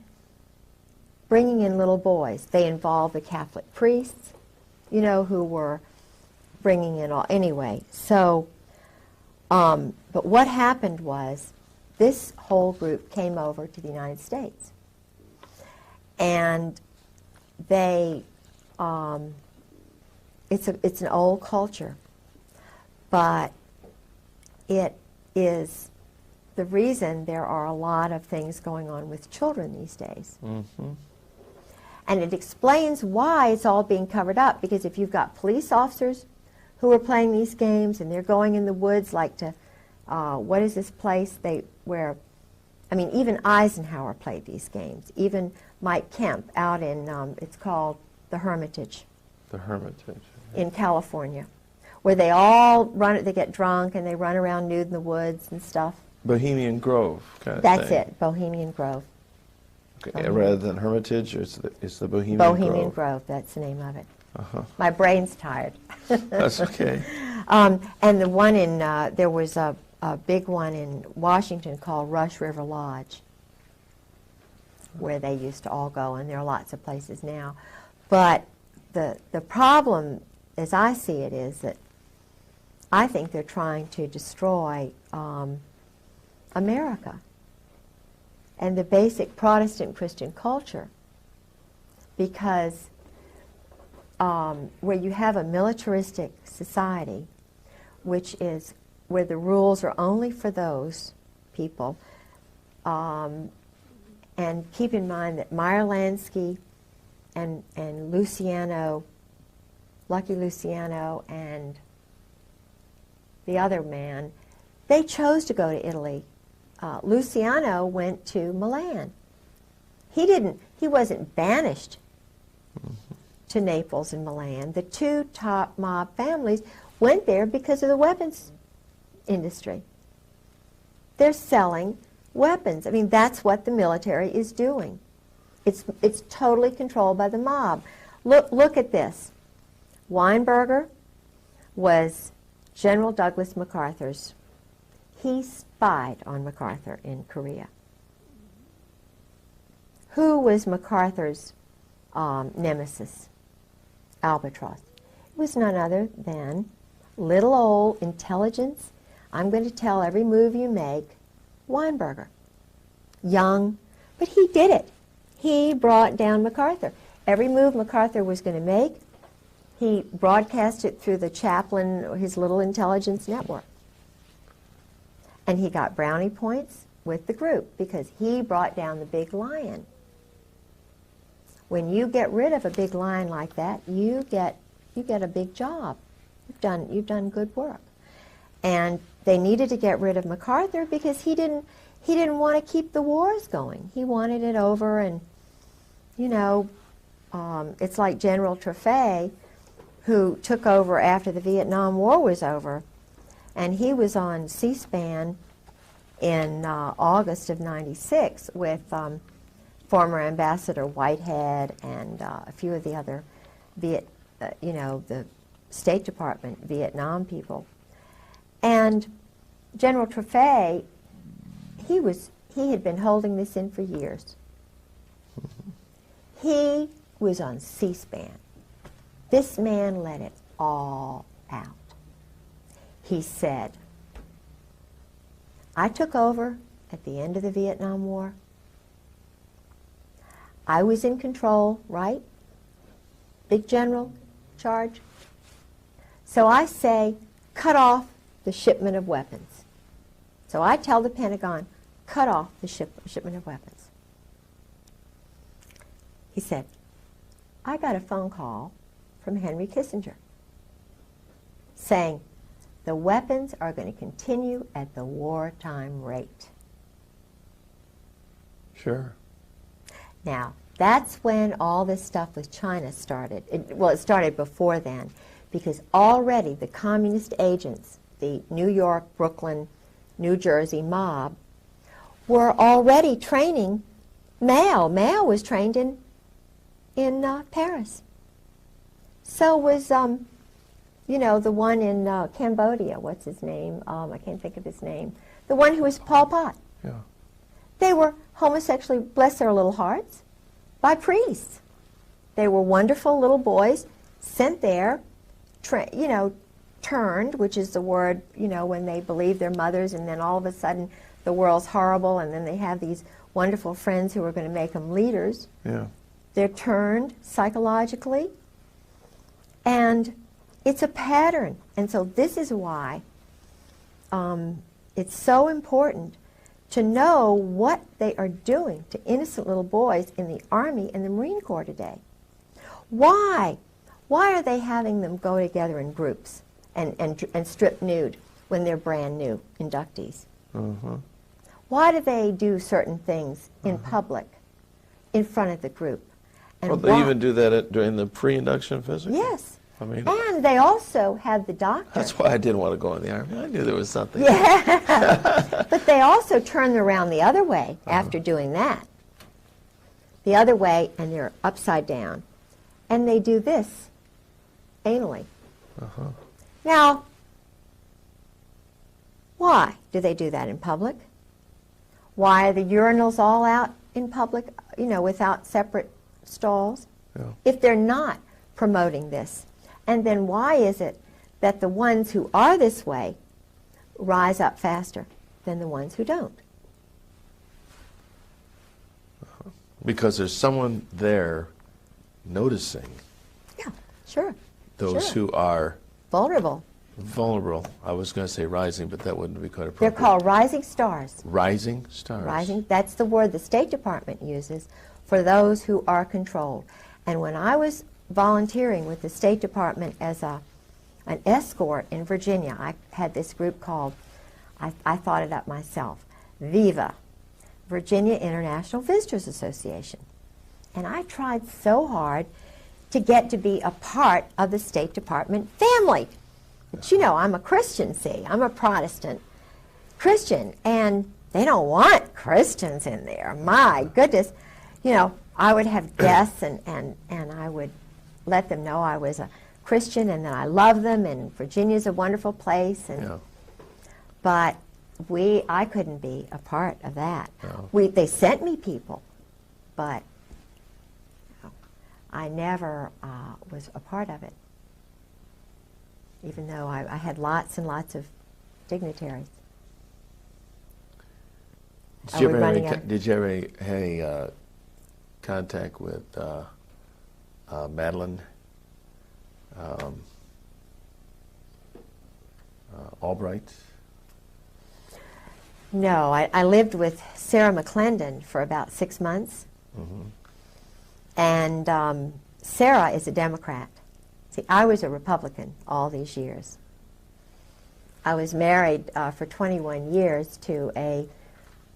bringing in little boys. They involved the Catholic priests, you know, who were bringing in all. Anyway, so, but what happened was this whole group came over to the United States. And they, it's an old culture, but it is the reason there are a lot of things going on with children these days. And it explains why it's all being covered up, because if you've got police officers who are playing these games and they're going in the woods like to, what is this place where, I mean, even Eisenhower played these games. Even Mike Kemp out in, it's called the Hermitage. The Hermitage. In California, where they all they get drunk and they run around nude in the woods and stuff. Bohemian Grove kind of That's thing. it, Bohemian Grove. Okay, rather than Hermitage, it's the Bohemian Grove. Bohemian Grove, that's the name of it. My brain's tired. That's okay. And the one in, there was a big one in Washington called Rush River Lodge, where they used to all go, and there are lots of places now. But the problem, as I see it, is that I think they're trying to destroy America and the basic Protestant Christian culture, because where you have a militaristic society, which is where the rules are only for those people, and keep in mind that Meyer Lansky and Lucky Luciano, and the other man, they chose to go to Italy. Luciano went to Milan. He wasn't banished to Naples and Milan. The two top mob families went there because of the weapons industry. They're selling weapons. I mean, that's what the military is doing. It's totally controlled by the mob. Look at this. Weinberger was General Douglas MacArthur's. He spied on MacArthur in Korea. Who was MacArthur's nemesis? Albatross. It was none other than little old intelligence. I'm going to tell every move you make. Weinberger. Young, but he did it. He brought down MacArthur. Every move MacArthur was going to make, he broadcast it through the chaplain, his little intelligence network. And he got brownie points with the group because he brought down the big lion. When you get rid of a big lion like that, you get a big job. You've done good work. And they needed to get rid of MacArthur because he didn't want to keep the wars going. He wanted it over, and it's like General Trefay, who took over after the Vietnam War was over, and he was on C-SPAN in August of '96 with former Ambassador Whitehead and a few of the other the State Department Vietnam people. And General Trefay, he had been holding this in for years. He was on C-SPAN. This man let it all out. He said, I took over at the end of the Vietnam War. I was in control, right? Big general, charge. So I say, cut off the shipment of weapons. So I tell the Pentagon, cut off the shipment of weapons. He said, I got a phone call from Henry Kissinger saying the weapons are going to continue at the wartime rate. Sure. Now, that's when all this stuff with China started. It started before then, because already the communist agents, the New York, Brooklyn, New Jersey mob, were already training Mao. Mao was trained in Paris. So was, the one in Cambodia. What's his name? I can't think of his name. The one who was Pol Pot. Yeah. They were homosexually, bless their little hearts, by priests. They were wonderful little boys sent there, turned, which is the word, when they believe their mothers, and then all of a sudden the world's horrible, and then they have these wonderful friends who are going to make them leaders. Yeah. They're turned psychologically, and it's a pattern. And so this is why it's so important to know what they are doing to innocent little boys in the Army and the Marine Corps today. Why? Why are they having them go together in groups and strip nude when they're brand new inductees? Uh-huh. Why do they do certain things in public, in front of the group? And Well, they even do that during the pre-induction physical? Yes. I mean, And they also have the doctor. that's why I didn't want to go in the Army. I knew there was something. Yeah. But they also turn around the other way after doing that. The other way, and they're upside down. And they do this anally. Uh-huh. Now, why do they do that in public? Why are the urinals all out in public, without separate stalls? Yeah. If they're not promoting this. And then why is it that the ones who are this way rise up faster than the ones who don't? Because there's someone there noticing Yeah, sure. those Sure. who are Vulnerable. vulnerable. I was going to say rising, but that wouldn't be quite They're appropriate. called rising stars. Rising stars. Rising, that's the word the State Department uses for those who are controlled. And when I was volunteering with the State Department as a an escort in Virginia. I had this group called, I thought it up myself, VIVA, Virginia International Visitors Association. And I tried so hard to get to be a part of the State Department family. But you know, I'm a Christian, see, I'm a Protestant Christian, and they don't want Christians in there. My goodness. You know, I would have guests, and I would let them know I was a Christian and that I love them, and Virginia's a wonderful place. And Yeah. But I couldn't be a part of that. No. They sent me people, but I never was a part of it, even though I had lots and lots of dignitaries. Did you ever have any contact with Madeline Albright? No, I lived with Sarah McClendon for about 6 months. Mm-hmm. And Sarah is a Democrat. See, I was a Republican all these years. I was married for 21 years to a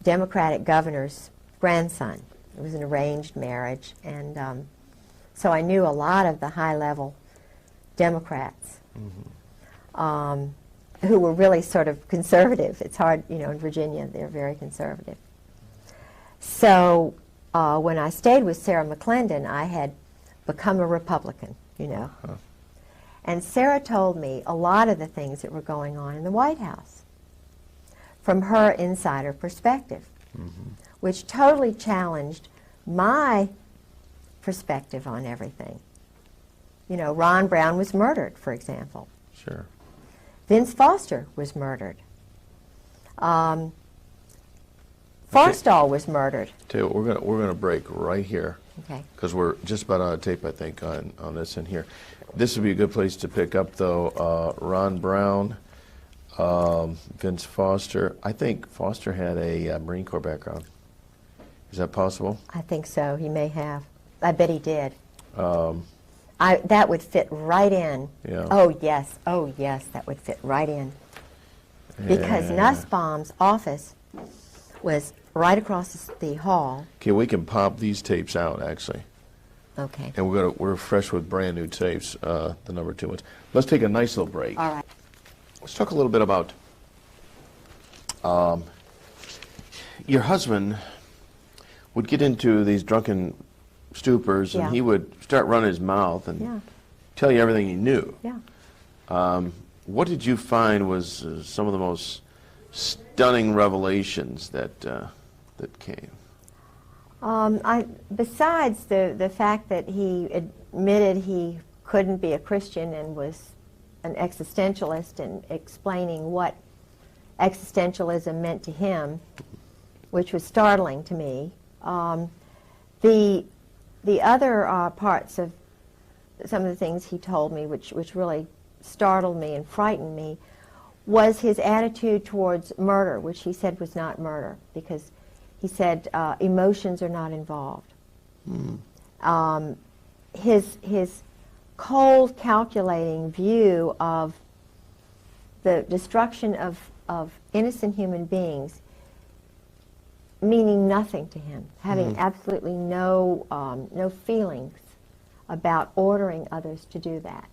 Democratic governor's grandson. It was an arranged marriage, and so I knew a lot of the high-level Democrats who were really sort of conservative. It's hard, you know, in Virginia, they're very conservative. So when I stayed with Sarah McClendon, I had become a Republican, you know. And Sarah told me a lot of the things that were going on in the White House from her insider perspective, which totally challenged my perspective on everything. You know, Ron Brown was murdered, for example. Sure. Vince Foster was murdered. Forstall was murdered. Tell you what, we're gonna break right here. Okay. Because we're just about out of tape, I think, on this in here. This would be a good place to pick up, though. Ron Brown, Vince Foster. I think Foster had a Marine Corps background. Is that possible? I think so. He may have. I bet he did. That would fit right in. Yeah. Oh, yes. Oh, yes, that would fit right in. Because Nussbaum's office was right across the hall. Okay, we can pop these tapes out, actually. Okay. And we're fresh with brand new tapes, the number 2 ones. Let's take a nice little break. All right. Let's talk a little bit about your husband would get into these drunken stupors, and Yeah. he would start running his mouth and Yeah. tell you everything he knew. Yeah. What did you find was some of the most stunning revelations that came? Besides the fact that he admitted he couldn't be a Christian and was an existentialist and explaining what existentialism meant to him, which was startling to me. The other parts of some of the things he told me, which really startled me and frightened me, was his attitude towards murder, which he said was not murder, because he said emotions are not involved. His cold, calculating view of the destruction of innocent human beings meaning nothing to him, having absolutely no feelings about ordering others to do that.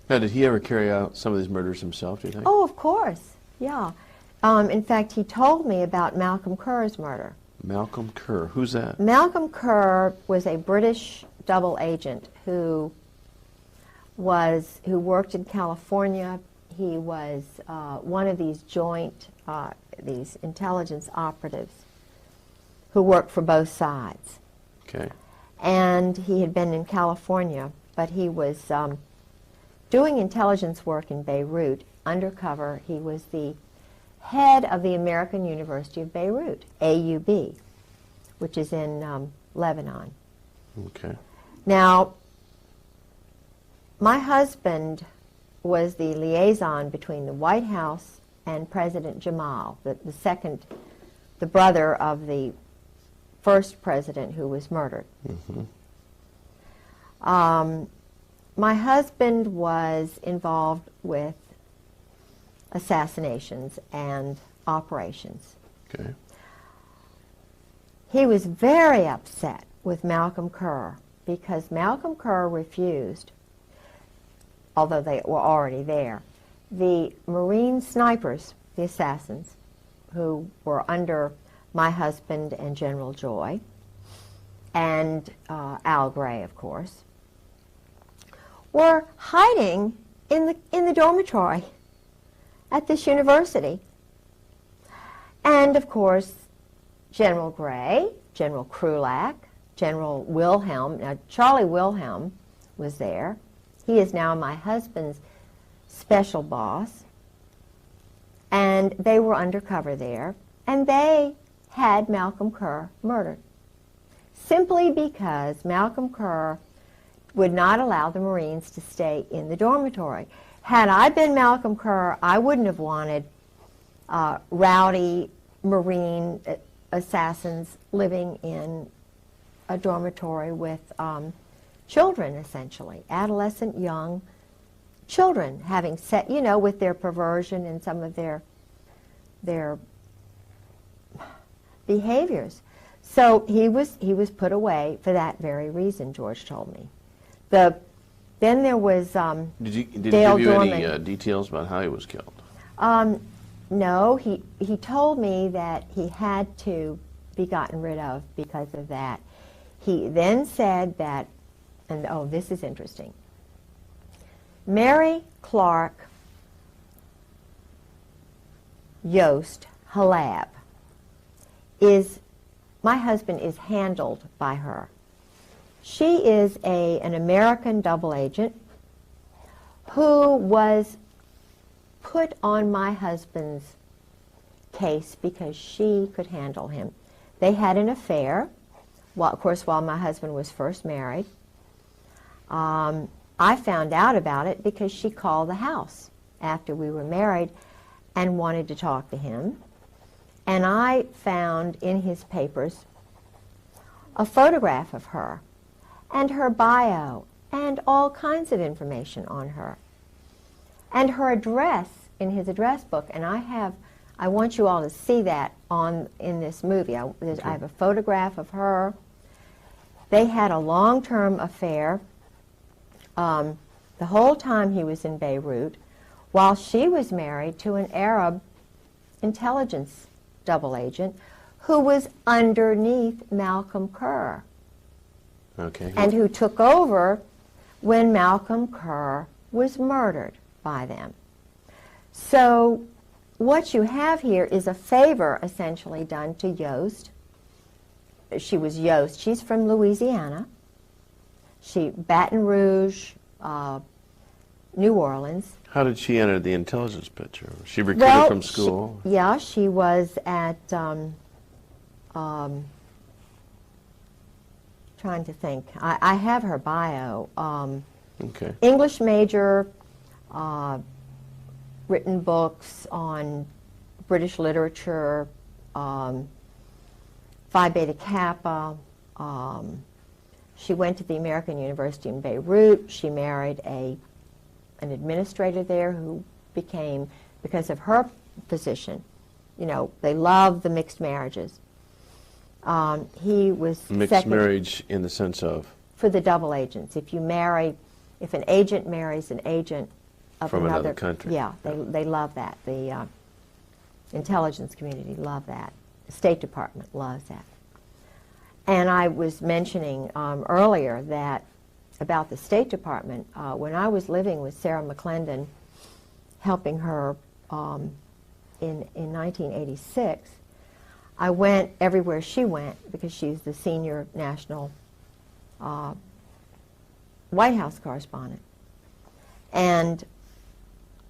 Now, did he ever carry out some of these murders himself, do you think? Oh, of course, yeah. In fact, he told me about Malcolm Kerr's murder. Malcolm Kerr, who's that? Malcolm Kerr was a British double agent who worked in California. He was one of these joint, these intelligence operatives who worked for both sides. Okay. And he had been in California, but he was doing intelligence work in Beirut, undercover. He was the head of the American University of Beirut, AUB, which is in Lebanon. Okay. Now, my husband was the liaison between the White House and President Jamal, the brother of the first president who was murdered. my husband was involved with assassinations and operations. Okay. He was very upset with Malcolm Kerr because Malcolm Kerr refused, although they were already there, the Marine snipers, the assassins, who were under my husband and General Joy, and Al Gray, of course, were hiding in the dormitory at this university. And, of course, General Gray, General Krulak, General Wilhelm, now Charlie Wilhelm was there. He is now my husband's special boss. And they were undercover there. And they had Malcolm Kerr murdered. Simply because Malcolm Kerr would not allow the Marines to stay in the dormitory. Had I been Malcolm Kerr, I wouldn't have wanted rowdy Marine assassins living in a dormitory with children, essentially, adolescent, young children, having set, you know, with their perversion and some of their behaviors. So he was put away for that very reason, George told me. Then there was Did he Dale give you any Dorman. details about how he was killed? No, he told me that he had to be gotten rid of because of that. He then said that, and oh, this is interesting, Mary Clark Yost Halab is, my husband is handled by her. She is an American double agent who was put on my husband's case because she could handle him. They had an affair, of course, while my husband was first married. I found out about it because she called the house after we were married and wanted to talk to him. And I found in his papers a photograph of her and her bio and all kinds of information on her. And her address in his address book, and I want you all to see that in this movie. I have a photograph of her. They had a long-term affair the whole time he was in Beirut, while she was married to an Arab intelligence double agent who was underneath Malcolm Kerr. Okay. And who took over when Malcolm Kerr was murdered by them. So what you have here is a favor essentially done to Yost. She was Yost. She's from Louisiana. Baton Rouge, New Orleans. How did she enter the intelligence picture? Was she recruited from school? She was at, trying to think. I have her bio. Okay. English major, written books on British literature, Phi Beta Kappa. She went to the American University in Beirut. She married an administrator there who became, because of her position, you know, they love the mixed marriages. He was Mixed marriage in the sense of? For the double agents. If an agent marries an agent of from another country. Yeah, they love that. The intelligence community love that. The State Department loves that. And I was mentioning earlier that about the State Department, when I was living with Sarah McClendon, helping her in 1986, I went everywhere she went because she's the senior national White House correspondent. And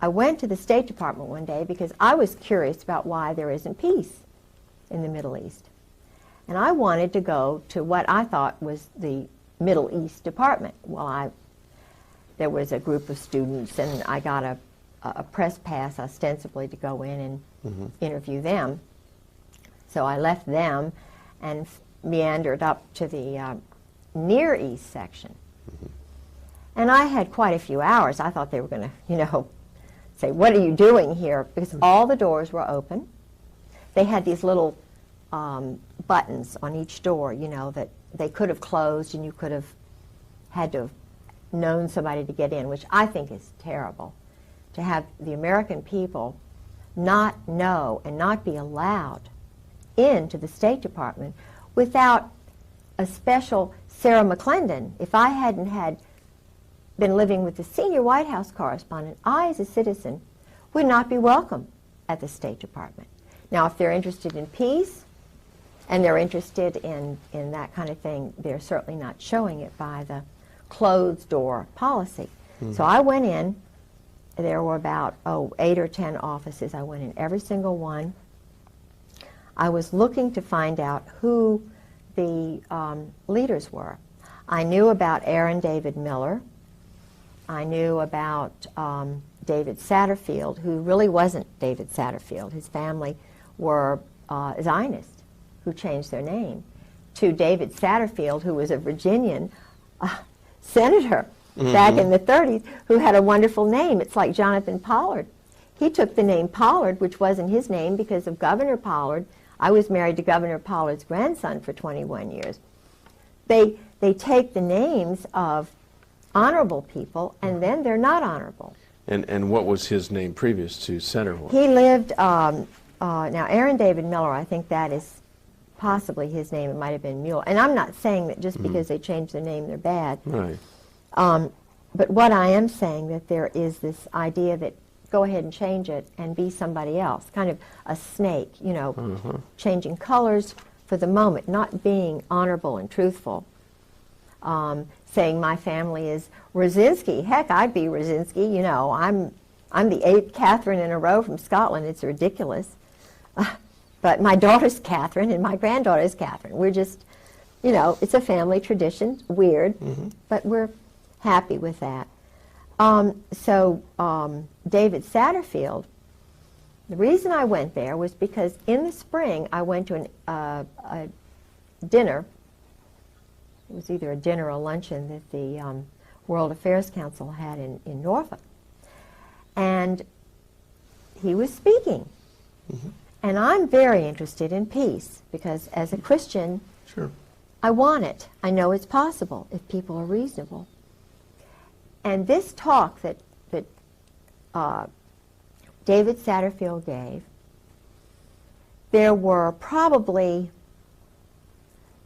I went to the State Department one day because I was curious about why there isn't peace in the Middle East. And I wanted to go to what I thought was the Middle East Department. Well, there was a group of students, and I got a press pass ostensibly to go in and interview them. So I left them and meandered up to the Near East section. And I had quite a few hours. I thought they were going to, say, what are you doing here? Because all the doors were open. They had these little buttons on each door, that they could have closed, and you could have had to have known somebody to get in, which I think is terrible, to have the American people not know and not be allowed into the State Department without a special Sarah McClendon. If I hadn't had been living with the senior White House correspondent, I, as a citizen, would not be welcome at the State Department. Now, if they're interested in peace and they're interested in that kind of thing, they're certainly not showing it by the closed door policy. So I went in. There were about 8 or 10 offices. I went in every single one. I was looking to find out who the leaders were. I knew about Aaron David Miller. I knew about David Satterfield, who really wasn't David Satterfield. His family were Zionists who changed their name to David Satterfield, who was a Virginian senator back in the 30s, who had a wonderful name. It's like Jonathan Pollard. He took the name Pollard, which wasn't his name, because of Governor Pollard. I was married to Governor Pollard's grandson for 21 years. They take the names of honorable people, and then they're not honorable. And what was his name previous to Senator? He lived, now Aaron David Miller, I think that is possibly his name. It might have been Mueller. And I'm not saying that just because they changed their name, they're bad. Right. But what I am saying, that there is this idea that go ahead and change it and be somebody else, kind of a snake, changing colors for the moment, not being honorable and truthful. Saying my family is Rosinski. Heck, I'd be Rosinski. I'm the 8th Katherine in a row from Scotland. It's ridiculous. But my daughter's Katherine and my granddaughter's Katherine. We're just, it's a family tradition. Weird, but we're happy with that. David Satterfield, the reason I went there was because in the spring I went to a dinner. It was either a dinner or a luncheon that the World Affairs Council had in Norfolk. And he was speaking. And I'm very interested in peace, because as a Christian, Sure. I want it. I know it's possible if people are reasonable. And this talk that David Satterfield gave, there were probably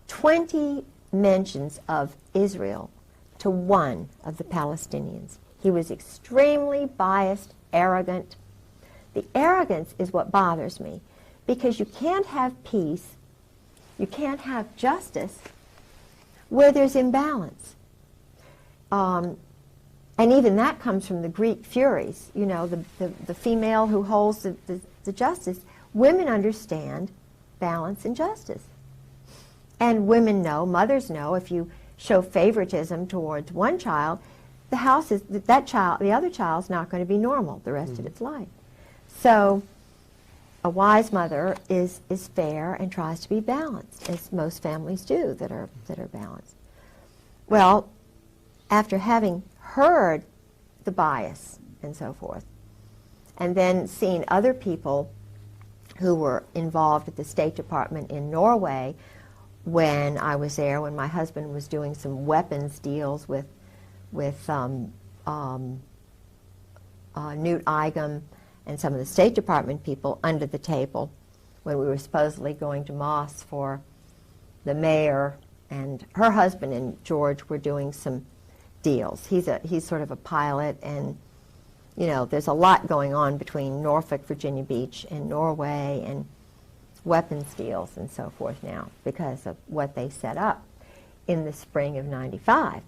20 mentions of Israel to one of the Palestinians. He was extremely biased, arrogant. The arrogance is what bothers me, because you can't have peace, you can't have justice where there's imbalance. And even that comes from the Greek Furies, the female who holds the justice. Women understand balance and justice. And women know, mothers know, if you show favoritism towards one child, the other child's not going to be normal the rest of its life. So a wise mother is fair and tries to be balanced, as most families do that are balanced. Well, after having heard the bias and so forth, and then seen other people who were involved at the State Department in Norway when I was there, when my husband was doing some weapons deals with Newt Eigum and some of the State Department people under the table, when we were supposedly going to Moss for the mayor, and her husband and George were doing some deals. He's sort of a pilot, and there's a lot going on between Norfolk, Virginia Beach, and Norway, and weapons deals and so forth now because of what they set up in the spring of '95.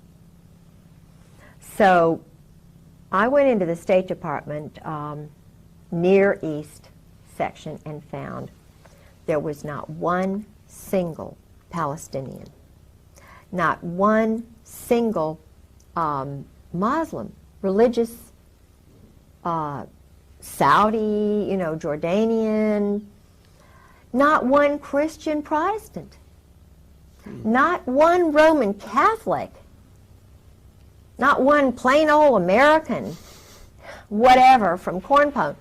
So I went into the State Department Near East section and found there was not one single Palestinian, not one single Muslim, religious, Saudi, Jordanian, not one Christian Protestant, not one Roman Catholic. Not one plain old American, whatever, from Corn Pone.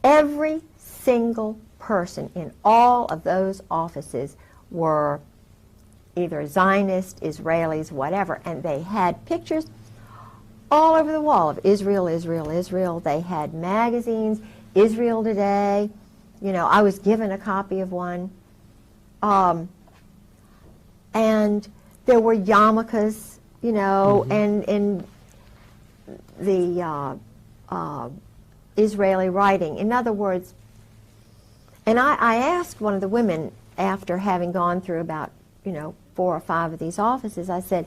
Every single person in all of those offices were either Zionist, Israelis, whatever, and they had pictures all over the wall of Israel, Israel, Israel. They had magazines, Israel Today. You know, I was given a copy of one. And there were yarmulkes, you know, and the Israeli writing. In other words, and I asked one of the women after having gone through about, you know, 4 or 5 of these offices, I said,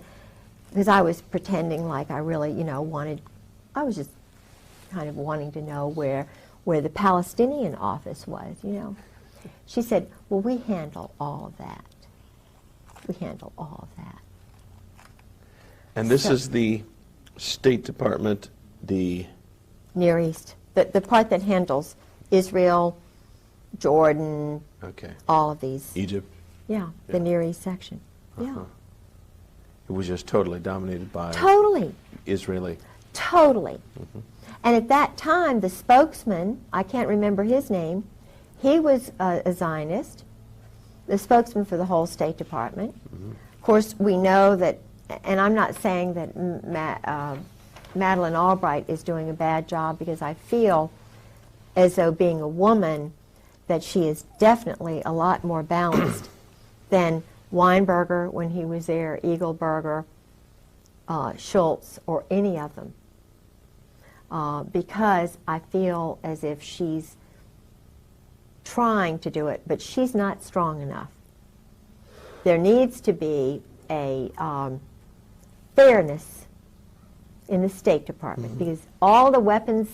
because I was pretending like I really, you know, I was just kind of wanting to know where the Palestinian office was, you know. She said, well, we handle all of that. We handle all of that. And this is the State Department, the Near East, the part that handles Israel, Jordan, all of these. Egypt. Yeah, the Near East section. Yeah. It was just totally dominated by Totally. Israeli. Totally. And at that time, the spokesman, I can't remember his name, he was a Zionist, the spokesman for the whole State Department. Of course, we know that, and I'm not saying that Madeleine Albright is doing a bad job, because I feel as though, being a woman, that she is definitely a lot more balanced than Weinberger when he was there, Eagleberger, Schultz, or any of them. Because I feel as if she's trying to do it, but she's not strong enough. There needs to be a fairness in the State Department, because all the weapons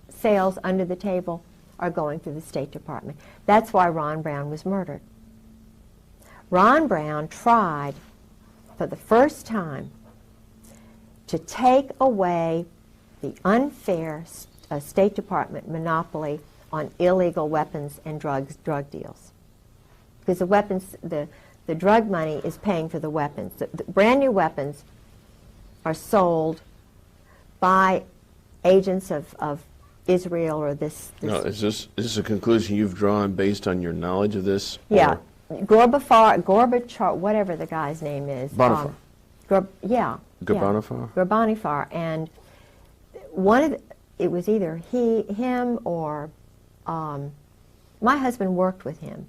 sales under the table are going through the State Department. That's why Ron Brown was murdered. Ron Brown tried for the first time to take away the unfair State Department monopoly on illegal weapons and drug deals. Because the weapons, the drug money is paying for the weapons. The brand new weapons are sold by agents of Israel or this. No, is this a conclusion you've drawn based on your knowledge of this? Yeah. Gorbachev, whatever the guy's name is. Bonifar. Gorbanifar. And one of it was either him or my husband worked with him.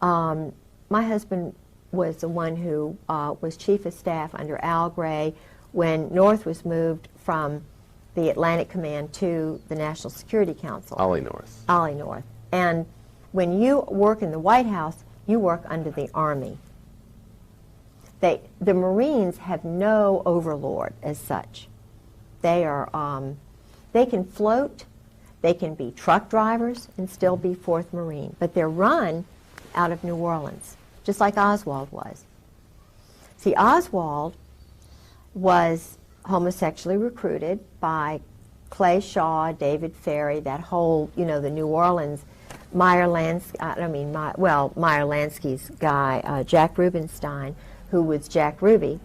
My husband was the one who was chief of staff under Al Gray when North was moved from the Atlantic Command to the National Security Council. Ollie North. Ollie North. And when you work in the White House, you work under the Army. The Marines have no overlord as such. They are, they can float, they can be truck drivers and still be 4th Marine, but they're run out of New Orleans, just like Oswald was. See, Oswald was homosexually recruited by Clay Shaw, David Ferry, that whole, you know, the New Orleans, Meyer Lansky's guy, Jack Rubenstein, who was Jack Ruby.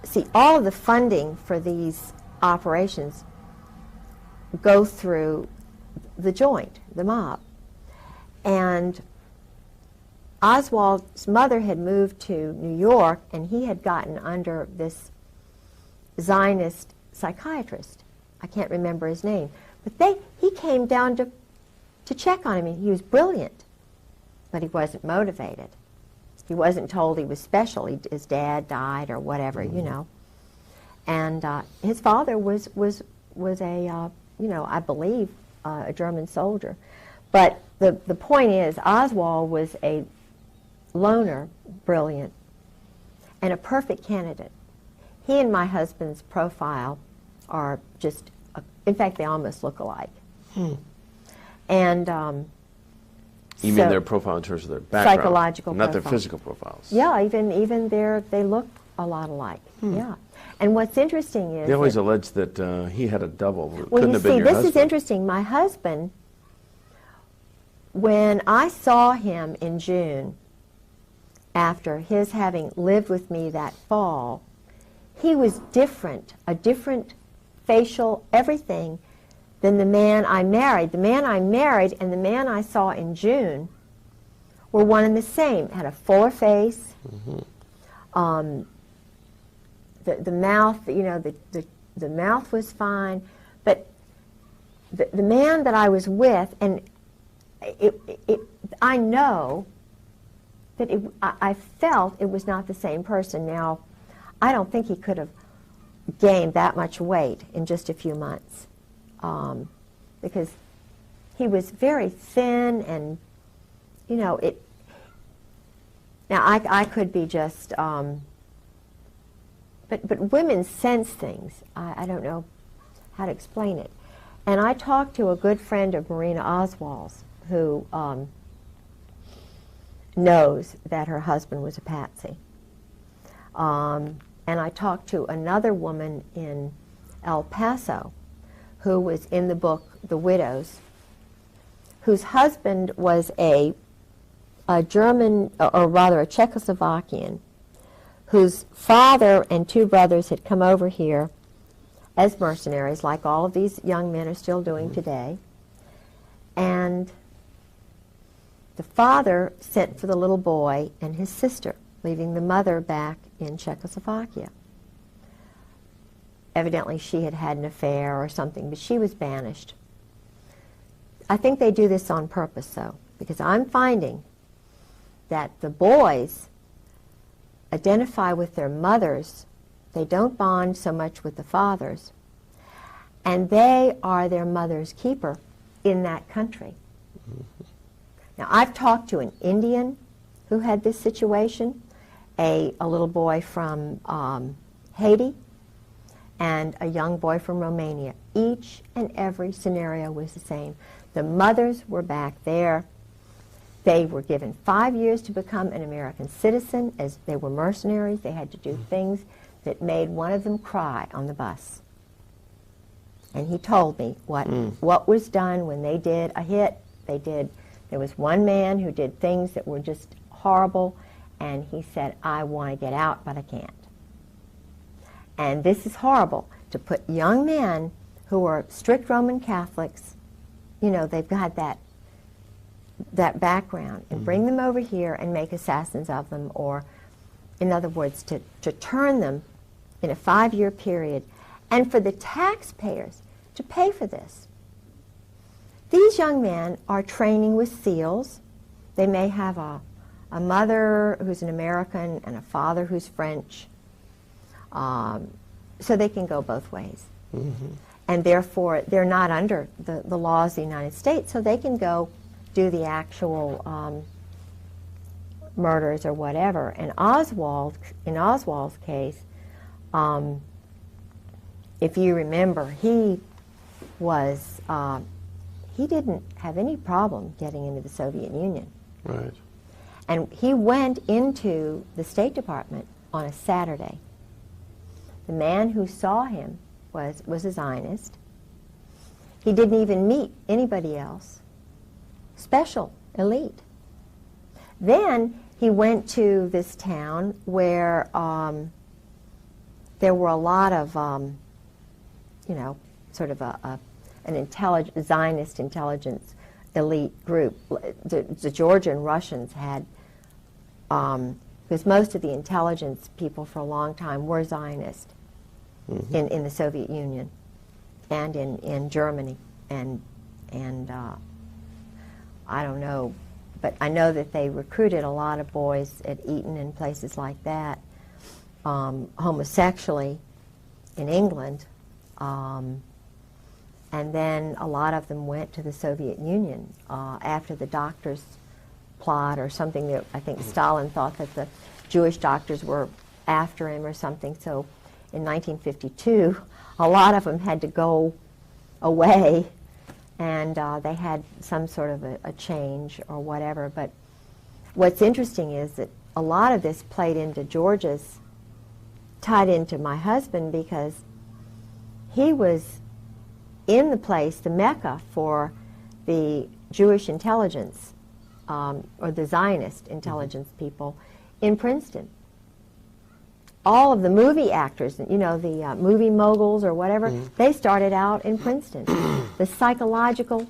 See, all of the funding for these operations go through the joint, the mob. And Oswald's mother had moved to New York, and he had gotten under this Zionist psychiatrist. I can't remember his name. But he came down to check on him. He was brilliant, but he wasn't motivated. He wasn't told he was special. His dad died or whatever, you know. And his father was a, you know, I believe, a German soldier. But the point is, Oswald was a loner, brilliant, and a perfect candidate. He and my husband's profile are just, in fact, they almost look alike. And you mean their profile in terms of their background? Psychological not profile. Their physical profiles. Yeah, even they look a lot alike. Yeah. And what's interesting is they always allege that he had a double. Well, Couldn't you have been see, your this husband. is interesting. My husband, when I saw him in June, after his having lived with me that fall, he was different, a different facial, everything, than the man I married. The man I married and the man I saw in June were one and the same. Had a fuller face. The mouth, you know, the mouth was fine, but the man that I was with, and I know that I felt it was not the same person. Now, I don't think he could have gained that much weight in just a few months, because he was very thin, and you know it. Now I could be just, but women sense things. I don't know how to explain it. And I talked to a good friend of Marina Oswald's who knows that her husband was a patsy. And I talked to another woman in El Paso who was in the book The Widows, whose husband was a German, or rather a Czechoslovakian, whose father and two brothers had come over here as mercenaries, like all of these young men are still doing today. And the father sent for the little boy and his sister, leaving the mother back in Czechoslovakia. Evidently she had had an affair or something, but she was banished. I think they do this on purpose, though, because I'm finding that the boys identify with their mothers. They don't bond so much with the fathers, and they are their mother's keeper in that country. Now, I've talked to an Indian who had this situation, a little boy from Haiti, and a young boy from Romania. Each and every scenario was the same. The mothers were back there. They were given 5 years to become an American citizen. As they were mercenaries, they had to do things that made one of them cry on the bus. And he told me what was done when they did a hit. There was one man who did things that were just horrible, and he said, I want to get out, but I can't. And this is horrible, to put young men who are strict Roman Catholics, you know, they've got that background, and bring them over here and make assassins of them, or, in other words, to turn them in a 5-year period, and for the taxpayers to pay for this. These young men are training with SEALs. They may have a mother who's an American and a father who's French, so they can go both ways. And therefore, they're not under the laws of the United States, so they can go do the actual murders or whatever. And in Oswald's case, if you remember, he didn't have any problem getting into the Soviet Union. Right. And he went into the State Department on a Saturday. The man who saw him was a Zionist. He didn't even meet anybody else. Special, elite. Then he went to this town where there were a lot of, you know, sort of an Zionist intelligence elite group. The Georgian Russians had, because most of the intelligence people for a long time were Zionist in the Soviet Union and in Germany. And I don't know, but I know that they recruited a lot of boys at Eton and places like that, homosexually in England. And then a lot of them went to the Soviet Union after the doctors' plot or something that I think Stalin thought that the Jewish doctors were after him or something. So in 1952, a lot of them had to go away, and they had some sort of a change or whatever. But what's interesting is that a lot of this played into tied into my husband, because he was in the place, the Mecca for the Jewish intelligence, or the Zionist intelligence people in Princeton. All of the movie actors, you know, the movie moguls or whatever, they started out in Princeton. The psychological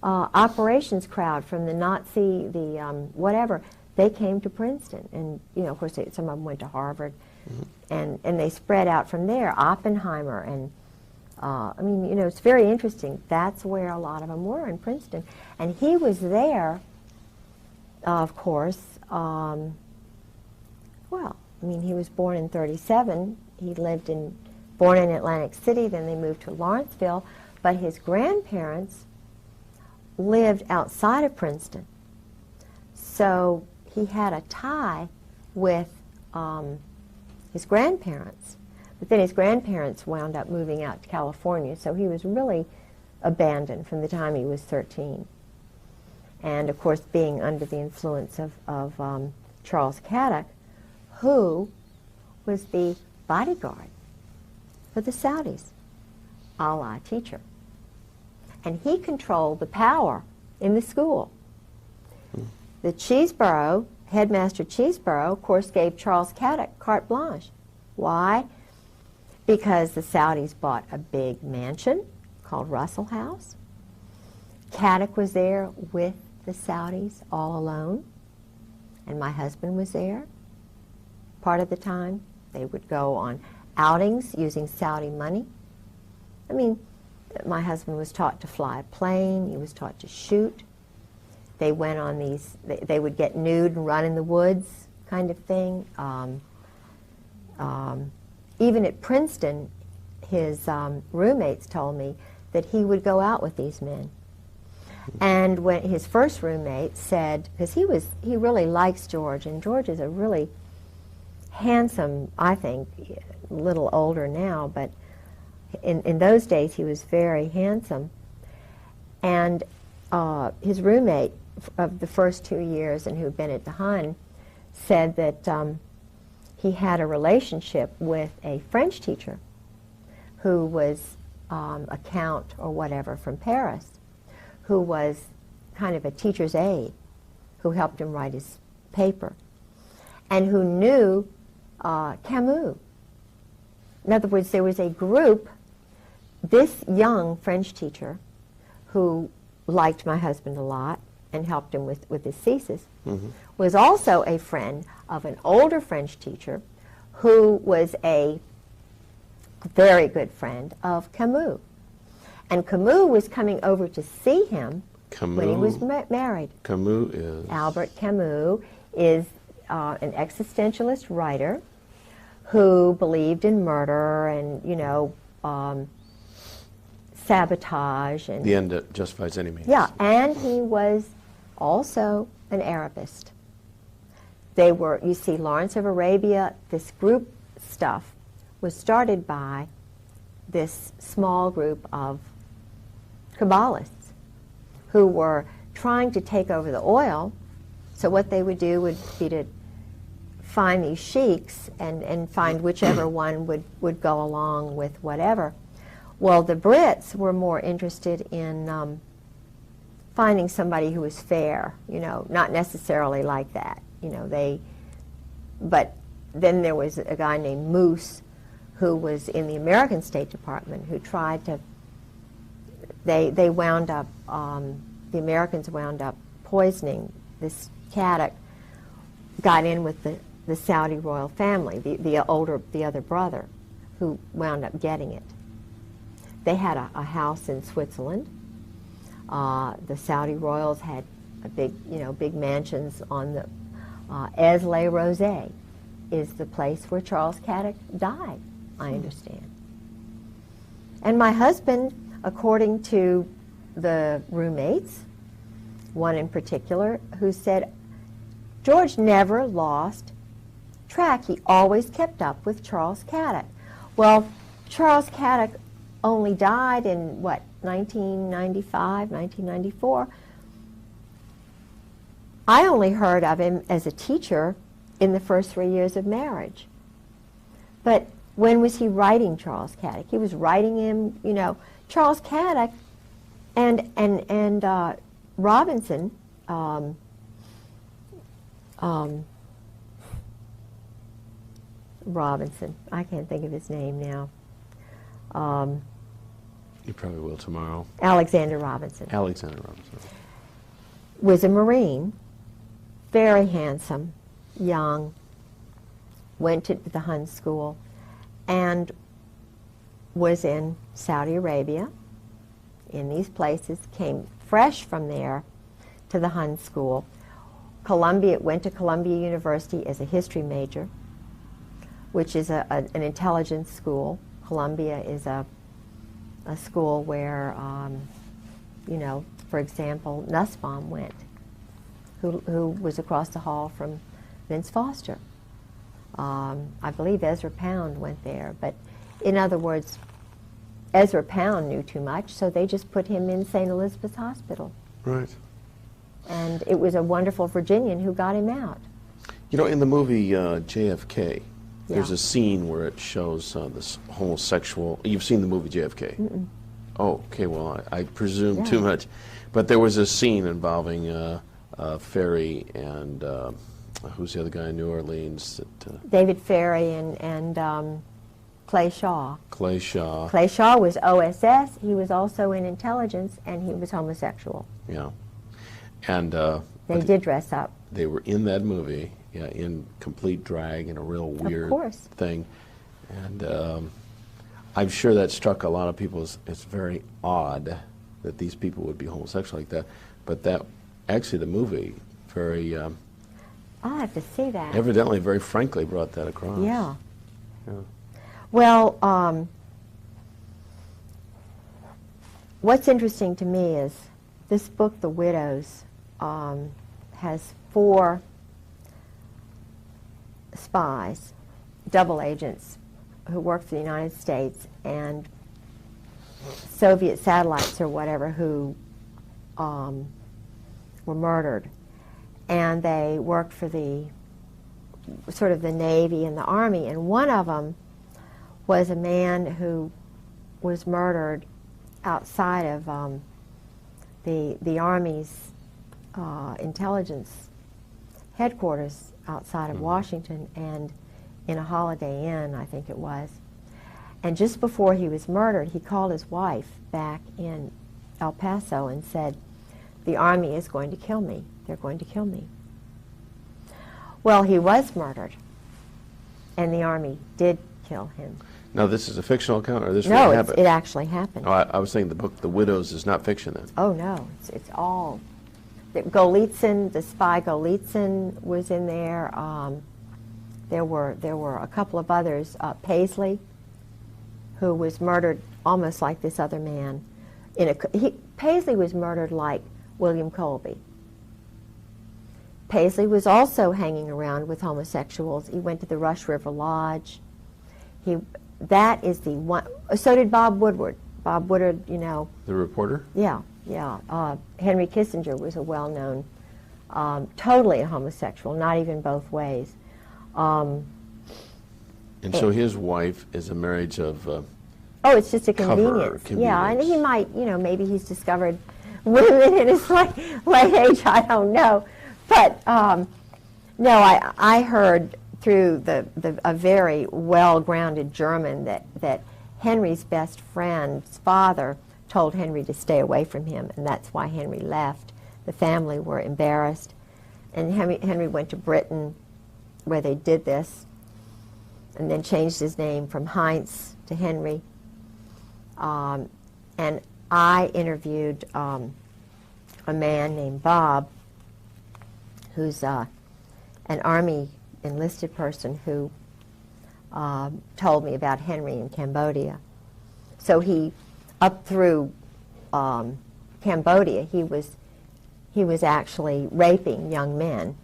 operations crowd from the Nazi, the whatever, they came to Princeton. And, you know, of course, some of them went to Harvard. And they spread out from there. Oppenheimer and, I mean, you know, it's very interesting. That's where a lot of them were, in Princeton. And he was there, of course, well, I mean, he was born in 37. He born in Atlantic City, then they moved to Lawrenceville. But his grandparents lived outside of Princeton. So he had a tie with his grandparents. But then his grandparents wound up moving out to California, so he was really abandoned from the time he was 13. And, of course, being under the influence of Charles Caddock, who was the bodyguard for the Saudis, a la teacher. And he controlled the power in the school. The Cheeseborough, Headmaster Cheeseborough, of course, gave Charles Caddock carte blanche. Why? Because the Saudis bought a big mansion called Russell House. Caddock was there with the Saudis all alone, and my husband was there. Part of the time, they would go on outings using Saudi money. I mean, my husband was taught to fly a plane. He was taught to shoot. They went on these, they would get nude and run in the woods kind of thing. Even at Princeton, his roommates told me that he would go out with these men. And when his first roommate said, because he really likes George, and George is a really handsome, I think, a little older now, but in those days he was very handsome. And his roommate of the first 2 years, and who had been at the Hun, said that he had a relationship with a French teacher who was a count or whatever from Paris, who was kind of a teacher's aide, who helped him write his paper, and who knew Camus. In other words, there was a group, this young French teacher, who liked my husband a lot and helped him with his thesis, was also a friend of an older French teacher who was a very good friend of Camus. And Camus was coming over to see him when he was married. Camus is? Albert Camus is an existentialist writer who believed in murder and, you know, sabotage. And The end that justifies any means. yeah, and he was also an Arabist. They were, you see, Lawrence of Arabia, this group stuff was started by this small group of Kabbalists who were trying to take over the oil. So what they would do would be to find these sheiks and find whichever one would go along with whatever. Well, the Brits were more interested in finding somebody who was fair, you know, not necessarily like that, you know, but then there was a guy named Moose who was in the American State Department who tried to, they wound up, the Americans wound up poisoning this Caddock, got in with the Saudi royal family, the other brother, who wound up getting it. They had a house in Switzerland. The Saudi royals had a big mansions on the Aix-les-Rosés is the place where Charles Caddock died, I understand. And my husband, according to the roommates, one in particular, who said, George never lost track. He always kept up with Charles Caddock. Well, Charles Caddock only died in, 1995, 1994. I only heard of him as a teacher in the first 3 years of marriage. But when was he writing Charles Caddock? He was writing him, you know, Charles Caddock and Robinson, Robinson. I can't think of his name now. You probably will tomorrow. Alexander Robinson. Alexander Robinson. Was a Marine, very handsome, young, went to the Hun school, and was in Saudi Arabia, in these places, came fresh from there to the Hun school. Went to Columbia University as a history major, which is an intelligence school. Columbia is a school where, you know, for example, Nussbaum went, who was across the hall from Vince Foster. I believe Ezra Pound went there, but in other words, Ezra Pound knew too much, so they just put him in St. Elizabeth's Hospital. Right. And it was a wonderful Virginian who got him out. You know, in the movie JFK, there's Yeah. a scene where it shows this homosexual. You've seen the movie JFK? Mm-mm. Oh, okay. Well, I presume Yeah. too much, but there was a scene involving Ferry and who's the other guy in New Orleans? That, David Ferry and Clay Shaw. Clay Shaw. Clay Shaw was OSS. He was also in intelligence, and he was homosexual. Yeah. And They did dress up. they were in that movie, yeah, in complete drag and a real weird course. thing. And I'm sure that struck a lot of people as it's very odd that these people would be homosexual like that. But that, actually, the movie very I'll have to see that. evidently, very frankly, brought that across. Yeah. Yeah. Well, what's interesting to me is this book, The Widows, has 4 spies, double agents, who worked for the United States, and Soviet satellites or whatever who were murdered. And they worked for the sort of the Navy and the Army, and one of them was a man who was murdered outside of the Army's intelligence headquarters outside of Washington, and in a Holiday Inn, I think it was. And just before he was murdered, he called his wife back in El Paso and said, "The Army is going to kill me. They're going to kill me." Well, he was murdered, and the Army did kill him. Now, this is a fictional account, or this No, really happened? it actually happened. Oh, I was saying the book, The Widows, is not fiction then. Oh, no, it's all. Golitsyn, the spy Golitsyn was in there. There were a couple of others. Paisley, who was murdered almost like this other man. Paisley was murdered like William Colby. Paisley was also hanging around with homosexuals. He went to the Rush River Lodge. That is the one. So did Bob Woodward. Bob Woodward, you know. The reporter? Yeah. Henry Kissinger was a well-known, totally a homosexual, not even both ways. And so his wife is a marriage of... Oh, it's just a Cover convenience. Yeah, and convenience. he might, you know, maybe he's discovered women in his late age, I don't know. But, no, I heard through a very well-grounded German that Henry's best friend's father told Henry to stay away from him, and that's why Henry left. The family were embarrassed, and Henry went to Britain, where they did this, and then changed his name from Heinz to Henry. And I interviewed a man named Bob, who's an Army enlisted person who told me about Henry in Cambodia. So he, up through Cambodia, he was actually raping young men.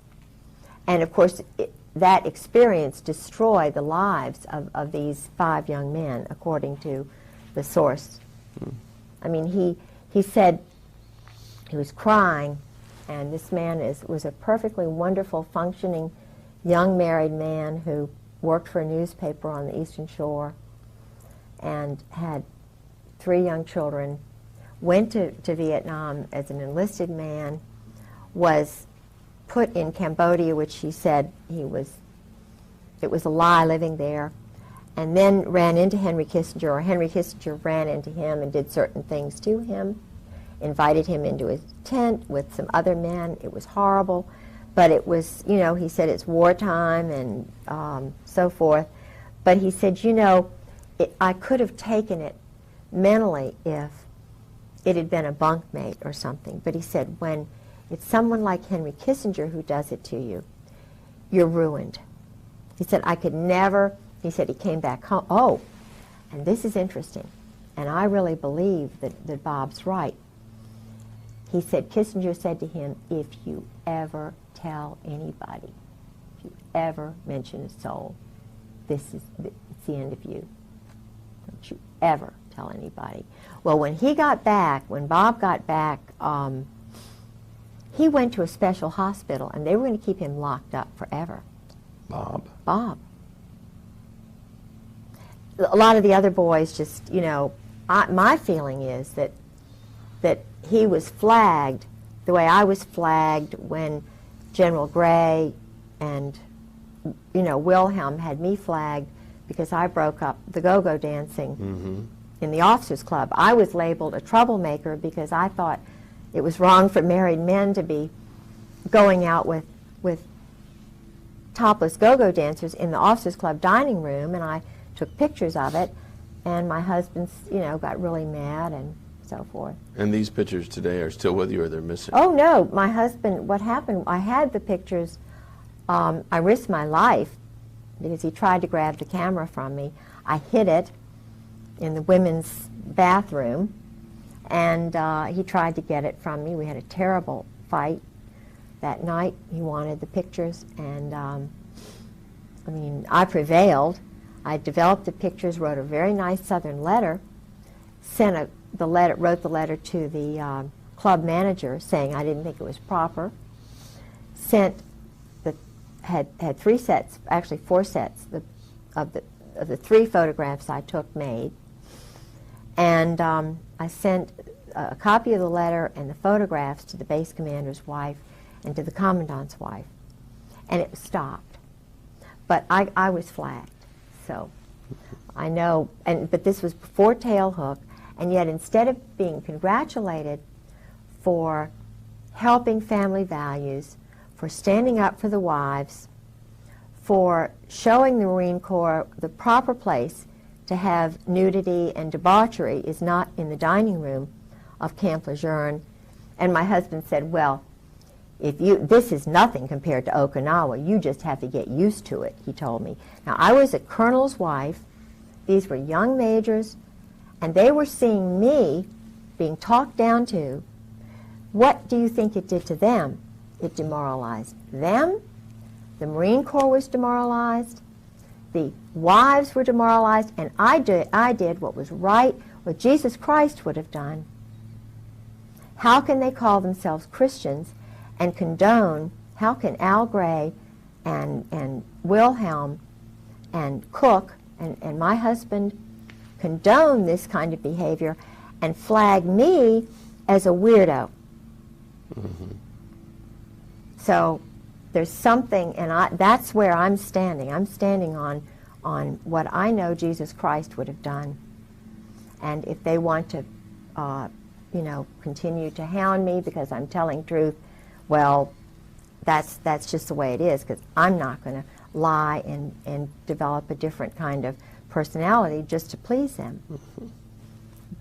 And of course, that experience destroyed the lives of these 5 young men, according to the source. I mean, he said he was crying, and this man was a perfectly wonderful, functioning, young married man who worked for a newspaper on the Eastern Shore and had 3 young children, went to Vietnam as an enlisted man, was put in Cambodia, which he said he was it was a lie living there, and then ran into Henry Kissinger, or Henry Kissinger ran into him and did certain things to him, invited him into his tent with some other men. It was horrible, but it was, you know, he said it's wartime and so forth. But he said, you know, I could have taken it mentally if it had been a bunkmate or something. But he said, when it's someone like Henry Kissinger who does it to you, you're ruined. He said, I could never, he said he came back home. Oh, and this is interesting, and I really believe that Bob's right. He said, Kissinger said to him, if you ever tell anybody, if you ever mention a soul, it's the end of you. Don't you ever tell anybody. Well, when he got back, when Bob got back, he went to a special hospital, and they were going to keep him locked up forever. Bob. Bob. A lot of the other boys just, you know, my feeling is that he was flagged the way I was flagged when General Gray and, you know, Wilhelm had me flagged because I broke up the go-go dancing in the officers' club. I was labeled a troublemaker because I thought it was wrong for married men to be going out with topless go-go dancers in the officers' club dining room, and I took pictures of it, and my husband, you know, got really mad and so forth. And these pictures today are still with you, or they're missing? Oh, no. My husband, what happened, I had the pictures. I risked my life because he tried to grab the camera from me. I hid it in the women's bathroom, and he tried to get it from me. We had a terrible fight that night. He wanted the pictures, and I mean, I prevailed. I developed the pictures, wrote a very nice Southern letter, wrote the letter to the club manager saying I didn't think it was proper, had 3 sets, actually 4 sets of the 3 photographs I took made, and I sent a copy of the letter and the photographs to the base commander's wife and to the commandant's wife, and it stopped. But I was flagged, so I know, but this was before Tailhook, and yet instead of being congratulated for helping family values, for standing up for the wives, for showing the Marine Corps the proper place to have nudity and debauchery is not in the dining room of Camp Lejeune. And my husband said, well, this is nothing compared to Okinawa. You just have to get used to it, he told me. Now, I was a colonel's wife. These were young majors, and they were seeing me being talked down to. What do you think it did to them? It demoralized them. The Marine Corps was demoralized. The wives were demoralized, and I did what was right, what Jesus Christ would have done. How can they call themselves Christians and condone, how can Al Gray and Wilhelm and Cook and my husband condone this kind of behavior and flag me as a weirdo? So there's something, and that's where I'm standing. I'm standing on what I know Jesus Christ would have done. And if they want to, you know, continue to hound me because I'm telling truth, well, that's just the way it is, because I'm not going to lie and develop a different kind of personality just to please them.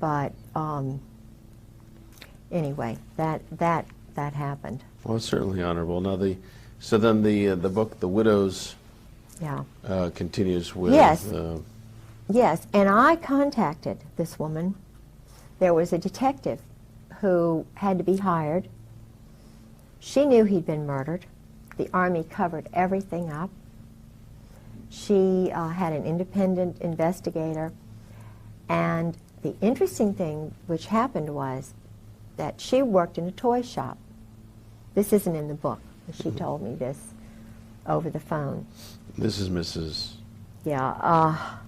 But anyway, that happened. Well, it's certainly honorable. Now, so then the book, The Widows, Yeah. Continues with... Yes. Yes, and I contacted this woman. There was a detective who had to be hired. She knew he'd been murdered. The Army covered everything up. She had an independent investigator. And the interesting thing which happened was that she worked in a toy shop. This isn't in the book. She told me this over the phone. This is Mrs. Yeah,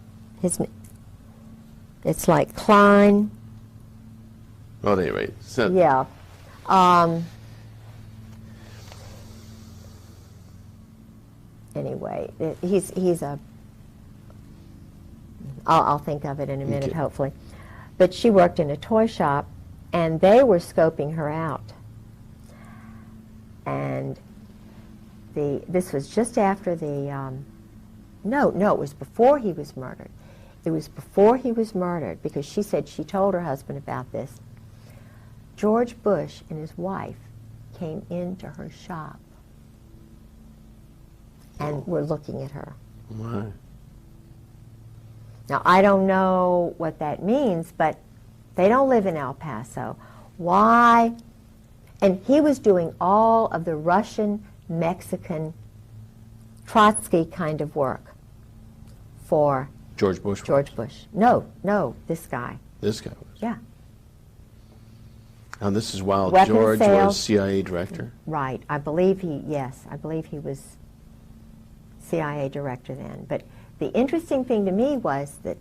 it's like Klein. Oh, at any rate. So, Yeah. anyway, he's a. I'll think of it in a minute, Okay. hopefully. But she worked in a toy shop, and they were scoping her out. And this was just after the. No, it was before he was murdered. It was before he was murdered, because she said she told her husband about this. George Bush and his wife came into her shop and were looking at her. Why? Now, I don't know what that means, but they don't live in El Paso. Why? And he was doing all of the Russian, Mexican, Trotsky kind of work for George Bush. George Bush. No, this guy. This guy was. Yeah, And this is while Weapons George sales. was CIA director. right. I believe he was CIA director then. But the interesting thing to me was that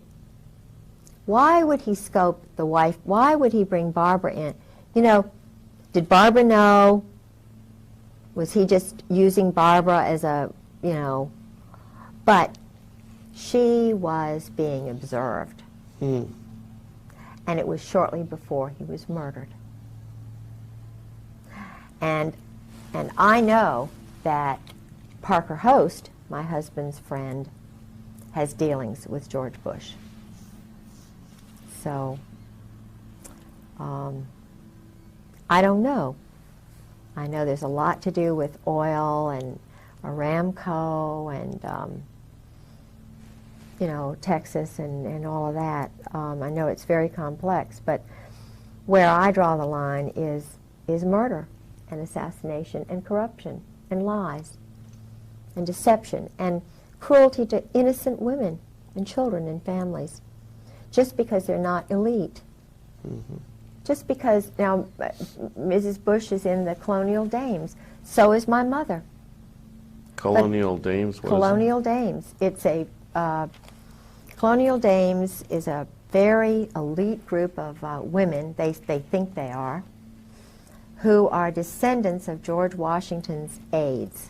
why would he scope the wife? Why would he bring Barbara in? You know, did Barbara know? Was he just using Barbara as a, but she was being observed. Hmm. And it was shortly before he was murdered. And I know that Parker Host, my husband's friend, has dealings with George Bush. So, I don't know. I know there's a lot to do with oil and Aramco and, Texas and all of that. I know it's very complex, but where I draw the line is murder and assassination and corruption and lies and deception and cruelty to innocent women and children and families, just because they're not elite. Mm-hmm. Just because, now, Mrs. Bush is in the Colonial Dames. So is my mother. Colonial Dames. What is Colonial Dames. It's a, Colonial Dames is a very elite group of women, they think they are, who are descendants of George Washington's aides.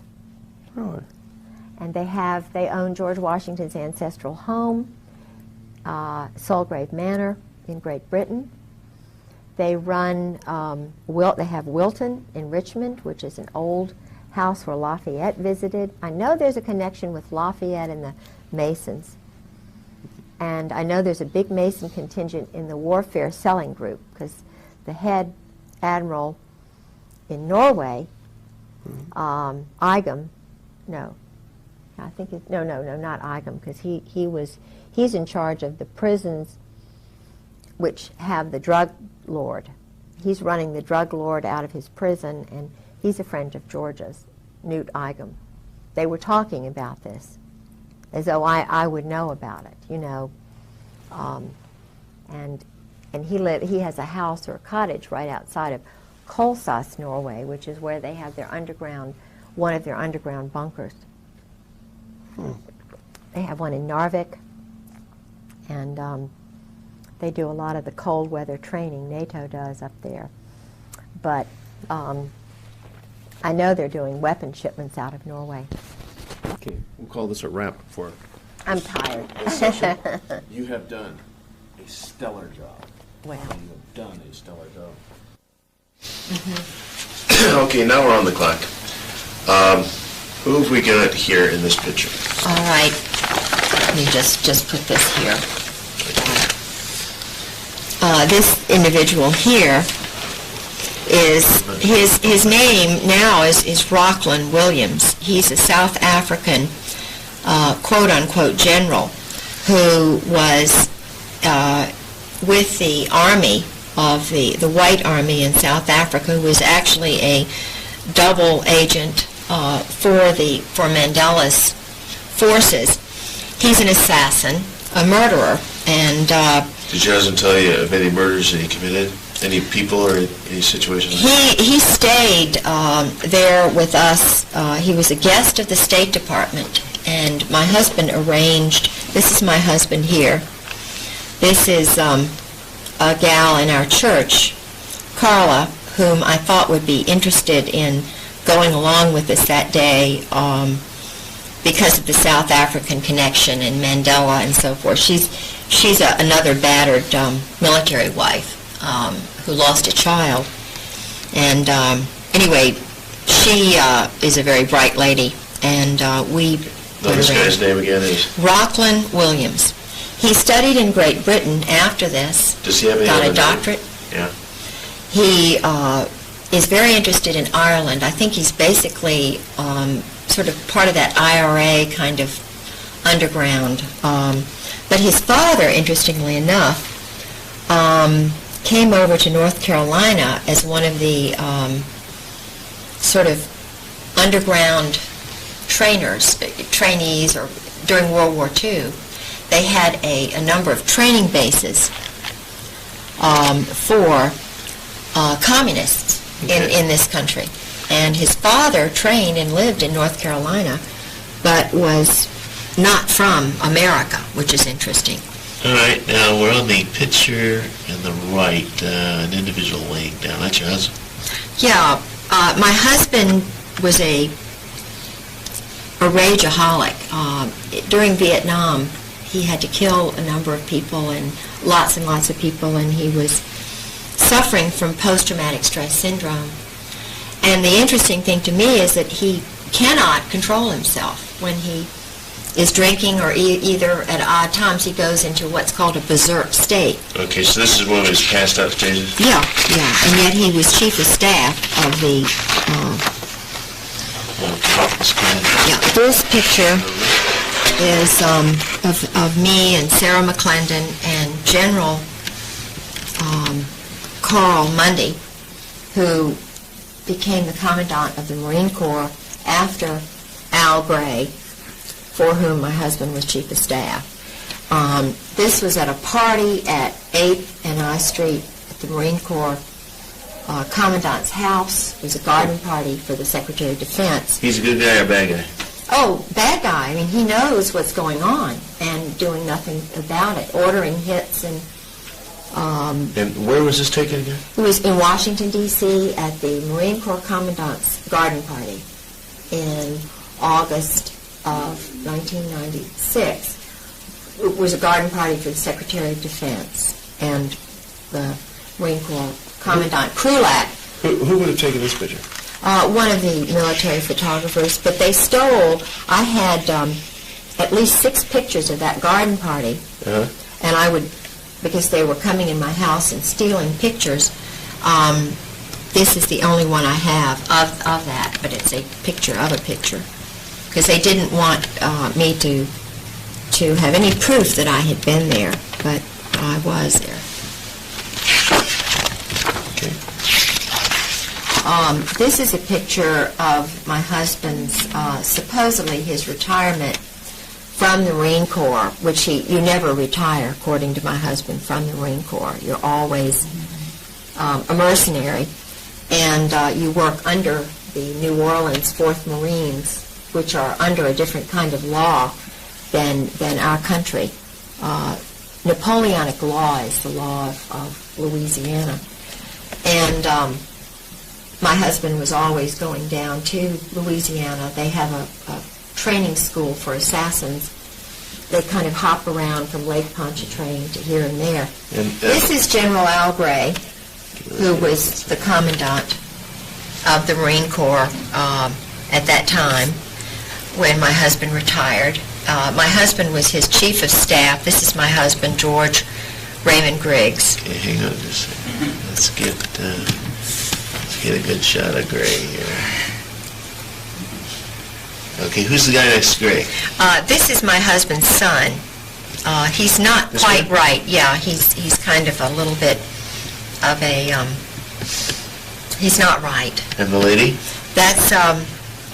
it? Really? And they own George Washington's ancestral home, Solgrave Manor in Great Britain. They run, they have Wilton in Richmond, which is an old house where Lafayette visited. I know there's a connection with Lafayette and the Masons. And I know there's a big Mason contingent in the warfare selling group, because the head admiral in Norway, Igam, not Igam, because he's in charge of the prisons which have the drug lord. He's running the drug lord out of his prison, and he's a friend of George's, Newt Igam. They were talking about this, as though I would know about it, and he has a house or a cottage right outside of Kolsås, Norway, which is where they have one of their underground bunkers. They have one in Narvik, and they do a lot of the cold weather training NATO does up there. But I know they're doing weapon shipments out of Norway. Okay, we'll call this a wrap for I'm tired. this session. You have done a stellar job. Well. You have done a stellar job. Mm-hmm. Okay, now we're on the clock. Who have we got here in this picture? All right. Let me just put this here. This individual here is his name now is Rockland Williams. He's a South African quote unquote general who was with the army of the White Army in South Africa, who was actually a double agent for Mandela's forces. He's an assassin, a murderer, and Did your husband tell you of any murders that he committed? Any people or any situations? he stayed there with us. He was a guest of the State Department, and my husband arranged, this is my husband here. This is a gal in our church, Carla, whom I thought would be interested in going along with us that day. because of the South African connection and Mandela and so forth. She's another battered military wife who lost a child. And anyway, she is a very bright lady, and we... This guy's name again is? Rockland Williams. He studied in Great Britain after this. Does he have any got other a doctorate. Yeah. He is very interested in Ireland. I think he's basically sort of part of that IRA kind of underground. But his father, interestingly enough, came over to North Carolina as one of the sort of underground trainees, or during World War II. They had a number of training bases for communists in this country. And his father trained and lived in North Carolina, but was not from America, which is interesting. All right, now we're on the picture in the right, an individual laying down. That's your husband? Yeah, my husband was a rageaholic. During Vietnam, he had to kill a number of people, and lots of people, and he was suffering from post-traumatic stress syndrome. And the interesting thing to me is that he cannot control himself when he is drinking, or either at odd times he goes into what's called a berserk state. Okay, so this is one of his passed out stages? Yeah, and yet he was chief of staff of the... this picture is of me and Sarah McClendon and General Carl Mundy, who became the Commandant of the Marine Corps after Al Gray, for whom my husband was Chief of Staff. This was at a party at 8th and I Street at the Marine Corps Commandant's house. It was a garden party for the Secretary of Defense. He's a good guy or a bad guy? Oh, bad guy. I mean, he knows what's going on and doing nothing about it, ordering hits and... and where was this taken again? It was in Washington, D.C. at the Marine Corps Commandant's garden party in August of 1996. It was a garden party for the Secretary of Defense and the Marine Corps Commandant Krulak. Who would have taken this picture? One of the military photographers, but they stole... I had at least 6 pictures of that garden party, and I would... because they were coming in my house and stealing pictures. This is the only one I have of that, but it's a picture of a picture. Because they didn't want me to have any proof that I had been there, but I was there. Okay. This is a picture of my husband's, supposedly his retirement from the Marine Corps, which you never retire, according to my husband, from the Marine Corps. You're always a mercenary, and you work under the New Orleans 4th Marines, which are under a different kind of law than our country. Napoleonic law is the law of Louisiana. And my husband was always going down to Louisiana. They have a training school for assassins. They kind of hop around from Lake Pontchartrain to here and there. And, this is General Al Gray, who was the commandant of the Marine Corps at that time when my husband retired. My husband was his chief of staff. This is my husband, George Raymond Griggs. Okay, hang on just a second. Let's get a good shot of Gray here. Okay, who's the guy next to Gray? This is my husband's son. He's not This quite one? right. Yeah, he's kind of a little bit of a, he's not right. And the lady? That's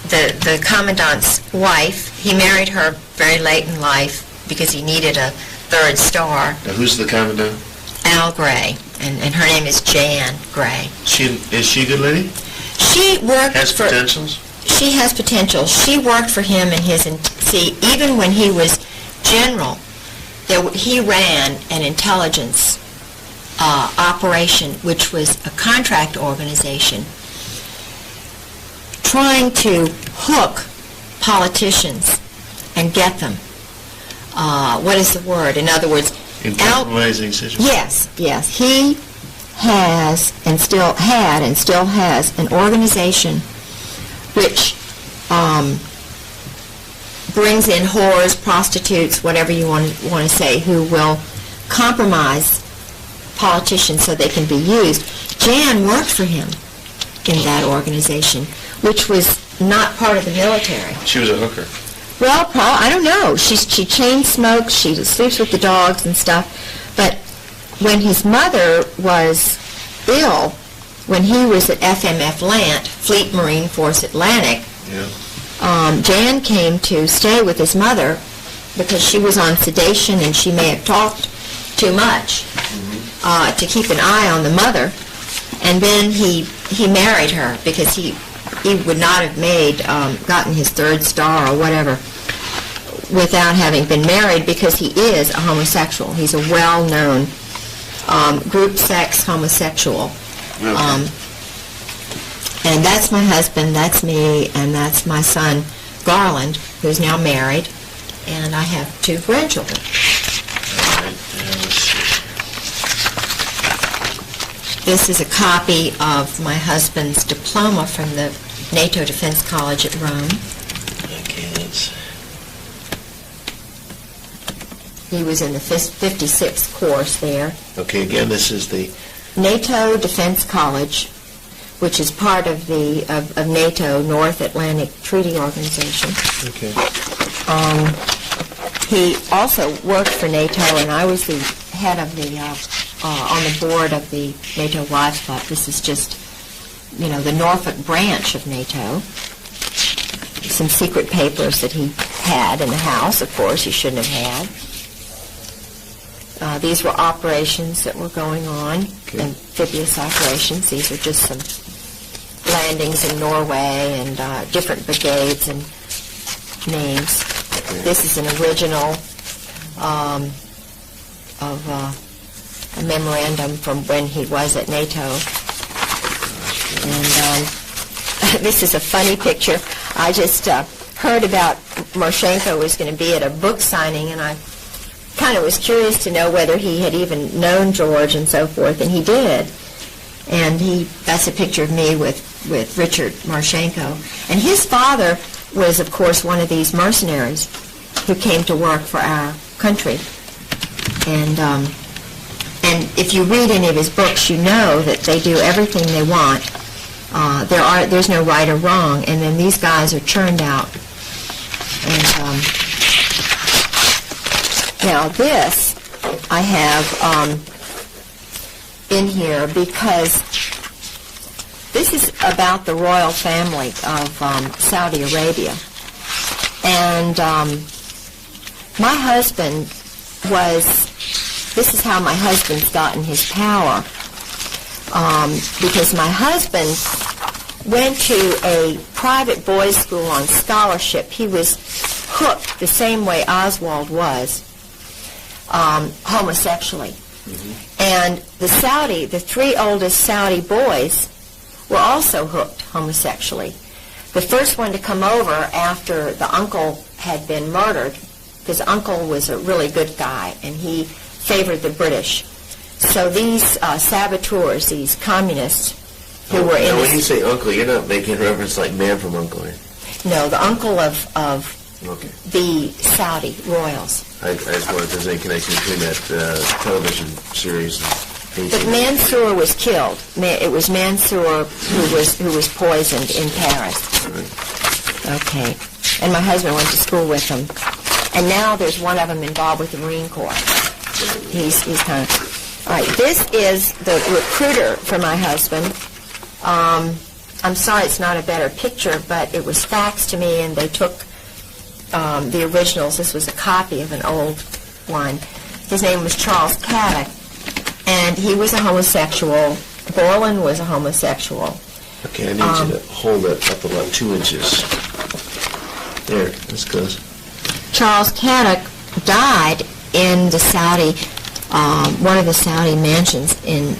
the commandant's wife. He married her very late in life because he needed a 3rd star. Now, who's the commandant? Al Gray, and her name is Jan Gray. Is she a good lady? She worked Has for... potentials? She has potential. She worked for him in his... See, even when he was general, he ran an intelligence operation, which was a contract organization, trying to hook politicians and get them. What is the word? In other words, In compromising situations. Yes. He has and still has an organization which brings in whores, prostitutes, whatever you want to say, who will compromise politicians so they can be used. Jan worked for him in that organization, which was not part of the military. She was a hooker. Well, Paul, I don't know. She chain smokes, she sleeps with the dogs and stuff. But when his mother was ill, when he was at FMF Lant, Fleet Marine Force Atlantic, Jan came to stay with his mother because she was on sedation and she may have talked too much to keep an eye on the mother. And then he married her because he would not have gotten his third star or whatever without having been married, because he is a homosexual. He's a well-known group sex homosexual. Okay. And that's my husband, that's me, and that's my son, Garland, who's now married, and I have 2 grandchildren. All right, let's see. This is a copy of my husband's diploma from the NATO Defense College at Rome. Okay, let's... He was in the 56th course there. Okay, again, this is the... NATO Defense College, which is part of the of NATO, North Atlantic Treaty Organization. Okay. He also worked for NATO, and I was the head of the on the board of the NATO Wives Club. This is just, the Norfolk branch of NATO. Some secret papers that he had in the house, of course, he shouldn't have had. These were operations that were going on, amphibious operations. These are just some landings in Norway and different brigades and names. This is an original of a memorandum from when he was at NATO. And this is a funny picture. I just heard about Marchenko was going to be at a book signing, and I kind of was curious to know whether he had even known George and so forth, and he did. And that's a picture of me with Richard Marchenko. And his father was, of course, one of these mercenaries who came to work for our country. And if you read any of his books, you know that they do everything they want. There's no right or wrong, and then these guys are churned out. And now this I have in here because this is about the royal family of Saudi Arabia. And my husband this is how my husband's gotten his power. Because my husband went to a private boys' school on scholarship. He was hooked the same way Oswald was, homosexually. And the 3 oldest Saudi boys were also hooked homosexually. The first one to come over after the uncle had been murdered, because uncle was a really good guy, and he favored the British. So these saboteurs, these communists who were in... Now, when you say uncle, you're not making reference like Man from U.N.C.L.E. No, the uncle of Okay. the Saudi royals. I just wanted if there's any connection between that television series and... But Mansour was killed. It was Mansour who was poisoned in Paris. Right. Okay. And my husband went to school with them. And now there's one of them involved with the Marine Corps. He's kind of... All right, this is the recruiter for my husband. I'm sorry it's not a better picture, but it was faxed to me, and they took the originals. This was a copy of an old one. His name was Charles Caddick, and he was a homosexual. Borland was a homosexual. Okay, I need you to hold it up about 2 inches. There, that's close. Charles Caddick died in the Saudi, one of the Saudi mansions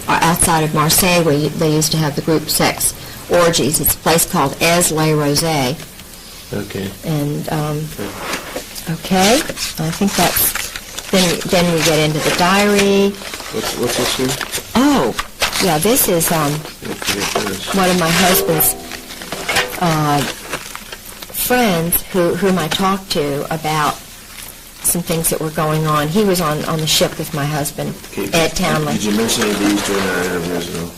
outside of Marseille, where they used to have the group sex orgies. It's a place called Aix-les-Rosés. Okay. And Okay, I think that's, then we get into the diary. What's this here? Oh, yeah, this is one of my husband's friends whom I talked to about some things that were going on. He was on the ship with my husband, Ed Townley. Did you mention any of these during our interviews at all?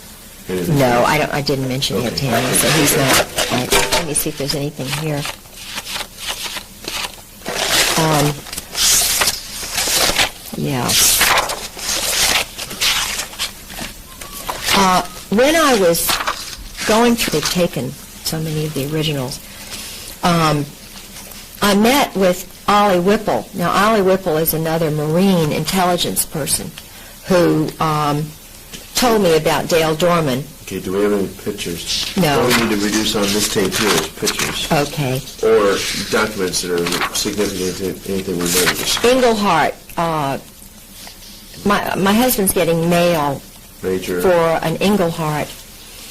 No, I didn't mention Ed Townley, so he's not. Right. Let me see if there's anything here. Yeah. When I was going through, they've taken so many of the originals, I met with Ollie Whipple. Now, Ollie Whipple is another Marine intelligence person who told me about Dale Dorman. Okay, do we have any pictures? No. All we need to reduce on this tape here is pictures. Okay. Or documents that are significant to anything we noticed. Englehart. My husband's getting mail Major for an Englehart.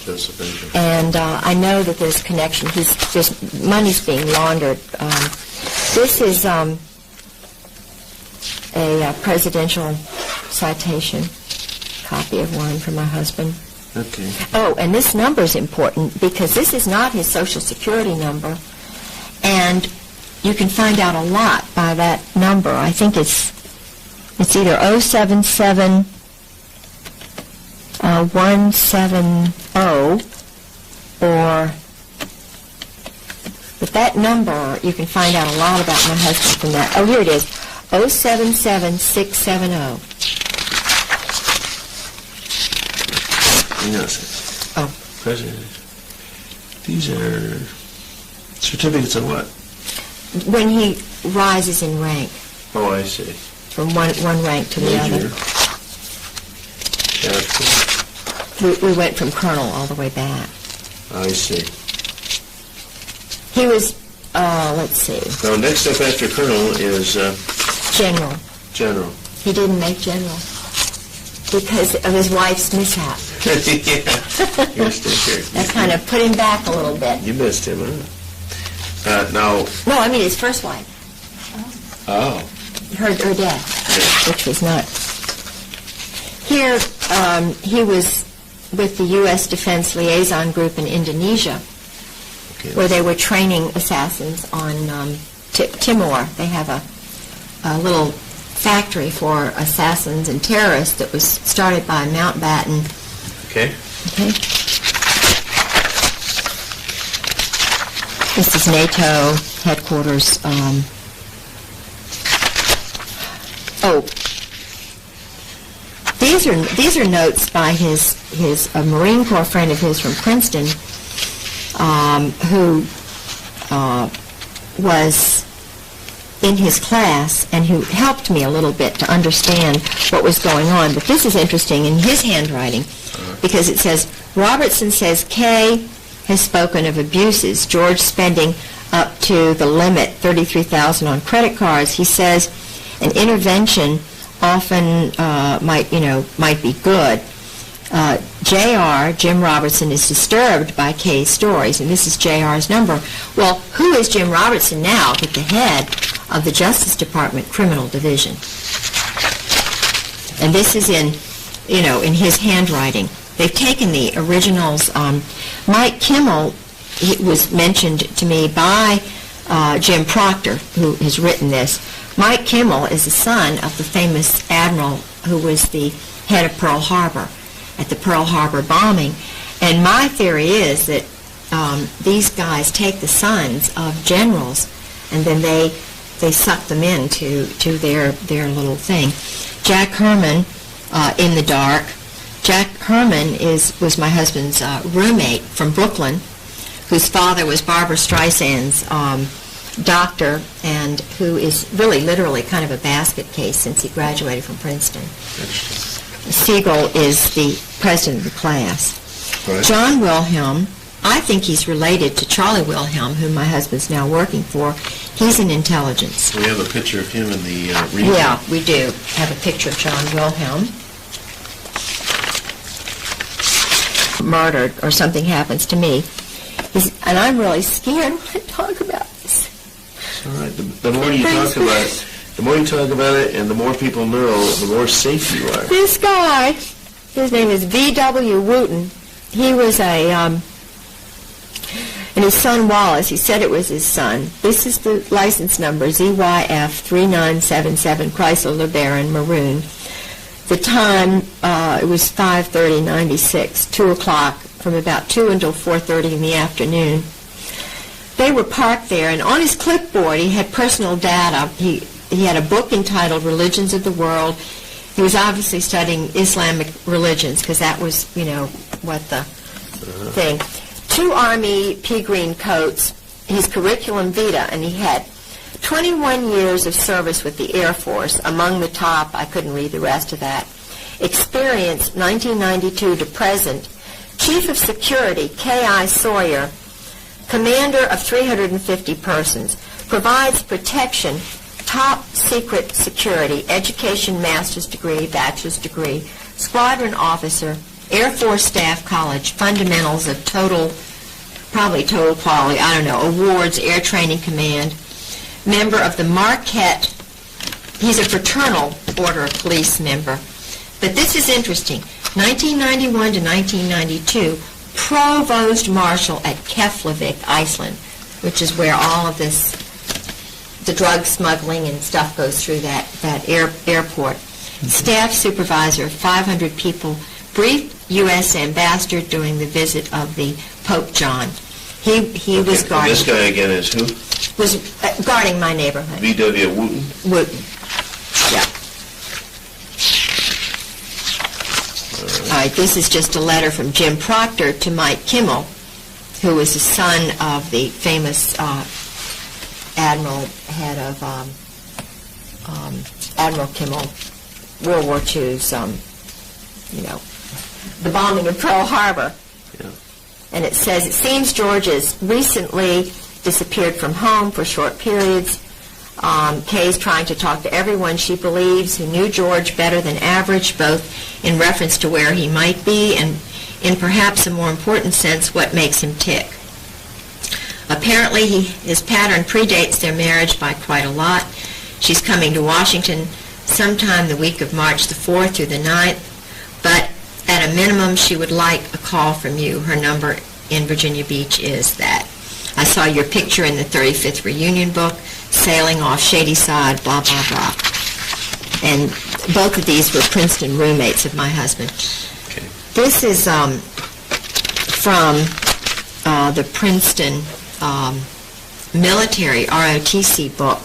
Joseph Major. And I know that there's connection. There's money's being laundered. This is a presidential citation, copy of one for my husband. Okay. Oh, and this number is important because this is not his Social Security number, and you can find out a lot by that number. I think it's either 077 170 or, but that number, you can find out a lot about my husband from that. Oh, here it is, 077 670. Yes. Oh. President. These are certificates of what? When he rises in rank Oh, I see. from one rank to the Major. other. Captain. We went from colonel all the way back. I see. He was, let's see, Now, next up after colonel is general. general. He didn't make general because of his wife's mishap. Yeah. You're still here. That kind of put him back a little bit. You missed him, huh? Now, No, I mean his first wife, oh. her death, which was not. Here, he was with the U.S. Defense Liaison Group in Indonesia, Okay. where they were training assassins on Timor. They have a little factory for assassins and terrorists that was started by Mountbatten. Okay. Okay. This is NATO headquarters. Oh, these are notes by his a Marine Corps friend of his from Princeton, who was in his class and who helped me a little bit to understand what was going on. But this is interesting in his handwriting because it says, Robertson says Kay has spoken of abuses, George spending up to the limit, $33,000 on credit cards. He says an intervention often might be good. J.R., Jim Robertson, is disturbed by Kay's stories, and this is J.R.'s number. Well, who is Jim Robertson now but the head of the Justice Department Criminal Division? And this is in his handwriting. They've taken the originals. Mike Kimmel was mentioned to me by Jim Proctor, who has written this. Mike Kimmel is the son of the famous admiral who was the head of Pearl Harbor at the Pearl Harbor bombing. And my theory is that these guys take the sons of generals and then they suck them into their little thing. Jack Herman, in the dark. Jack Herman was my husband's roommate from Brooklyn, whose father was Barbara Streisand's doctor, and who is really literally kind of a basket case since he graduated from Princeton. Siegel is the president of the class. Right. John Wilhelm, I think he's related to Charlie Wilhelm, whom my husband's now working for. He's in intelligence. We have a picture of him in the region. Yeah, we do have a picture of John Wilhelm. Murdered or something happens to me. And I'm really scared when I talk about this. All right. The more you talk about it, and the more people know, the more safe you are. This guy, his name is V.W. Wooten. He was and his son Wallace, he said it was his son. This is the license number, ZYF3977, Chrysler LeBaron Maroon. The time, it was 5:30:96, 2 o'clock, from about 2 until 4:30 in the afternoon. They were parked there, and on his clipboard he had personal data. He had a book entitled Religions of the World. He was obviously studying Islamic religions, because that was, what the thing. 2 Army pea green coats, his curriculum vitae, and he had 21 years of service with the Air Force. Among the top, I couldn't read the rest of that. Experience, 1992 to present. Chief of Security, K.I. Sawyer, commander of 350 persons, provides protection, top secret security, education, master's degree, bachelor's degree, squadron officer, Air Force Staff College, fundamentals of probably total quality, I don't know, awards, Air Training Command, member of the Marquette, he's a fraternal order of police member. But this is interesting. 1991 to 1992, Provost Marshal at Keflavik, Iceland, which is where all of this, the drug smuggling and stuff goes through that airport. Staff supervisor, 500 people, brief U.S. ambassador during the visit of the Pope John. He was guarding. This guy again is who? Was guarding my neighborhood. V.W. Wooten? Wooten. Yeah. All right, this is just a letter from Jim Proctor to Mike Kimmel, who was the son of the famous admiral, head of Admiral Kimmel, World War II's, the bombing of Pearl Harbor. Yeah. And it says, it seems George has recently disappeared from home for short periods. Kay's trying to talk to everyone she believes who knew George better than average, both in reference to where he might be and in perhaps a more important sense, what makes him tick. Apparently, his pattern predates their marriage by quite a lot. She's coming to Washington sometime the week of March the 4th through the 9th, but at a minimum, she would like a call from you. Her number in Virginia Beach is that. I saw your picture in the 35th reunion book, sailing off Shadyside, blah, blah, blah. And both of these were Princeton roommates of my husband. Okay. This is from the Princeton military ROTC book,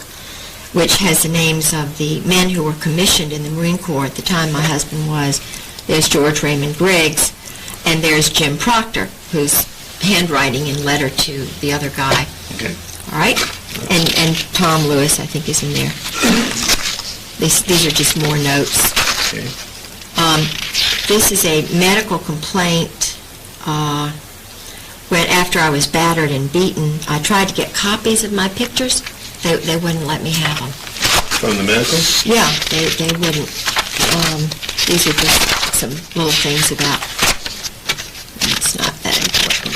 which has the names of the men who were commissioned in the Marine Corps at the time my husband was. There's George Raymond Griggs, and there's Jim Proctor, who's handwriting in letter to the other guy. Okay. All right? And Tom Lewis, I think, is in there. These are just more notes. Okay. This is a medical complaint. When after I was battered and beaten, I tried to get copies of my pictures. They wouldn't let me have them. From the medical? Yeah, they wouldn't. These are just some little things about. It's not that important.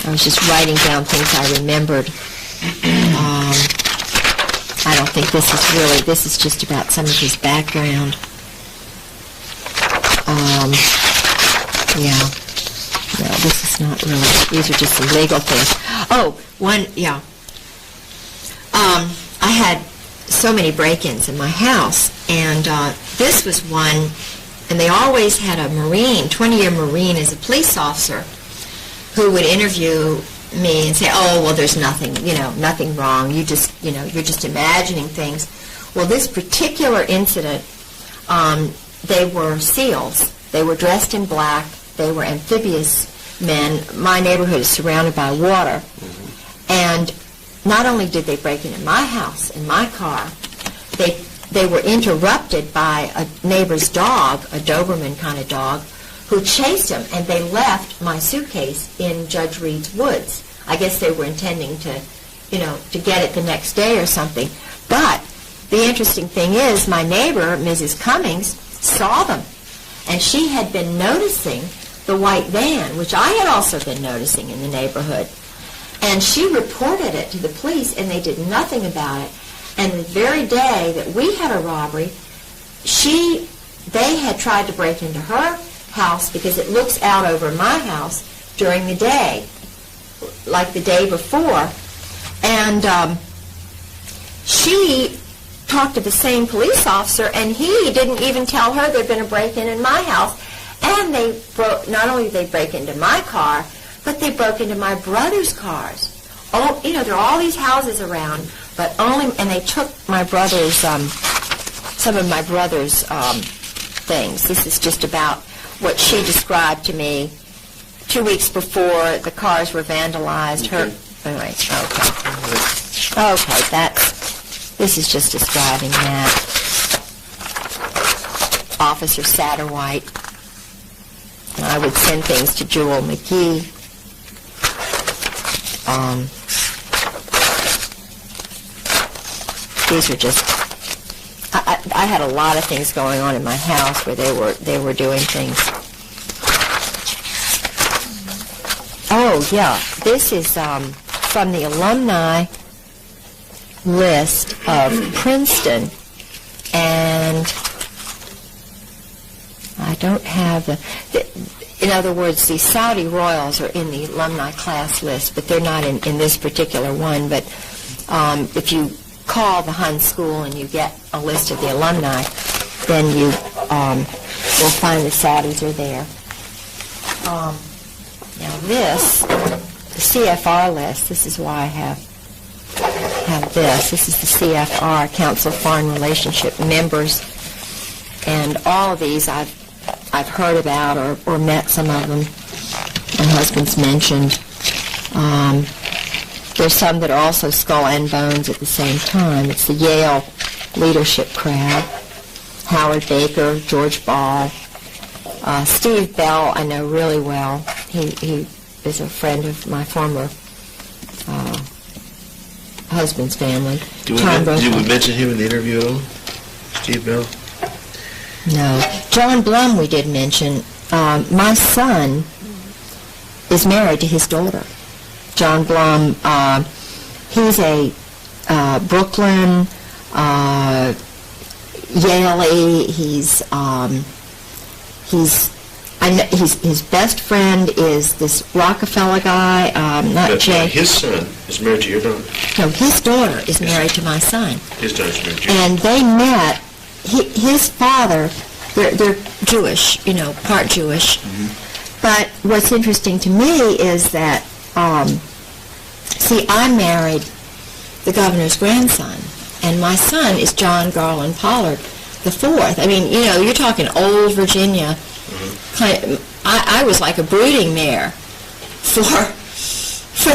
I was just writing down things I remembered. I don't think this is really. This is just about some of his background. Yeah. No, this is not really. These are just some legal things. Oh, one, yeah. I had so many break-ins in my house, and this was one, and they always had a Marine, 20-year Marine as a police officer, who would interview me and say, oh, well, there's nothing, nothing wrong. You just, you're just imagining things. Well, this particular incident, they were SEALs. They were dressed in black. They were amphibious men. My neighborhood is surrounded by water. And not only did they break into my house and my car, they were interrupted by a neighbor's dog, a Doberman kind of dog, who chased them, and they left my suitcase in Judge Reed's woods. I guess they were intending to, to get it the next day or something. But the interesting thing is, my neighbor, Mrs. Cummings, saw them, and she had been noticing the white van, which I had also been noticing in the neighborhood. And she reported it to the police, and they did nothing about it. And the very day that we had a robbery, they had tried to break into her house because it looks out over my house during the day, like the day before. And she talked to the same police officer, and he didn't even tell her there'd been a break-in in my house. And they not only did they break into my car, but they broke into my brother's cars. Oh, you know, there are all these houses around, but and they took my brother's, some of my brother's things. This is just about what she described to me 2 weeks before the cars were vandalized. Anyway, okay, this is just describing that. Officer Satterwhite. I would send things to Jewel McGee. These are just, I had a lot of things going on in my house where they were doing things. Oh yeah, this is from the alumni list of Princeton, and I don't have in other words, the Saudi royals are in the alumni class list, but they're not in this particular one. But if you call the Hun School and you get a list of the alumni, then you will find the Saudis are there. Now this, the CFR list, this is why I have this. This is the CFR, Council of Foreign Relationship members, and all of these I've heard about or met some of them. My husband's mentioned. There's some that are also skull and bones at the same time. It's the Yale leadership crowd. Howard Baker, George Ball. Steve Bell I know really well. He is a friend of my former husband's family. Did we mention him in the interview at all? Steve Bell? No. John Blum we did mention. My son is married to his daughter. John Blum, he's a Brooklyn, Yale. His best friend is this Rockefeller guy, not Jay. His son is married to your daughter? No, his daughter is married to my son. His daughter's married to you. And they met, his father, they're Jewish, part Jewish. Mm-hmm. But what's interesting to me is that, I married the governor's grandson, and my son is John Garland Pollard the fourth. I mean, you're talking old Virginia. Mm-hmm. I was like a brooding mare for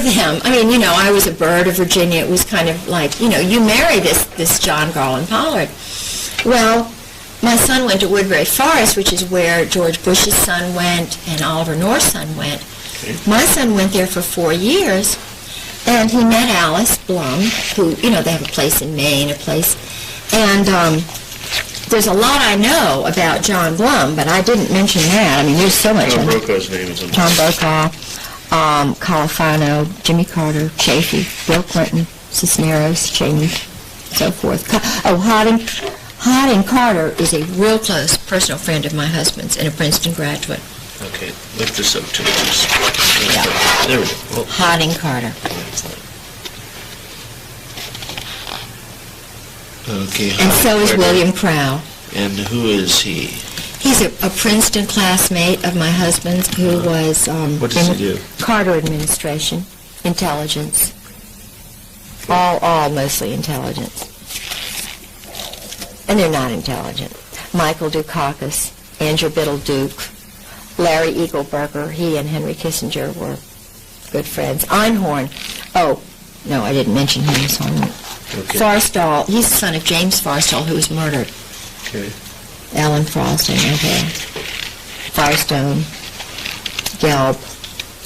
them. I mean, I was a bird of Virginia. It was kind of like, you marry this John Garland Pollard. Well, my son went to Woodbury Forest, which is where George Bush's son went and Oliver North's son went. Okay. My son went there for 4 years, and he met Alice Blum, who, they have a place in Maine, and there's a lot I know about John Blum, but I didn't mention that. I mean, there's so much. Tom Brokaw's name is on Tom Brokaw, Califano, Jimmy Carter, Chafee, Bill Clinton, Cisneros, Cheney, so forth. Harding Carter is a real close personal friend of my husband's and a Princeton graduate. Okay, lift this up to Yeah. There we go. Oh. Harding Carter. Okay. And so is William Crow. And who is he? He's a Princeton classmate of my husband's who was what does he do? Carter administration, intelligence. All mostly intelligence. And they're not intelligent. Michael Dukakis, Andrew Biddle Duke, Larry Eagleberger, he and Henry Kissinger were good friends. Einhorn, oh, no, I didn't mention him, so I won't. Okay. Forstall, he's the son of James Forstall, who was murdered. Okay. Alan Frost, okay. Firestone, Gelb,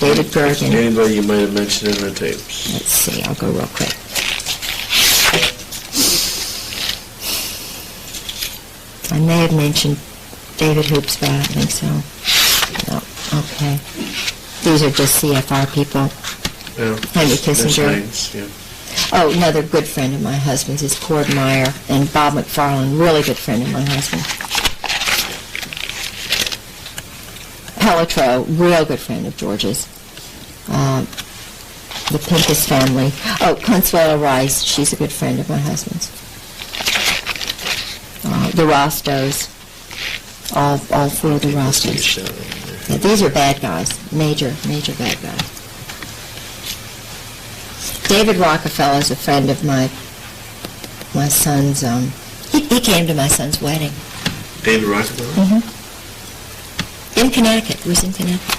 David Gergen. Anybody you might have mentioned in the tapes? Let's see, I'll go real quick. I may have mentioned David Hoops, but I don't think so. No, okay. These are just CFR people. Yeah. Henry Kissinger. Heinz, yeah. Oh, another good friend of my husband's is Cord Meyer, and Bob McFarlane, really good friend of my husband. Pelletreau, real good friend of George's. The Pincus family. Oh, Consuelo Rice, she's a good friend of my husband's. The Rostos, all four of the Rostos. Yeah, these are bad guys, major bad guys. David Rockefeller is a friend of my son's. He came to my son's wedding. David Rockefeller? Mm-hmm. In Connecticut. He was in Connecticut.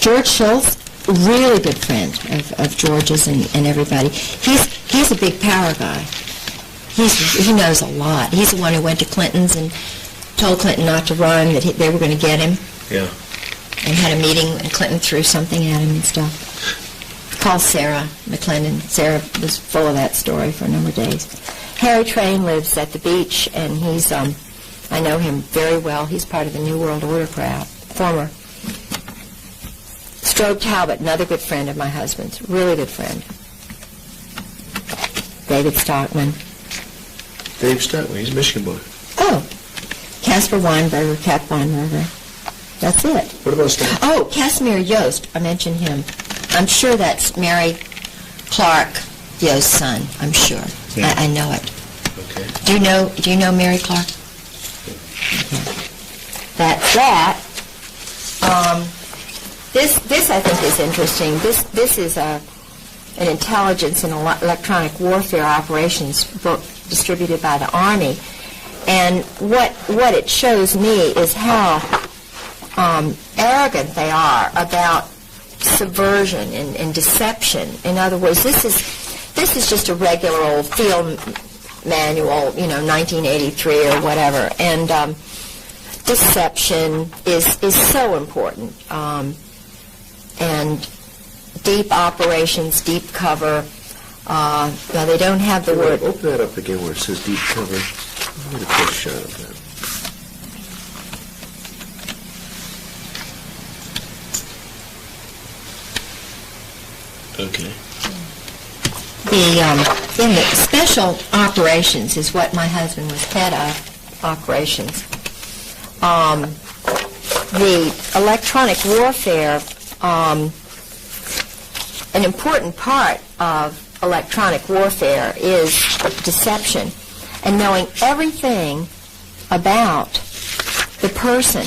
George Schultz, really good friend of George's and everybody. He's a big power guy. He knows a lot. He's the one who went to Clinton's and told Clinton not to run, that they were going to get him. Yeah. And had a meeting, and Clinton threw something at him and stuff. Called Sarah McClendon. Sarah was full of that story for a number of days. Harry Train lives at the beach, and he's, I know him very well. He's part of the New World Order crowd, former. Strobe Talbot, another good friend of my husband's, really good friend. David Stockman. Dave Stockman, he's a Michigan boy. Oh, Caspar Weinberger, Cap Weinberger. That's it. What about Stockman? Oh, Casimir Yost, I mentioned him. I'm sure that's Mary Clark Yost's son. I'm sure. Yeah. I know it. Okay. Do you know Mary Clark? Okay. That's that. This I think is interesting. This is an intelligence and electronic warfare operations book distributed by the Army, and what it shows me is how arrogant they are about subversion and deception. In other words, this is just a regular old field manual, 1983 or whatever, and deception is so important. And deep operations, deep cover. Now they don't have the word. Open that up again where it says deep cover. Let me get a quick shot of that. Okay. The special operations is what my husband was head of, operations. The electronic warfare, an important part of electronic warfare is deception and knowing everything about the person,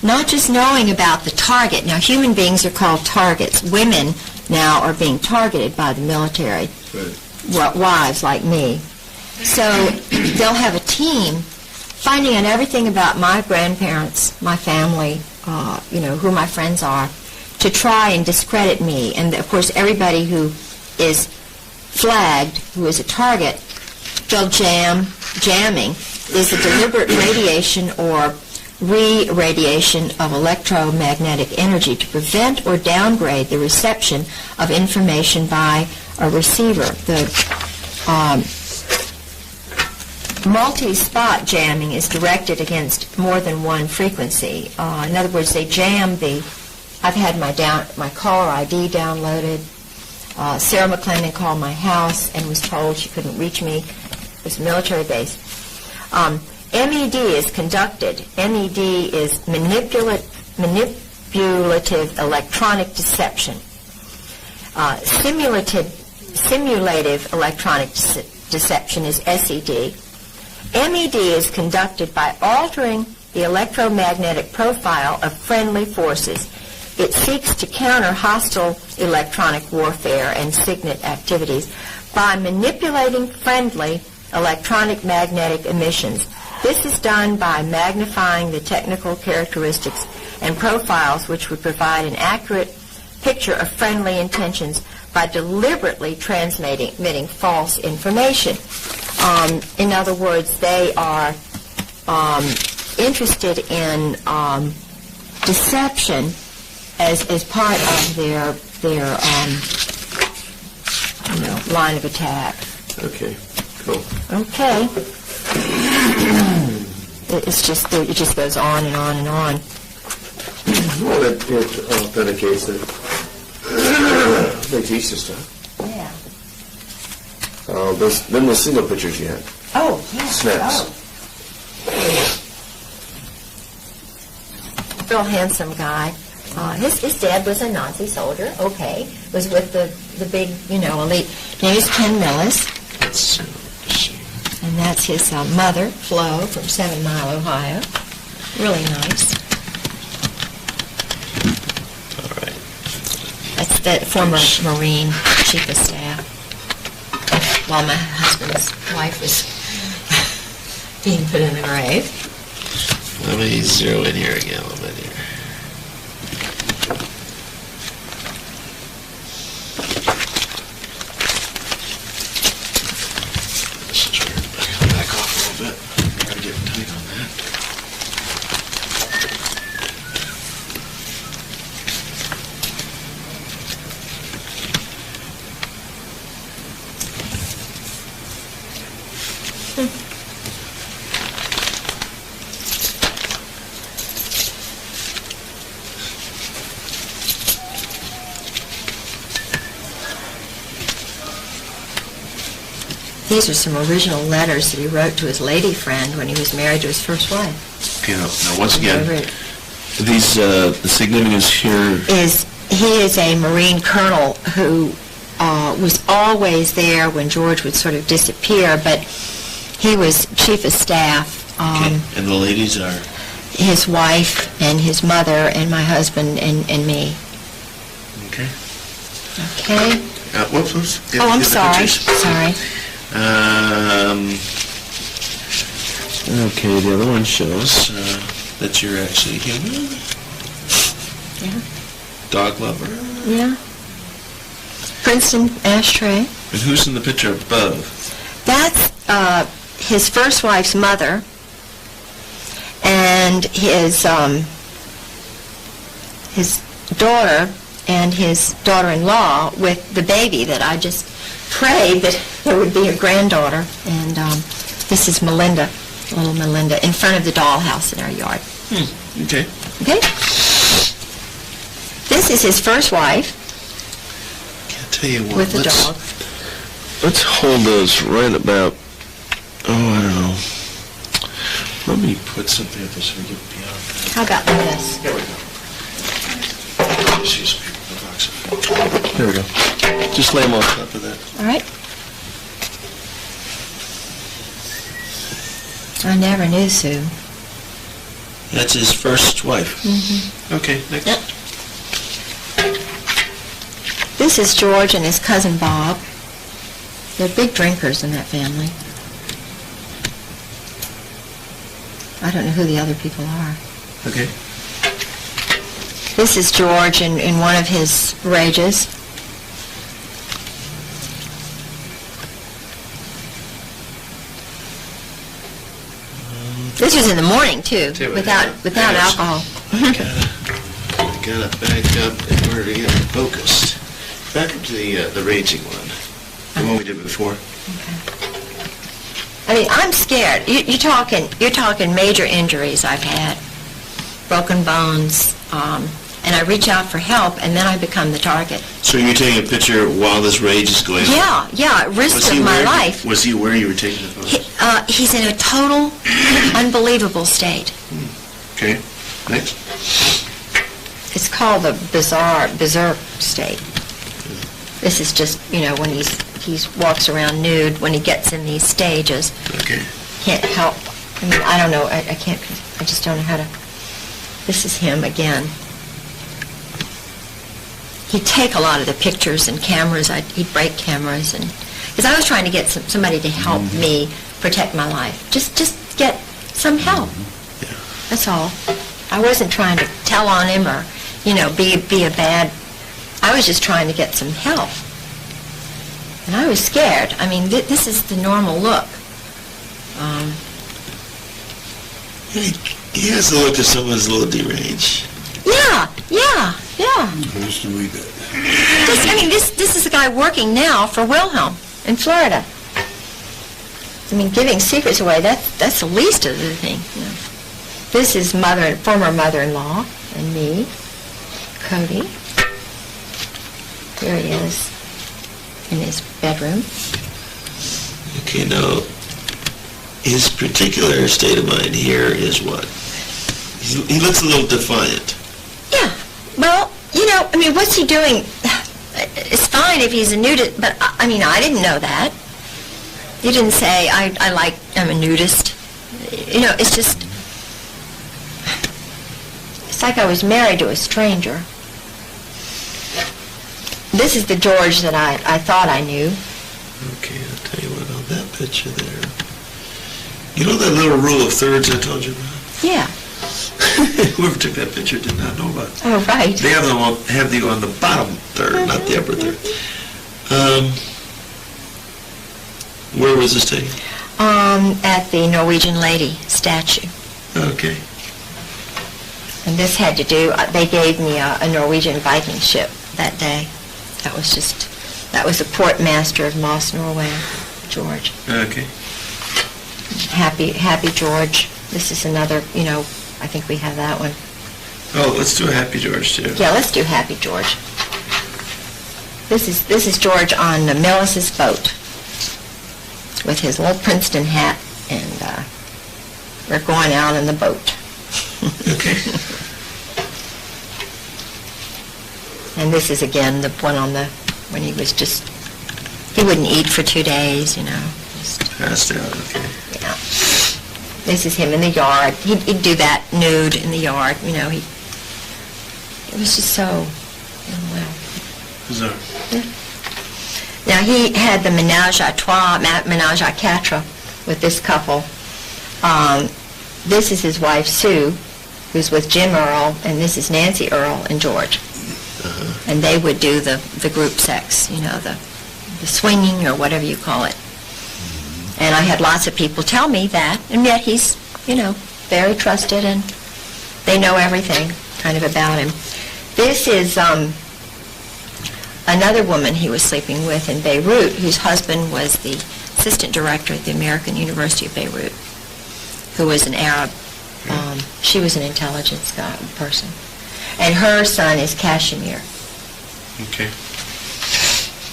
not just knowing about the target. Now, human beings are called targets. Women now are being targeted by the military, right. Wives like me. So they'll have a team finding out everything about my grandparents, my family, who my friends are, to try and discredit me. And, of course, everybody who is flagged, who is a target, they'll jamming is a deliberate radiation or re-radiation of electromagnetic energy to prevent or downgrade the reception of information by a receiver. The multi-spot jamming is directed against more than one frequency. In other words, they jam I've had my caller ID downloaded. Sarah McClendon called my house and was told she couldn't reach me. It was a military base. MED is conducted. MED is manipulative electronic deception. Simulative electronic deception is SED. MED is conducted by altering the electromagnetic profile of friendly forces. It seeks to counter hostile electronic warfare and SIGINT activities by manipulating friendly electronic magnetic emissions. This is done by magnifying the technical characteristics and profiles which would provide an accurate picture of friendly intentions by deliberately transmitting false information. In other words, they are interested in deception as part of their line of attack. Okay, cool. Okay. It just goes on and on and on. Well, it authenticates it. Very tasty stuff. Yeah. Then the single pictures you had. Oh, yeah. Snaps. Oh. Real handsome guy. His dad was a Nazi soldier. Okay, was with the big, elite. Name is Ken Millis, and that's his mother, Flo, from 7 Mile, Ohio. Really nice. All right. That's the former Marine Chief of Staff. While my husband's wife was being put in the grave. Let me zero in here again a little bit here. This is weird. Back off a little bit. Gotta get tight on that. These are some original letters that he wrote to his lady friend when he was married to his first wife. Okay, now once again, these the significance here. He is a Marine colonel who was always there when George would sort of disappear, but he was chief of staff. Okay, and the ladies are? His wife and his mother and my husband and me. Okay. Okay. Whoops. Oh, I'm sorry. Sorry. Okay, the other one shows that you're actually human. Yeah. Dog lover. Yeah. Princeton ashtray. And who's in the picture above? That's his first wife's mother and his daughter and his daughter-in-law with the baby that I just prayed that there would be a granddaughter. And this is Melinda, little Melinda, in front of the dollhouse in our yard. Okay. Okay? This is his first wife. Can't tell you what. With the dog. Let's hold those right about, I don't know. Let me put something up there so we get beyond that. How about this? Here we go. Just use a paper box. There we go. Just lay them on top of that. All right. I never knew Sue. That's his first wife. Mm-hmm. Okay, next. Yep. This is George and his cousin Bob. They're big drinkers in that family. I don't know who the other people are. Okay. This is George in one of his rages. This was in the morning too, without alcohol. Gotta back up in order to get focused. Back up to the raging one, the one we did before. Okay. I mean, I'm scared. You're talking major injuries I've had, broken bones, and I reach out for help, and then I become the target. So you're taking a picture while this rage is going on? Yeah, at risk of my life. Was he where you were taking the photo? He's in a total, unbelievable state. Okay, next. It's called the berserk state. This is just, when he walks around nude when he gets in these stages. Okay. Can't help. I mean, I don't know. I just don't know how to. This is him again. He'd take a lot of the pictures and cameras. He'd break cameras, and because I was trying to get somebody to help me protect my life. Just get some help. Yeah. That's all. I wasn't trying to tell on him or, be a bad. I was just trying to get some help. And I was scared. I mean, this is the normal look. He has the look of someone who's a little deranged. Yeah. Who's to read that? This is a guy working now for Wilhelm in Florida. I mean, giving secrets away, that's the least of the thing. This is former mother-in-law and me, Cody. Here he is in his bedroom. Okay, now, his particular state of mind here is what? He looks a little defiant. Yeah. Well, you know, I mean, what's he doing? It's fine if he's a nudist, but I mean, I didn't know that. You didn't say, I'm a nudist. You know, it's just, it's like I was married to a stranger. This is the George that I thought I knew. Okay, I'll tell you what, on that picture there. You know that little rule of thirds I told you about? Yeah. Whoever took that picture did not know about it. Oh, right. They have you on the bottom third, not the upper third. Where was this taken? At the Norwegian lady statue. Okay. And this had to do, they gave me a Norwegian Viking ship that day. That was the port master of Moss, Norway, George. Okay. Happy George. This is another, you know, I think we have that one. Oh, let's do a Happy George, too. Yeah, let's do Happy George. This is George on Melis's boat with his little Princeton hat, and we're going out in the boat. Okay. And this is again the one when he was just, he wouldn't eat for 2 days, you know. Passed out, okay. Yeah. This is him in the yard. He'd do that nude in the yard, you know. It was just so, well. Bizarre. Yeah. Now he had the menage a trois, menage a quatre with this couple. This is his wife Sue, who's with Jim Earl, and this is Nancy Earl and George. And they would do the group sex, you know, the swinging or whatever you call it. And I had lots of people tell me that, and yet he's, you know, very trusted, and they know everything kind of about him. This is another woman he was sleeping with in Beirut, whose husband was the assistant director at the American University of Beirut, who was an Arab. She was an intelligence person. And her son is Kashmir. Okay.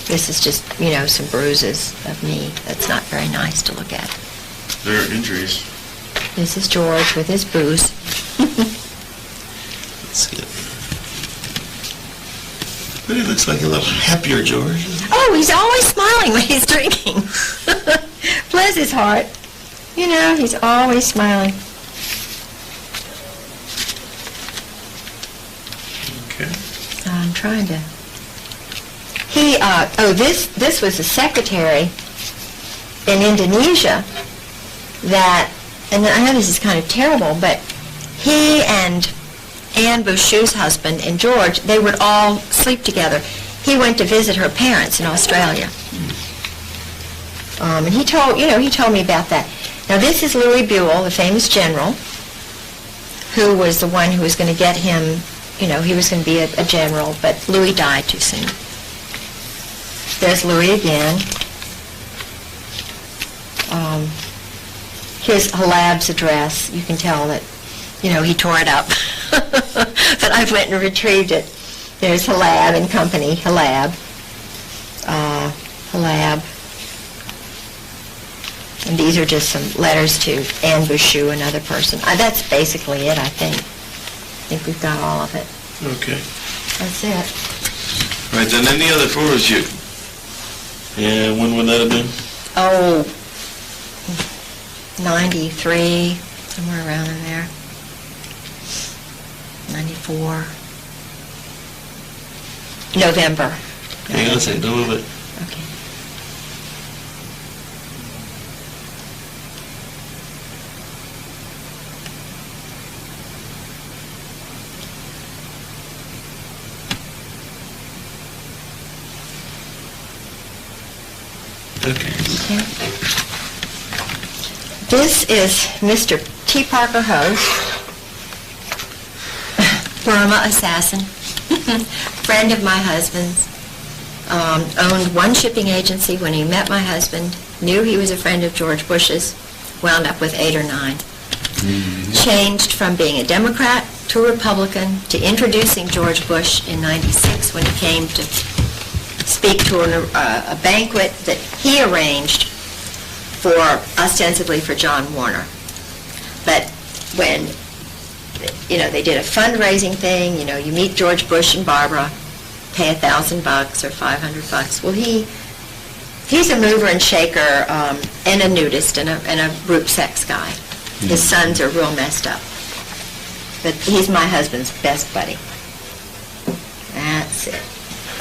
This is just, you know, some bruises of me. That's not very nice to look at. There are injuries. This is George with his booze. Let's see it. But he looks like a little happier George. Oh, he's always smiling when he's drinking. Bless his heart. You know, he's always smiling. Okay. I'm trying to... this was a secretary in Indonesia that, and I know this is kind of terrible, but he and Anne Bouchou's husband and George, they would all sleep together. He went to visit her parents in Australia. And he told me about that. Now this is Louis Buell, the famous general, who was the one who was going to get him, you know, he was going to be a general, but Louis died too soon. There's Louis again. Here's Halab's address. You can tell that, you know, he tore it up. But I went and retrieved it. There's Halab and company, Halab. And these are just some letters to Anne Bouchou, another person. That's basically it, I think. I think we've got all of it. Okay. That's it. Right, then any other photos you... Yeah, when would that have been? Oh, 93, somewhere around in there. 94. November. Hang on a second, don't move it. Okay. Okay. Okay. This is Mr. T. Parker Host, Burma assassin, friend of my husband's, owned one shipping agency when he met my husband, knew he was a friend of George Bush's, wound up with 8 or 9. Changed from being a Democrat to a Republican to introducing George Bush in '96 when he came to speak to a banquet that he arranged for, ostensibly for John Warner. But when, they did a fundraising thing, you meet George Bush and Barbara, pay $1,000 or $500. Well, he's a mover and shaker and a nudist and a group sex guy. His sons are real messed up. But he's my husband's best buddy. That's it.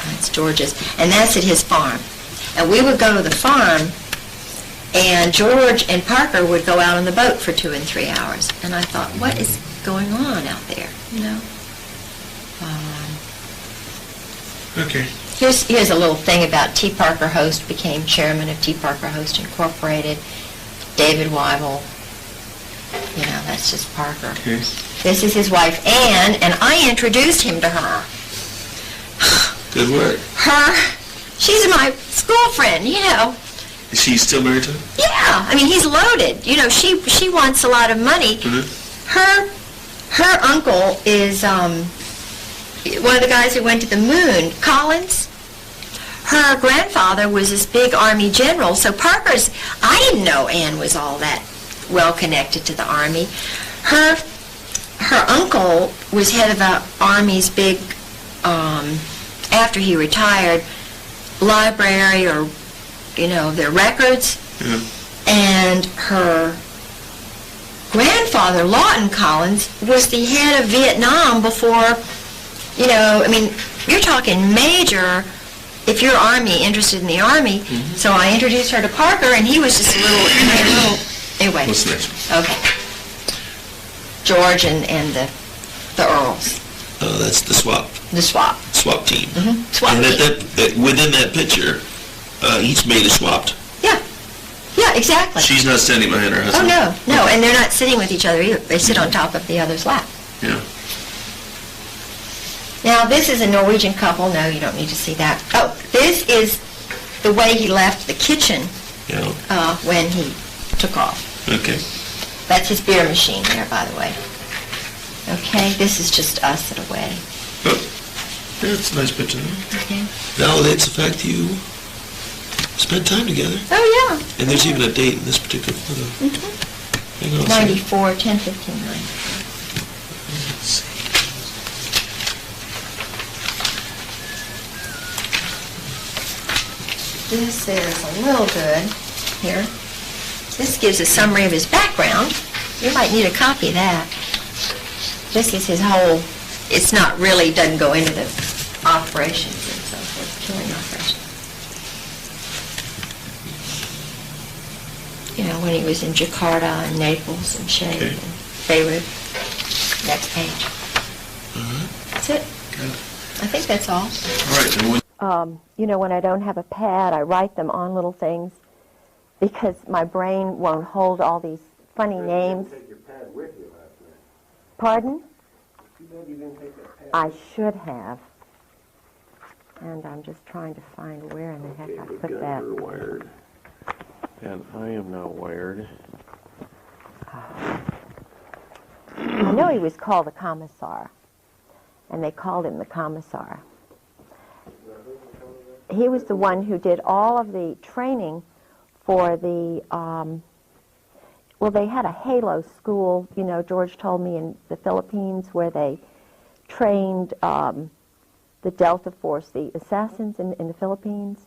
That's George's. And that's at his farm. And we would go to the farm, and George and Parker would go out on the boat for 2 and 3 hours. And I thought, what is going on out there, Okay. Here's a little thing about T. Parker Host, became chairman of T. Parker Host Incorporated. David Weibel, that's just Parker. Okay. This is his wife, Ann, and I introduced him to her. Good work. She's my school friend, Is she still married to him? Yeah, I mean, he's loaded. She wants a lot of money. Her uncle is one of the guys who went to the moon, Collins. Her grandfather was this big Army general, so I didn't know Ann was all that well connected to the Army. Her uncle was head of the Army's big, after he retired, library or, their records. Yeah. And her grandfather, Lawton Collins, was the head of Vietnam before, you're talking major, if you're Army, interested in the Army. So I introduced her to Parker, and he was just a little anyway. What's the next one? Okay. George and the Earls. Oh, that's the swap. The swap. Swap team. Swap And team. within that picture, each maid is swapped. Yeah, exactly. She's not standing behind her husband. Oh, no, and they're not sitting with each other either. They sit on top of the other's lap. Yeah. Now, this is a Norwegian couple. No, you don't need to see that. Oh, this is the way he left the kitchen when he took off. Okay. That's his beer machine there, by the way. Okay, this is just us at a wedding. Oh, that's a nice picture. Okay. Validates the fact that you spent time together. Oh, yeah. And there's even a date in this particular photo. Hang on a second. 94, 10/15, 94. Let's see. This is a little good here. This gives a summary of his background. You might need a copy of that. This is his whole, it's not really, doesn't go into the operations and so forth, killing operations. When he was in Jakarta and Naples and Shea and Beirut. Next page. That's it. Good. I think that's all. All right. And when I don't have a pad, I write them on little things because my brain won't hold all these funny names. You didn't take your pad with you last night. Pardon? Too bad you didn't take that pad. I should have. And I'm just trying to find where in the heck I put that. Are wired. And I am now wired. I know he was called the Commissar, and they called him the Commissar. He was the one who did all of the training for the, they had a Halo school, George told me, in the Philippines where they trained the Delta Force, the assassins in the Philippines.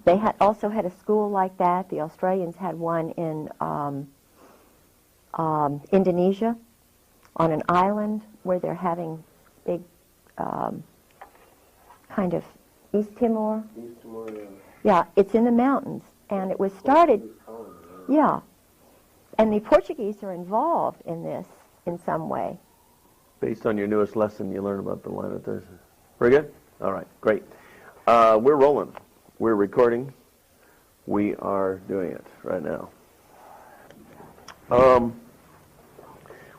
They also had a school like that. The Australians had one in Indonesia on an island where they're having big kind of East Timor. East Timor, Yeah, it's in the mountains. And it was started, yeah. And the Portuguese are involved in this in some way. Based on your newest lesson, you learn about the line of Thursday. Very good? All right, great. We're rolling. We're recording. We are doing it right now.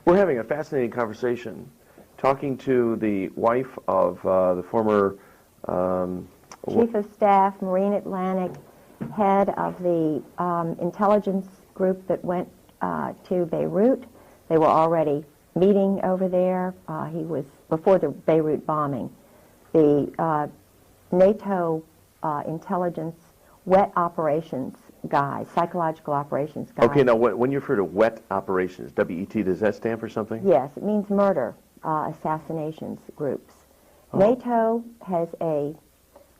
We're having a fascinating conversation talking to the wife of the former Chief of Staff, Marine Atlantic, head of the intelligence group that went to Beirut. They were already meeting over there. He was before the Beirut bombing. The NATO intelligence wet operations guys, psychological operations guys. Okay, now when you refer to wet operations, W-E-T, does that stand for something? Yes, it means murder, assassinations groups. NATO has a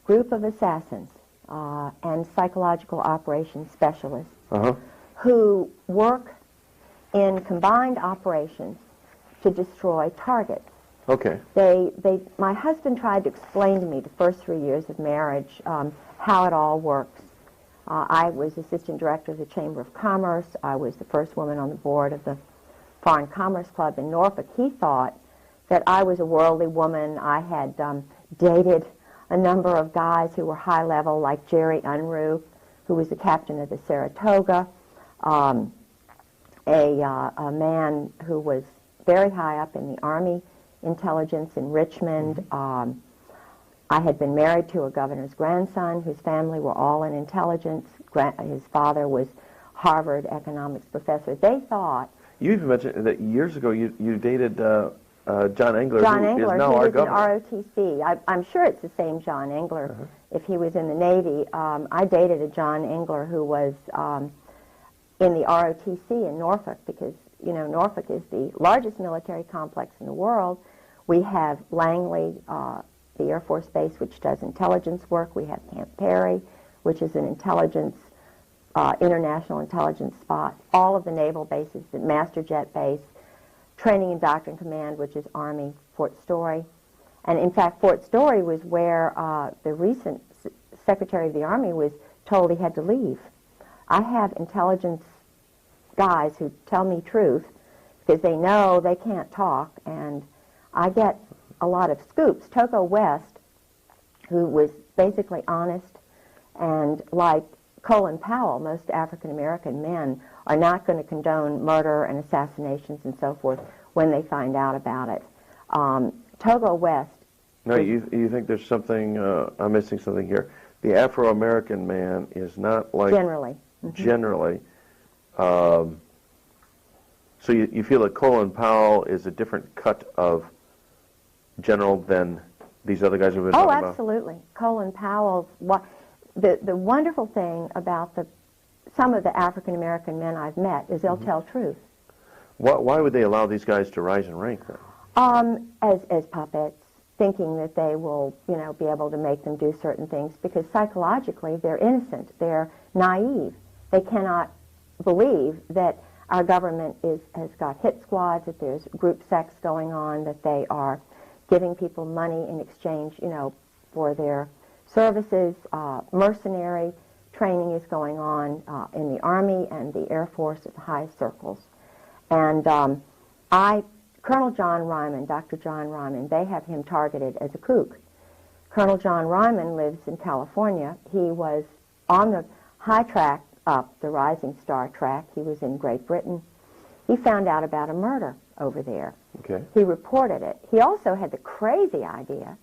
group of assassins and psychological operations specialists who work in combined operations to destroy targets. Okay. My husband tried to explain to me the first 3 years of marriage how it all works. I was assistant director of the Chamber of Commerce. I was the first woman on the board of the Foreign Commerce Club in Norfolk. He thought that I was a worldly woman. I had dated a number of guys who were high level, like Jerry Unruh, who was the captain of the Saratoga, a man who was very high up in the Army intelligence in Richmond. I had been married to a governor's grandson whose family were all in intelligence. His father was Harvard economics professor. They thought... You even mentioned that years ago you dated John Engler, John who Engler, is now he our was governor. in ROTC. I'm sure it's the same John Engler if he was in the Navy. I dated a John Engler who was in the ROTC in Norfolk because, you know, Norfolk is the largest military complex in the world. We have Langley, the Air Force Base, which does intelligence work. We have Camp Perry, which is an intelligence, international intelligence spot. All of the naval bases, the Master Jet Base, Training and Doctrine Command, which is Army, Fort Story. And in fact, Fort Story was where the recent Secretary of the Army was told he had to leave. I have intelligence guys who tell me truth because they know they can't talk, and I get a lot of scoops. Toko West, who was basically honest, and like Colin Powell, most African-American men are not going to condone murder and assassinations and so forth when they find out about it. Togo West... No, you think there's something, I'm missing something here. The Afro-American man is not like... Generally. Generally. So you feel that Colin Powell is a different cut of general than these other guys we've been talking about? Oh, absolutely. Colin Powell's... The wonderful thing about some of the African-American men I've met is they'll tell truth. Why would they allow these guys to rise in rank then? As puppets, thinking that they will, you know, be able to make them do certain things because psychologically they're innocent, they're naive. They cannot believe that our government has got hit squads, that there's group sex going on, that they are giving people money in exchange, you know, for their services. Mercenary training is going on in the Army and the Air Force at the highest circles. And Colonel John Ryman, Dr. John Ryman, they have him targeted as a kook. Colonel John Ryman lives in California. He was on the high track up, the Rising Star track. He was in Great Britain. He found out about a murder over there. Okay. He reported it. He also had the crazy idea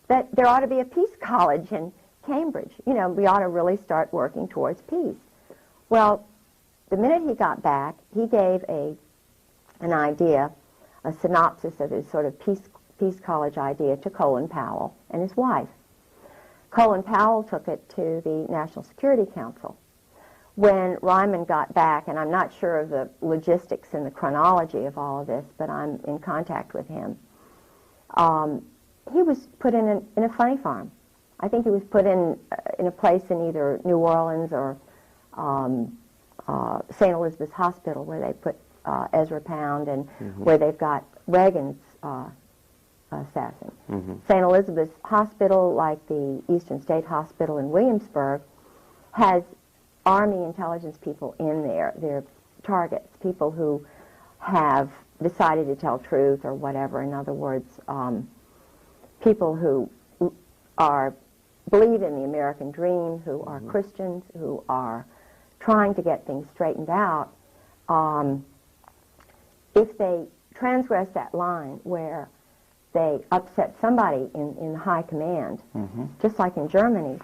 that there ought to be a peace college in Cambridge. You know, we ought to really start working towards peace. Well, the minute he got back, he gave an idea, a synopsis of his sort of peace college idea to Colin Powell and his wife. Colin Powell took it to the National Security Council. When Ryman got back, and I'm not sure of the logistics and the chronology of all of this, but I'm in contact with him, he was put in a funny farm. I think he was put in a place in either New Orleans or St. Elizabeth's Hospital, where they put Ezra Pound and where they've got Reagan's assassin. St. Elizabeth's Hospital, like the Eastern State Hospital in Williamsburg, has Army intelligence people in there. They're targets, people who have decided to tell truth or whatever. In other words, people who believe in the American dream, who are Christians, who are trying to get things straightened out. If they transgress that line where they upset somebody in high command, just like in Germany,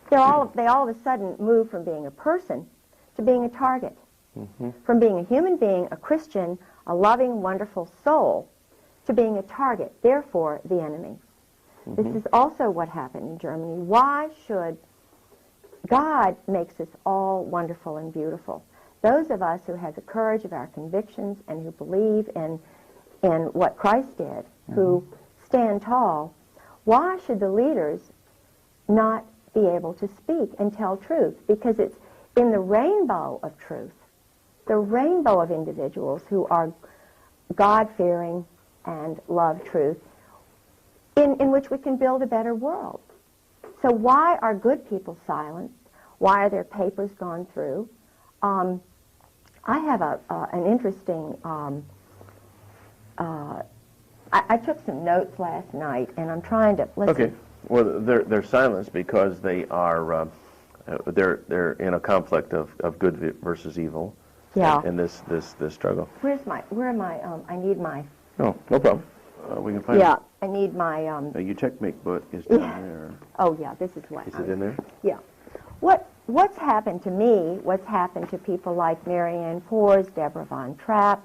they all of a sudden move from being a person to being a target, from being a human being, a Christian, a loving, wonderful soul, to being a target, therefore the enemy. This is also what happened in Germany. Why should God makes us all wonderful and beautiful? Those of us who have the courage of our convictions and who believe in what Christ did, who stand tall, why should the leaders not be able to speak and tell truth? Because it's in the rainbow of truth, the rainbow of individuals who are God-fearing and love truth, in which we can build a better world. So why are good people silenced? Why are their papers gone through? I have an interesting, I took some notes last night, and I'm trying to, Okay. Well, they're silenced because they are, they're in a conflict of good versus evil. Yeah. In this struggle. Where am I? I need my. No problem. We can find Yeah, it. I need my. Your checkmate book is down Yeah. there. Oh yeah, this is what. Is it in there? Yeah. What's happened to me? What's happened to people like Marianne Poors, Deborah Von Trapp,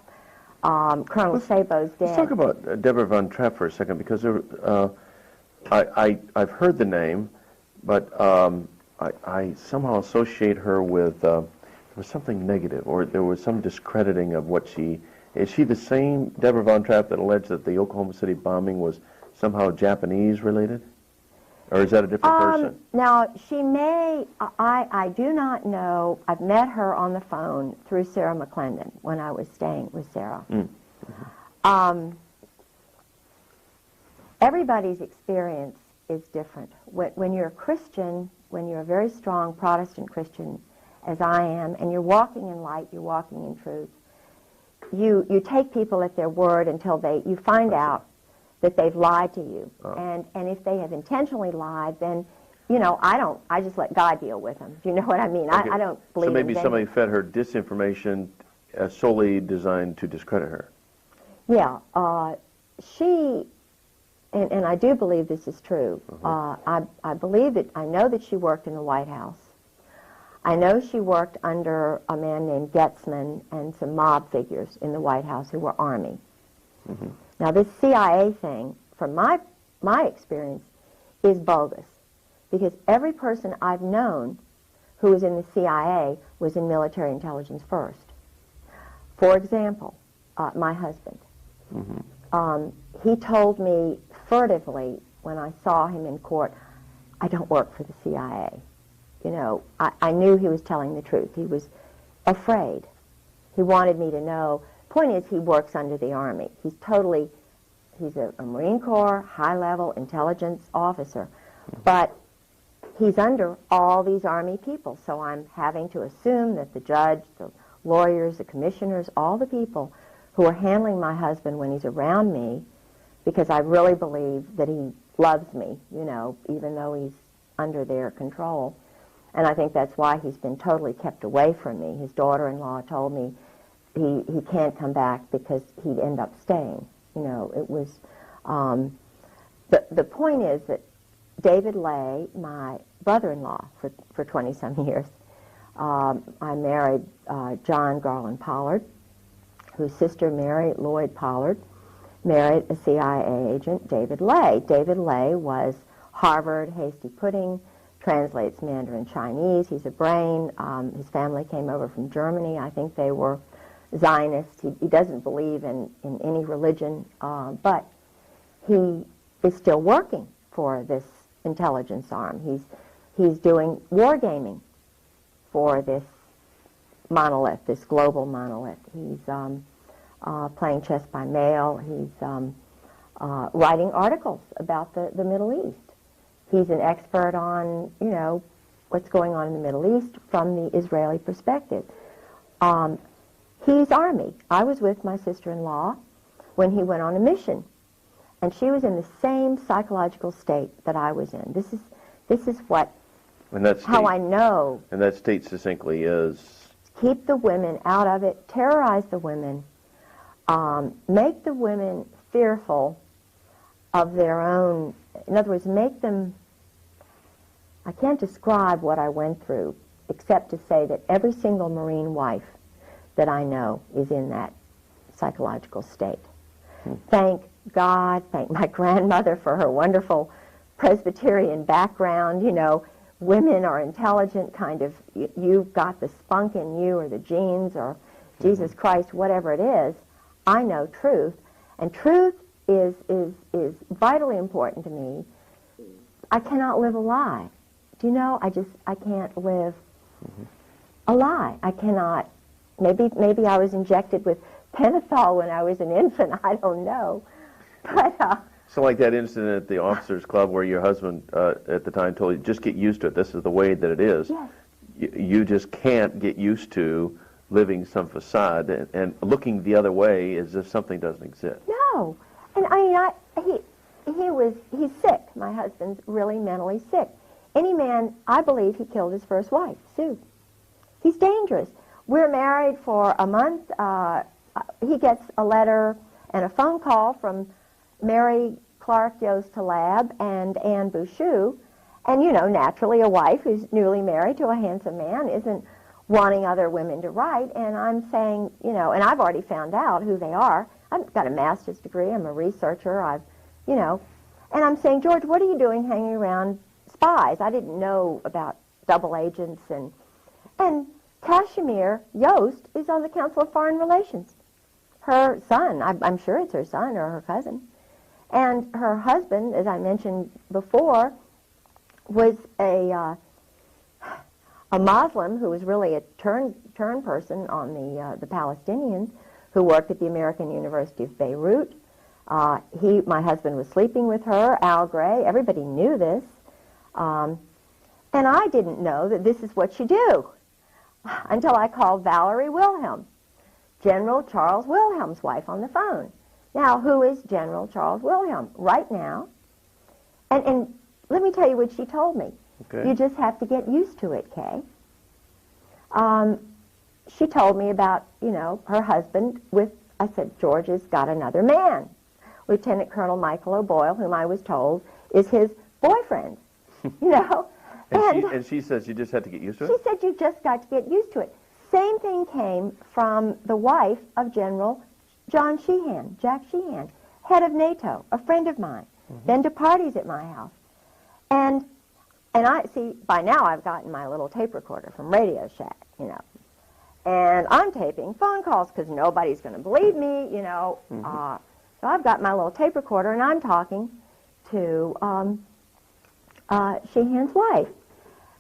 Colonel Sabo's dead. Let's talk about Deborah Von Trapp for a second, because I've heard the name, but I somehow associate her with there was something negative, or there was some discrediting of what she. Is she the same Deborah Von Trapp that alleged that the Oklahoma City bombing was somehow Japanese related? Or is that a different person? Now, she may, I do not know. I've met her on the phone through Sarah McClendon when I was staying with Sarah. Everybody's experience is different. When you're a Christian, when you're a very strong Protestant Christian, as I am, and you're walking in light, you're walking in truth, you take people at their word until you find out that they've lied to you. And if they have intentionally lied, then, I just let God deal with them. Do you know what I mean? Okay. I don't believe So maybe in somebody fed her disinformation solely designed to discredit her. Yeah. She, and I do believe this is true, I believe that, I know that she worked in the White House. I know she worked under a man named Getzman and some mob figures in the White House who were Army. Now, this CIA thing, from my experience, is bogus, because every person I've known who was in the CIA was in military intelligence first. For example, my husband. He told me furtively when I saw him in court, I don't work for the CIA. I knew he was telling the truth. He was afraid. He wanted me to know. Point is, he works under the Army. He's a Marine Corps, high-level intelligence officer, but he's under all these Army people, so I'm having to assume that the judge, the lawyers, the commissioners, all the people who are handling my husband when he's around me, because I really believe that he loves me, even though he's under their control. And I think that's why he's been totally kept away from me. His daughter-in-law told me he can't come back because he'd end up staying. It was, the point is that David Lay, my brother-in-law for 20-some years, I married John Garland Pollard, whose sister Mary Lloyd Pollard married a CIA agent, David Lay. David Lay was Harvard hasty pudding, translates Mandarin Chinese. He's a brain. His family came over from Germany. I think they were Zionists. He doesn't believe in any religion, but he is still working for this intelligence arm. He's doing wargaming for this monolith, this global monolith. He's playing chess by mail. He's writing articles about the Middle East. He's an expert on, what's going on in the Middle East from the Israeli perspective. He's Army. I was with my sister-in-law when he went on a mission, and she was in the same psychological state that I was in. This is what, how I know. And that state succinctly is? Keep the women out of it, terrorize the women, make the women fearful of their own. In other words, make them, I can't describe what I went through, except to say that every single Marine wife that I know is in that psychological state. Thank God, thank my grandmother for her wonderful Presbyterian background, you know, women are intelligent, kind of, you've got the spunk in you or the genes or Jesus Christ, whatever it is. I know truth, and truth is vitally important to me. I cannot live a lie. Do you know, I can't live a lie. I cannot. Maybe I was injected with pentothal when I was an infant. I don't know. But So like that incident at the officers' club where your husband at the time told you, just get used to it. This is the way that it is. yes, You just can't get used to living some facade and looking the other way as if something doesn't exist. no. And I mean, he's sick. My husband's really mentally sick. Any man, I believe he killed his first wife, Sue. He's dangerous. We're married for a month. He gets a letter and a phone call from Mary Clark Yost Talab and Anne Bouchou. And, you know, naturally a wife who's newly married to a handsome man isn't wanting other women to write. And I'm saying, you know, and I've already found out who they are. I've got a master's degree. I'm a researcher. You know, and I'm saying, George, what are you doing hanging around spies? I didn't know about double agents. And Kashmir Yost is on the Council of Foreign Relations. Her son, I'm sure it's her son or her cousin. And her husband, as I mentioned before, was a Muslim who was really a turn person on the Palestinians, who worked at the American University of Beirut. My husband was sleeping with her, Al Gray. Everybody knew this. And I didn't know that this is what you do until I called Valerie Wilhelm, General Charles Wilhelm's wife, on the phone. Now, who is General Charles Wilhelm? Right now. And let me tell you what she told me. Okay. You just have to get used to it, Kay. She told me about, you know, her husband with, I said, George has got another man. Lieutenant Colonel Michael O'Boyle, whom I was told is his boyfriend, you know. And she says you just had to get used to it? She said you just got to get used to it. Same thing came from the wife of General John Sheehan, Jack Sheehan, head of NATO, a friend of mine, been to parties at my house. And I see, by now I've gotten my little tape recorder from Radio Shack, you know. And I'm taping phone calls because nobody's going to believe me, you know. So I've got my little tape recorder and I'm talking to Sheehan's wife.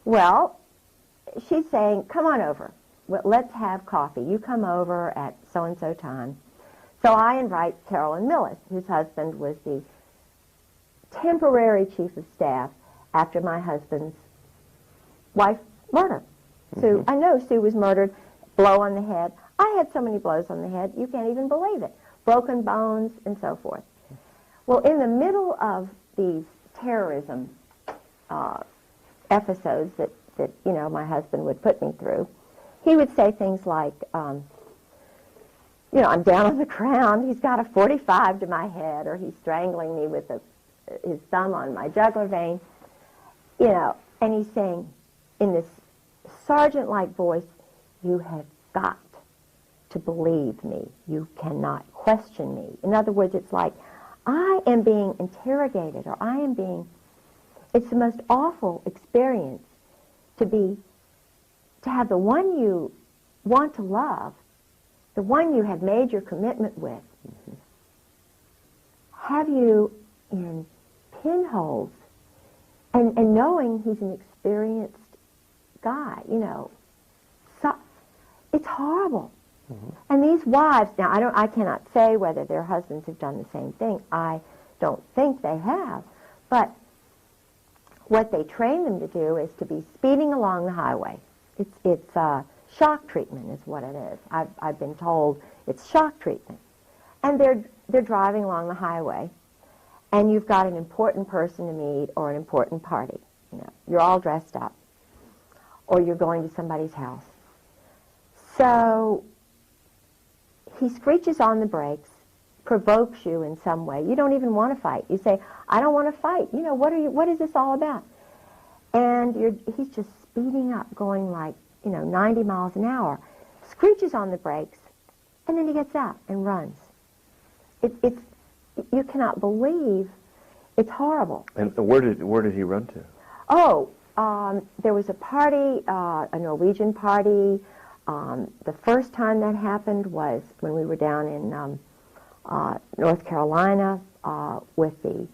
Well, she's saying, come on over. Let's have coffee. You come over at so-and-so time. So I invite Carolyn Millis, whose husband was the temporary chief of staff after my husband's wife's murder. Sue, I know Sue was murdered, blow on the head. I had so many blows on the head, you can't even believe it. Broken bones and so forth. Well, in the middle of these terrorism episodes that, you know, my husband would put me through, he would say things like, you know, I'm down on the ground, he's got a 45 to my head, or he's strangling me with his thumb on my jugular vein, you know, and he's saying in this sergeant-like voice, you have got to believe me. You cannot question me. In other words, it's like, I am being interrogated, or I am being, it's the most awful experience to have the one you want to love, the one you have made your commitment with, have you in pinholes, and knowing he's an experienced guy, you know. So, it's horrible. And these wives, now I cannot say whether their husbands have done the same thing. I don't think they have. But what they train them to do is to be speeding along the highway. It's shock treatment is what it is. I've been told it's shock treatment. And they're driving along the highway, and you've got an important person to meet or an important party. You know, you're all dressed up, or you're going to somebody's house. So he screeches on the brakes, provokes you in some way. You don't even want to fight. You say, I don't want to fight. You know, what is this all about? And he's just speeding up, going like, you know, 90 miles an hour, screeches on the brakes, and then he gets out and runs. You cannot believe It's horrible. And where did he run to? Oh, there was a party, a Norwegian party. The first time that happened was when we were down in North Carolina with the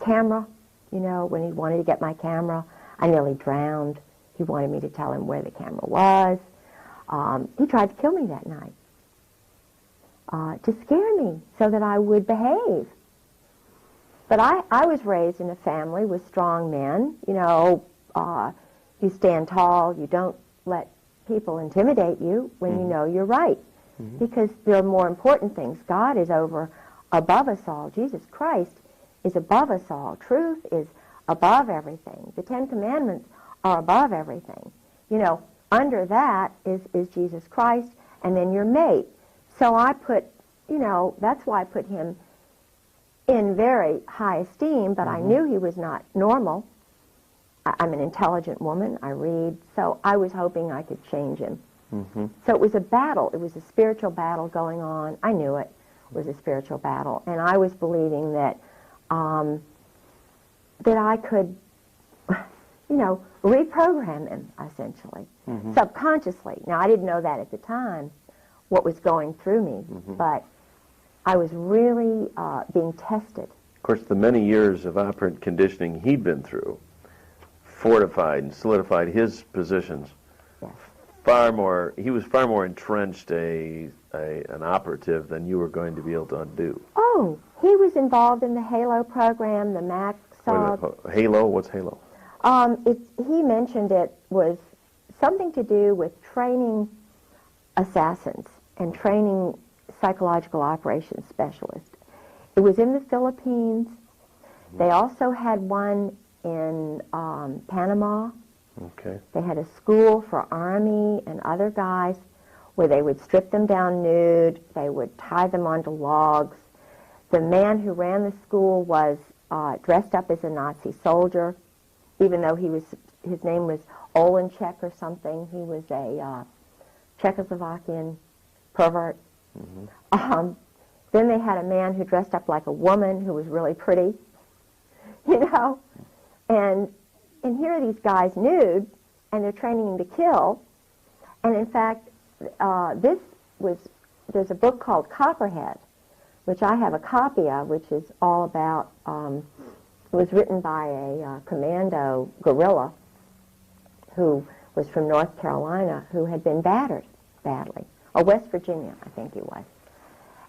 camera, you know, when he wanted to get my camera. I nearly drowned. He wanted me to tell him where the camera was. He tried to kill me that night to scare me so that I would behave. But I was raised in a family with strong men. You know, you stand tall. You don't let people intimidate you when you know you're right. Because there are more important things. God is above us all. Jesus Christ is above us all. Truth is above everything. The Ten Commandments are above everything. You know, under that is Jesus Christ, and then your mate. So I put, you know, that's why I put him in very high esteem, but I knew he was not normal. I'm an intelligent woman. I read. So I was hoping I could change him. So it was a battle. It was a spiritual battle going on. I knew it was a spiritual battle. And I was believing that that I could, you know, reprogram him, essentially, subconsciously. Now, I didn't know that at the time, what was going through me, but I was really being tested. Of course, the many years of operant conditioning he'd been through fortified and solidified his positions. Yes. He was far more entrenched an operative than you were going to be able to undo. Oh, he was involved in the HALO program, the MAC. Wait a minute, HALO? What's HALO? He mentioned it was something to do with training assassins and training psychological operations specialists. It was in the Philippines. They also had one in Panama. Okay. They had a school for Army and other guys where they would strip them down nude. They would tie them onto logs. The man who ran the school was dressed up as a Nazi soldier, even though his name was Olenchek or something. He was a Czechoslovakian pervert. Then they had a man who dressed up like a woman who was really pretty, you know. And here are these guys nude, and they're training them to kill. And in fact, there's a book called Copperhead, which I have a copy of, which is all about, it was written by a commando guerrilla who was from North Carolina, who had been battered badly, or West Virginia, I think he was.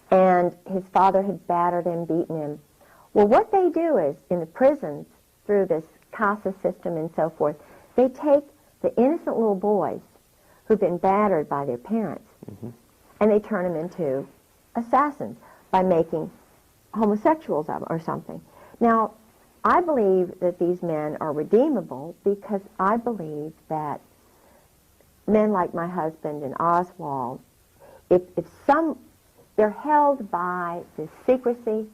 And his father had battered him, beaten him. Well, what they do is, in the prisons, through this CASA system and so forth, they take the innocent little boys who've been battered by their parents, and they turn them into assassins by making homosexuals of them or something. Now, I believe that these men are redeemable because I believe that men like my husband and Oswald, they're held by the secrecy,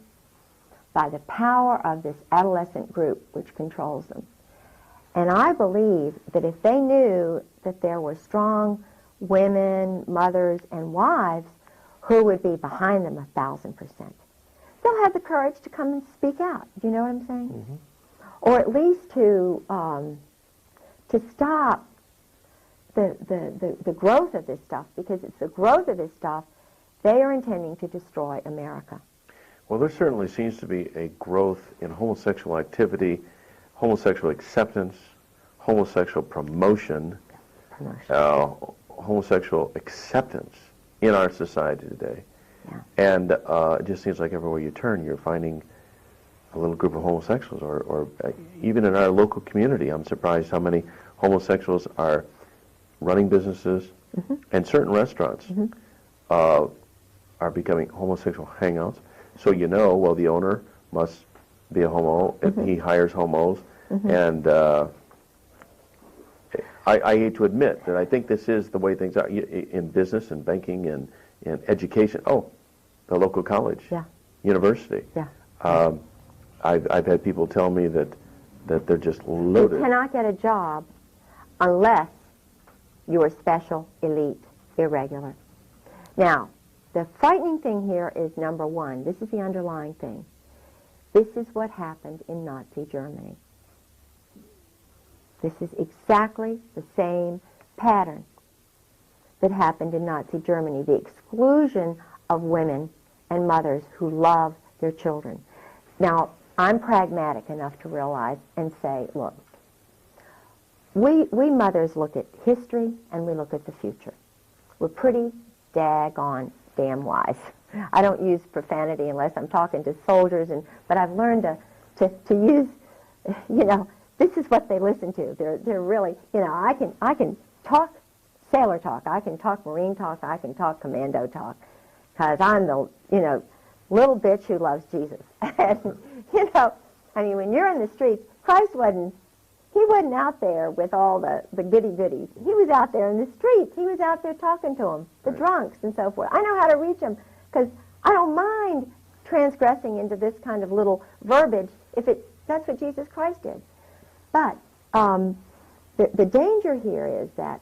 by the power of this adolescent group which controls them. And I believe that if they knew that there were strong women, mothers, and wives who would be behind them 1,000%, they'll have the courage to come and speak out. Do you know what I'm saying? Or at least to stop the growth of this stuff, because it's the growth of this stuff they are intending to destroy America. Well, there certainly seems to be a growth in homosexual activity, homosexual acceptance, homosexual promotion, homosexual acceptance in our society today. Yeah. And it just seems like everywhere you turn, you're finding a little group of homosexuals, or even in our local community, I'm surprised how many homosexuals are running businesses, and certain restaurants are becoming homosexual hangouts. So you know, well, the owner must be a homo, if he hires homos, and I hate to admit that I think this is the way things are in business and banking and in education. Oh, the local college, university. Yeah. I've had people tell me that they're just loaded. You cannot get a job unless you are special, elite, irregular. Now, the frightening thing here is, number one, this is the underlying thing. This is what happened in Nazi Germany. This is exactly the same pattern that happened in Nazi Germany, the exclusion of women and mothers who love their children. Now, I'm pragmatic enough to realize and say, look, we mothers look at history and we look at the future. We're pretty daggone damn wise. I don't use profanity unless I'm talking to soldiers, but I've learned to use, this is what they listen to. They're really, I can talk sailor talk, I can talk Marine talk, I can talk commando talk, because I'm the, little bitch who loves Jesus. And, when you're in the streets, Christ wasn't out there with all the goody-goodies. He was out there in the streets. He was out there talking to them, the drunks and so forth. I know how to reach them because I don't mind transgressing into this kind of little verbiage if that's what Jesus Christ did. But the danger here is that,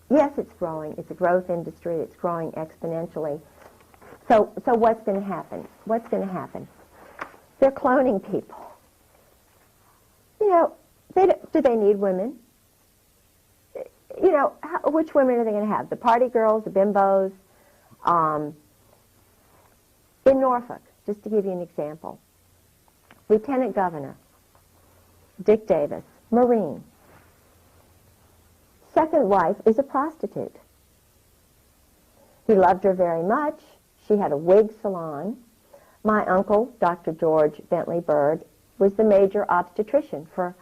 yes, it's growing. It's a growth industry. It's growing exponentially. So what's going to happen? What's going to happen? They're cloning people. Do they need women? Which women are they going to have? The party girls, the bimbos? In Norfolk, just to give you an example, Lieutenant Governor Dick Davis, Marine, second wife is a prostitute. He loved her very much. She had a wig salon. My uncle, Dr. George Bentley Bird, was the major obstetrician for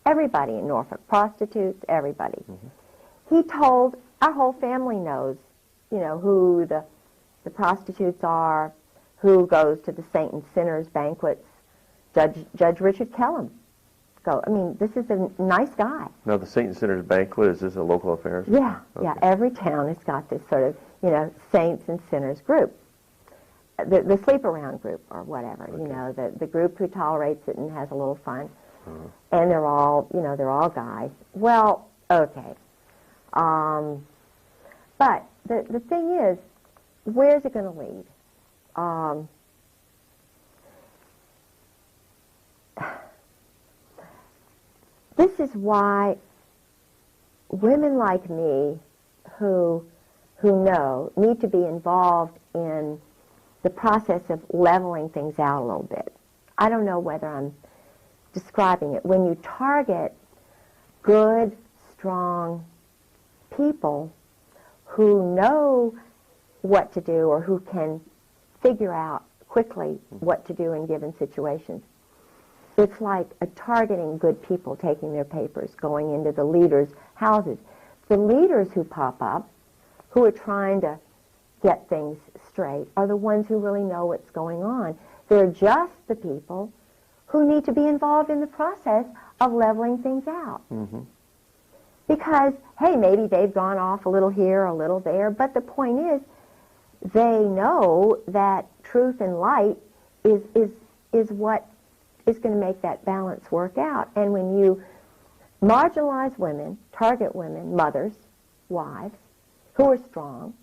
everybody in Norfolk, prostitutes, everybody. Mm-hmm. He told, our whole family knows, who the prostitutes are, who goes to the Saint and Sinners banquets. Judge Richard Kellum. This is a nice guy. Now, the Saint and Sinners banquet, is this a local affair? Yeah, okay. Yeah. Every town has got this sort of, Saints and Sinners group. The sleep-around group or whatever, okay. The group who tolerates it and has a little fun. And they're all guys. Well, okay. But the thing is, where's it going to lead? This is why women like me who know need to be involved in the process of leveling things out a little bit. I don't know whether I'm describing it. When you target good, strong people who know what to do or who can figure out quickly what to do in given situations, it's like targeting good people, taking their papers, going into the leaders' houses. The leaders who pop up, who are trying to get things straight, are the ones who really know what's going on. They're just the people who need to be involved in the process of leveling things out. Mm-hmm. Because, hey, maybe they've gone off a little here, a little there, but the point is, they know that truth and light is what is going to make that balance work out. And when you marginalize women, target women, mothers, wives, who are strong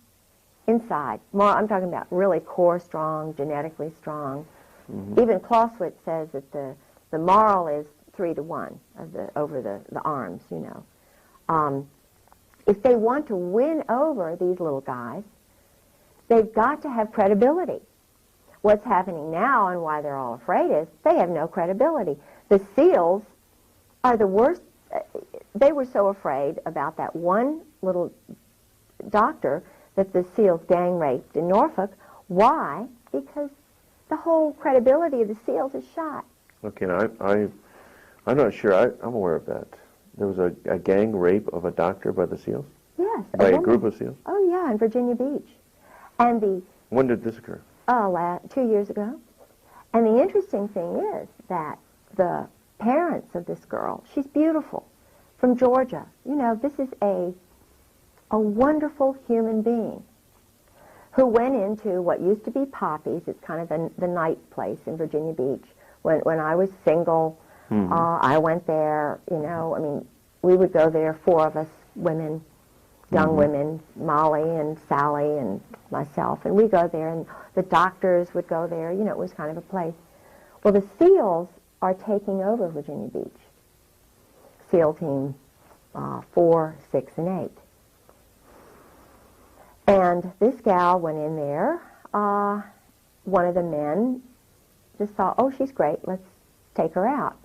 inside, I'm talking about really core strong, genetically strong. Mm-hmm. Even Clausewitz says that the moral is 3-to-1 over the arms, If they want to win over these little guys, they've got to have credibility. What's happening now and why they're all afraid is they have no credibility. The SEALs are the worst. They were so afraid about that one little doctor that the SEALs gang raped in Norfolk. Why? Because the whole credibility of the SEALs is shot. Okay, now I'm not sure. I'm aware of that. There was a gang rape of a doctor by the SEALs? Yes. By a group of SEALs? Oh, yeah, in Virginia Beach. And when did this occur? 2 years ago. And the interesting thing is that the parents of this girl, she's beautiful, from Georgia. This is a wonderful human being who went into what used to be Poppy's. It's kind of the night place in Virginia Beach. When I was single, mm-hmm. I went there, we would go there, 4 of us women, young mm-hmm. women, Molly and Sally and myself, and we go there, and the doctors would go there. It was kind of a place. Well, the SEALs are taking over Virginia Beach. SEAL Team 4, 6, and 8. And this gal went in there. One of the men just thought, oh, she's great, let's take her out.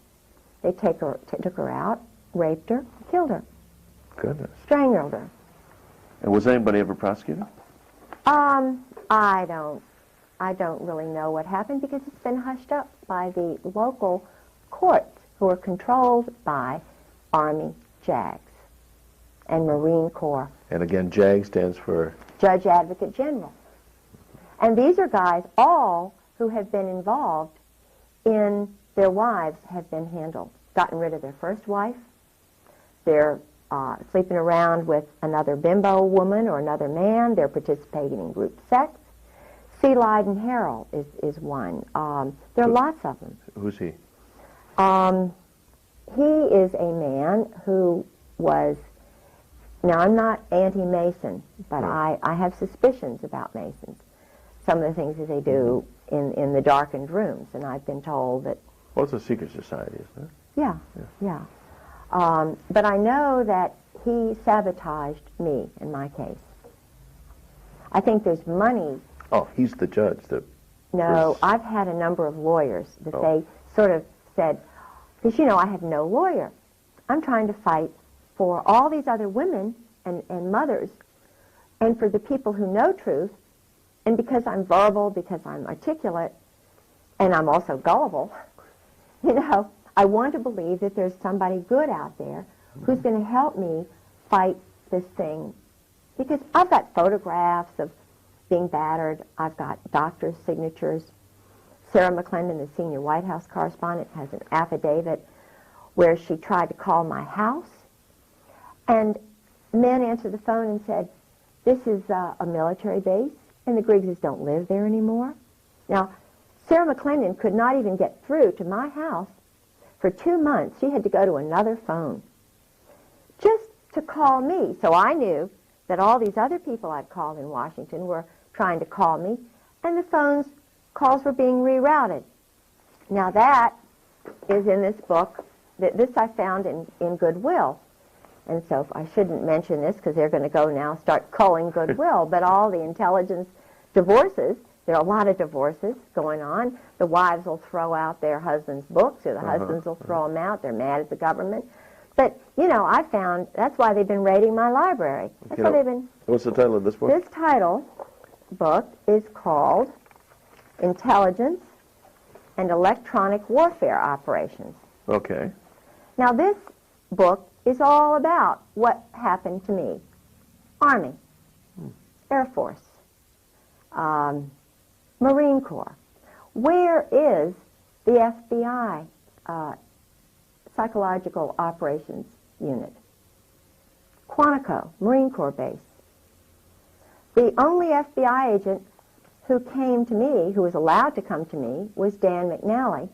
They took her out, raped her, killed her, Goodness. strangled her. And was anybody ever prosecuted? I don't really know what happened because it's been hushed up by the local courts who are controlled by Army JAGs and Marine Corps. And again, JAG stands for? Judge Advocate General. And these are guys, all who have been involved in their wives have been handled, gotten rid of their first wife. They're sleeping around with another bimbo woman or another man. They're participating in group sex. C. Lyden Harrell is one. There are lots of them. Who's he? He is a man who was, now I'm not anti-Mason, but I have suspicions about Masons. Some of the things that they do in the darkened rooms, and I've been told that... Well, it's a secret society, isn't it? Yeah. But I know that he sabotaged me in my case. I think there's money. Oh, he's the judge. No, I've had a number of lawyers that they sort of said, because, I have no lawyer. I'm trying to fight for all these other women and mothers and for the people who know truth. And because I'm verbal, because I'm articulate, and I'm also gullible, I want to believe that there's somebody good out there who's going to help me fight this thing. Because I've got photographs of being battered. I've got doctors' signatures. Sarah McClendon, the senior White House correspondent, has an affidavit where she tried to call my house. And men answered the phone and said, this is a military base, and the Griggses don't live there anymore. Now, Sarah McClendon could not even get through to my house. For 2 months, she had to go to another phone just to call me. So I knew that all these other people I'd called in Washington were trying to call me, and the calls were being rerouted. Now that is in this book. This I found in Goodwill. And so I shouldn't mention this because they're going to go now start culling Goodwill, but all the intelligence divorces, there are a lot of divorces going on. The wives will throw out their husbands' books, or the husbands will throw them out. They're mad at the government. But, I found, that's why they've been raiding my library. That's why they've been... What's the title of this book? This book is called Intelligence and Electronic Warfare Operations. Okay. Now, this book is all about what happened to me. Army, Air Force, Marine Corps. Where is the FBI Psychological Operations Unit? Quantico, Marine Corps base. The only FBI agent who came to me, who was allowed to come to me, was Dan McNally,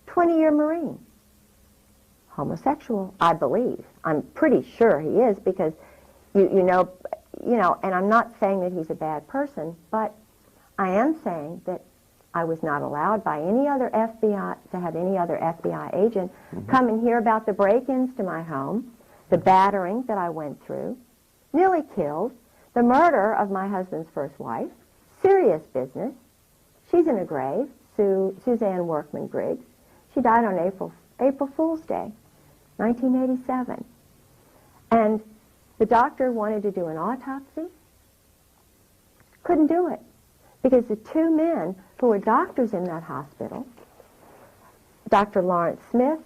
20-year Marine. Homosexual, I believe. I'm pretty sure he is because, and I'm not saying that he's a bad person, but I am saying that I was not allowed by any other FBI to have any other FBI agent come and hear about the break-ins to my home, the battering that I went through, nearly killed, the murder of my husband's first wife, serious business. She's in a grave, Suzanne Workman Griggs. She died on April Fool's Day, 1987. And the doctor wanted to do an autopsy. Couldn't do it because the 2 men who were doctors in that hospital, Dr. Lawrence Smith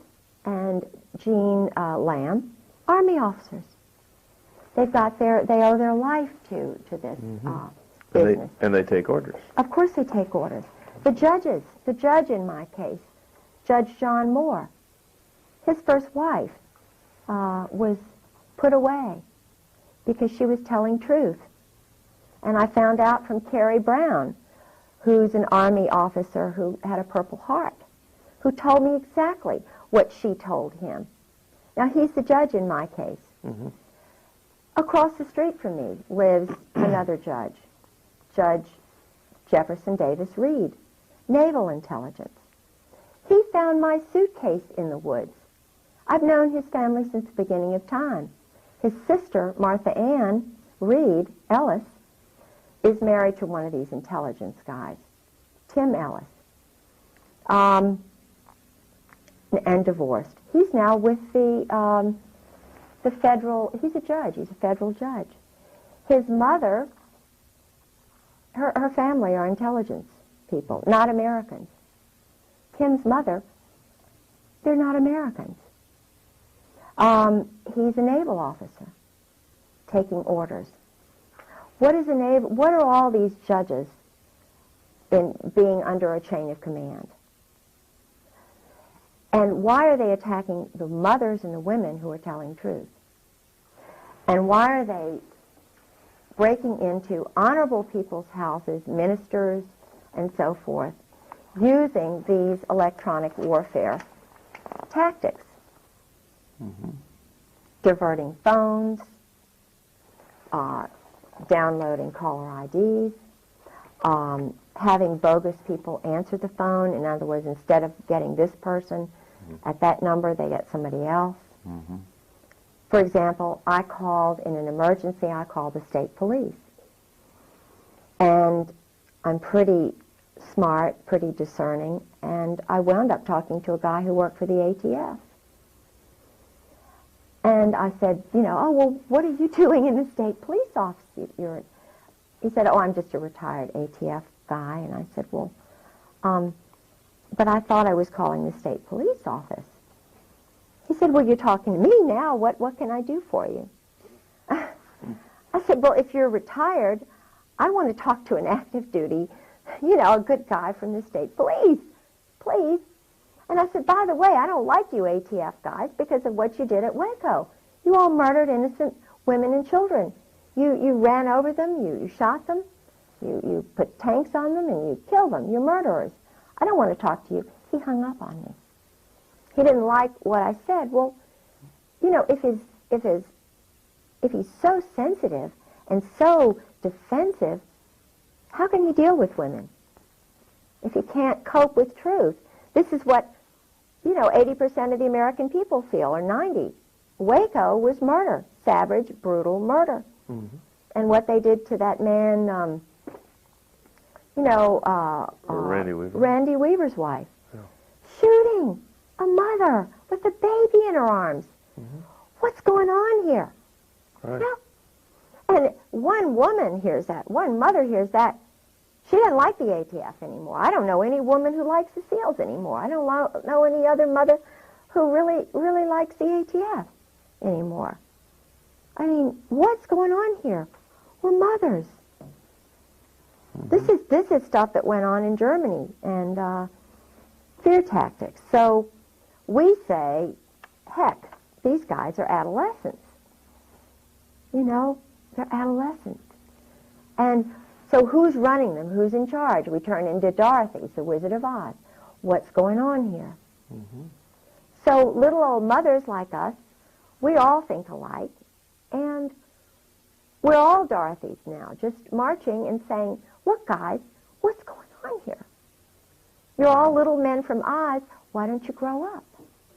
and Jean Lamb, Army officers. They owe their life to this business. And they take orders. Of course they take orders. The judge in my case, Judge John Moore, his first wife was put away because she was telling truth. And I found out from Carrie Brown, who's an Army officer who had a Purple Heart, who told me exactly what she told him. Now, he's the judge in my case. Across the street from me lives another judge, Judge Jefferson Davis Reed, Naval Intelligence. found my suitcase in the woods. I've known his family since the beginning of time. His sister, Martha Ann Reed Ellis, is married to one of these intelligence guys, Tim Ellis, and divorced. He's now with the federal, he's a judge, he's a federal judge. His mother, her family are intelligence people, not Americans. Tim's mother, they're not Americans. He's a naval officer taking orders. What are all these judges in being under a chain of command? And why are they attacking the mothers and the women who are telling truth? And why are they breaking into honorable people's houses, ministers, and so forth, using these electronic warfare tactics? Diverting phones, downloading caller IDs, having bogus people answer the phone. In other words, instead of getting this person at that number, they get somebody else. For example, I called in an emergency, I called the state police. And I'm pretty smart, pretty discerning, and I wound up talking to a guy who worked for the ATF. And I said, you know, oh, well, what are you doing in the state police office? He said, oh, I'm just a retired ATF guy. And I said, well, but I thought I was calling the state police office. He said, well, you're talking to me now. What can I do for you? I said, well, if you're retired, I want to talk to an active duty, you know, a good guy from the state police, please. And I said, by the way, I don't like you ATF guys because of what you did at Waco. You all murdered innocent women and children. You ran over them, you shot them, you put tanks on them, and you killed them. You're murderers. I don't want to talk to you. He hung up on me. He didn't like what I said. Well, you know, if he's so sensitive and so defensive, how can he deal with women if he can't cope with truth? This is what, you know, 80% of the American people feel, or 90. Waco was murder, savage, brutal murder. And what they did to that man, you know, Randy Weaver's wife, shooting a mother with a baby in her arms. What's going on here? Right. No. And one woman hears that, one mother hears that. She doesn't like the ATF anymore. I don't know any woman who likes the SEALs anymore. I don't know any other mother who really likes the ATF anymore. I mean, what's going on here? We're mothers. This is stuff that went on in Germany, and fear tactics. So we say, heck, these guys are adolescents. You know, they're adolescents. And so who's running them? Who's in charge? We turn into Dorothy, the Wizard of Oz. What's going on here? So little old mothers like us, we all think alike, and we're all Dorothys now, just marching and saying, look guys, what's going on here? You're all little men from Oz, why don't you grow up?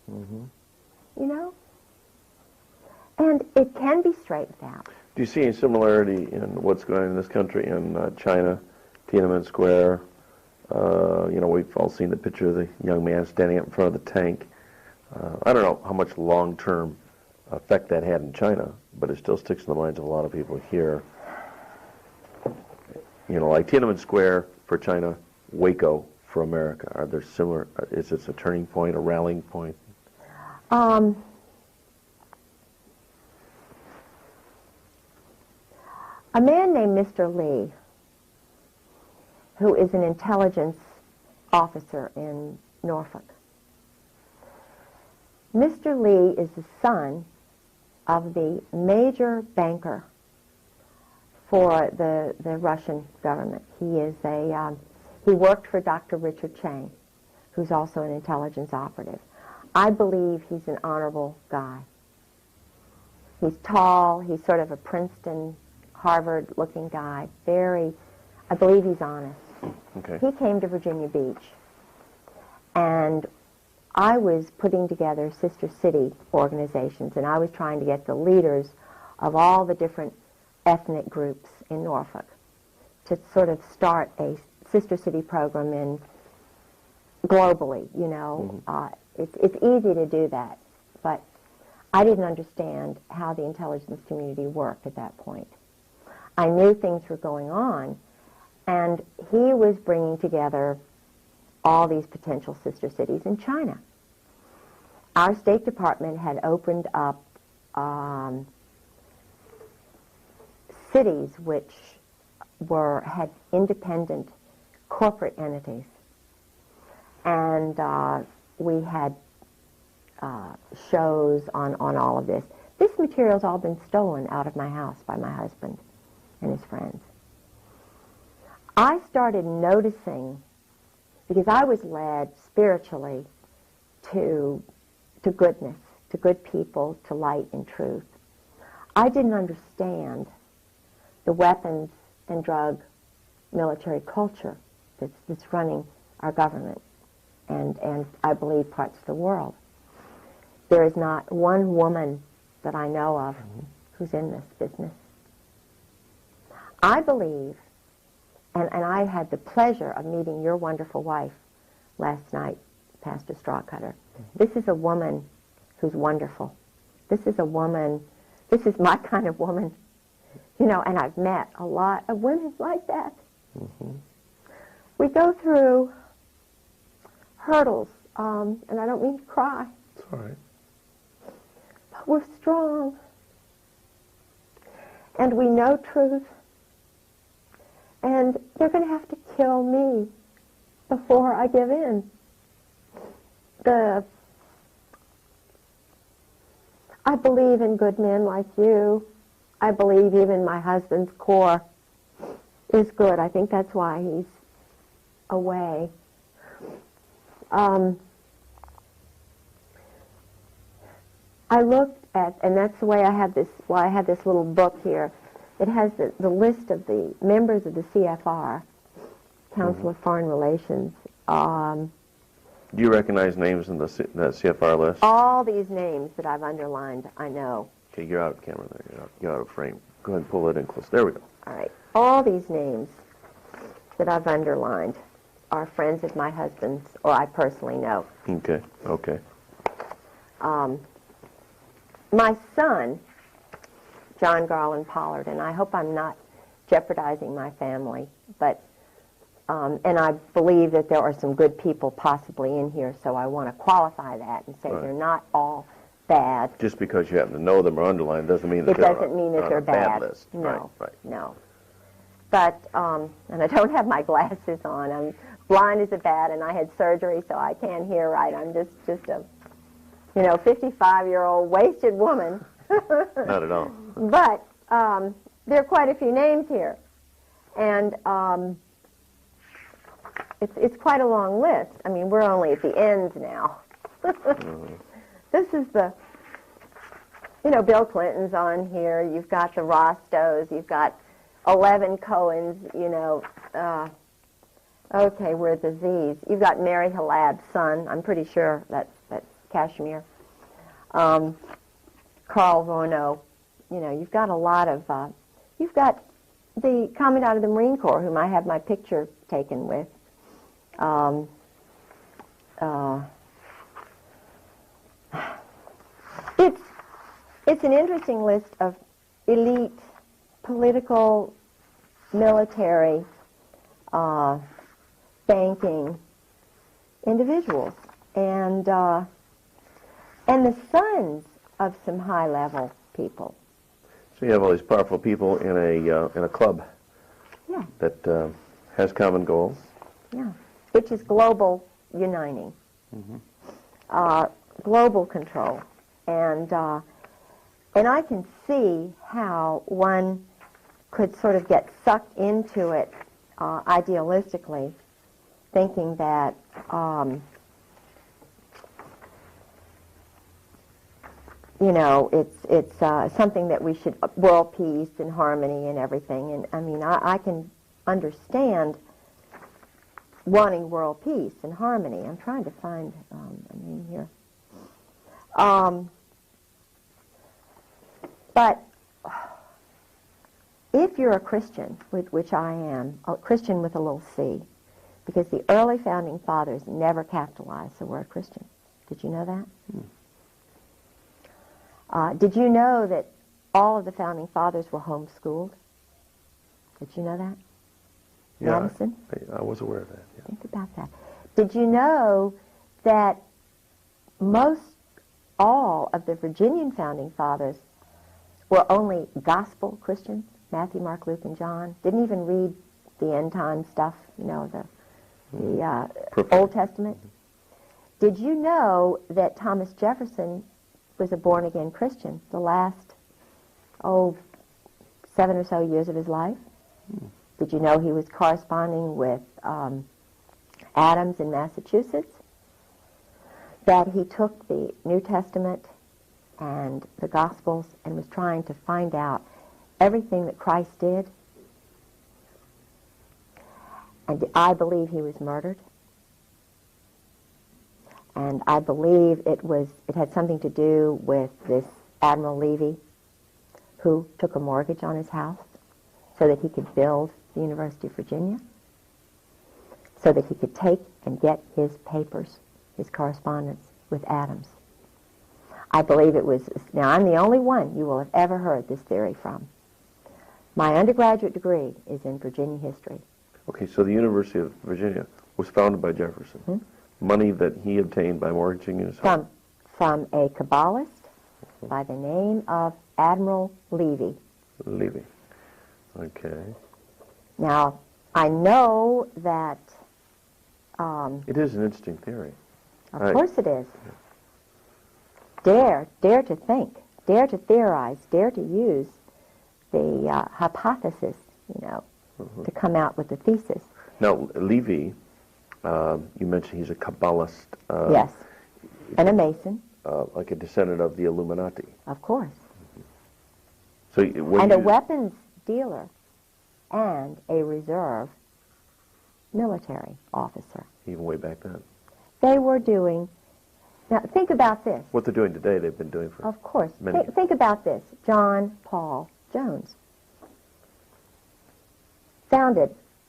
You know? And it can be straightened out. Do you see any similarity in what's going on in this country in China, Tiananmen Square? You know, we've all seen the picture of the young man standing up in front of the tank. I don't know how much long-term effect that had in China, but it still sticks in the minds of a lot of people here. You know, like Tiananmen Square for China, Waco for America. Are there similar, is this a turning point, a rallying point? A man named Mr. Lee, who is an intelligence officer in Norfolk. Mr. Lee is the son of the major banker for the Russian government. He is he worked for Dr. Richard Chang, who's also an intelligence operative. I believe he's an honorable guy. He's tall, he's sort of a Princeton, Harvard-looking guy, I believe he's honest. Okay. He came to Virginia Beach, and I was putting together sister city organizations, and I was trying to get the leaders of all the different ethnic groups in Norfolk to sort of start a sister city program in globally, you know. It's easy to do that, but I didn't understand how the intelligence community worked at that point. I knew things were going on, and he was bringing together all these potential sister cities in China. Our State Department had opened up cities which had independent corporate entities, and we had shows on all of this. This material's all been stolen out of my house by my husband and his friends. I started noticing, because I was led spiritually to goodness, to good people, to light and truth. I didn't understand the weapons and drug military culture that's running our government and I believe parts of the world. There is not one woman that I know of who's in this business. I believe, and I had the pleasure of meeting your wonderful wife last night, Pastor Strawcutter. This is a woman who's wonderful. This is a woman, this is my kind of woman. You know, and I've met a lot of women like that. We go through hurdles, and I don't mean to cry. It's all right. But we're strong. And we know truth. And they're going to have to kill me before I give in. I believe in good men like you. I believe even my husband's core is good. I think that's why he's away. I looked at, and that's the way I have this, why I have this little book here. It has the list of the members of the CFR, Council of Foreign Relations. Do you recognize names in the CFR list? All these names that I've underlined, I know. Okay, you're out of camera there. You're out of frame. Go ahead and pull it in close. There we go. All right. All these names that I've underlined are friends of my husband's, or I personally know. Okay, okay. My son, John Garland Pollard, and I hope I'm not jeopardizing my family, but and I believe that there are some good people possibly in here, so I want to qualify that and say they're not all bad. Just because you happen to know them or underline doesn't mean that It doesn't mean that they're bad bad. list. No, right. no. But, and I don't have my glasses on. I'm blind as a bat, and I had surgery, so I can't hear right. I'm just a, 55-year-old wasted woman. Not at all. But there are quite a few names here, and it's quite a long list. I mean, we're only at the ends now. This is the, Bill Clinton's on here. You've got the Rostos. You've got 11 Cohens. Okay, we're the Z's. You've got Mary Halab's son. I'm pretty sure that's Kashmir. Carl Vorno. You've got a lot of. You've got the Commandant of the Marine Corps, whom I have my picture taken with. It's an interesting list of elite political, military, banking individuals, and the sons of some high-level people. So you have all these powerful people in a club. Yeah. That has common goals. Yeah, which is global uniting, global control, and I can see how one could sort of get sucked into it idealistically, thinking that it's something that we should, world peace and harmony and everything. And I mean, I can understand wanting world peace and harmony. I'm trying to find a name here. But if you're a Christian, which I am, a Christian with a little c, because the early founding fathers never capitalized the word Christian. Did you know that? Did you know that all of the founding fathers were homeschooled? Did you know that? Yeah, Madison? I was aware of that. Yeah. Think about that. Did you know that all of the Virginian founding fathers were only gospel Christians? Matthew, Mark, Luke, and John. Didn't even read the end time stuff, the Old Testament. Did you know that Thomas Jefferson was a born-again Christian the last, 7 or so years of his life? Did you know he was corresponding with Adams in Massachusetts? That he took the New Testament and the Gospels and was trying to find out everything that Christ did? And I believe he was murdered. And I believe it had something to do with this Admiral Levy, who took a mortgage on his house so that he could build the University of Virginia, so that he could take and get his papers, his correspondence with Adams. I believe it was, now I'm the only one you will have ever heard this theory from. My undergraduate degree is in Virginia history. Okay, so the University of Virginia was founded by Jefferson. Money that he obtained by mortgaging his home. From a Kabbalist by the name of Admiral Levy. Levy. Okay. Now, I know that... it is an interesting theory. Of course it is. Dare to think, dare to theorize, dare to use the hypothesis, to come out with the thesis. Now, Levy, you mentioned he's a Kabbalist. Yes, and a Mason. Like a descendant of the Illuminati. Of course. So, and a weapons dealer and a reserve military officer. Even way back then. They were doing... Now, think about this. What they're doing today, they've been doing for Of course. many years. Think about this. John Paul Jones.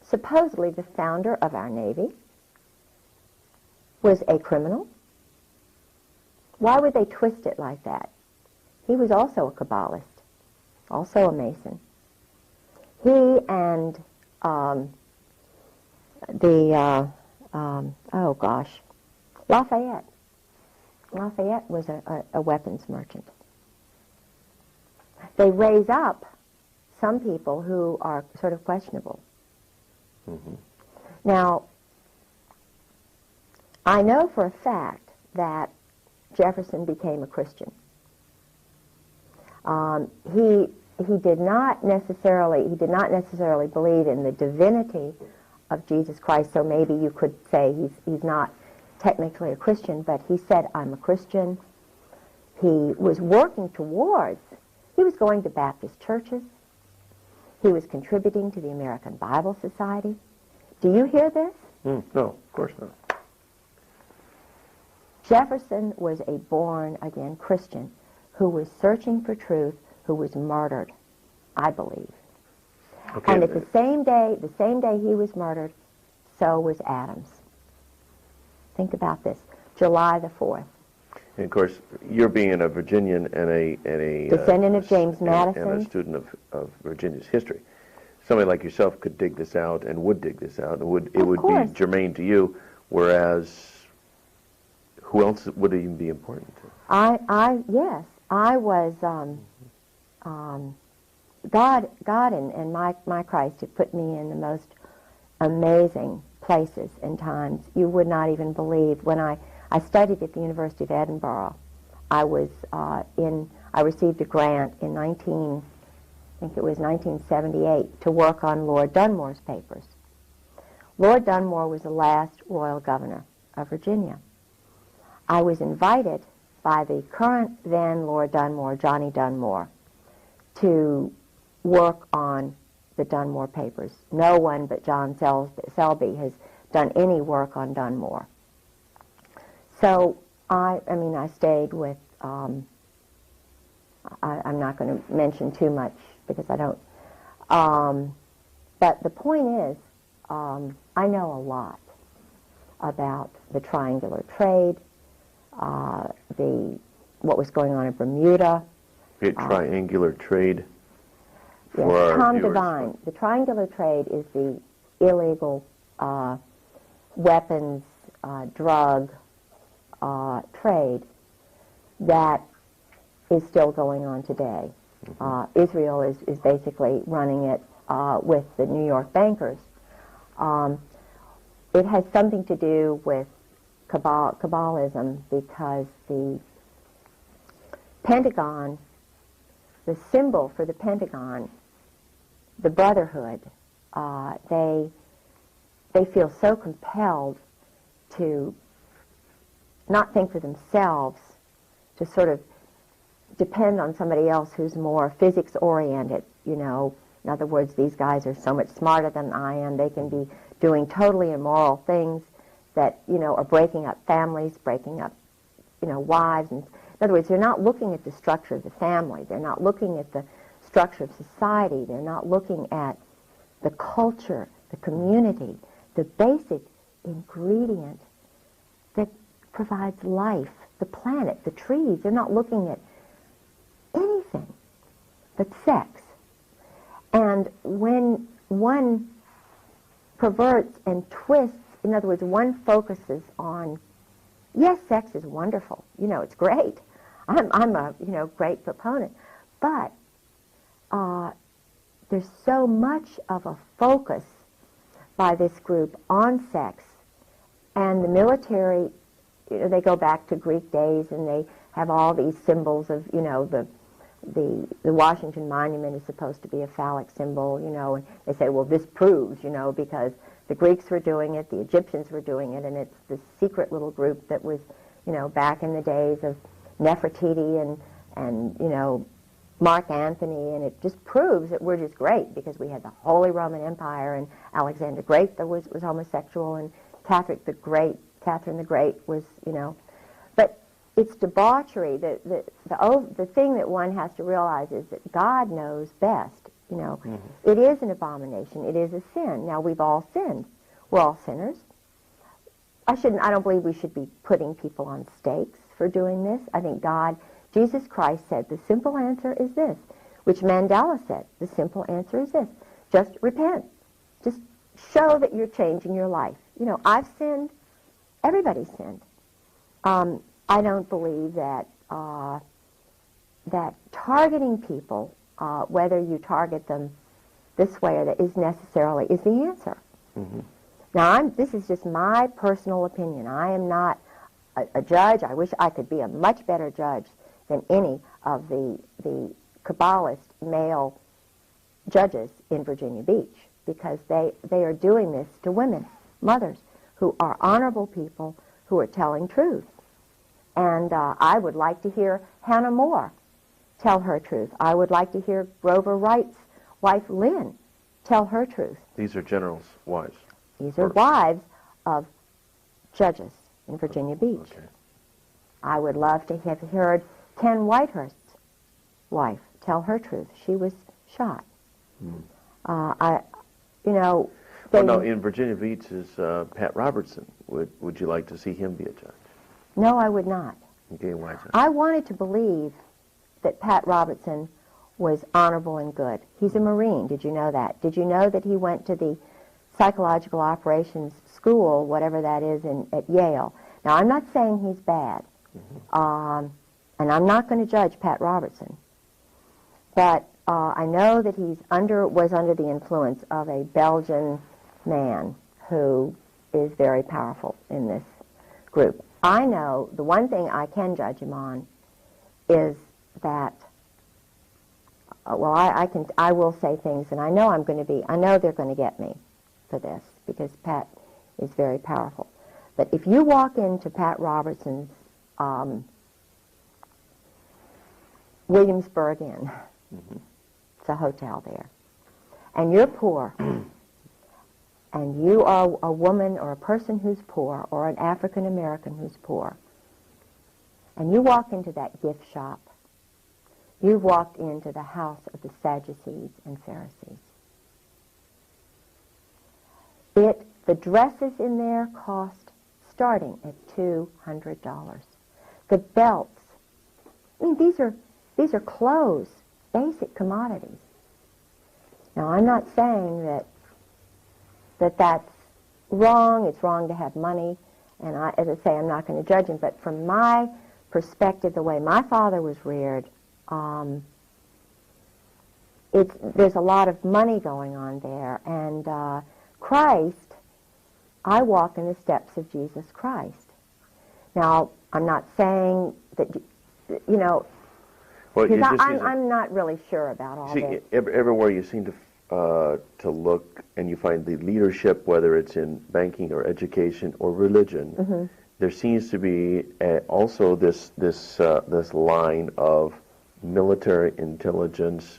Supposedly the founder of our Navy, was a criminal. Why would they twist it like that? He was also a Kabbalist, also a Mason. He and Lafayette. Lafayette was a weapons merchant. They raise up some people who are sort of questionable. Now, I know for a fact that Jefferson became a Christian. He did not necessarily believe in the divinity of Jesus Christ, so maybe you could say he's not technically a Christian, but he said, I'm a Christian. He was working towards, he was going to Baptist churches. He was contributing to the American Bible Society. Do you hear this? No, of course not. Jefferson was a born-again Christian who was searching for truth, who was murdered, I believe. Okay. And at the same day he was murdered, so was Adams. Think about this. July the 4th. And of course, you're being a Virginian and a descendant of James Madison, and a student of Virginia's history. Somebody like yourself could dig this out and would dig this out. It would be germane to you, whereas who else would it even be important to? Yes, I was. God and my Christ had put me in the most amazing places and times. You would not even believe. When I studied at the University of Edinburgh, I received a grant in 1978 to work on Lord Dunmore's papers. Lord Dunmore was the last royal governor of Virginia. I was invited by the current then Lord Dunmore, Johnny Dunmore, to work on the Dunmore papers. No one but John Selby has done any work on Dunmore. So I stayed with, I'm not going to mention too much because I don't, but the point is, I know a lot about the triangular trade, what was going on in Bermuda. Triangular trade. Yes, For our Tom viewers. Devine. The triangular trade is the illegal weapons, drug trade that is still going on today. Israel is basically running it with the New York bankers. It has something to do with Kabbalism because the Pentagon, the symbol for the Pentagon, the Brotherhood, they feel so compelled to not think for themselves, to sort of depend on somebody else who's more physics-oriented, you know. In other words, these guys are so much smarter than I am. They can be doing totally immoral things that, you know, are breaking up families, breaking up, you know, wives. And in other words, they're not looking at the structure of the family. They're not looking at the structure of society. They're not looking at the culture, the community, the basic ingredient that provides life, the planet, the trees. They're not looking at anything but sex. And when one perverts and twists, in other words, one focuses on, yes, sex is wonderful, you know, it's great. I'm a, you know, great proponent. But there's so much of a focus by this group on sex, and the military, you know, they go back to Greek days and they have all these symbols of, you know, the Washington Monument is supposed to be a phallic symbol, you know, and they say, well, this proves, you know, because the Greeks were doing it, the Egyptians were doing it, and it's this secret little group that was, you know, back in the days of Nefertiti and you know, Mark Antony, and it just proves that we're just great because we had the Holy Roman Empire, and Alexander the Great that was homosexual, and Catherine the Great was, you know. But it's debauchery. The thing that one has to realize is that God knows best, you know. Mm-hmm. It is an abomination. It is a sin. Now, we've all sinned. We're all sinners. I don't believe we should be putting people on stakes for doing this. I think Jesus Christ said, the simple answer is this, which Mandela said, the simple answer is this, just repent. Just show that you're changing your life. You know, I've sinned. Everybody's sinned. I don't believe that that targeting people, whether you target them this way or that, is the answer. Mm-hmm. Now, this is just my personal opinion. I am not a judge. I wish I could be a much better judge than any of the Kabbalist male judges in Virginia Beach, because they are doing this to women, mothers, who are honorable people who are telling truth. And I would like to hear Hannah More tell her truth. I would like to hear Grover Wright's wife, Lynn, tell her truth. These are generals' wives. These are wives of judges in Virginia Beach. Okay. I would love to have heard Ken Whitehurst's wife tell her truth. She was shot. You know. Well, no, in Virginia Beach is Pat Robertson. Would you like to see him be a judge? No, I would not. Okay, why is that? I wanted to believe that Pat Robertson was honorable and good. He's a Marine. Did you know that? Did you know that he went to the psychological operations school, whatever that is, at Yale? Now, I'm not saying he's bad, and I'm not going to judge Pat Robertson, but I know that he was under the influence of a Belgian man who is very powerful in this group. I know the one thing I can judge him on is that, I will say things, and I know they're going to get me for this, because Pat is very powerful. But if you walk into Pat Robertson's Williamsburg Inn, it's a hotel there, and you're poor, and you are a woman or a person who's poor or an African American who's poor, and you walk into that gift shop, you've walked into the house of the Sadducees and Pharisees. The dresses in there cost starting at $200. The belts, I mean, these are clothes, basic commodities. Now, I'm not saying that's wrong. It's wrong to have money, and as I say, I'm not going to judge him. But from my perspective, the way my father was reared, there's a lot of money going on there, and Christ. I walk in the steps of Jesus Christ. Now, I'm not saying that, you know, Well, because I'm not really sure about all this. Everywhere you seem to look, and you find the leadership, whether it's in banking or education or religion, there seems to be also this line of military intelligence,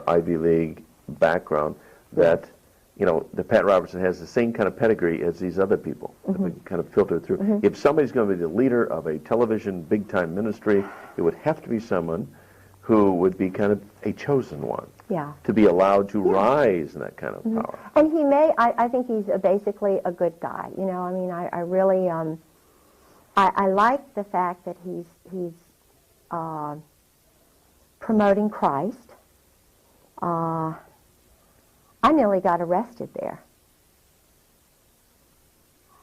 Ivy League background that. You know, the Pat Robertson has the same kind of pedigree as these other people that we kind of filter through. If somebody's going to be the leader of a television big-time ministry, it would have to be someone who would be kind of a chosen one. Yeah. To be allowed to rise in that kind of power. And he I think he's basically a good guy. You know, I mean, I really, I like the fact that he's promoting Christ. I nearly got arrested there.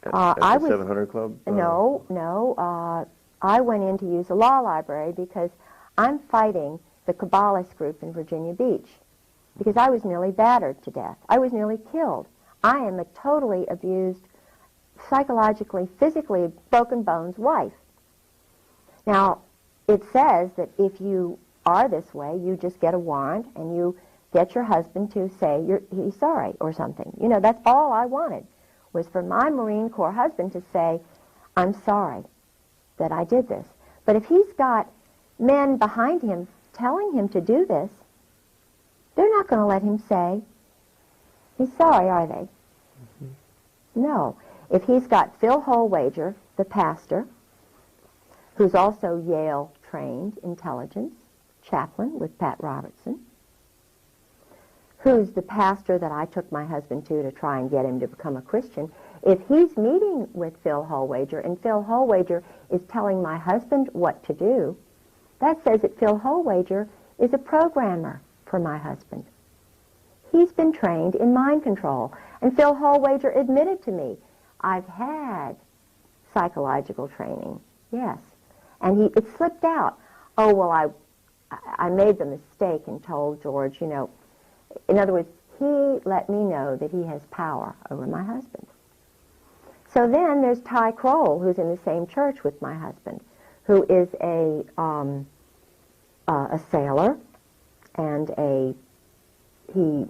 At the 700 Club? No. I went in to use a law library because I'm fighting the Kabbalist group in Virginia Beach because I was nearly battered to death. I was nearly killed. I am a totally abused, psychologically, physically broken bones wife. Now, it says that if you are this way, you just get a warrant and you get your husband to say he's sorry or something. You know, that's all I wanted, was for my Marine Corps husband to say, I'm sorry that I did this. But if he's got men behind him telling him to do this, they're not going to let him say he's sorry, are they? No. If he's got Phil Holwager, the pastor, who's also Yale-trained intelligence chaplain with Pat Robertson, who's the pastor that I took my husband to try and get him to become a Christian, if he's meeting with Phil Holwager and Phil Holwager is telling my husband what to do, that says that Phil Holwager is a programmer for my husband. He's been trained in mind control. And Phil Holwager admitted to me, I've had psychological training, yes. And it slipped out. Oh, well, I made the mistake and told George, you know, in other words, he let me know that he has power over my husband. So then there's Ty Kroll, who's in the same church with my husband, who is a sailor, and he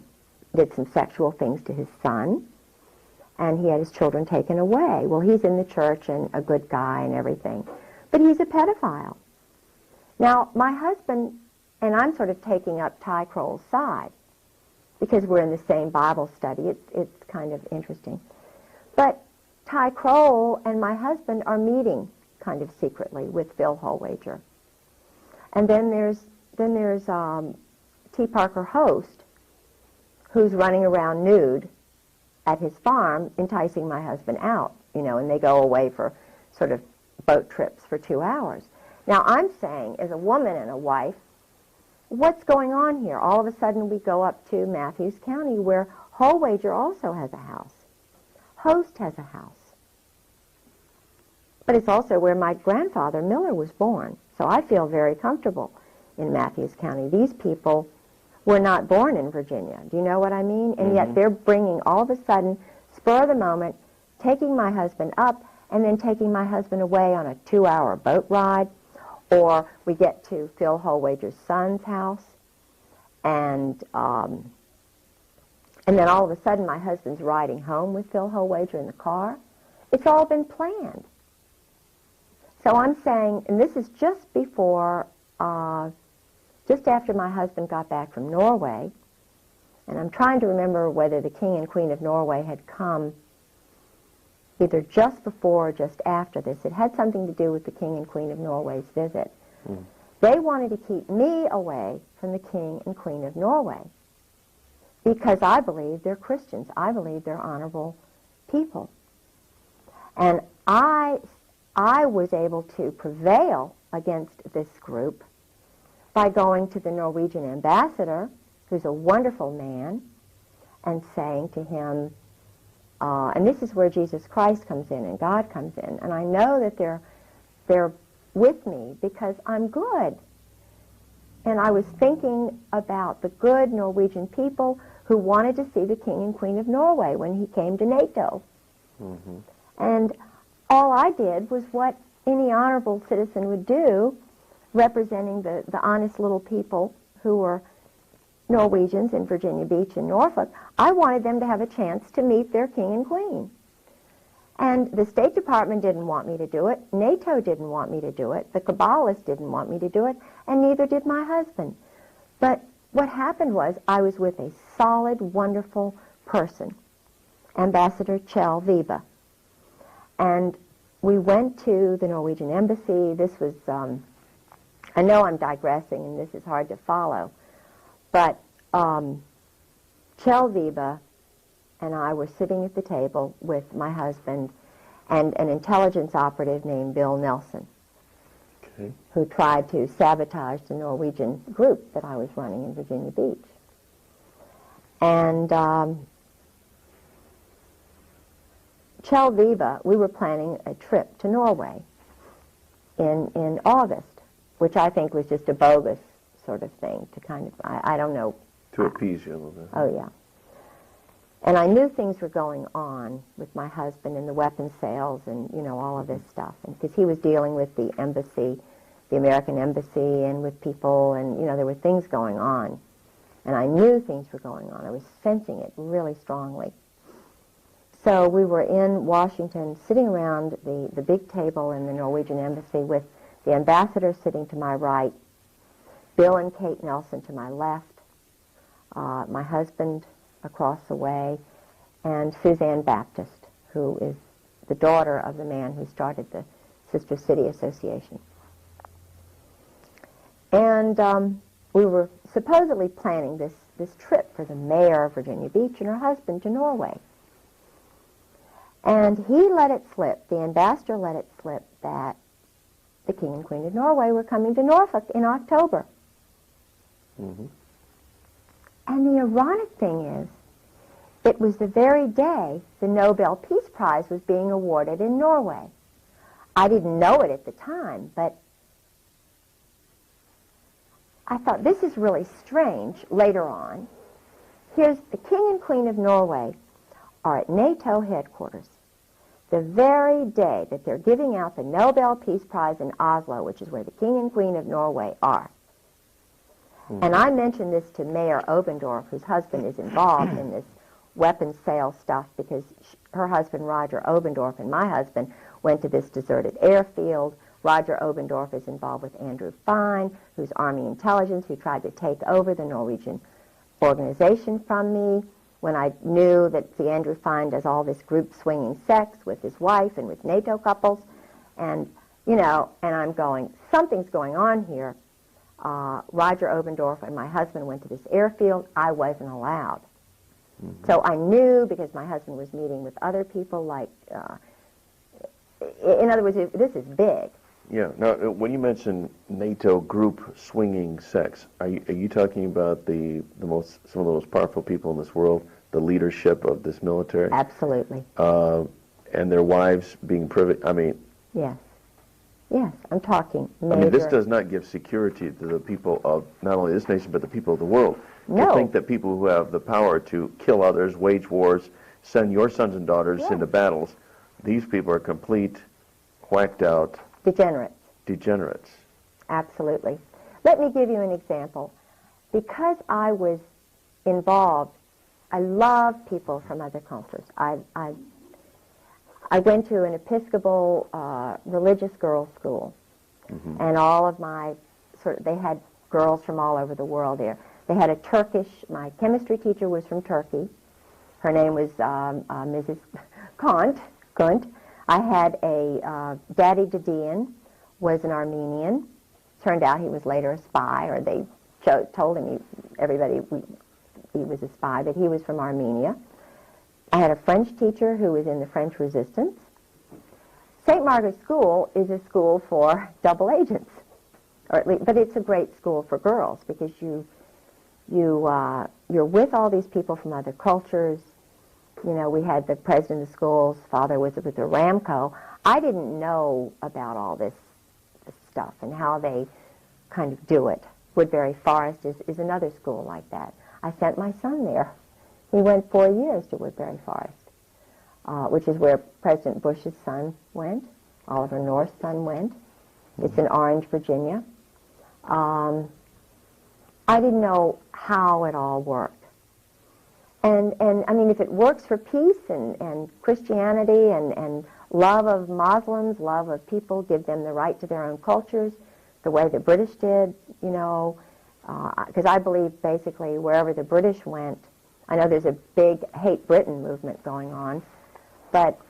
did some sexual things to his son, and he had his children taken away. Well, he's in the church and a good guy and everything, but he's a pedophile. Now, my husband, and I'm sort of taking up Ty Kroll's side, because we're in the same Bible study. It's kind of interesting. But Ty Kroll and my husband are meeting kind of secretly with Phil Holwager. And then there's T. Parker Host, who's running around nude at his farm, enticing my husband out, you know, and they go away for sort of boat trips for 2 hours. Now, I'm saying, as a woman and a wife, what's going on here? All of a sudden we go up to Matthews County where Holwager also has a house. Host has a house. But it's also where my grandfather, Miller, was born. So I feel very comfortable in Matthews County. These people were not born in Virginia. Do you know what I mean? And yet they're bringing, all of a sudden, spur of the moment, taking my husband up and then taking my husband away on a 2-hour boat ride. Or we get to Phil Holwager's son's house, and then all of a sudden my husband's riding home with Phil Holwager in the car. It's all been planned. So I'm saying, and this is just before, just after my husband got back from Norway, And I'm trying to remember whether the King and Queen of Norway had come either just before or just after this. It had something to do with the King and Queen of Norway's visit. They wanted to keep me away from the King and Queen of Norway because I believe they're Christians. I believe they're honorable people. And I was able to prevail against this group by going to the Norwegian ambassador, who's a wonderful man, and saying to him, and this is where Jesus Christ comes in and God comes in, and I know that they're with me because I'm good. And I was thinking about the good Norwegian people who wanted to see the King and Queen of Norway when he came to NATO. And all I did was what any honorable citizen would do, representing the honest little people who were Norwegians in Virginia Beach and Norfolk. I wanted them to have a chance to meet their king and queen. And the State Department didn't want me to do it. NATO didn't want me to do it. The Kabbalists didn't want me to do it, and neither did my husband. But what happened was I was with a solid, wonderful person, Ambassador Kjell Vibe. And we went to the Norwegian embassy. This was, I know I'm digressing and this is hard to follow, but Kjell Vibe and I were sitting at the table with my husband and an intelligence operative named Bill Nelson, who tried to sabotage the Norwegian group that I was running in Virginia Beach. And Kjell Vibe, we were planning a trip to Norway in August, which I think was just a bogus sort of thing to kind of, I don't know. To appease you a little bit. Oh, yeah. And I knew things were going on with my husband and the weapons sales and, you know, all of this stuff. And because he was dealing with the embassy, the American embassy, and with people, and, you know, there were things going on. And I knew things were going on. I was sensing it really strongly. So we were in Washington, sitting around the big table in the Norwegian embassy with the ambassador sitting to my right, Bill and Kate Nelson to my left, my husband across the way, and Suzanne Baptist, who is the daughter of the man who started the Sister City Association. And we were supposedly planning this trip for the mayor of Virginia Beach and her husband to Norway. And he let it slip, the ambassador let it slip, that the King and Queen of Norway were coming to Norfolk in October. And the ironic thing is, it was the very day the Nobel Peace Prize was being awarded in Norway. I didn't know it at the time, but I thought, this is really strange later on. Here's the King and Queen of Norway are at NATO headquarters the very day that they're giving out the Nobel Peace Prize in Oslo, which is where the King and Queen of Norway are. And I mentioned this to Mayor Obendorf, whose husband is involved in this weapons sales stuff, because her husband, Roger Obendorf, and my husband went to this deserted airfield. Roger Obendorf is involved with Andrew Fine, who's Army intelligence, who tried to take over the Norwegian organization from me when I knew that the Andrew Fine does all this group swinging sex with his wife and with NATO couples. And, you know, and I'm going, something's going on here. Roger Obendorf and my husband went to this airfield. I wasn't allowed. So I knew, because my husband was meeting with other people, like, in other words, this is big. Yeah. Now, when you mention NATO group swinging sex, are you talking about some of the most powerful people in this world, the leadership of this military? Absolutely. And their wives being privy? I mean. Yes. Yes, I'm talking major. I mean, this does not give security to the people of not only this nation, but the people of the world. No. To think that people who have the power to kill others, wage wars, send your sons and daughters into battles, these people are complete, whacked out degenerates. Absolutely. Let me give you an example. Because I was involved, I love people from other cultures. I went to an Episcopal religious girls' school, and all of my they had girls from all over the world there. They had a Turkish, my chemistry teacher was from Turkey. Her name was Mrs. Kunt. I had a Daddy Didion was an Armenian. Turned out he was later a spy, or they told him, he was a spy, but he was from Armenia. I had a French teacher who was in the French Resistance. St. Margaret's School is a school for double agents, or at least, but it's a great school for girls because you're with all these people from other cultures. You know, we had the president of the school's father was with the Ramco. I didn't know about all this stuff and how they kind of do it. Woodbury Forest is another school like that. I sent my son there. He went 4 years to Woodbury Forest, which is where President Bush's son went, Oliver North's son went. It's in Orange, Virginia. I didn't know how it all worked. And I mean, if it works for peace and Christianity and love of Muslims, love of people, give them the right to their own cultures, the way the British did, you know, because I believe basically wherever the British went, I know there's a big hate Britain movement going on, but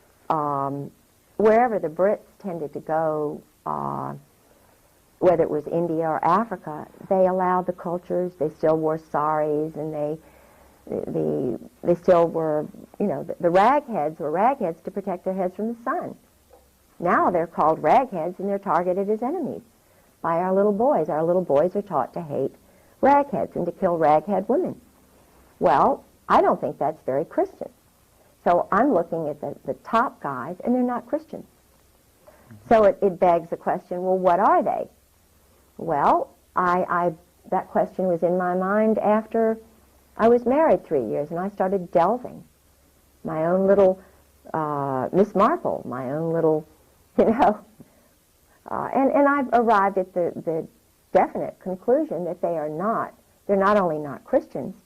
wherever the Brits tended to go, whether it was India or Africa, they allowed the cultures. They still wore saris, and they still were, you know, the ragheads were ragheads to protect their heads from the sun. Now they're called ragheads, and they're targeted as enemies by our little boys. Our little boys are taught to hate ragheads and to kill raghead women. Well, I don't think that's very Christian. So I'm looking at the top guys, and they're not Christians. So it begs the question, well, what are they? Well, that question was in my mind after I was married 3 years, and I started delving. My own little Miss Marple, my own little, you know. And I've arrived at the definite conclusion that they're not only not Christians,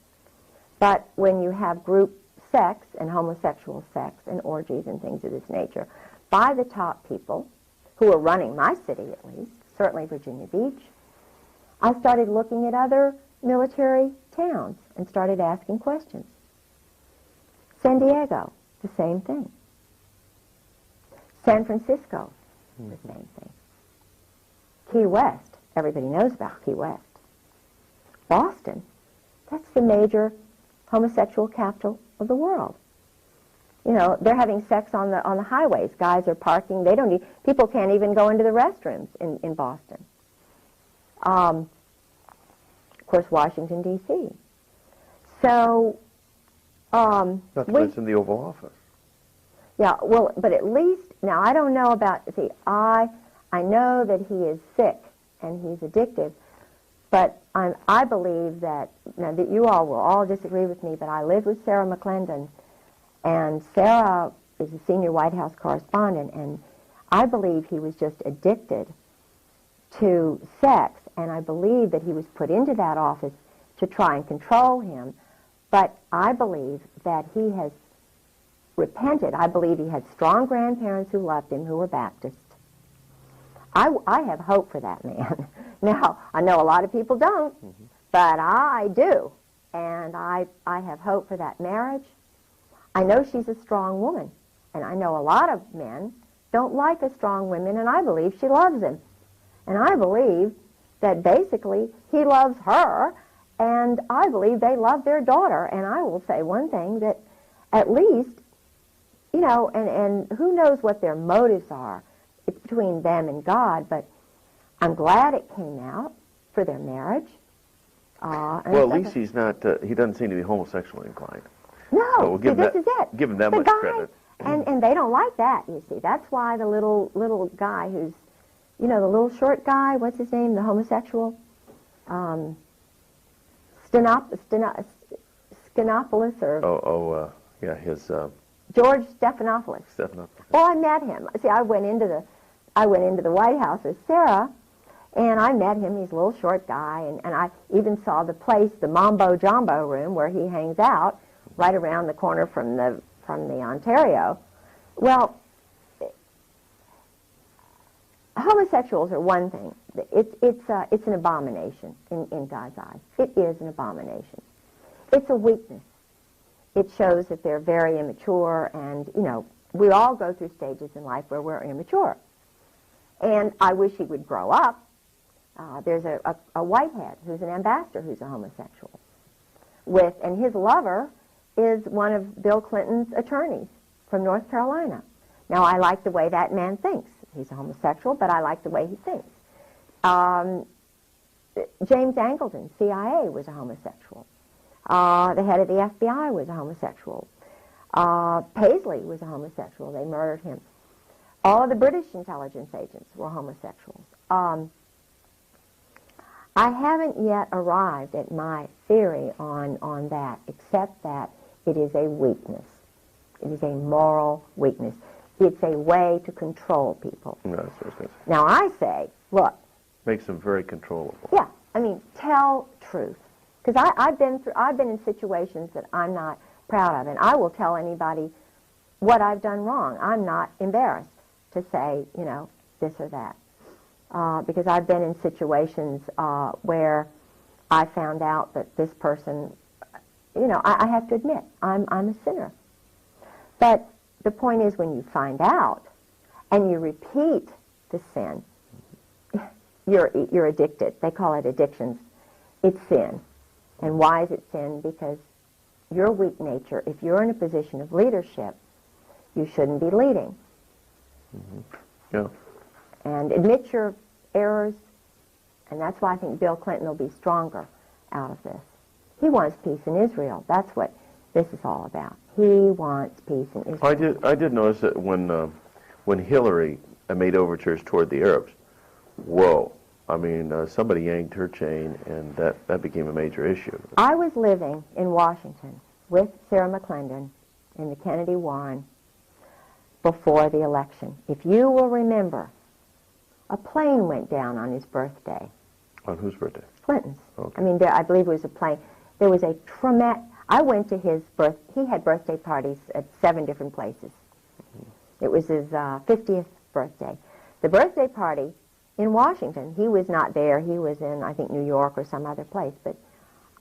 but when you have group sex and homosexual sex and orgies and things of this nature by the top people who are running my city, at least, certainly Virginia Beach, I started looking at other military towns and started asking questions. San Diego, the same thing. San Francisco, the same thing. Key West, everybody knows about Key West. Boston, that's the major homosexual capital of the world. You know, they're having sex on the highways. Guys are parking. People can't even go into the restrooms in Boston. Of course, Washington, D.C. So, not to mention the Oval Office. Yeah, well, but at least, now I don't know about, see, I know that he is sick and he's addictive, but I believe that, now that you all will all disagree with me, but I lived with Sarah McClendon, and Sarah is a senior White House correspondent, and I believe he was just addicted to sex, and I believe that he was put into that office to try and control him, but I believe that he has repented. I believe he had strong grandparents who loved him, who were Baptist. I have hope for that man. Now, I know a lot of people don't, but I do, and I have hope for that marriage. I know she's a strong woman, and I know a lot of men don't like a strong woman, and I believe she loves him. And I believe that basically he loves her, and I believe they love their daughter. And I will say one thing, that at least, you know, and who knows what their motives are. It's between them and God, but I'm glad it came out for their marriage. Well, at least he's not, he doesn't seem to be homosexually inclined. No, So we'll this is it. Give him that The much guy, credit. and they don't like that, you see. That's why the little guy who's, you know, the little short guy, what's his name, the homosexual? Stephanopoulos, or... yeah, his... George Stephanopoulos. Stephanopoulos. Well, I met him. See, I went into the White House with Sarah, and I met him. He's a little short guy, and I even saw the place, the Mambo Jumbo room, where he hangs out, right around the corner from the Ontario. Well, homosexuals are one thing, it's an abomination in God's eyes. It is an abomination. It's a weakness. It shows that they're very immature, and, you know, we all go through stages in life where we're immature. And I wish he would grow up. There's a whitehead who's an ambassador who's a homosexual. And his lover is one of Bill Clinton's attorneys from North Carolina. Now, I like the way that man thinks. He's a homosexual, but I like the way he thinks. James Angleton, CIA, was a homosexual. The head of the FBI was a homosexual. Paisley was a homosexual. They murdered him. All of the British intelligence agents were homosexuals. I haven't yet arrived at my theory on that, except that it is a weakness. It is a moral weakness. It's a way to control people. No, that's what I was gonna say. Now I say, look. Makes them very controllable. Yeah, I mean, tell truth. Because I've been in situations that I'm not proud of, and I will tell anybody what I've done wrong. I'm not embarrassed to say, you know, this or that. Because I've been in situations where I found out that this person, you know, I have to admit, I'm a sinner. But the point is, when you find out and you repeat the sin, you're addicted. They call it addictions. It's sin. And why is it sin? Because your weak nature, if you're in a position of leadership, you shouldn't be leading. Mm-hmm. Yeah. And admit your errors, and that's why I think Bill Clinton will be stronger out of this. He wants peace in Israel. That's what this is all about. He wants peace in Israel. I did notice that when Hillary made overtures toward the Arabs, whoa. I mean, somebody yanked her chain, and that became a major issue. I was living in Washington with Sarah McClendon in the Kennedy Warren before the election. If you will remember, a plane went down on his birthday. On whose birthday? Clinton's. Okay. I mean, I believe it was a plane. There was a traumatic... I went to his he had birthday parties at 7 different places. It was his 50th birthday. The birthday party in Washington, he was not there. He was in, I think, New York or some other place. But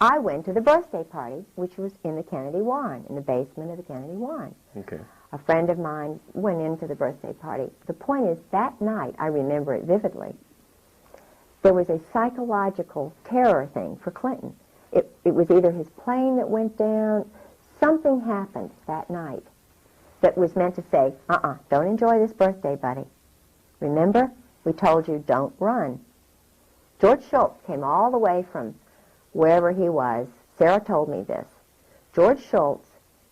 I went to the birthday party, which was in the Kennedy Warren, in the basement of the Kennedy Warren. Okay. A friend of mine went into the birthday party. The point is, that night, I remember it vividly, there was a psychological terror thing for Clinton. It was either his plane that went down, something happened that night that was meant to say, don't enjoy this birthday, buddy. Remember, we told you don't run. George Shultz came all the way from wherever he was. Sarah told me this. George Shultz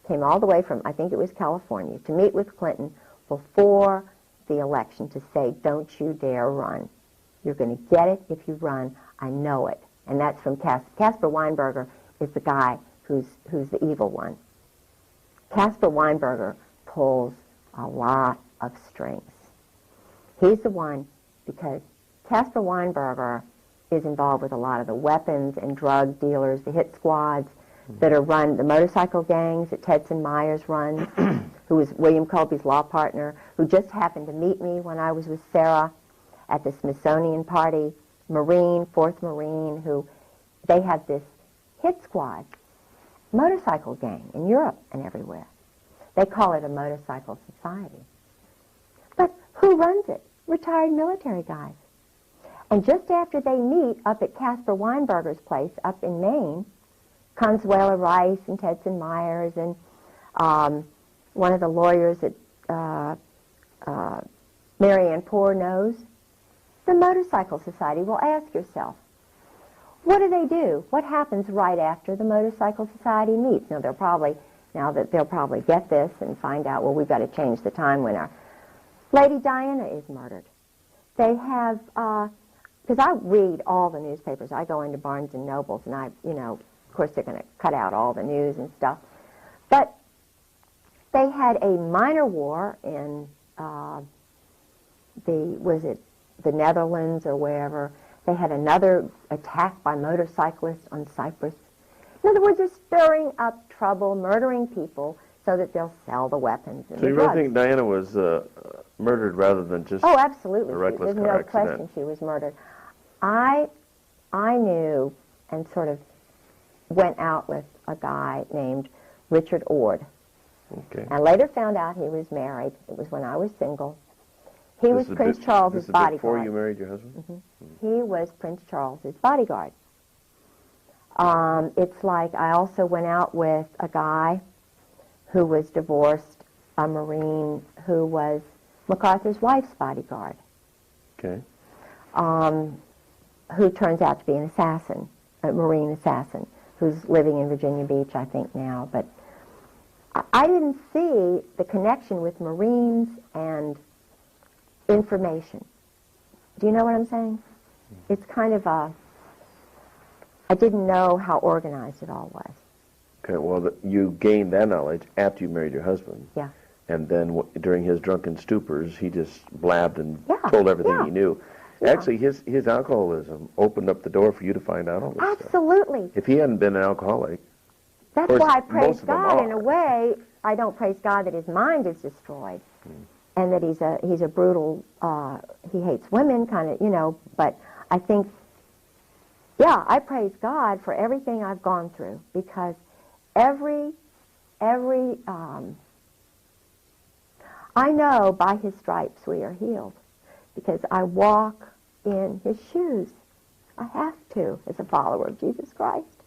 came all the way from, I think it was California, to meet with Clinton before the election to say, don't you dare run. You're going to get it if you run. I know it. And that's from Caspar Weinberger is the guy who's the evil one. Caspar Weinberger pulls a lot of strings. He's the one because Caspar Weinberger is involved with a lot of the weapons and drug dealers, the hit squads that are run, the motorcycle gangs that Tedson Myers runs, who was William Colby's law partner, who just happened to meet me when I was with Sarah at the Smithsonian party, Marine, 4th Marine, who they have this hit squad, motorcycle gang in Europe and everywhere. They call it a motorcycle society. But who runs it? Retired military guys. And just after they meet up at Caspar Weinberger's place up in Maine, Consuela Rice and Tedson Myers and one of the lawyers that Marianne Poore knows, the Motorcycle Society will ask yourself, what do? What happens right after the Motorcycle Society meets? Now they'll probably get this and find out, well, we've got to change the time when our Lady Diana is murdered. They have, because I read all the newspapers. I go into Barnes and Nobles, and of course they're going to cut out all the news and stuff. But they had a minor war in the Netherlands or wherever. They had another attack by motorcyclists on Cyprus. In other words, they're stirring up trouble, murdering people so that they'll sell the weapons and So the you drugs. really think Diana was murdered rather than just absolutely. a reckless There's car no accident? question she was murdered. I knew and sort of went out with a guy named Richard Ord. Okay. I later found out he was married. It was when I was single. He was Prince Charles's bodyguard. Before you married your husband? He was Prince Charles's bodyguard. It's like I also went out with a guy who was divorced, a Marine who was MacArthur's wife's bodyguard. Okay. Who turns out to be an assassin, a Marine assassin, who's living in Virginia Beach, I think, now. But I didn't see the connection with Marines and information. Do you know what I'm saying? It's kind of I didn't know how organized it all was. Okay, well, you gained that knowledge after you married your husband. Yeah. And then during his drunken stupors, he just blabbed and Yeah, told everything yeah. he knew. Yeah. Actually, his alcoholism opened up the door for you to find out all this stuff. Absolutely. If he hadn't been an alcoholic, That's course, why I praise most of them God in are. a way. I don't praise God that his mind is destroyed and that he's a brutal, he hates women kind of, you know, but I think, yeah, I praise God for everything I've gone through because every I know by his stripes we are healed because I walk in his shoes. I have to as a follower of Jesus Christ.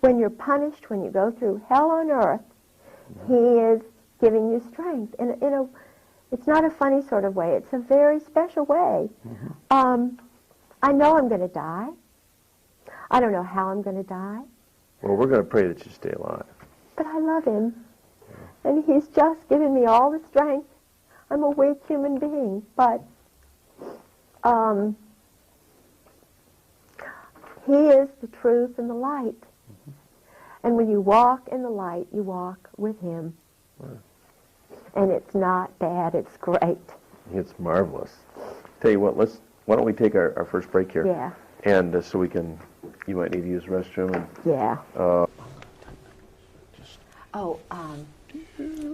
When you're punished, when you go through hell on earth, he is giving you strength. It's not a funny sort of way. It's a very special way. I know I'm going to die. I don't know how I'm going to die, well, we're going to pray that you stay alive. but I love him. And he's just given me all the strength. I'm a weak human being, but he is the truth and the light. And when you walk in the light, you walk with him. And it's not bad, it's great. It's marvelous. Tell you what, why don't we take our first break here? Yeah. And so you might need to use the restroom. And, Yeah. Oh,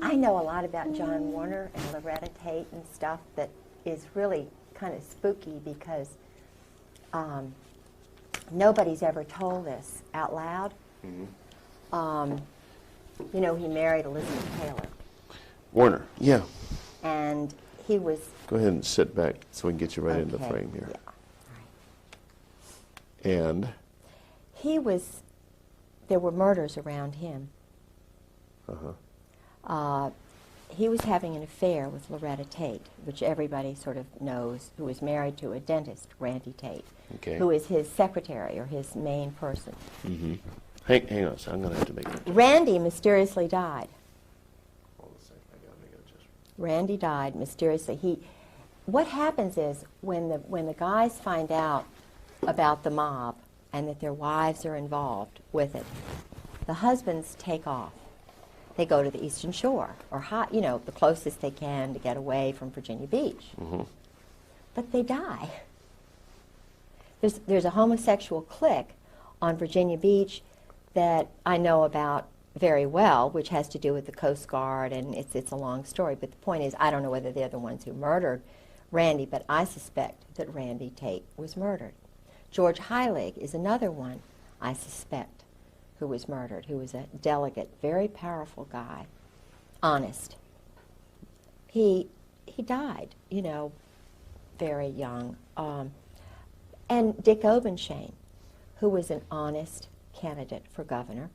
I know a lot about John Warner and Loretta Tate and stuff that is really kind of spooky because nobody's ever told this out loud. You know, he married Elizabeth Taylor. Warner, yeah. And he was... Go ahead and sit back so we can get you right into the frame here. Yeah. And He was... There were murders around him. He was having an affair with Loretta Tate, which everybody sort of knows, who was married to a dentist, Randy Tate, who is his secretary or his main person. hang on a second. I'm going to have to make it. Randy mysteriously died. Hold on a second. I got to make an adjustment. Randy died mysteriously. What happens is when the guys find out about the mob and that their wives are involved with it, the husbands take off. They go to the Eastern Shore or the closest they can to get away from Virginia Beach. But they die. There's a homosexual clique on Virginia Beach that I know about very well, which has to do with the Coast Guard, and it's a long story. But the point is, I don't know whether they're the ones who murdered Randy, but I suspect that Randy Tate was murdered. George Heilig is another one I suspect who was murdered, who was a delegate, very powerful guy, honest. He died, very young. And Dick Obenshain, who was an honest candidate for governor.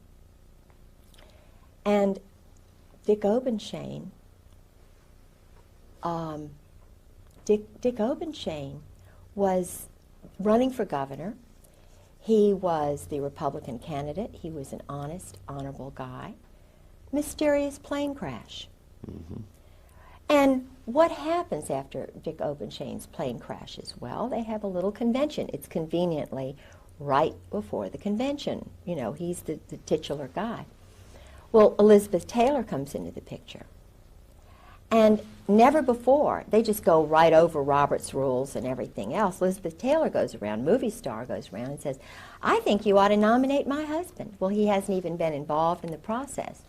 And Dick Obenshain, Dick Obenshain was running for governor. He was the Republican candidate. He was an honest, honorable guy. Mysterious plane crash. And what happens after Dick Obenshain's plane crashes? Well, they have a little convention. It's conveniently right before the convention. He's the titular guy. Well, Elizabeth Taylor comes into the picture. And never before, they just go right over Robert's rules and everything else. Elizabeth Taylor goes around, movie star goes around and says, I think you ought to nominate my husband. Well, he hasn't even been involved in the process.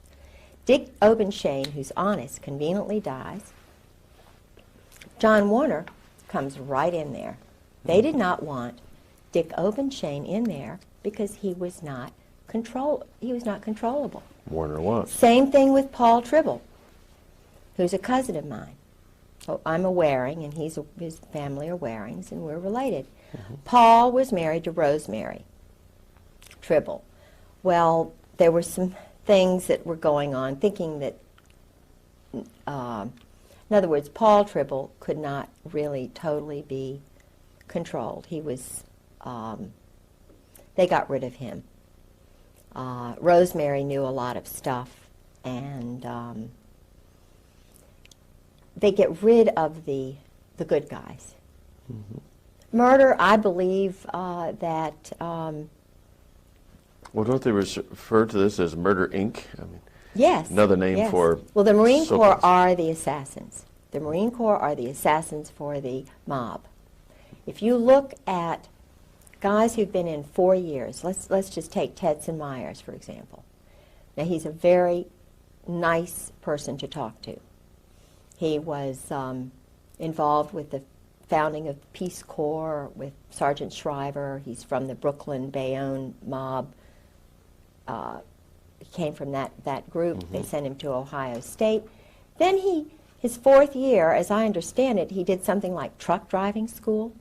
Dick Obenshain, who's honest, conveniently dies. John Warner comes right in there. They did not want Dick Obenchain in there because he was not controllable. Warner was. Same thing with Paul Tribble, who's a cousin of mine. Oh, I'm a Waring, and his family are Warings, and we're related. Paul was married to Rosemary Tribble. Well, there were some things that were going on, thinking that, in other words, Paul Tribble could not really totally be controlled. He was, they got rid of him. Rosemary knew a lot of stuff, and they get rid of the good guys. Murder, I believe that... Well, don't they refer to this as Murder, Inc.? I mean, yes. another name for... Well, the Marine Corps so-called- are the assassins. The Marine Corps are the assassins for the mob. If you look at guys who've been in 4 years, let's just take Tedson Myers, for example. Now, he's a very nice person to talk to. He was involved with the founding of the Peace Corps with Sergeant Shriver. He's from the Brooklyn Bayonne mob. He came from that group. They sent him to Ohio State. Then his 4th year, as I understand it, he did something like truck driving school.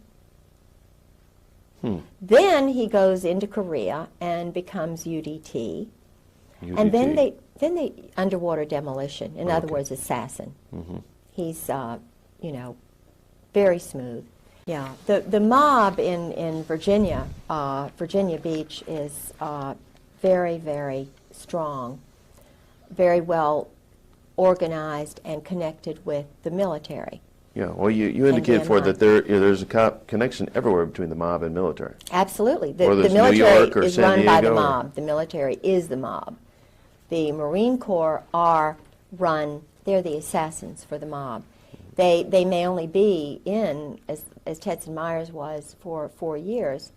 Then he goes into Korea and becomes UDT. And then they underwater demolition. In other words, assassin. He's very smooth. Yeah, the mob in Virginia, Virginia Beach, is very, very strong, very well organized and connected with the military. Yeah, well, you indicated before that there's a connection everywhere between the mob and military. Absolutely. The Whether it's New military York or is San run by the Diego or- mob. The military is the mob. The Marine Corps are run, they're the assassins for the mob. They may only be in, as Tedson Myers was, for 4 years,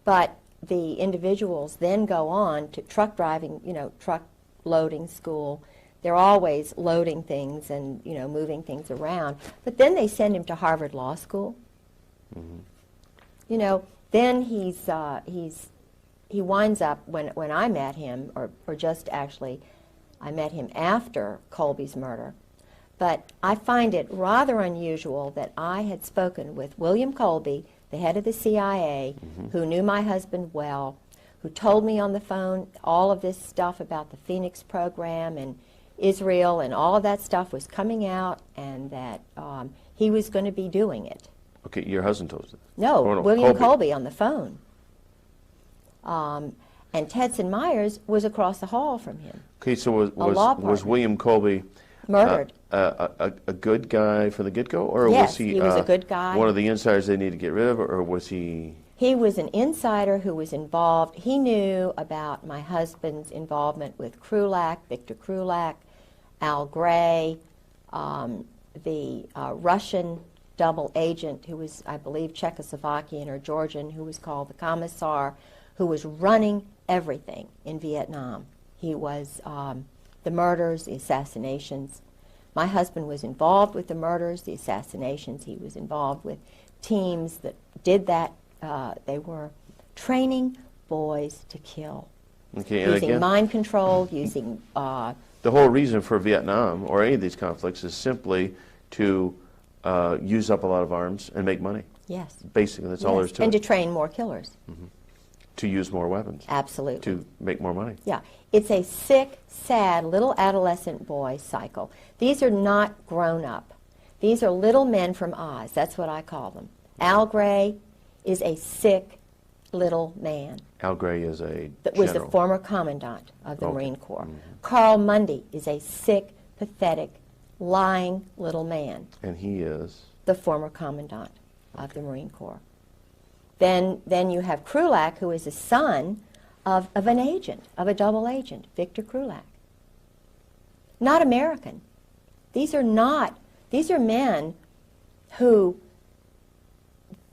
but the individuals then go on to truck driving, truck loading school. They're always loading things and, moving things around. But then they send him to Harvard Law School. Then he winds up, when I met him, or just actually, I met him after Colby's murder. But I find it rather unusual that I had spoken with William Colby, the head of the CIA, who knew my husband well, who told me on the phone all of this stuff about the Phoenix program and Israel, and all of that stuff was coming out, and that he was going to be doing it. Okay, your husband told you. No, Oh, no, William Colby. Colby on the phone. And Tedson Myers was across the hall from him. Okay, so law was partner. William Colby Murdered. a good guy from the get-go, or Yes, was he, he was a good guy. one of the insiders they need to get rid of, or was he... He was an insider who was involved. He knew about my husband's involvement with Krulak, Victor Krulak, Al Gray, the Russian double agent who was, I believe, Czechoslovakian or Georgian, who was called the Commissar, who was running everything in Vietnam. He was the murders, the assassinations. My husband was involved with the murders, the assassinations. He was involved with teams that did that. They were training boys to kill, Okay, and using again, mind control, using... the whole reason for Vietnam, or any of these conflicts, is simply to use up a lot of arms and make money. yes. Basically, that's all there is to and it. to train more killers. To use more weapons. Absolutely. To make more money. Yeah. It's a sick, sad little adolescent boy cycle. These are not grown up. These are little men from Oz. That's what I call them. Al Gray is a sick little man. Al Gray is a That was the general. former commandant of the Okay. Marine Corps. Carl Mundy is a sick, pathetic, lying little man. And he is... The former commandant of the Marine Corps. Then you have Krulak, who is a son of an agent, of a double agent, Victor Krulak. Not American. These are men who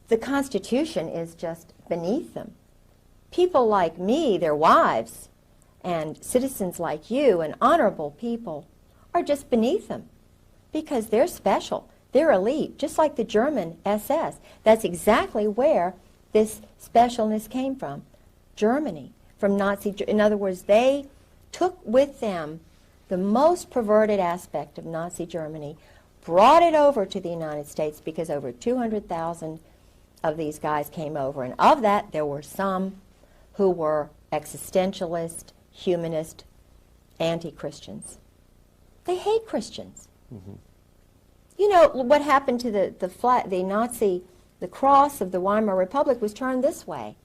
the Constitution is just beneath them. People like me, their wives, and citizens like you and honorable people are just beneath them because they're special. They're elite, just like the German SS. That's exactly where this specialness came from? Germany, from Nazi. In other words, they took with them the most perverted aspect of Nazi Germany, brought it over to the United States, because over 200,000 of these guys came over, and of that there were some who were existentialist, humanist, anti-Christians. They hate Christians. Mm-hmm. You know what happened to the Nazi, the cross of the Weimar Republic was turned this way.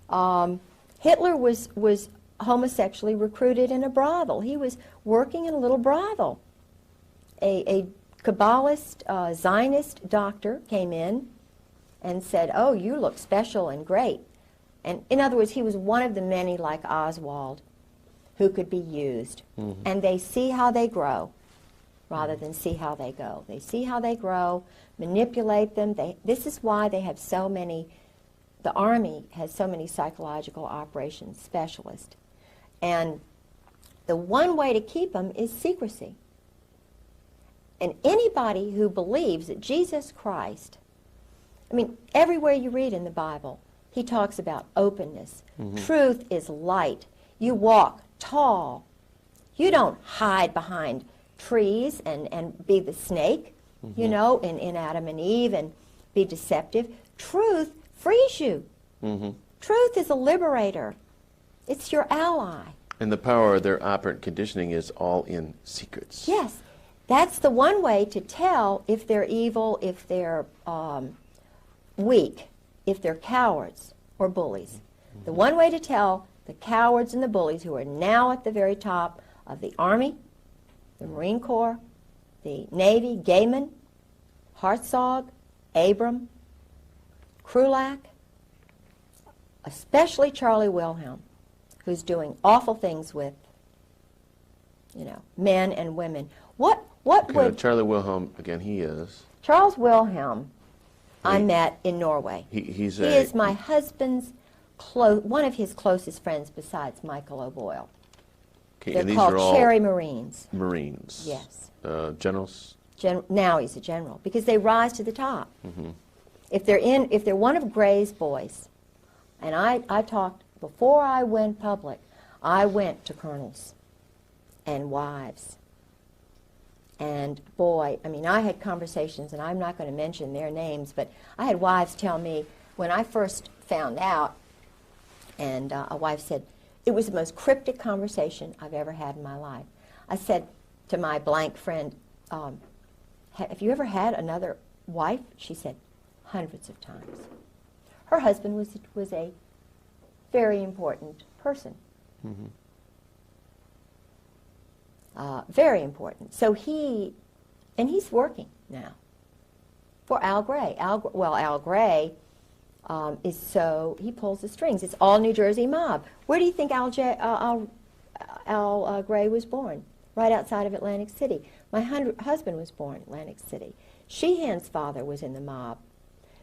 Hitler was homosexually recruited in a brothel. He was working in a little brothel. A Kabbalist, Zionist doctor came in and said, "Oh, you look special and great." And in other words, he was one of the many like Oswald who could be used. Mm-hmm. And they see how they grow rather than see how they go. They see how they grow, manipulate them. This is why they have so many, the Army has so many psychological operations specialists. And the one way to keep them is secrecy. And anybody who believes that Jesus Christ, I mean, everywhere you read in the Bible, he talks about openness. Mm-hmm. Truth is light. You walk tall. You don't hide behind trees and be the snake, mm-hmm. you know, in Adam and Eve, and be deceptive. Truth frees you. Mm-hmm. Truth is a liberator. It's your ally. And the power of their operant conditioning is all in secrets. Yes. That's the one way to tell if they're evil, if they're weak, if they're cowards or bullies. Mm-hmm. The one way to tell the cowards and the bullies who are now at the very top of the Army, the Marine Corps, the Navy, Gaiman, Hartzog, Abram, Krulak, especially Charlie Wilhelm, who's doing awful things with, you know, men and women. What would... Charlie Wilhelm, again, he is... Charles Wilhelm, I met in Norway. He is my husband's one of his closest friends besides Michael O'Boyle. Okay, They're and these called are all Cherry Marines. Marines. Yes. Generals? Now he's a general, because they rise to the top. Mm-hmm. If they're one of Gray's boys, and I talked, before I went public, I went to colonels and wives. And boy, I mean, I had conversations, and I'm not going to mention their names, but I had wives tell me, when I first found out, and a wife said, it was the most cryptic conversation I've ever had in my life. I said to my blank friend, have you ever had another wife? She said, hundreds of times. Her husband was a very important person. Mm-hmm. Very important. So he's working now for Al Gray. Al Gray he pulls the strings. It's all New Jersey mob. Where do you think Al Gray was born? Right outside of Atlantic City. My husband was born in Atlantic City. Sheehan's father was in the mob.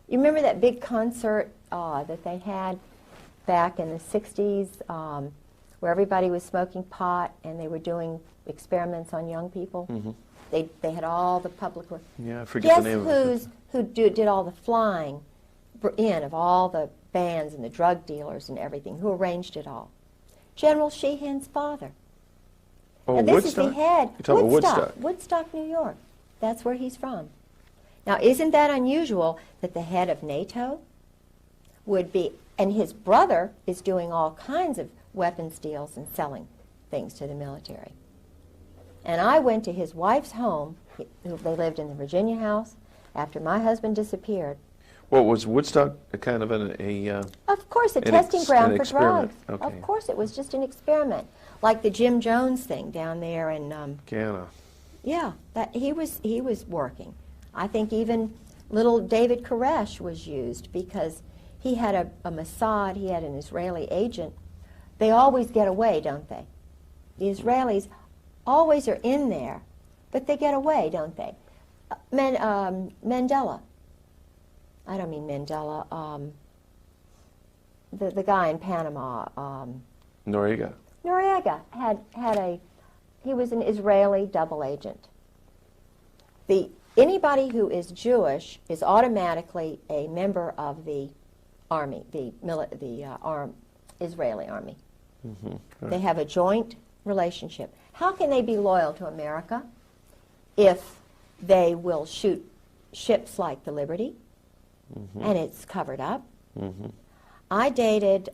You remember that big concert that they had back in the 60s where everybody was smoking pot and they were doing experiments on young people? Mm-hmm. They had all the public... Yeah, I forget the name of it. Guess who did all the flying in of all the bands and the drug dealers and everything? Who arranged it all? General Sheehan's father. Oh, now, this Woodstock? is the head. You're talking about Woodstock, New York. That's where he's from. Now, isn't that unusual that the head of NATO would be... And his brother is doing all kinds of weapons deals and selling things to the military. And I went to his wife's home. They lived in the Virginia house after my husband disappeared. Well, was Woodstock a kind of Of course, a testing ground for drugs. Okay. Of course, it was just an experiment, like the Jim Jones thing down there in Guyana. Yeah, he was working. I think even little David Koresh was used because he had a Mossad. He had an Israeli agent. They always get away, don't they? The Israelis always are in there, but they get away, don't they? Mandela. I don't mean Mandela. The guy in Panama. Noriega. Noriega he was an Israeli double agent. Anybody who is Jewish is automatically a member of the army, the Israeli army. They have a joint relationship. How can they be loyal to America if they will shoot ships like the Liberty and it's covered up? I dated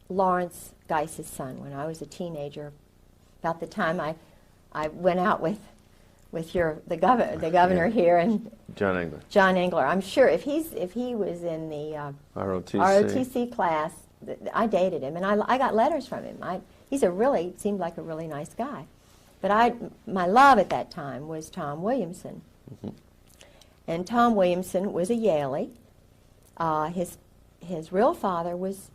Lawrence Geis's son when I was a teenager, about the time I went out with the governor here, and John Engler. I'm sure if he was in the ROTC class, I dated him, and I got letters from him. Seemed like a really nice guy. But my love at that time was Tom Williamson. And Tom Williamson was a Yalie. His real father was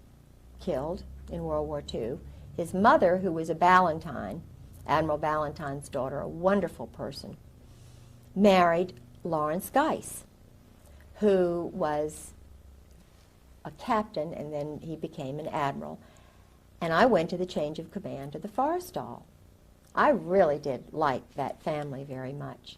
killed in World War II. His mother, who was a Ballantyne, Admiral Ballantyne's daughter, a wonderful person, married Lawrence Geis, who was a captain, and then he became an admiral. And I went to the change of command to the Forrestal. I really did like that family very much.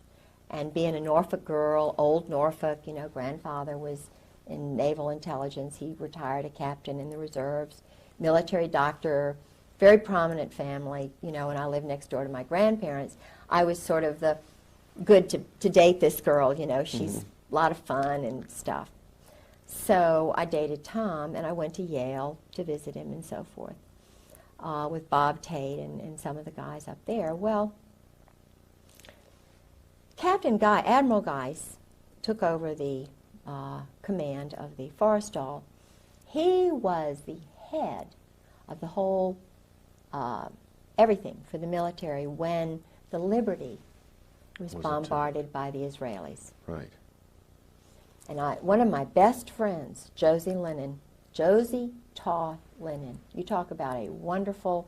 And being a Norfolk girl, old Norfolk, grandfather was in naval intelligence. He retired a captain in the reserves, military doctor, very prominent family, and I lived next door to my grandparents. I was sort of the good to date this girl, she's a lot of fun and stuff. So I dated Tom, and I went to Yale to visit him and so forth, with Bob Tate and some of the guys up there. Well, Admiral Geis took over the command of the Forrestal. He was the head of the whole everything for the military when the Liberty was bombarded by the Israelis. Right. And one of my best friends, Josie Taw Lennon, you talk about a wonderful,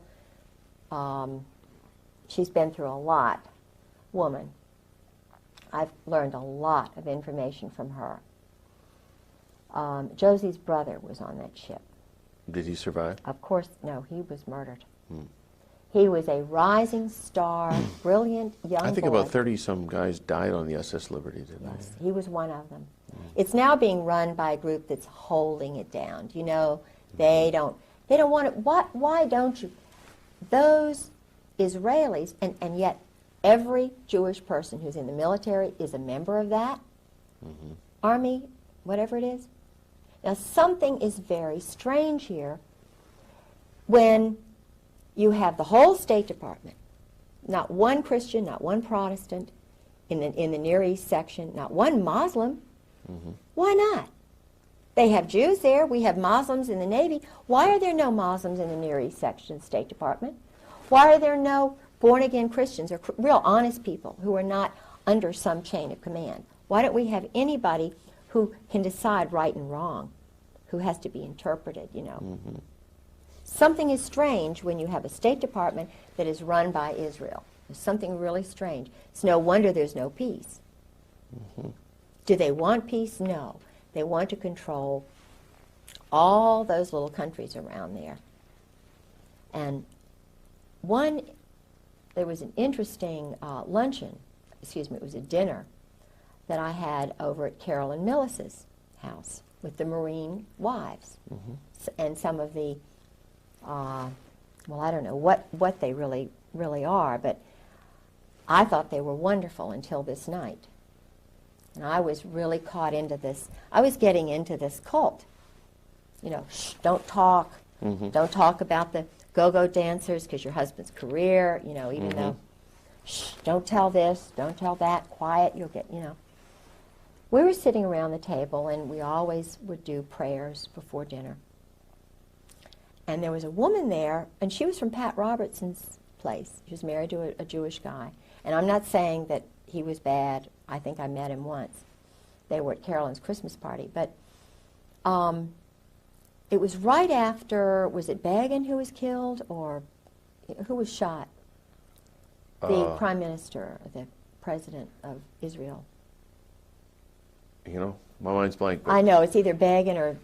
she's been through a lot, woman. I've learned a lot of information from her. Josie's brother was on that ship. Did he survive? Of course, no, he was murdered. He was a rising star, brilliant young boy. I think about 30-some guys died on the SS Liberty, didn't they? Yes, he was one of them. It's now being run by a group that's holding it down. They don't want it. Why don't you? Those Israelis, and yet every Jewish person who's in the military is a member of that army, whatever it is. Now, something is very strange here when you have the whole State Department, not one Christian, not one Protestant in the Near East section, not one Muslim. Why not? They have Jews there. We have Muslims in the Navy. Why are there no Muslims in the Near East section of the State Department? Why are there no born-again Christians or real honest people who are not under some chain of command? Why don't we have anybody who can decide right and wrong, who has to be interpreted, Something is strange when you have a State Department that is run by Israel. There's something really strange. It's no wonder there's no peace. Do they want peace? No. They want to control all those little countries around there. And there was an interesting luncheon, it was a dinner that I had over at Carolyn Millis's house with the Marine wives and some of the, I don't know what they really are, but I thought they were wonderful until this night. And I was really caught into this. I was getting into this cult. Shh, don't talk. Don't talk about the go-go dancers because your husband's career, even though, shh, don't tell this, don't tell that, quiet, you'll get, We were sitting around the table, and we always would do prayers before dinner. And there was a woman there, and she was from Pat Robertson's place. She was married to a Jewish guy. And I'm not saying that he was bad. I think I met him once. They were at Carolyn's Christmas party. But it was right after, was it Begin who was killed, or who was shot? The prime minister, the president of Israel. My mind's blank. I know, it's either Begin or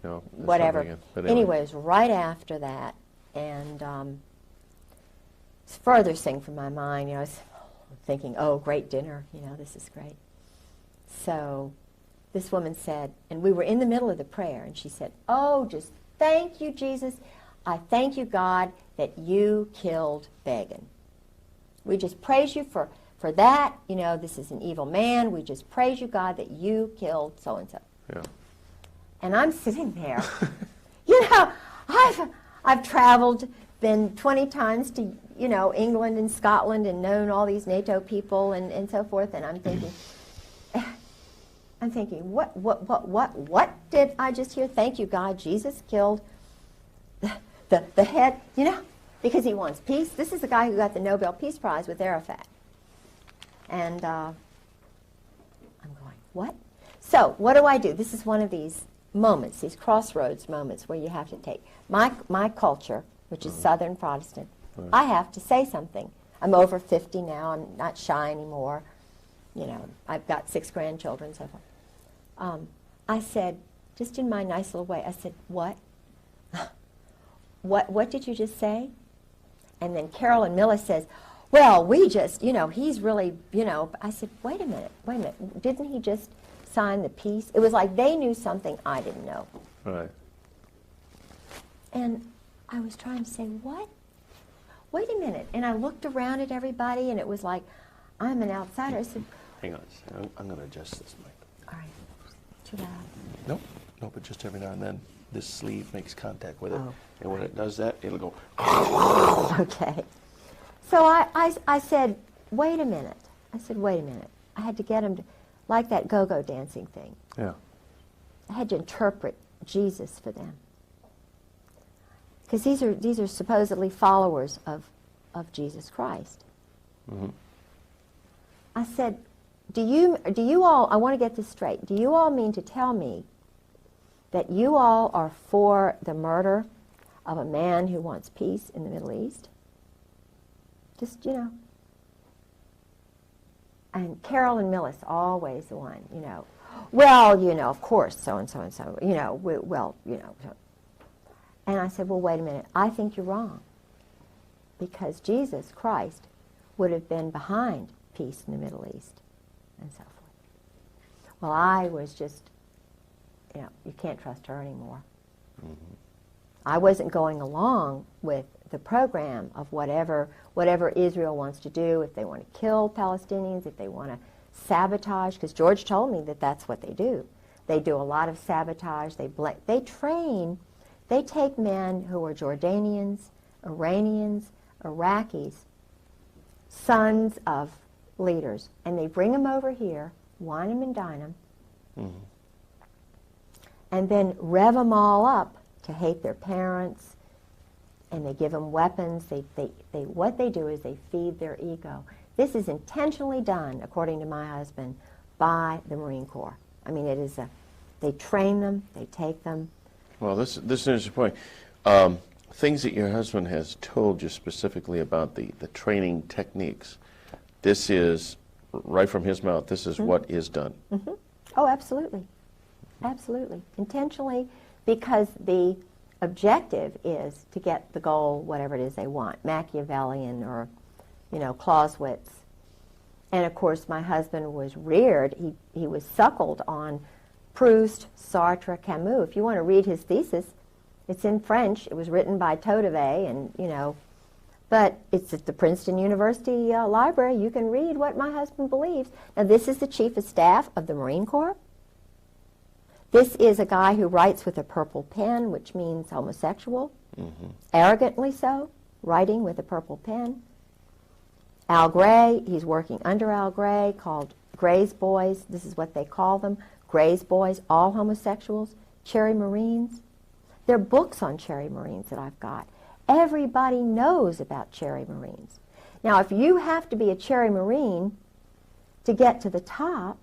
no, whatever. Anyway, it was right after that. And it's furthest thing from my mind, I was thinking, oh, great dinner, this is great. So this woman said, and we were in the middle of the prayer, and she said, "Oh, just thank you, Jesus. I thank you, God, that you killed Begin. We just praise you for that. You know, this is an evil man. We just praise you, God, that you killed so-and-so." Yeah. And I'm sitting there. You know, I've traveled, been 20 times to, you know, England and Scotland and known all these NATO people and so forth, and I'm thinking, what did I just hear? Thank you, God, Jesus killed the head, you know, because he wants peace. This is the guy who got the Nobel Peace Prize with Arafat. And I'm going, what? So what do? This is one of these moments, these crossroads moments where you have to take my culture, which is Southern Protestant. I have to say something. I'm over 50 now. I'm not shy anymore. You know, I've got 6 grandchildren, so forth. I said, just in my nice little way, I said, what? What did you just say? And then Carolyn Miller says, well, we just, you know, he's really, you know. I said, wait a minute. Didn't he just sign the peace? It was like they knew something I didn't know. Right. And I was trying to say, what? Wait a minute. And I looked around at everybody, and it was like, I'm an outsider. I said, Hang on a second. I'm going to adjust this mic. all right, too loud. Nope. No, but just every now and then, this sleeve makes contact with it. Oh, And when it does that, it'll go. Okay. So I said, wait a minute. I said, wait a minute. I had to get him to, like that go-go dancing thing. Yeah. I had to interpret Jesus for them. Because these are supposedly followers of Jesus Christ. Mm-hmm. I said, do you all, I want to get this straight, do you all mean to tell me that you all are for the murder of a man who wants peace in the Middle East? Just, you know. And Carolyn Millis, always the one, you know. Well, you know, of course, so-and-so and so, you know, well, you know. So. And I said, well, wait a minute. I think you're wrong. Because Jesus Christ would have been behind peace in the Middle East and so forth. Well, I was just, you know, you can't trust her anymore. Mm-hmm. I wasn't going along with the program of whatever Israel wants to do, if they want to kill Palestinians, if they want to sabotage, because George told me that that's what they do. They do a lot of sabotage. They train, they take men who are Jordanians, Iranians, Iraqis, sons of leaders, and they bring them over here, wine them and dine them, mm-hmm. and then rev them all up to hate their parents, and they give them weapons. What they do is they feed their ego. This is intentionally done, according to my husband, by the Marine Corps. I mean, it is they train them, they take them. Well, this is an interesting point. Things that your husband has told you specifically about the training techniques. This is, right from his mouth, this is mm-hmm. what is done. Mm-hmm. Oh, absolutely. Absolutely. Intentionally, because the objective is to get the goal, whatever it is they want, Machiavellian or, you know, Clausewitz. And, of course, my husband was reared, he was suckled on Proust, Sartre, Camus. If you want to read his thesis, it's in French. It was written by Todevay, and, you know, but it's at the Princeton University library. You can read what my husband believes. Now, this is the Chief of Staff of the Marine Corps. This is a guy who writes with a purple pen, which means homosexual, mm-hmm. arrogantly so, writing with a purple pen. Al Gray, he's working under Al Gray, called Gray's Boys. This is what they call them, Gray's Boys, all homosexuals, Cherry Marines. There are books on Cherry Marines that I've got. Everybody knows about Cherry Marines. Now, if you have to be a Cherry Marine to get to the top,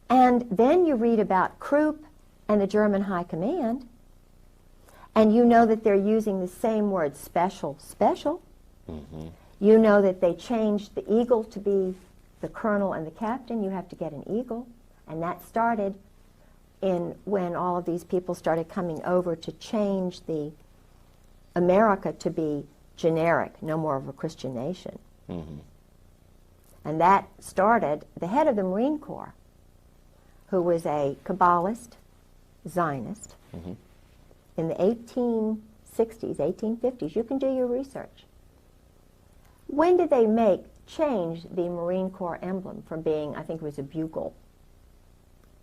and then you read about Krupp and the German High Command, and you know that they're using the same word, special. Mm-hmm. You know that they changed the eagle to be the colonel and the captain. You have to get an eagle. And that started when all of these people started coming over to change the America to be generic, no more of a Christian nation. Mm-hmm. And that started, the head of the Marine Corps who was a Kabbalist, Zionist, in the 1860s, 1850s. You can do your research. When did they change the Marine Corps emblem from being, I think it was a bugle,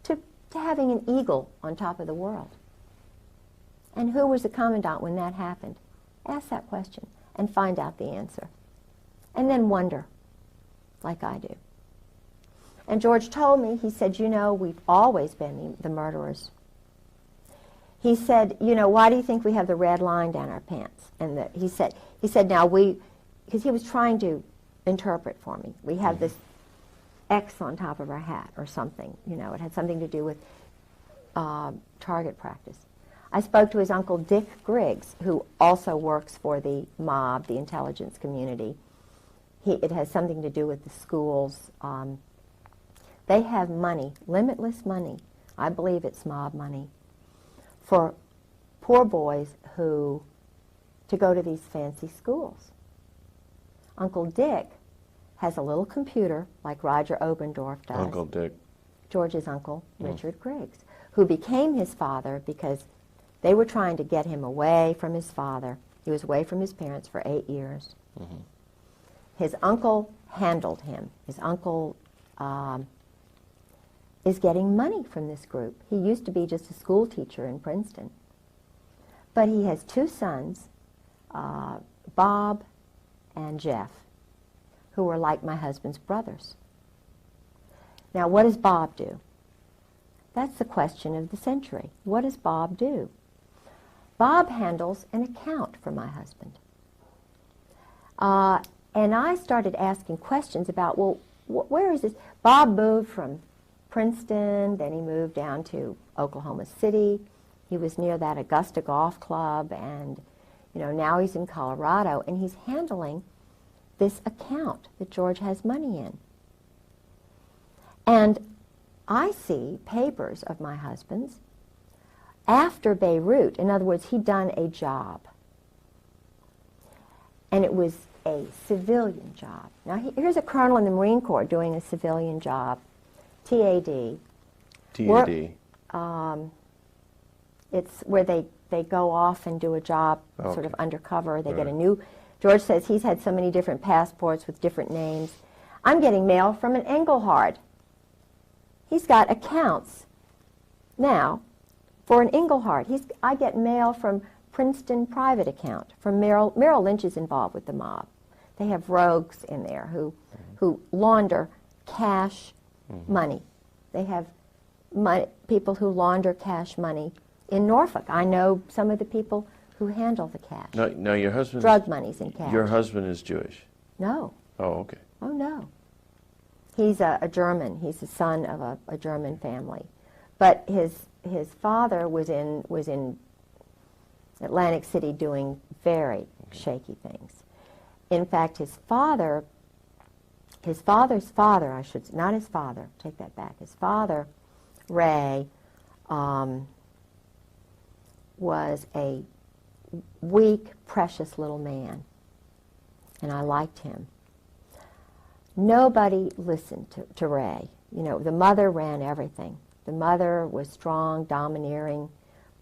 to having an eagle on top of the world? And who was the commandant when that happened? Ask that question and find out the answer. And then wonder, like I do. And George told me, he said, you know, we've always been the murderers. He said, you know, why do you think we have the red line down our pants? And he said, now because he was trying to interpret for me. We have this X on top of our hat or something. You know, it had something to do with target practice. I spoke to his uncle Dick Griggs, who also works for the mob, the intelligence community. It has something to do with the schools. They have money, limitless money. I believe it's mob money for poor boys to go to these fancy schools. Uncle Dick has a little computer like Roger Obendorf does. Uncle Dick. George's uncle, Richard Griggs, who became his father because they were trying to get him away from his father. He was away from his parents for 8 years. His uncle handled him. His uncle is getting money from this group. He used to be just a school teacher in Princeton. But he has 2 sons, Bob and Jeff, who are like my husband's brothers. Now, what does Bob do? That's the question of the century. What does Bob do? Bob handles an account for my husband. And I started asking questions about, well, where is this? Bob moved from Princeton, then he moved down to Oklahoma City. He was near that Augusta Golf Club, and now he's in Colorado, and he's handling this account that George has money in. And I see papers of my husband's after Beirut. In other words, he'd done a job. And it was a civilian job. Now, here's a colonel in the Marine Corps doing a civilian job. TAD. TAD. It's where they go off and do a job sort of undercover. They get a new... George says he's had so many different passports with different names. I'm getting mail from an Engelhard. He's got accounts now for an Engelhard. I get mail from Princeton private account. From Merrill Lynch is involved with the mob. They have rogues in there who launder cash money. They have people who launder cash money in Norfolk. I know some of the people who handle the cash. No, your husband. Drug money's in cash. Your husband is Jewish. No. Oh, okay. Oh, no. He's a German. He's the son of a German family. But his father was in Atlantic City doing very shaky things. In fact, his father's father, not his father, take that back. His father, Ray, was a weak, precious little man, and I liked him. Nobody listened to Ray. The mother ran everything. The mother was strong, domineering,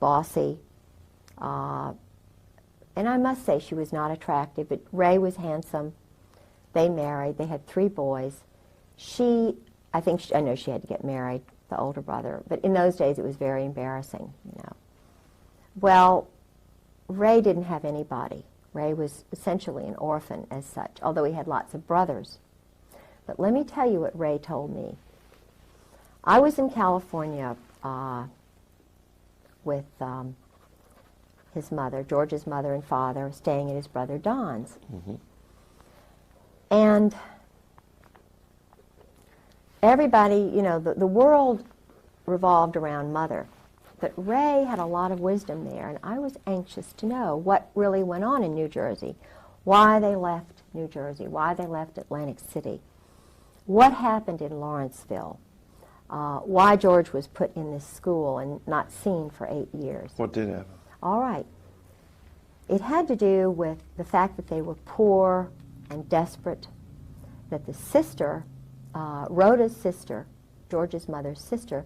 bossy, and I must say she was not attractive, but Ray was handsome. They married. They had 3 boys. I know she had to get married, the older brother, but in those days it was very embarrassing, Well, Ray didn't have anybody. Ray was essentially an orphan as such, although he had lots of brothers. But let me tell you what Ray told me. I was in California with his mother, George's mother and father, staying at his brother Don's. And everybody, the world revolved around Mother. But Ray had a lot of wisdom there, and I was anxious to know what really went on in New Jersey, why they left New Jersey, why they left Atlantic City, what happened in Lawrenceville, why George was put in this school and not seen for 8 years. What did happen? All right. It had to do with the fact that they were poor and desperate, that the sister, Rhoda's sister, George's mother's sister,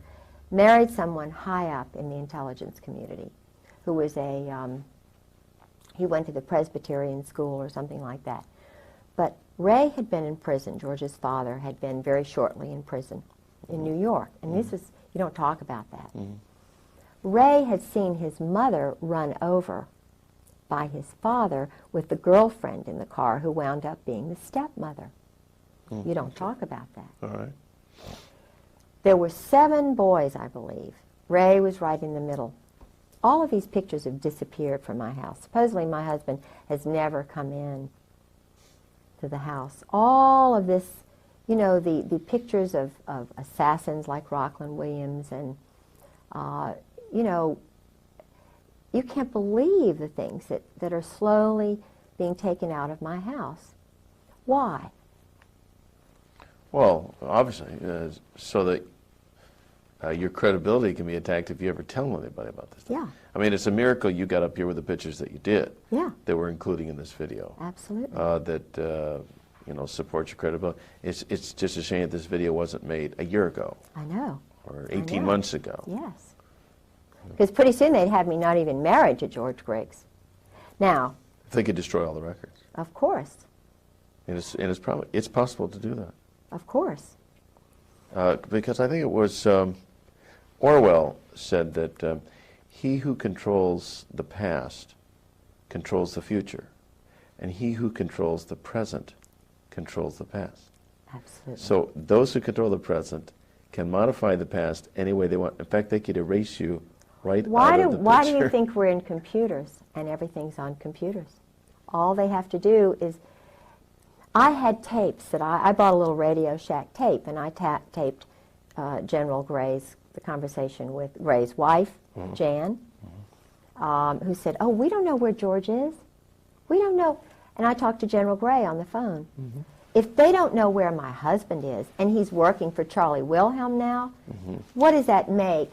married someone high up in the intelligence community who was he went to the Presbyterian school or something like that. But Ray had been in prison. George's father had been very shortly in prison in New York. And this is, you don't talk about that. Ray had seen his mother run over by his father with the girlfriend in the car who wound up being the stepmother. You don't talk about that. All right. There were 7 boys, I believe. Ray was right in the middle. All of these pictures have disappeared from my house. Supposedly my husband has never come in to the house. All of this, you know, the pictures of assassins like Rockland Williams and, you know, you can't believe the things that are slowly being taken out of my house. Why? Well, obviously, so that your credibility can be attacked if you ever tell anybody about this stuff. Yeah. I mean, it's a miracle you got up here with the pictures that you did. Yeah. That we're including in this video. Absolutely. That you know, supports your credibility. It's just a shame that this video wasn't made a year ago. I know. Or 18 months ago. Yes. Because pretty soon they'd have me not even married to George Griggs. Now. If they could destroy all the records. Of course. And it's possible to do that. Of course. Because I think it was Orwell said that he who controls the past controls the future, and he who controls the present controls the past. Absolutely. So those who control the present can modify the past any way they want. In fact, they could erase you right out of the picture. Why do you think we're in computers and everything's on computers? All they have to do is, I had tapes that I bought a little Radio Shack tape, and I taped General Gray's, the conversation with Gray's wife, Jan, who said, "Oh, we don't know where George is. We don't know." And I talked to General Gray on the phone. If they don't know where my husband is, and he's working for Charlie Wilhelm now, what does that make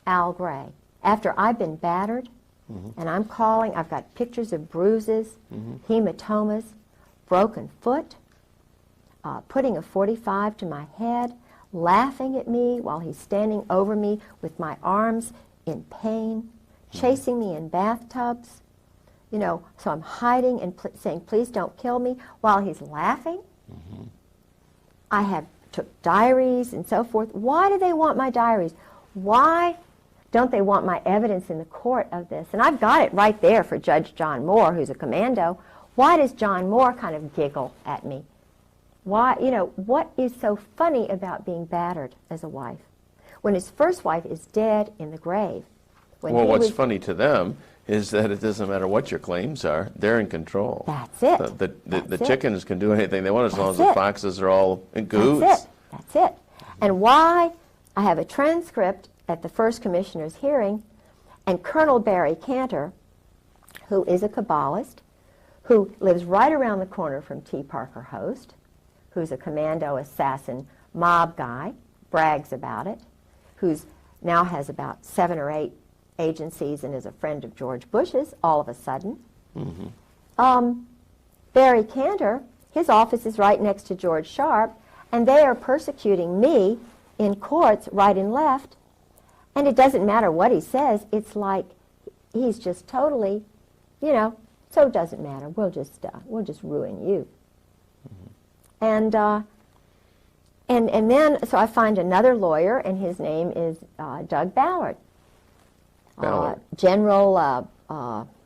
Al Gray? After I've been battered, and I'm calling, I've got pictures of bruises, hematomas, broken foot, putting a .45 to my head, laughing at me while he's standing over me with my arms in pain, chasing me in bathtubs, you know, so I'm hiding and saying, "Please don't kill me," while he's laughing. I took diaries and so forth. Why do they want my diaries? Why don't they want my evidence in the court of this? And I've got it right there for Judge John Moore, who's a commando. Why does John Moore kind of giggle at me? Why, you know, what is so funny about being battered as a wife? When his first wife is dead in the grave. Well, what's funny to them is that it doesn't matter what your claims are, they're in control. That's it. The chickens can do anything they want as long as the foxes are all in cahoots. That's it. And why I have a transcript at the first commissioner's hearing, and Colonel Barry Cantor, who is a Kabbalist, who lives right around the corner from T. Parker Host, who's a commando assassin mob guy, brags about it, who's now has about 7 or 8 agencies and is a friend of George Bush's all of a sudden. Barry Cantor, his office is right next to George Sharp, and they are persecuting me in courts right and left, and it doesn't matter what he says. It's like he's just totally, you know, so it doesn't matter. We'll just ruin you. And then, so I find another lawyer, and his name is Doug Ballard. General,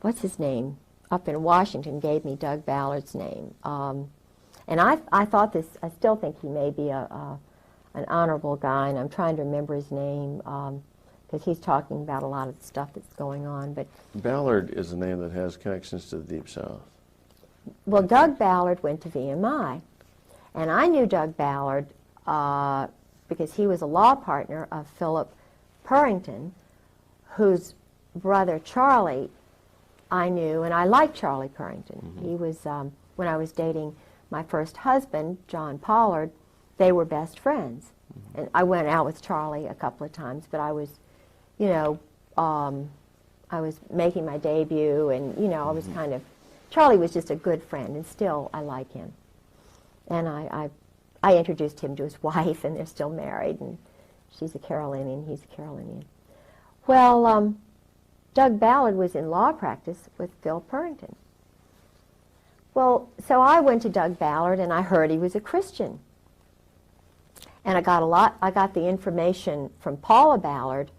what's his name, up in Washington gave me Doug Ballard's name. And I thought this, I still think he may be an honorable guy, and I'm trying to remember his name, because he's talking about a lot of the stuff that's going on. But Ballard is a name that has connections to the Deep South. Well, Doug Ballard went to VMI, and I knew Doug Ballard because he was a law partner of Philip Purrington, whose brother Charlie I knew, and I liked Charlie Purrington. He was, when I was dating my first husband, John Pollard, they were best friends. And I went out with Charlie a couple of times, but I was, you know, I was making my debut, and, you know, I was kind of, Charlie was just a good friend, and still I like him. And I introduced him to his wife, and they're still married, and She's a Carolinian, he's a Carolinian. Well, Doug Ballard was in law practice with Phil Purrington. Well, so I went to Doug Ballard and I heard he was a Christian. And I got the information from Paula Ballard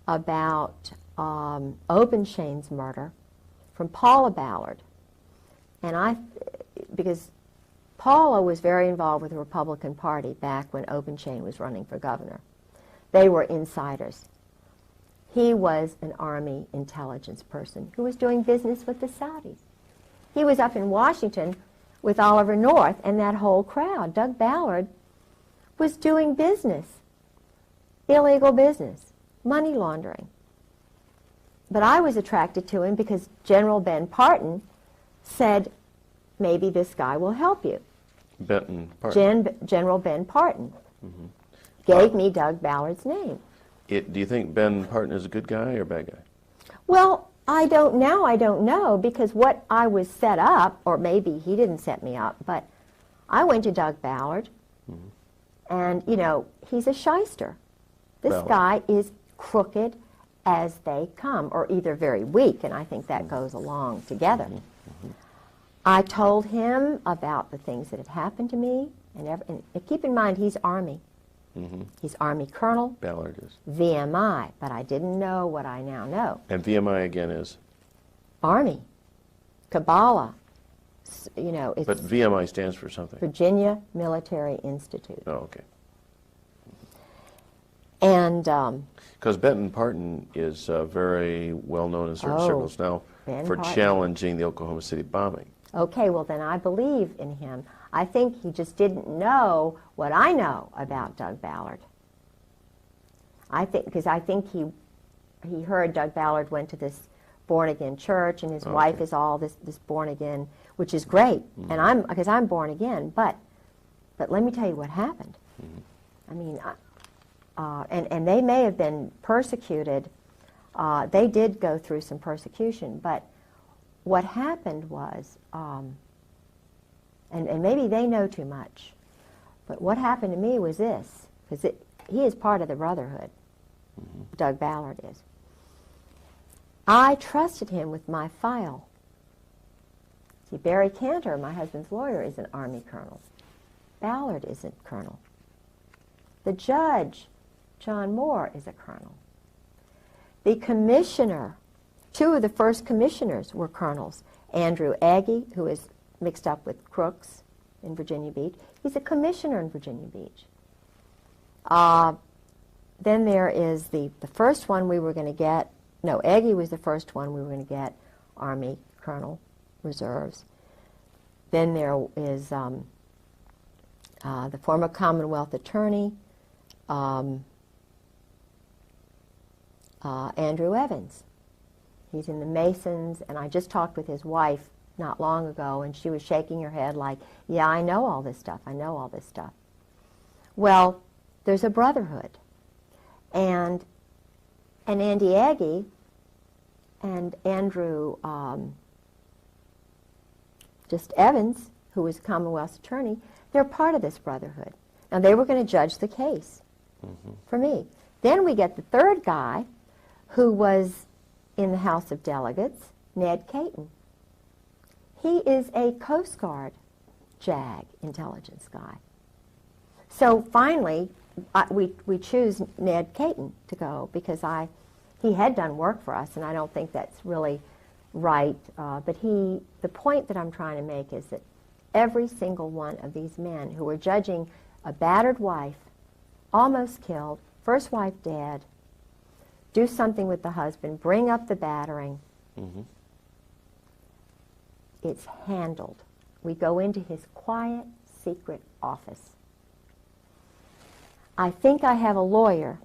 about Obenshane's murder from Paula Ballard. And because Paula was very involved with the Republican Party back when Obenshane was running for governor. They were insiders. He was an Army intelligence person who was doing business with the Saudis. He was up in Washington with Oliver North and that whole crowd. Doug Ballard was doing business, illegal business, money laundering. But I was attracted to him because General Ben Parton said, maybe this guy will help you. Benton Parton. General Ben Parton gave me Doug Ballard's name. Do you think Ben Parton is a good guy or a bad guy? Well, I don't know, because what I was set up, or maybe he didn't set me up, but I went to Doug Ballard, and, you know, he's a shyster. This guy is crooked as they come, or either very weak, and I think that goes along together. I told him about the things that had happened to me, and keep in mind, he's Army. He's Army Colonel. Ballard is. VMI, but I didn't know what I now know. And VMI again is? Army. Kabbalah. You know, it's But VMI stands for something. Virginia Military Institute. Oh, okay. And because Benton Parton is very well known in certain circles now for challenging the Oklahoma City bombing. Okay, well then I believe in him. I think he just didn't know what I know about Doug Ballard. I think he heard Doug Ballard went to this born-again church, and his wife is all this born-again, which is great, and because I'm born again, but let me tell you what happened. I mean, and they may have been persecuted. They did go through some persecution, but what happened was, and maybe they know too much, but what happened to me was this, because he is part of the Brotherhood, Doug Ballard is. I trusted him with my file. See, Barry Cantor, my husband's lawyer, is an Army colonel. Ballard isn't colonel. The judge, John Moore, is a colonel. The commissioner, two of the first commissioners were colonels. Andrew Agee, who is mixed up with Crooks in Virginia Beach. He's a commissioner in Virginia Beach. Then there is the first one we were going to get. No, Agee was the first one we were going to get, Army Colonel Reserves. Then there is the former Commonwealth Attorney, Andrew Evans. He's in the Masons, and I just talked with his wife not long ago, and she was shaking her head like, yeah, I know all this stuff, I know all this stuff. Well, there's a brotherhood. And Andy Agee and Andrew just Evans, who was Commonwealth's attorney, they're part of this brotherhood. Now, they were going to judge the case for me. Then we get the third guy, who was in the House of Delegates, Ned Caton. He is a Coast Guard JAG intelligence guy. So finally, we choose Ned Caton to go because he had done work for us, and I don't think that's really right. But the point that I'm trying to make is that every single one of these men who were judging a battered wife, almost killed, first wife dead, do something with the husband, bring up the battering. It's handled. We go into his quiet, secret office. I think I have a lawyer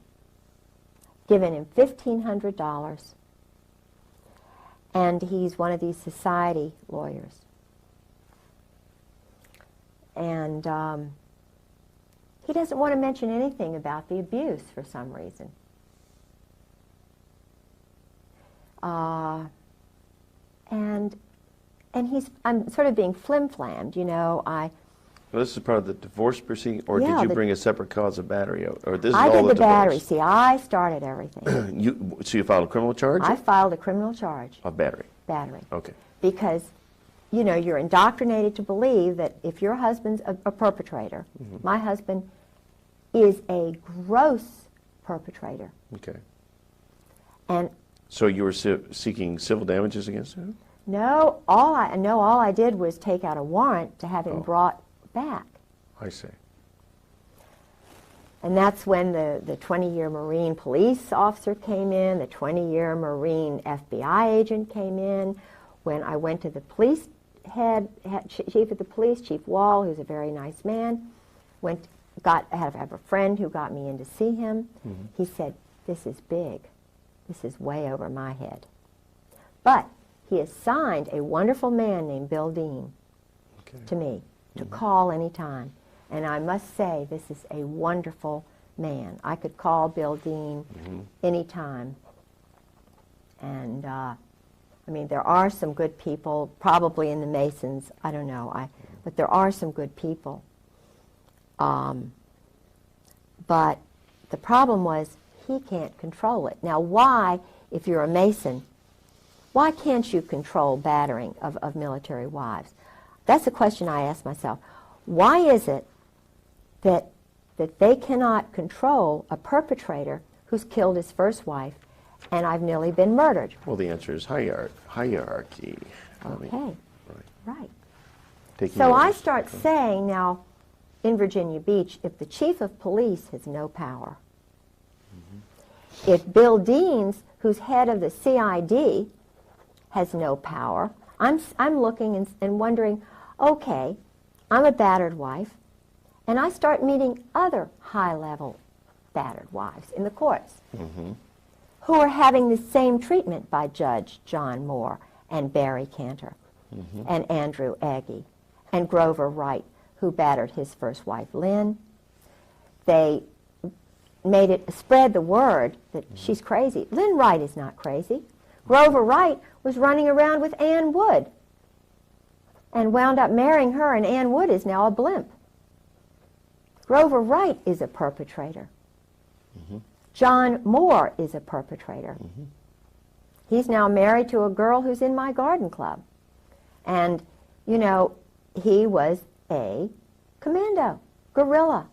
given him $1,500, and he's one of these society lawyers. And he doesn't want to mention anything about the abuse for some reason. And I'm sort of being flim-flammed, you know. Well, this is part of the divorce proceeding, or Yeah, did you bring a separate cause of battery? Or this is I all did the the battery. divorce? See, I started everything. So you filed a criminal charge? I filed a criminal charge, Of battery. battery, Okay. because, you know, you're indoctrinated to believe that if your husband's a perpetrator, my husband is a gross perpetrator. Okay. And So you were seeking civil damages against him? no, all I did was take out a warrant to have him brought back. I see. And that's when the 20-year Marine police officer came in, the 20-year Marine FBI agent came in. When I went to the police chief of the police, Chief Wall, who's a very nice man, I have a friend who got me in to see him. He said, "This is big. This is way over my head." But he assigned a wonderful man named Bill Dean to me to call any time. And I must say, this is a wonderful man. I could call Bill Dean any time. And, I mean, there are some good people, probably in the Masons, I don't know, but there are some good people. But the problem was, he can't control it. Now, why, if you're a Mason, why can't you control battering of military wives? That's a question I ask myself. Why is it that they cannot control a perpetrator who's killed his first wife, and I've nearly been murdered? Well, the answer is hierarchy. Okay, right. Taking So I orders. start saying now, in Virginia Beach, if the chief of police has no power, if Bill Deans, who's head of the CID, has no power, I'm looking and wondering, okay, I'm a battered wife, and I start meeting other high-level battered wives in the courts who are having the same treatment by Judge John Moore and Barry Cantor and Andrew Agee and Grover Wright, who battered his first wife, Lynn. They spread the word that she's crazy. Lynn Wright is not crazy. Grover Wright was running around with Ann Wood and wound up marrying her, and Ann Wood is now a blimp. Grover Wright is a perpetrator. John Moore is a perpetrator. He's now married to a girl who's in my garden club. And, you know, he was a commando, guerrilla.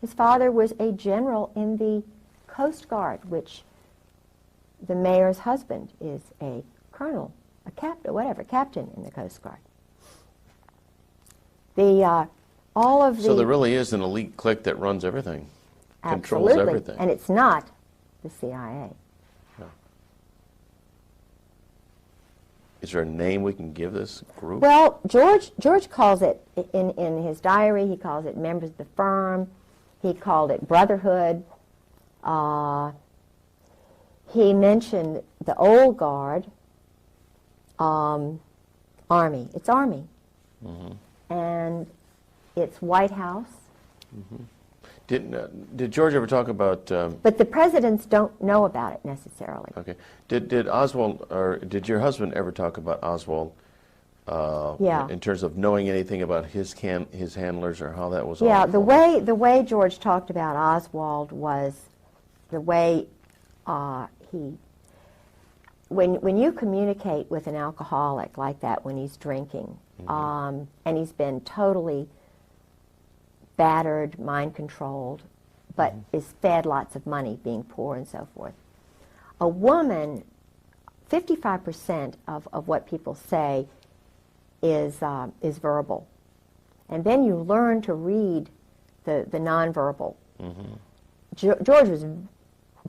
His father was a general in the Coast Guard, which the mayor's husband is a colonel, a captain, whatever, captain in the Coast Guard. So there really is an elite clique that runs everything, controls absolutely, everything. and it's not the CIA. Is there a name we can give this group? Well, George calls it, in his diary, he calls it members of the firm. He called it brotherhood. He mentioned the old guard, Army. It's Army. And it's White House. Did George ever talk about? But the presidents don't know about it necessarily. Okay. Did Oswald, or did your husband ever talk about Oswald? Yeah. In terms of knowing anything about his handlers or how that was all Yeah, unfolding? the way George talked about Oswald was the way when you communicate with an alcoholic like that when he's drinking, and he's been totally battered, mind-controlled, but is fed lots of money, being poor and so forth. A woman, 55% of what people say is verbal. And then you learn to read the nonverbal. George was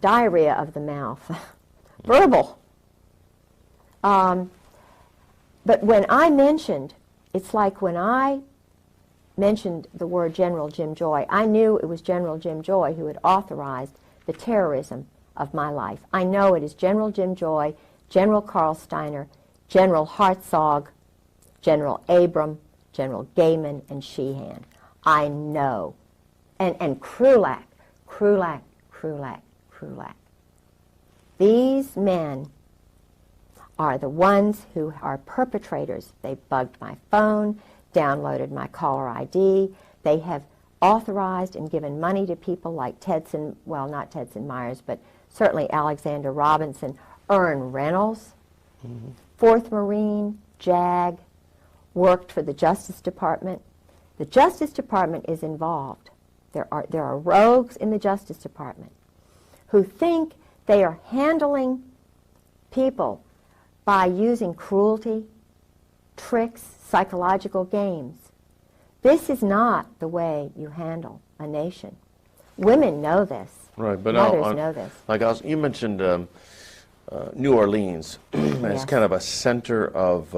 diarrhea of the mouth, verbal. But when I mentioned, it's like when I mentioned the word General Jim Joy, I knew it was General Jim Joy who had authorized the terrorism of my life. I know it is General Jim Joy, General Carl Steiner, General Hartzog, General Abram, General Gaiman, and Sheehan. I know. And Krulak. These men are the ones who are perpetrators. They bugged my phone, downloaded my caller ID. They have authorized and given money to people like Tedson, well, not Tedson Myers, but certainly Alexander Robinson, Ern Reynolds, 4th Marine, JAG, worked for the Justice Department. The Justice Department is involved. There are rogues in the Justice Department who think they are handling people by using cruelty, tricks, psychological games. This is not the way you handle a nation. Women know this. Right, but mothers know this. Like you mentioned New Orleans as Yes. kind of a center of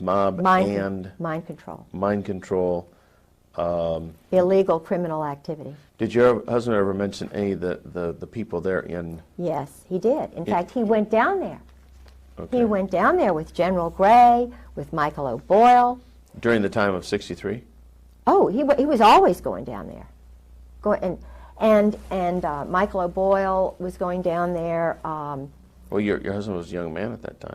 mob and mind control, mind control. illegal criminal activity. Did your husband ever mention any of the people there in? Yes, he did. In fact, he went down there. Okay. He went down there with General Gray, with Michael O'Boyle. During the time of '63? Oh, he was always going down there. And Michael O'Boyle was going down there. Well, your husband was a young man at that time.